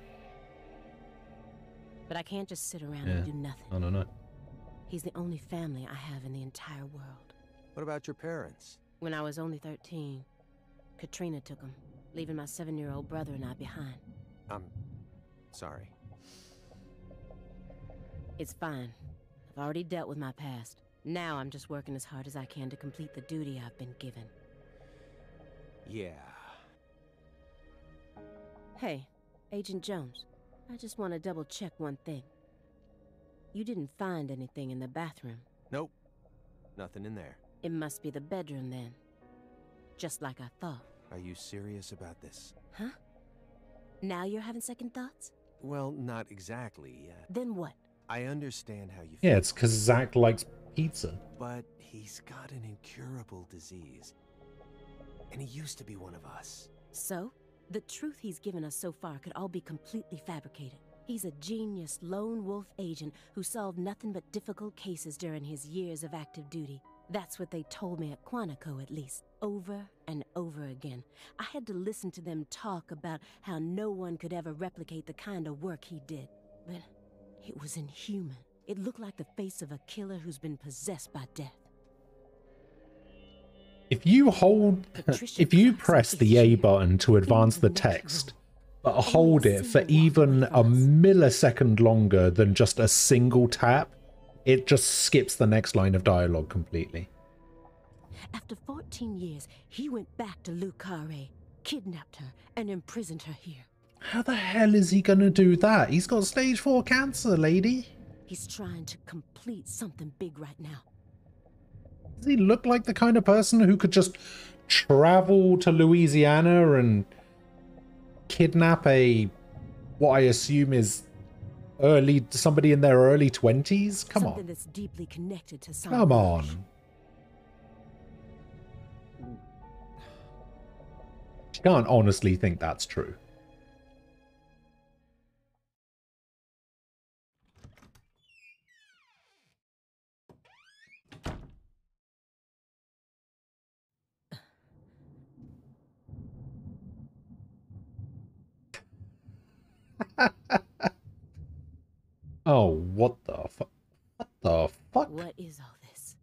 S12: But I can't just sit around and do nothing.
S1: I don't know.
S12: He's the only family I have in the entire world.
S13: What about your parents?
S12: When I was only 13, Katrina took him, leaving my 7-year-old brother and I behind.
S13: I'm sorry.
S12: It's fine. I've already dealt with my past. Now I'm just working as hard as I can to complete the duty I've been given.
S13: Yeah.
S12: Hey, Agent Jones. I just want to double-check one thing. You didn't find anything in the bathroom?
S13: Nope. Nothing in there.
S12: It must be the bedroom then. Just like I thought.
S13: Are you serious about this?
S12: Huh? Now you're having second thoughts?
S13: Well, not exactly.
S12: Then what?
S13: I understand how you feel.
S1: Yeah, it's because Zach likes pizza.
S13: But he's got an incurable disease. And he used to be one of us.
S12: So? The truth he's given us so far could all be completely fabricated. He's a genius lone wolf agent who solved nothing but difficult cases during his years of active duty. That's what they told me at Quantico, at least, over and over again. I had to listen to them talk about how no one could ever replicate the kind of work he did. But it was inhuman. It looked like the face of a killer who's been possessed by death.
S1: If you press the A button to advance the text, but hold it for even a millisecond longer than just a single tap, it just skips the next line of dialogue completely.
S12: After 14 years, he went back to Le Carré, kidnapped her, and imprisoned her here.
S1: How the hell is he gonna do that? He's got stage 4 cancer, lady.
S12: He's trying to complete something big right now.
S1: Does he look like the kind of person who could just travel to Louisiana and kidnap what I assume is somebody in their early 20s? Come
S12: Something
S1: on.
S12: that's deeply connected to
S1: Come on. You can't honestly think that's true. Oh, what the fuck? What the fuck?
S12: What is all this?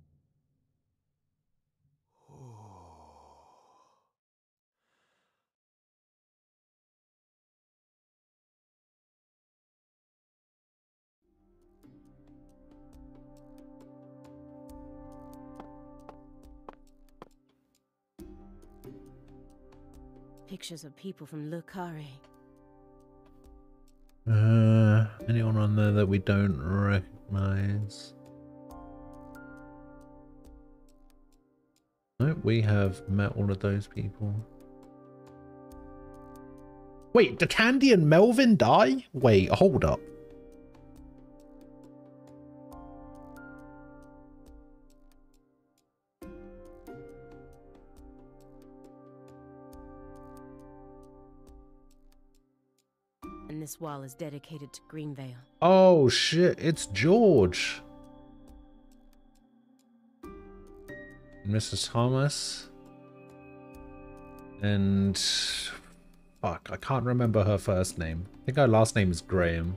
S12: Pictures of people from Le Carré.
S1: Anyone on there that we don't Compromise. No, we have met all of those people. Wait, do Candy and Melvin die? Wait, hold up.
S12: And this wall is dedicated to Greenvale.
S1: Oh shit, it's George. Mrs. Thomas. And fuck, I can't remember her first name. I think her last name is Graham.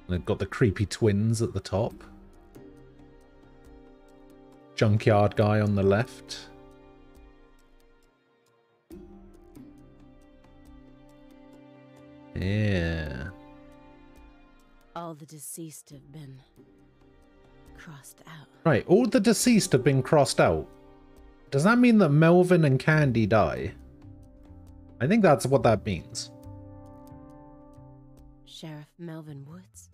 S1: And they've got the creepy twins at the top. Junkyard guy on the left. Yeah.
S12: All the deceased have been crossed out.
S1: Right, all the deceased have been crossed out. Does that mean that Melvin and Candy die? I think that's what that means.
S12: Sheriff Melvin Woods?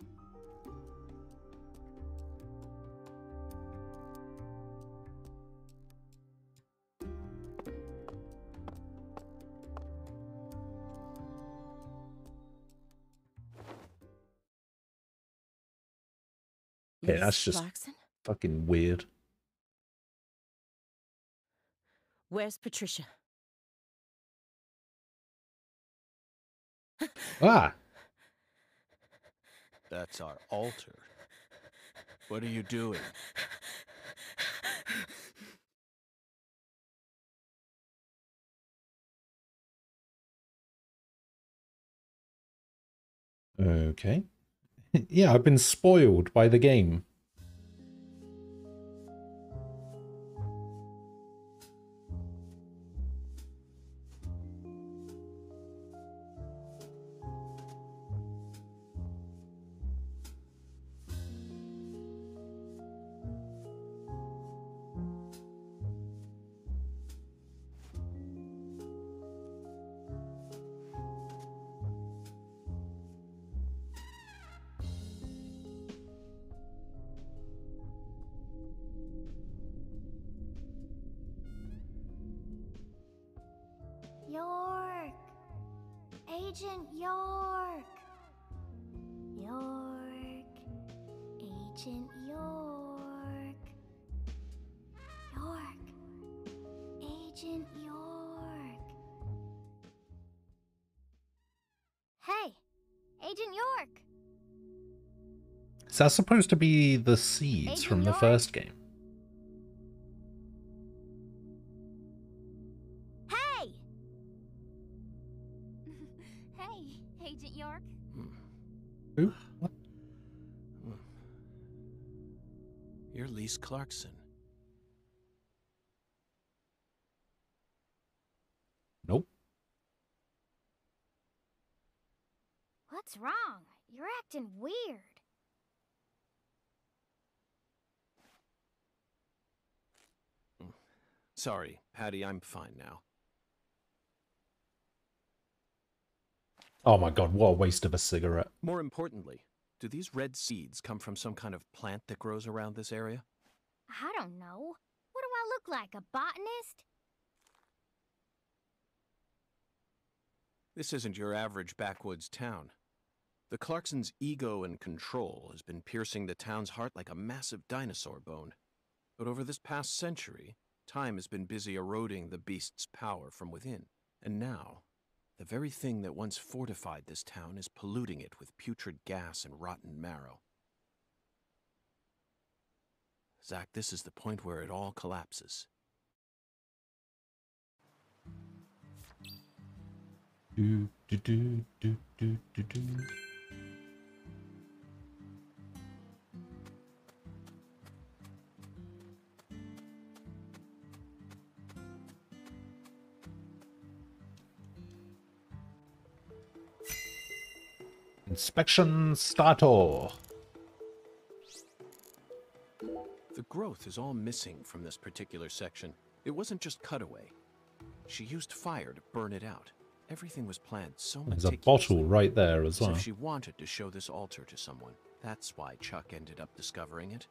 S1: Yeah, that's just
S12: Clarkson?
S1: fucking weird.
S12: Where's Patricia?
S1: Ah!
S2: That's our altar. What are you doing?
S1: Okay. Yeah, I've been spoiled by the game.
S4: York! Agent York! York! Agent York! York! Agent York! Hey! Agent York!
S1: Is that supposed to be the seeds
S4: Agent
S1: from the
S4: York?
S1: first game?
S4: Hey! Hey, Agent York.
S1: Who? What?
S2: You're Lise Clarkson.
S1: Nope.
S4: What's wrong? You're acting weird.
S2: Sorry, Patty, I'm fine now.
S1: Oh my god, what a waste of a cigarette.
S2: More importantly, do these red seeds come from some kind of plant that grows around this area?
S4: I don't know. What do I look like, a botanist?
S2: This isn't your average backwoods town. The Clarksons' ego and control has been piercing the town's heart like a massive dinosaur bone. But over this past century, time has been busy eroding the beast's power from within. And now, the very thing that once fortified this town is polluting it with putrid gas and rotten marrow. Zach, this is the point where it all collapses.
S1: Do, do, do, do, do, do, do. Inspection starter.
S2: The growth is all missing from this particular section. It wasn't just cut away. She used fire to burn it out. Everything was planned so
S1: There's a
S2: meticulously.
S1: bottle right there as
S2: As
S1: well.
S2: if she wanted to show this altar to someone. That's why Chuck ended up discovering it.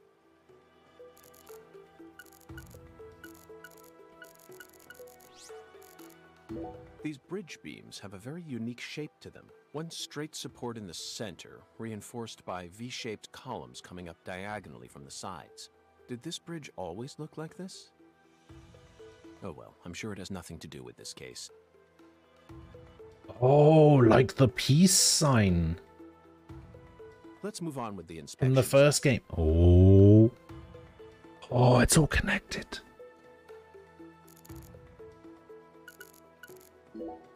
S2: These bridge beams have a very unique shape to them. One straight support in the center, reinforced by V-shaped columns coming up diagonally from the sides. Did this bridge always look like this? Oh well, I'm sure it has nothing to do with this case.
S1: Oh, like the peace sign
S2: Let's move on with the inspection.
S1: in the first game. Oh. Oh, it's all connected.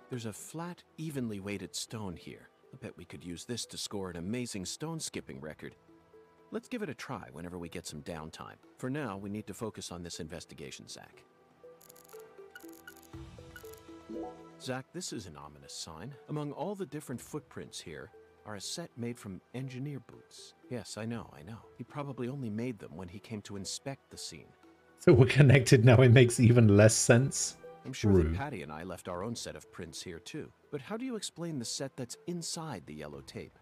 S2: There's a flat, evenly weighted stone here. I bet we could use this to score an amazing stone skipping record. Let's give it a try whenever we get some downtime. For now, we need to focus on this investigation, Zach. Zach, this is an ominous sign. Among all the different footprints here are a set made from engineer boots. Yes, I know. He probably only made them when he came to inspect the scene.
S1: So we're connected now, it makes even less sense.
S2: I'm sure that Patty and I left our own set of prints here too. But how do you explain the set that's inside the yellow tape?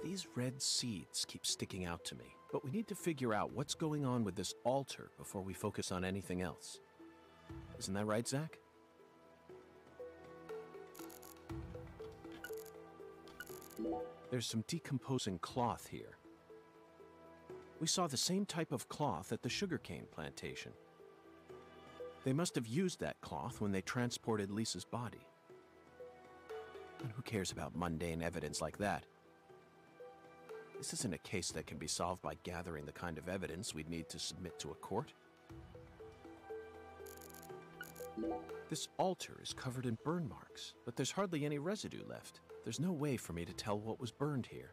S2: These red seeds keep sticking out to me, but we need to figure out what's going on with this altar before we focus on anything else. Isn't that right, Zach? There's some decomposing cloth here. We saw the same type of cloth at the sugarcane plantation. They must have used that cloth when they transported Lisa's body. And who cares about mundane evidence like that? This isn't a case that can be solved by gathering the kind of evidence we'd need to submit to a court. This altar is covered in burn marks, but there's hardly any residue left. There's no way for me to tell what was burned here.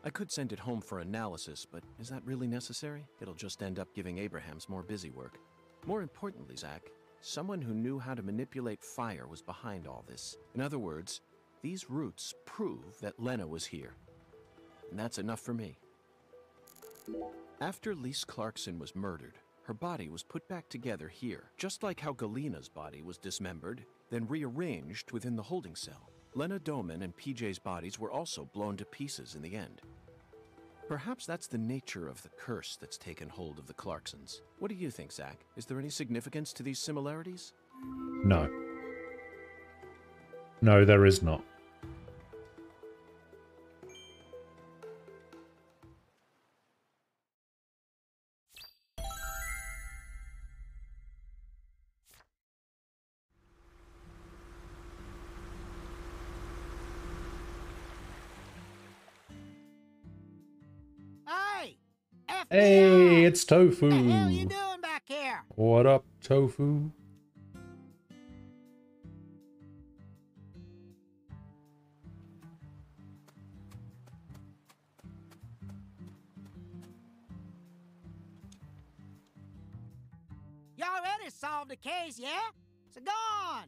S2: I could send it home for analysis, but is that really necessary? It'll just end up giving Abrahams more busy work. More importantly, Zach, someone who knew how to manipulate fire was behind all this. In other words, these roots prove that Lena was here. And that's enough for me. After Lise Clarkson was murdered, her body was put back together here, just like how Galena's body was dismembered, then rearranged within the holding cell. Lena Doman and PJ's bodies were also blown to pieces in the end. Perhaps that's the nature of the curse that's taken hold of the Clarksons. What do you think, Zach? Is there any significance to these similarities?
S1: No. No, there is not. Hey, it's Tofu.
S8: What the hell you doing back here?
S1: What up, Tofu?
S8: You already solved the case, yeah? So go on.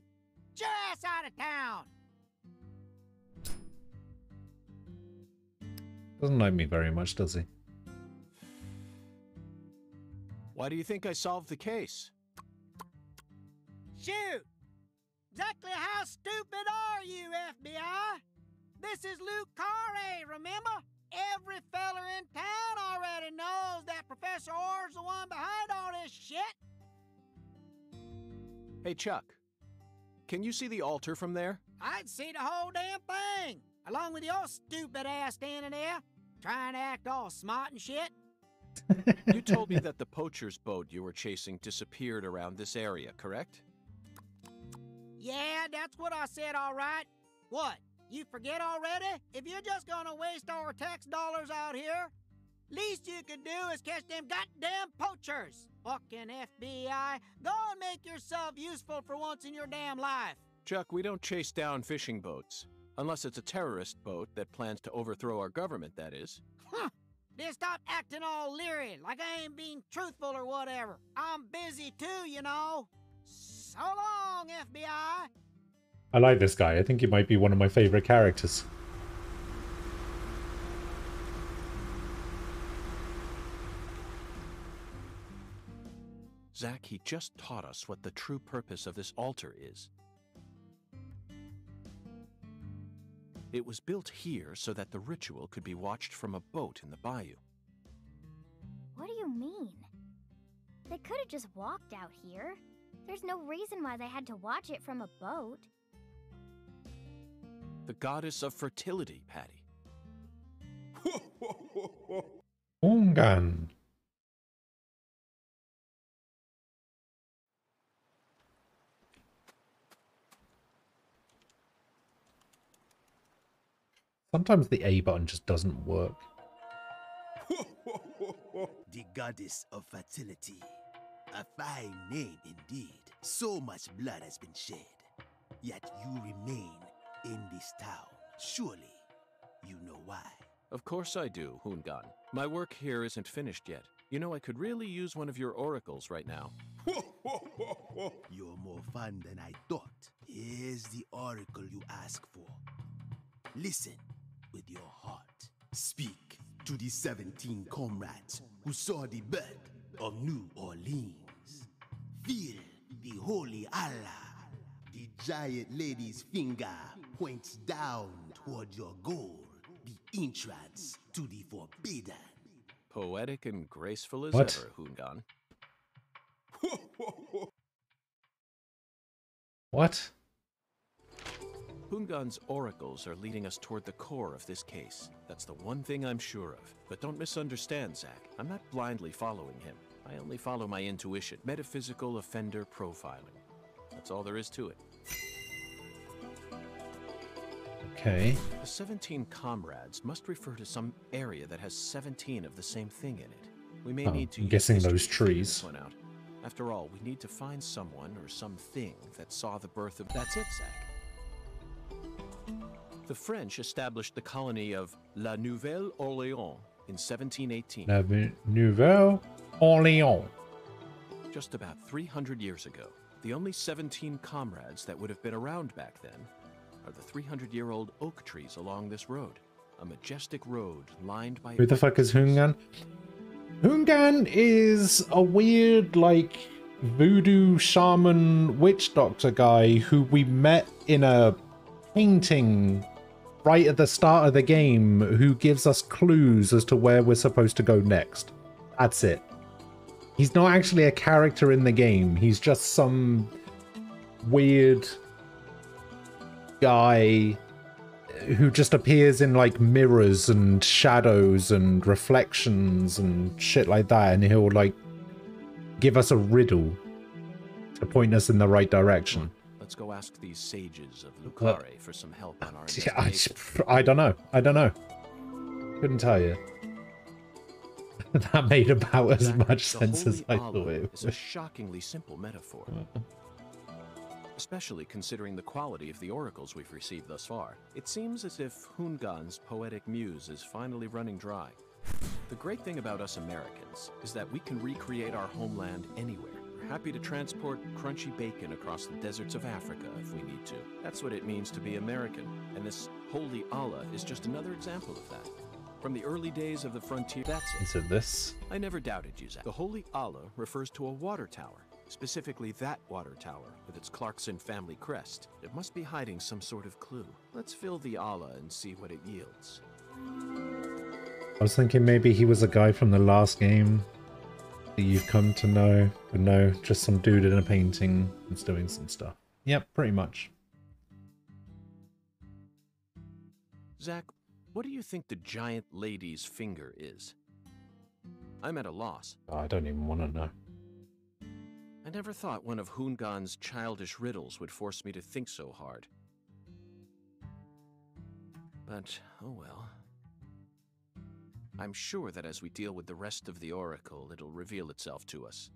S8: Get your ass out of town.
S1: Doesn't like me very much, does he?
S2: Why do you think I solved the case?
S8: Shoot! Exactly how stupid are you, FBI? This is Luke Carre, remember? Every feller in town already knows that Professor Orr's the one behind all this shit.
S2: Hey, Chuck. Can you see the altar from there?
S8: I'd see the whole damn thing, along with your stupid ass standing there, trying to act all smart and shit.
S2: You told me that the poacher's boat you were chasing disappeared around this area, correct?
S8: Yeah, that's what I said, all right. What, you forget already? If you're just gonna waste our tax dollars out here, least you could do is catch them goddamn poachers. Fucking FBI, go and make yourself useful for once in your damn life.
S2: Chuck, we don't chase down fishing boats. Unless it's a terrorist boat that plans to overthrow our government, that is.
S8: Huh. Then stop acting all leery, like I ain't being truthful or whatever. I'm busy too, you know. So long, FBI.
S1: I like this guy. I think he might be one of my favorite characters.
S2: Zack, he just taught us what the true purpose of this altar is. It was built here so that the ritual could be watched from a boat in the bayou.
S4: What do you mean? They could have just walked out here. There's no reason why they had to watch it from a boat.
S2: The goddess of fertility, Patty.
S1: Ungan. Sometimes the A button just doesn't work.
S10: The goddess of fertility. A fine name indeed. So much blood has been shed. Yet you remain in this town. Surely you know why.
S2: Of course I do, Hungan. My work here isn't finished yet. You know, I could really use one of your oracles right now.
S10: You're more fun than I thought. Here's the oracle you ask for. Listen with your heart. Speak to the 17 comrades who saw the birth of New Orleans. Feel the holy Allah. The giant lady's finger points down toward your goal, the entrance to the forbidden.
S2: Poetic and graceful as
S1: What?
S2: ever, Hungan.
S1: What?
S2: Hungan's oracles are leading us toward the core of this case. That's the one thing I'm sure of. But don't misunderstand, Zack. I'm not blindly following him. I only follow my intuition. Metaphysical offender profiling. That's all there is to it.
S1: Okay.
S2: The 17 comrades must refer to some area that has 17 of the same thing in it. We may need to
S1: I'm
S2: use
S1: guessing
S2: history
S1: those
S2: to figure
S1: trees.
S2: this one out. After all, we need to find someone or something that saw the birth of... That's it, Zack. The French established the colony of La Nouvelle-Orléans in 1718.
S1: La Nouvelle-Orléans.
S2: Just about 300 years ago. The only 17 comrades that would have been around back then are the 300-year-old oak trees along this road. A majestic road lined by...
S1: Who the fuck is Hungan? Hungan is a weird, like, voodoo shaman witch doctor guy who we met in a painting right at the start of the game, who gives us clues as to where we're supposed to go next. That's it. He's not actually a character in the game. He's just some weird guy who just appears in like mirrors and shadows and reflections and shit like that, and he'll like give us a riddle to point us in the right direction.
S2: Let's go ask these sages of Lucare for some help on our
S1: Yeah,
S2: investigation.
S1: I don't know. I don't know. Couldn't tell you. That made about as much
S2: The
S1: sense as
S2: Holy
S1: I thought
S2: Allah
S1: it
S2: is a
S1: would.
S2: shockingly simple metaphor. Especially considering the quality of the oracles we've received thus far. It seems as if Hungan's poetic muse is finally running dry. The great thing about us Americans is that we can recreate our homeland anywhere. We're happy to transport crunchy bacon across the deserts of Africa if we need to. That's what it means to be American, and this Holy Allah is just another example of that. From the early days of the frontier, that's it.
S1: Is it this?
S2: I never doubted you, Zack. The Holy Allah refers to a water tower. Specifically that water tower with its Clarkson family crest. It must be hiding some sort of clue. Let's fill the Allah and see what it yields.
S1: I was thinking maybe he was a guy from the last game that you've come to know, but no, just some dude in a painting that's doing some stuff. Yep, pretty much.
S2: Zack, what do you think the giant lady's finger is? I'm at a loss.
S1: Oh, I don't even want to know.
S2: I never thought one of Hungan's childish riddles would force me to think so hard. But, oh well. I'm sure that as we deal with the rest of the oracle, it'll reveal itself to us.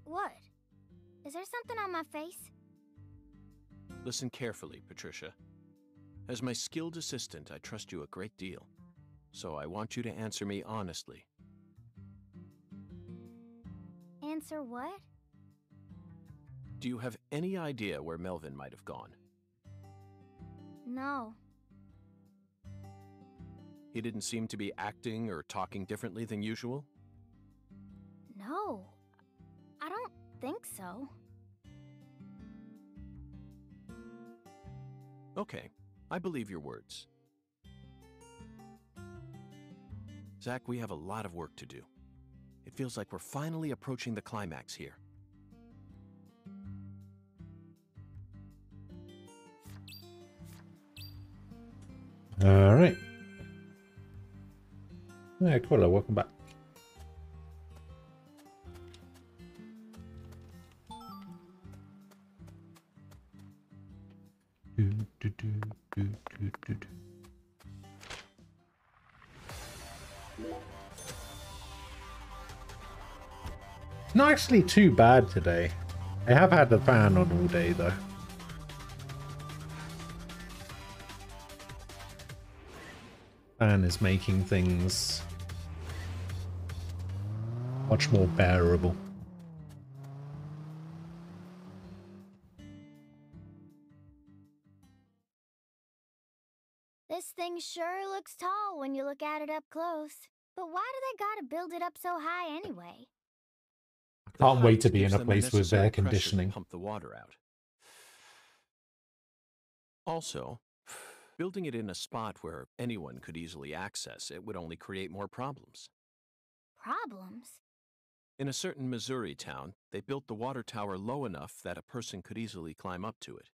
S4: What? Is there something on my face?
S2: Listen carefully, Patricia. As my skilled assistant, I trust you a great deal. So I want you to answer me honestly.
S4: Answer what?
S2: Do you have any idea where Melvin might have gone?
S4: No.
S2: He didn't seem to be acting or talking differently than usual?
S4: No, I don't think so.
S2: Okay, I believe your words. Zach, we have a lot of work to do. It feels like we're finally approaching the climax here.
S1: Alright. Yeah, cool. Welcome back. Not actually too bad today. I have had the fan on all day though. Fan is making things much more bearable.
S4: This thing sure looks tall when you look at it up close. But why do they gotta build it up so high anyway?
S1: Can't wait to be in
S2: gives
S1: a
S2: them
S1: place with
S2: necessary
S1: air
S2: pressure to
S1: conditioning.
S2: Pump the water out. Also, building it in a spot where anyone could easily access it would only create more problems.
S4: Problems?
S2: In a certain Missouri town, they built the water tower low enough that a person could easily climb up to it.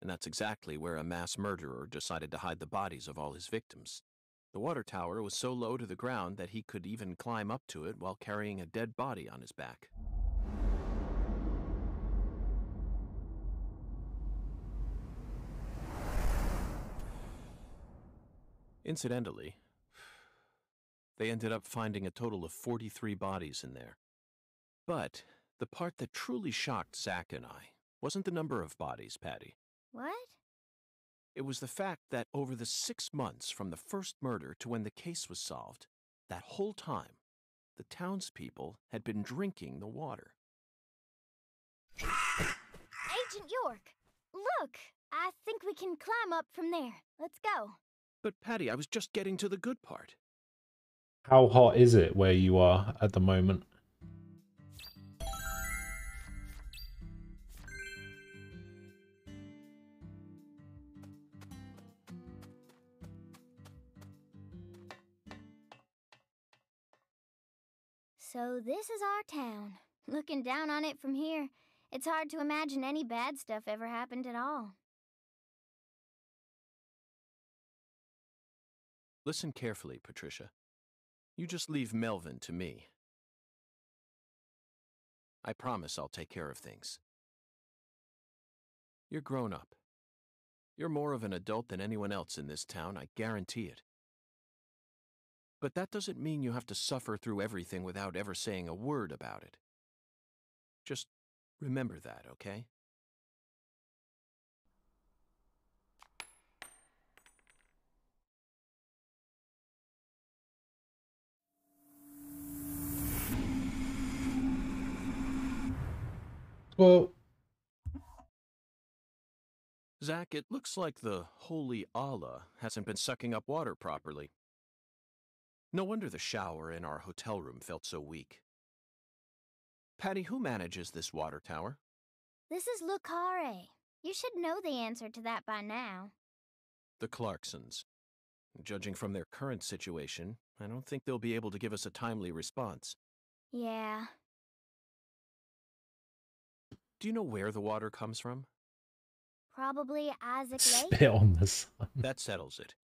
S2: And that's exactly where a mass murderer decided to hide the bodies of all his victims. The water tower was so low to the ground that he could even climb up to it while carrying a dead body on his back. Incidentally, they ended up finding a total of 43 bodies in there. But the part that truly shocked Zach and I wasn't the number of bodies, Patty.
S4: What?
S2: It was the fact that over the 6 months from the first murder to when the case was solved, that whole time, the townspeople had been drinking the water.
S4: Agent York, look! I think we can climb up from there. Let's go.
S2: But Patty, I was just getting to the good part.
S1: How hot is it where you are at the moment?
S4: So this is our town. Looking down on it from here, it's hard to imagine any bad stuff ever happened at all.
S2: Listen carefully, Patricia. You just leave Melvin to me. I promise I'll take care of things. You're grown up. You're more of an adult than anyone else in this town, I guarantee it. But that doesn't mean you have to suffer through everything without ever saying a word about it. Just remember that, okay?
S1: Well,
S2: Zach, it looks like the holy Allah hasn't been sucking up water properly. No wonder the shower in our hotel room felt so weak. Patty, who manages this water tower?
S4: This is Lucare. You should know the answer to that by now.
S2: The Clarksons. Judging from their current situation, I don't think they'll be able to give us a timely response.
S4: Yeah.
S2: Do you know where the water comes from?
S4: Probably Isaac Lake?
S1: Spit on the sun.
S2: That settles it.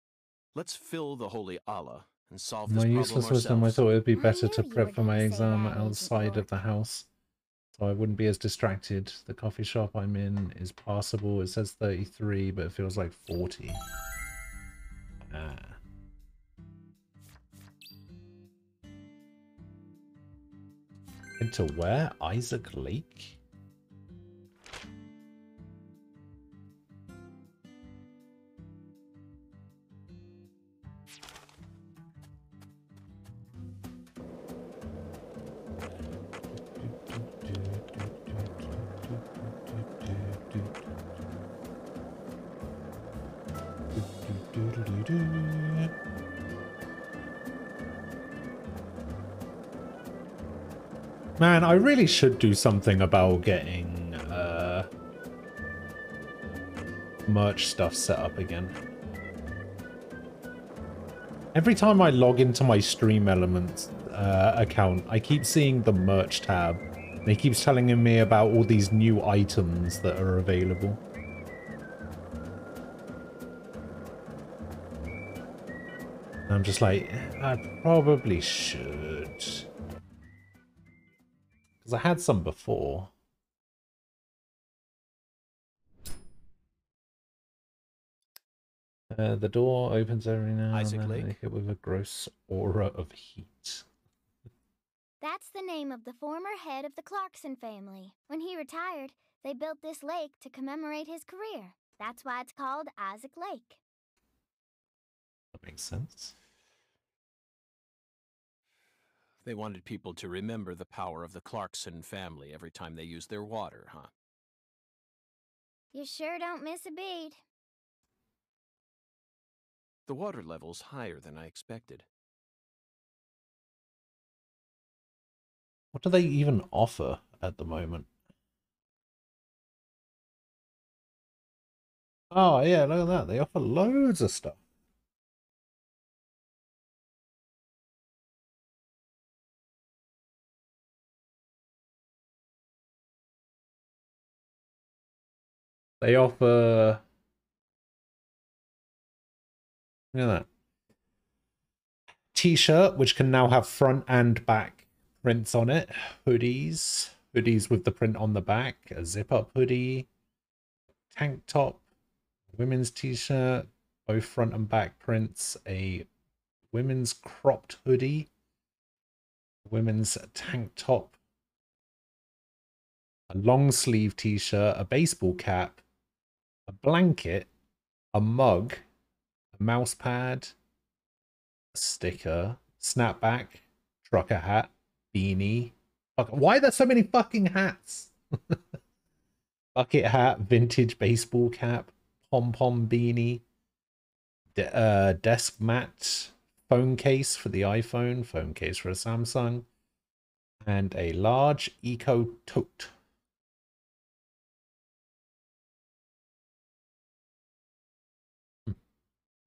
S2: Let's fill the holy Allah and solve this
S1: My
S2: problem
S1: useless wisdom, I
S2: ourselves.
S1: thought it would be better to prep for my exam outside of the house, so I wouldn't be as distracted. The coffee shop I'm in is passable. It says 33, but it feels like 40. Ah. Head to where? Isaac Lake? Man, I really should do something about getting merch stuff set up again. Every time I log into my Stream Elements account, I keep seeing the merch tab. And it keeps telling me about all these new items that are available. And I'm just like, I probably should. Because I had some before. The door opens every now and then, hit with a gross aura of heat.
S4: That's the name of the former head of the Clarkson family. When he retired, they built this lake to commemorate his career. That's why it's called Isaac Lake.
S1: That makes sense.
S2: They wanted people to remember the power of the Clarkson family every time they used their water, huh?
S4: You sure don't miss a beat.
S2: The water level's higher than I expected.
S1: What do they even offer at the moment? Oh, yeah, look at that. They offer loads of stuff. They offer... Look at that. T-shirt, which can now have front and back prints on it. Hoodies. Hoodies with the print on the back. A zip-up hoodie. Tank top. Women's t-shirt. Both front and back prints. A women's cropped hoodie. Women's tank top. A long sleeve t-shirt. A baseball cap. A blanket. A mug. A mouse pad. Sticker, snapback, trucker hat, beanie. Why are there so many fucking hats? Bucket hat, vintage baseball cap, pom-pom beanie, desk mat, phone case for the iPhone, phone case for a Samsung, and a large eco tote.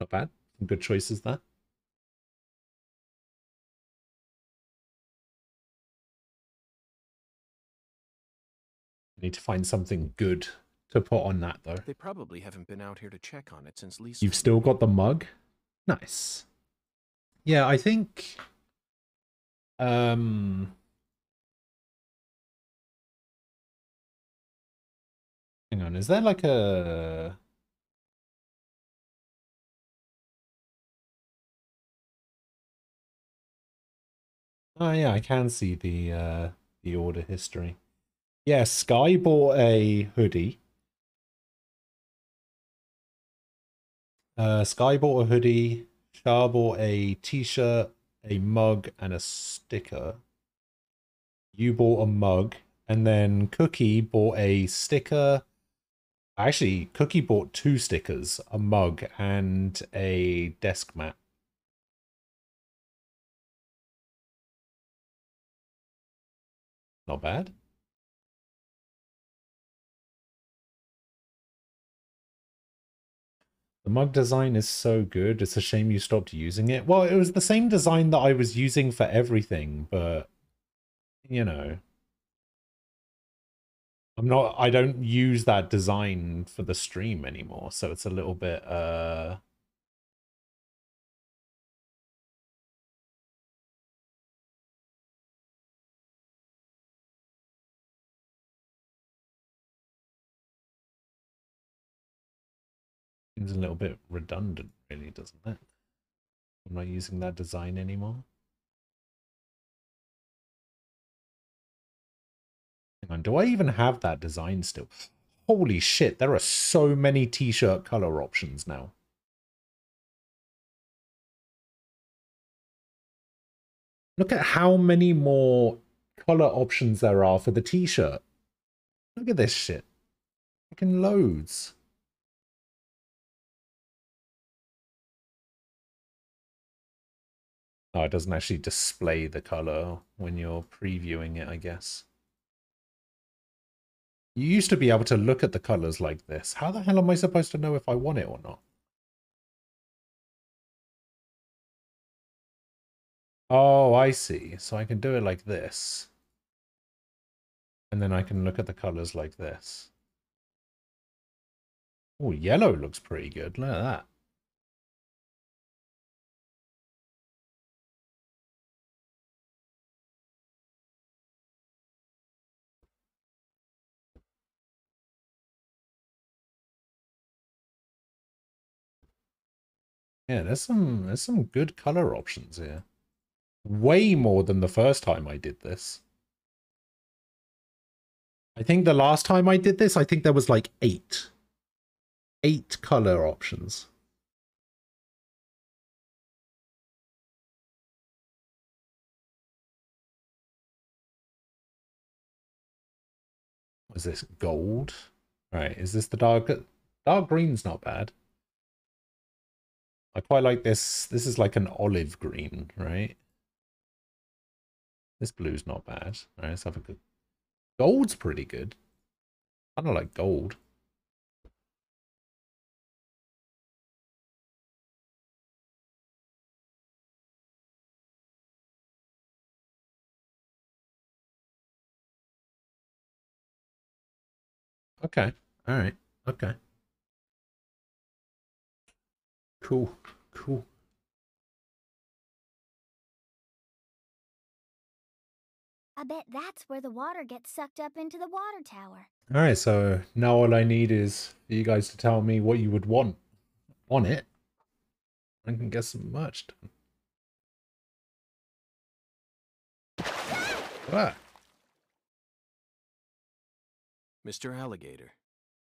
S1: Not bad. Some good choices there. Need to find something good to put on that, though.
S2: They probably haven't been out here to check on it since Lisa...
S1: You've still got the mug? Nice. Yeah, I think... Hang on, is there like a... Oh yeah, I can see the order history. Yeah, Sky bought a hoodie. Sky bought a hoodie. Char bought a t-shirt, a mug, and a sticker. You bought a mug. And then Cookie bought a sticker. Actually, Cookie bought 2 stickers, a mug, and a desk mat. Not bad. The mug design is so good. It's a shame you stopped using it. Well, it was the same design that I was using for everything, but you know, I don't use that design for the stream anymore, so it's a little bit seems a little bit redundant, really, doesn't it? I'm not using that design anymore. Hang on, do I even have that design still? Holy shit, there are so many t-shirt color options now. Look at how many more color options there are for the t-shirt. Look at this shit. Fucking loads. Oh, it doesn't actually display the color when you're previewing it, I guess. You used to be able to look at the colors like this. How the hell am I supposed to know if I want it or not? Oh, I see. So I can do it like this. And then I can look at the colors like this. Oh, yellow looks pretty good. Look at that. Yeah, there's some good color options here. Way more than the first time I did this. I think the last time I did this, I think there was like 8 color options. Was this gold? All right, is this the dark green's not bad. I quite like this. This is like an olive green, right? This blue's not bad. All right, let's have a good. Gold's pretty good. I don't like gold. Okay. All right. Okay. Cool. Cool.
S4: I bet that's where the water gets sucked up into the water tower.
S1: All right, so now all I need is for you guys to tell me what you would want on it. I can get some merch done. Ah.
S2: Mr. Alligator,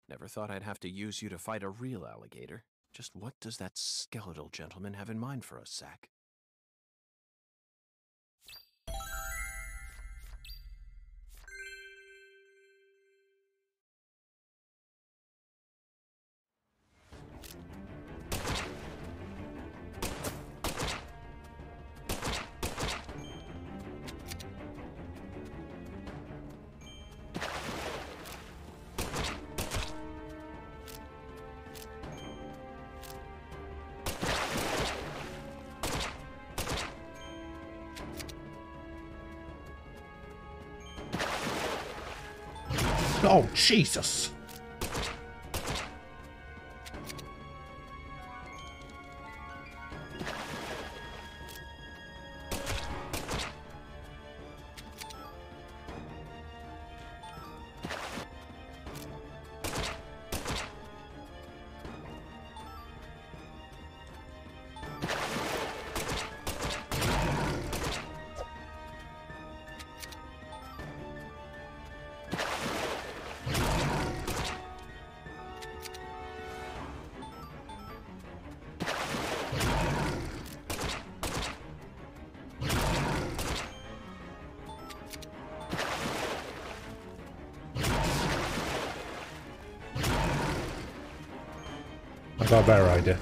S2: never thought I'd have to use you to fight a real alligator. Just what does that skeletal gentleman have in mind for us, Zack?
S1: Oh, Jesus. I got a better idea.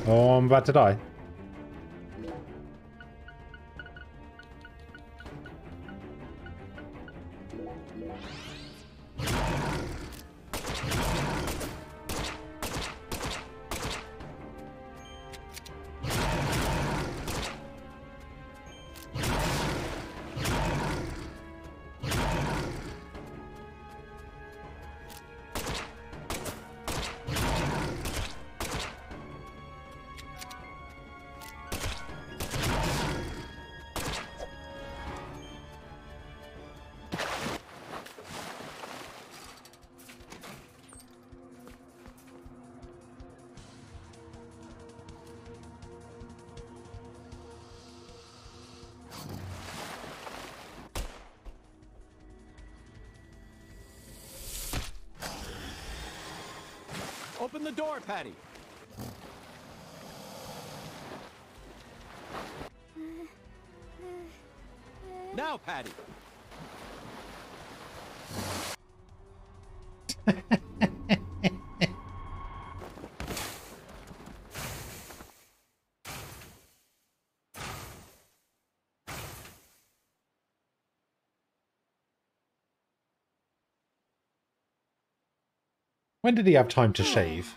S1: Oh, I'm about to die.
S2: Open the door, Patty. Now, Patty.
S1: When did he have time to shave?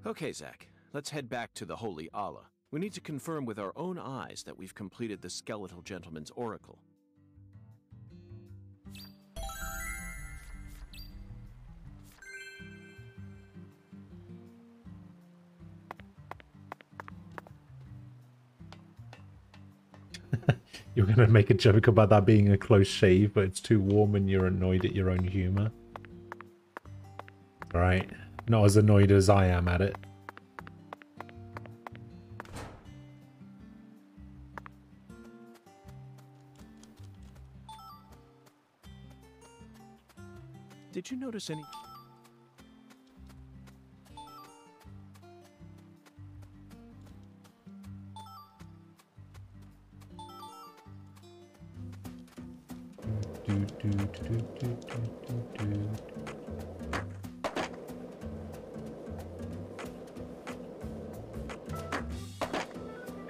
S2: Okay, Zack. Let's head back to the Holy Allah. We need to confirm with our own eyes that we've completed the Skeletal Gentleman's Oracle.
S1: You're going to make a joke about that being a close shave, but it's too warm and you're annoyed at your own humor. Alright. Not as annoyed as I am at it.
S2: Did you notice any...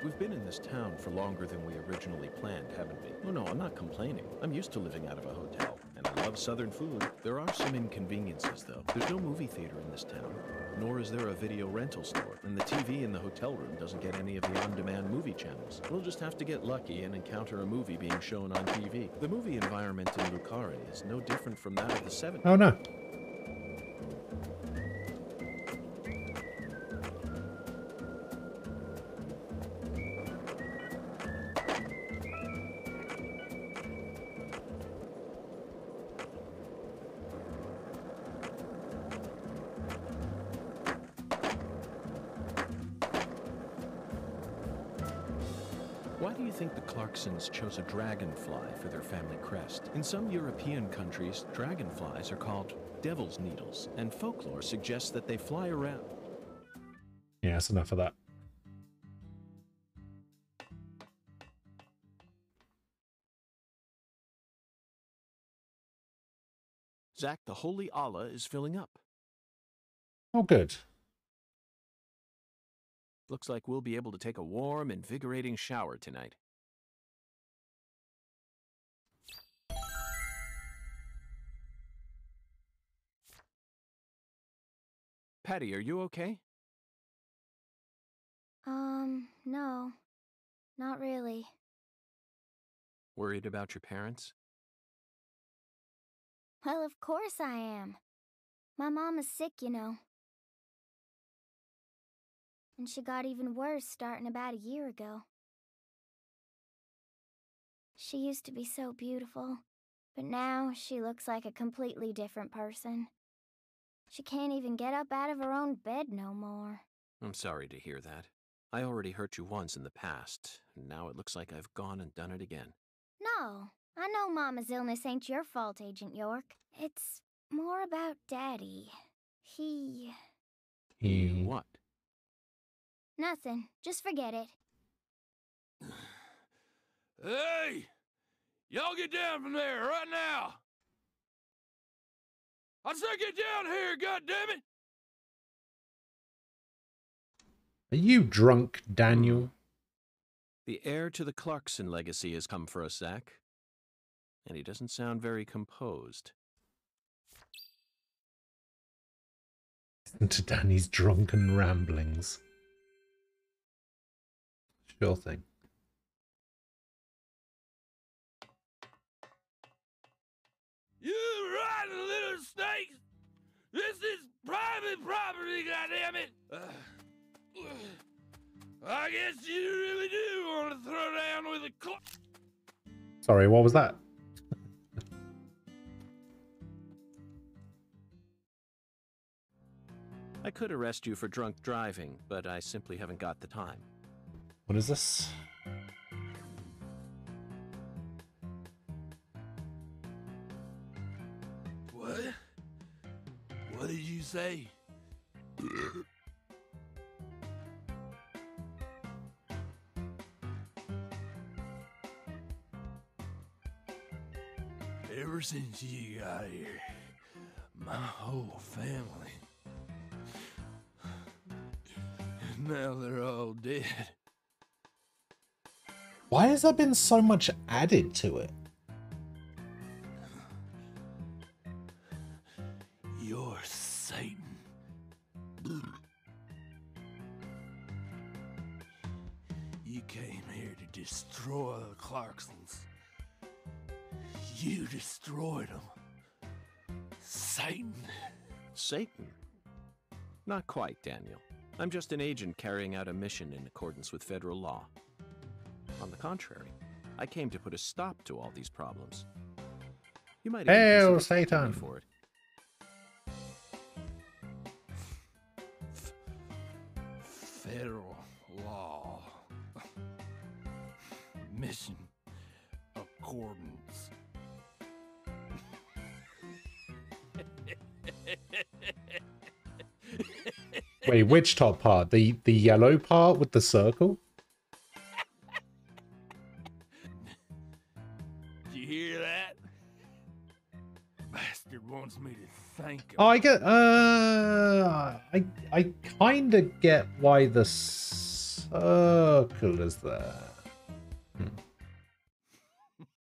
S2: We've been in this town for longer than we originally planned, haven't we? Oh no, I'm not complaining. I'm used to living out of a hotel, and I love southern food. There are some inconveniences, though. There's no movie theater in this town, nor is there a video rental store, and the TV in the hotel room doesn't get any of the on-demand movie channels. We'll just have to get lucky and encounter a movie being shown on TV. The movie environment in Lucaria is no different from that of the 70s.
S1: Oh no.
S2: Why do you think the Clarksons chose a dragonfly for their family crest? In some European countries, dragonflies are called devil's needles, and folklore suggests that they fly around.
S1: Yeah, that's enough of that.
S2: Zack, the Holy Allah is filling up.
S1: Oh, good.
S2: Looks like we'll be able to take a warm, invigorating shower tonight. Patty, are you okay?
S4: No. Not really.
S2: Worried about your parents?
S4: Well, of course I am. My mom is sick, you know. And she got even worse starting about a year ago. She used to be so beautiful, but now she looks like a completely different person. She can't even get up out of her own bed no more.
S2: I'm sorry to hear that. I already hurt you once in the past, and now it looks like I've gone and done it again.
S4: No, I know Mama's illness ain't your fault, Agent York. It's more about Daddy. He
S2: What?
S4: Nothing. Just forget it.
S7: Hey! Y'all get down from there right now! I said get down here, goddammit!
S1: Are you drunk, Daniel?
S2: The heir to the Clarkson legacy has come for us, Zack. And he doesn't sound very composed.
S1: Listen to Danny's drunken ramblings. Sure thing.
S7: You rotten little snakes! This is private property, goddammit! I guess you really do want to throw down with a clock.
S1: Sorry, what was that?
S2: I could arrest you for drunk driving, but I simply haven't got the time.
S1: What is this?
S7: say? Ever since you got here, my whole family. Now they're all dead.
S1: Why has there been so much added to it?
S7: You're Satan. You came here to destroy the Clarksons. You destroyed them. Satan.
S2: Satan? Not quite, Daniel. I'm just an agent carrying out a mission in accordance with federal law. On the contrary, I came to put a stop to all these problems. You might
S1: Hail
S2: even consider
S1: Satan
S2: me for it.
S7: Federal law. Mission accordance.
S1: Wait, which top part? The yellow part with the circle?
S7: Did you hear that? Bastard wants me to thank him.
S1: Oh, I get. I kind of get why the circle is there.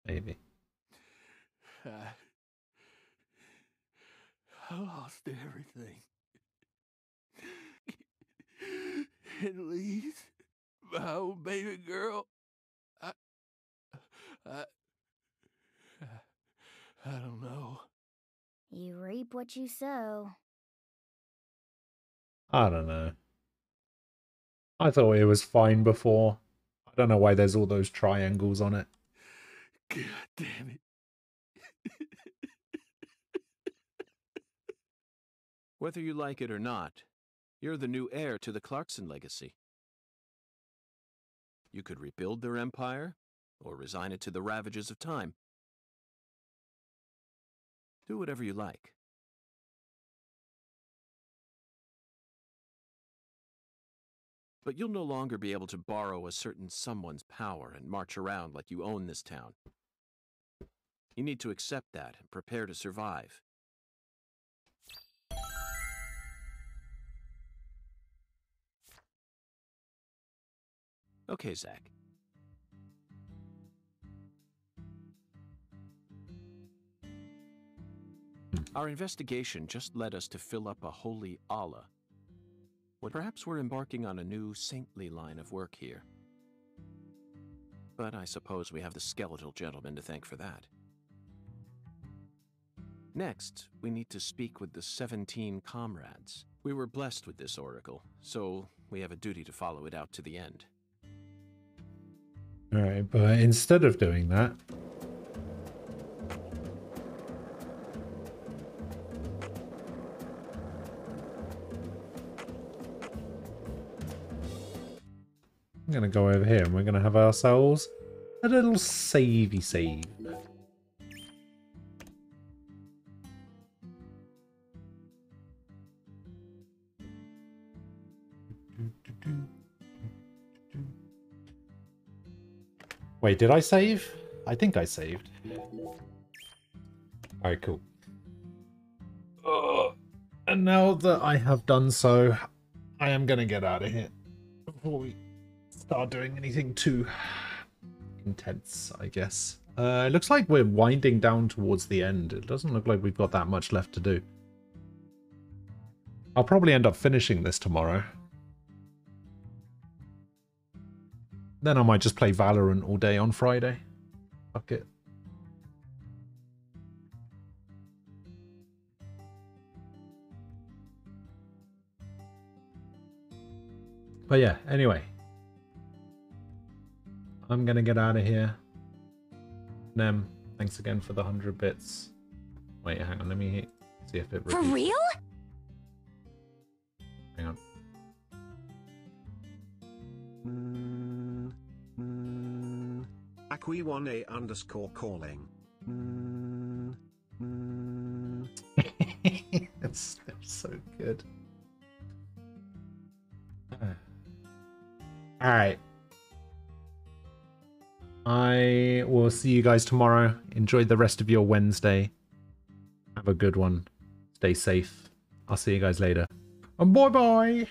S1: Maybe.
S7: I lost everything. At least my old baby girl. I don't know.
S4: You reap what you sow.
S1: I don't know. I thought it was fine before. I don't know why there's all those triangles on it.
S7: God damn it.
S2: Whether you like it or not, you're the new heir to the Clarkson legacy. You could rebuild their empire, or resign it to the ravages of time. Do whatever you like. But you'll no longer be able to borrow a certain someone's power and march around like you own this town. You need to accept that and prepare to survive. Okay, Zach. Our investigation just led us to fill up a holy Allah. Well, perhaps we're embarking on a new saintly line of work here. But I suppose we have the skeletal gentleman to thank for that. Next, we need to speak with the 17 comrades. We were blessed with this oracle, so we have a duty to follow it out to the end.
S1: Alright, but instead of doing that... I'm going to go over here and we're going to have ourselves a little savey save. Wait, did I save? I think I saved. Alright, cool. And now that I have done so, I am going to get out of here before we start doing anything too intense, I guess. It looks like we're winding down towards the end. It doesn't look like we've got that much left to do. I'll probably end up finishing this tomorrow. Then I might just play Valorant all day on Friday. Fuck it. But yeah, anyway. I'm gonna get out of here. Nem, thanks again for the 100 bits. Wait, hang on, let me see if it...
S18: For real?
S1: Hang on.
S5: Aqui1A underscore calling.
S1: It's so good. Alright. I will see you guys tomorrow. Enjoy the rest of your Wednesday. Have a good one. Stay safe. I'll see you guys later. And bye-bye.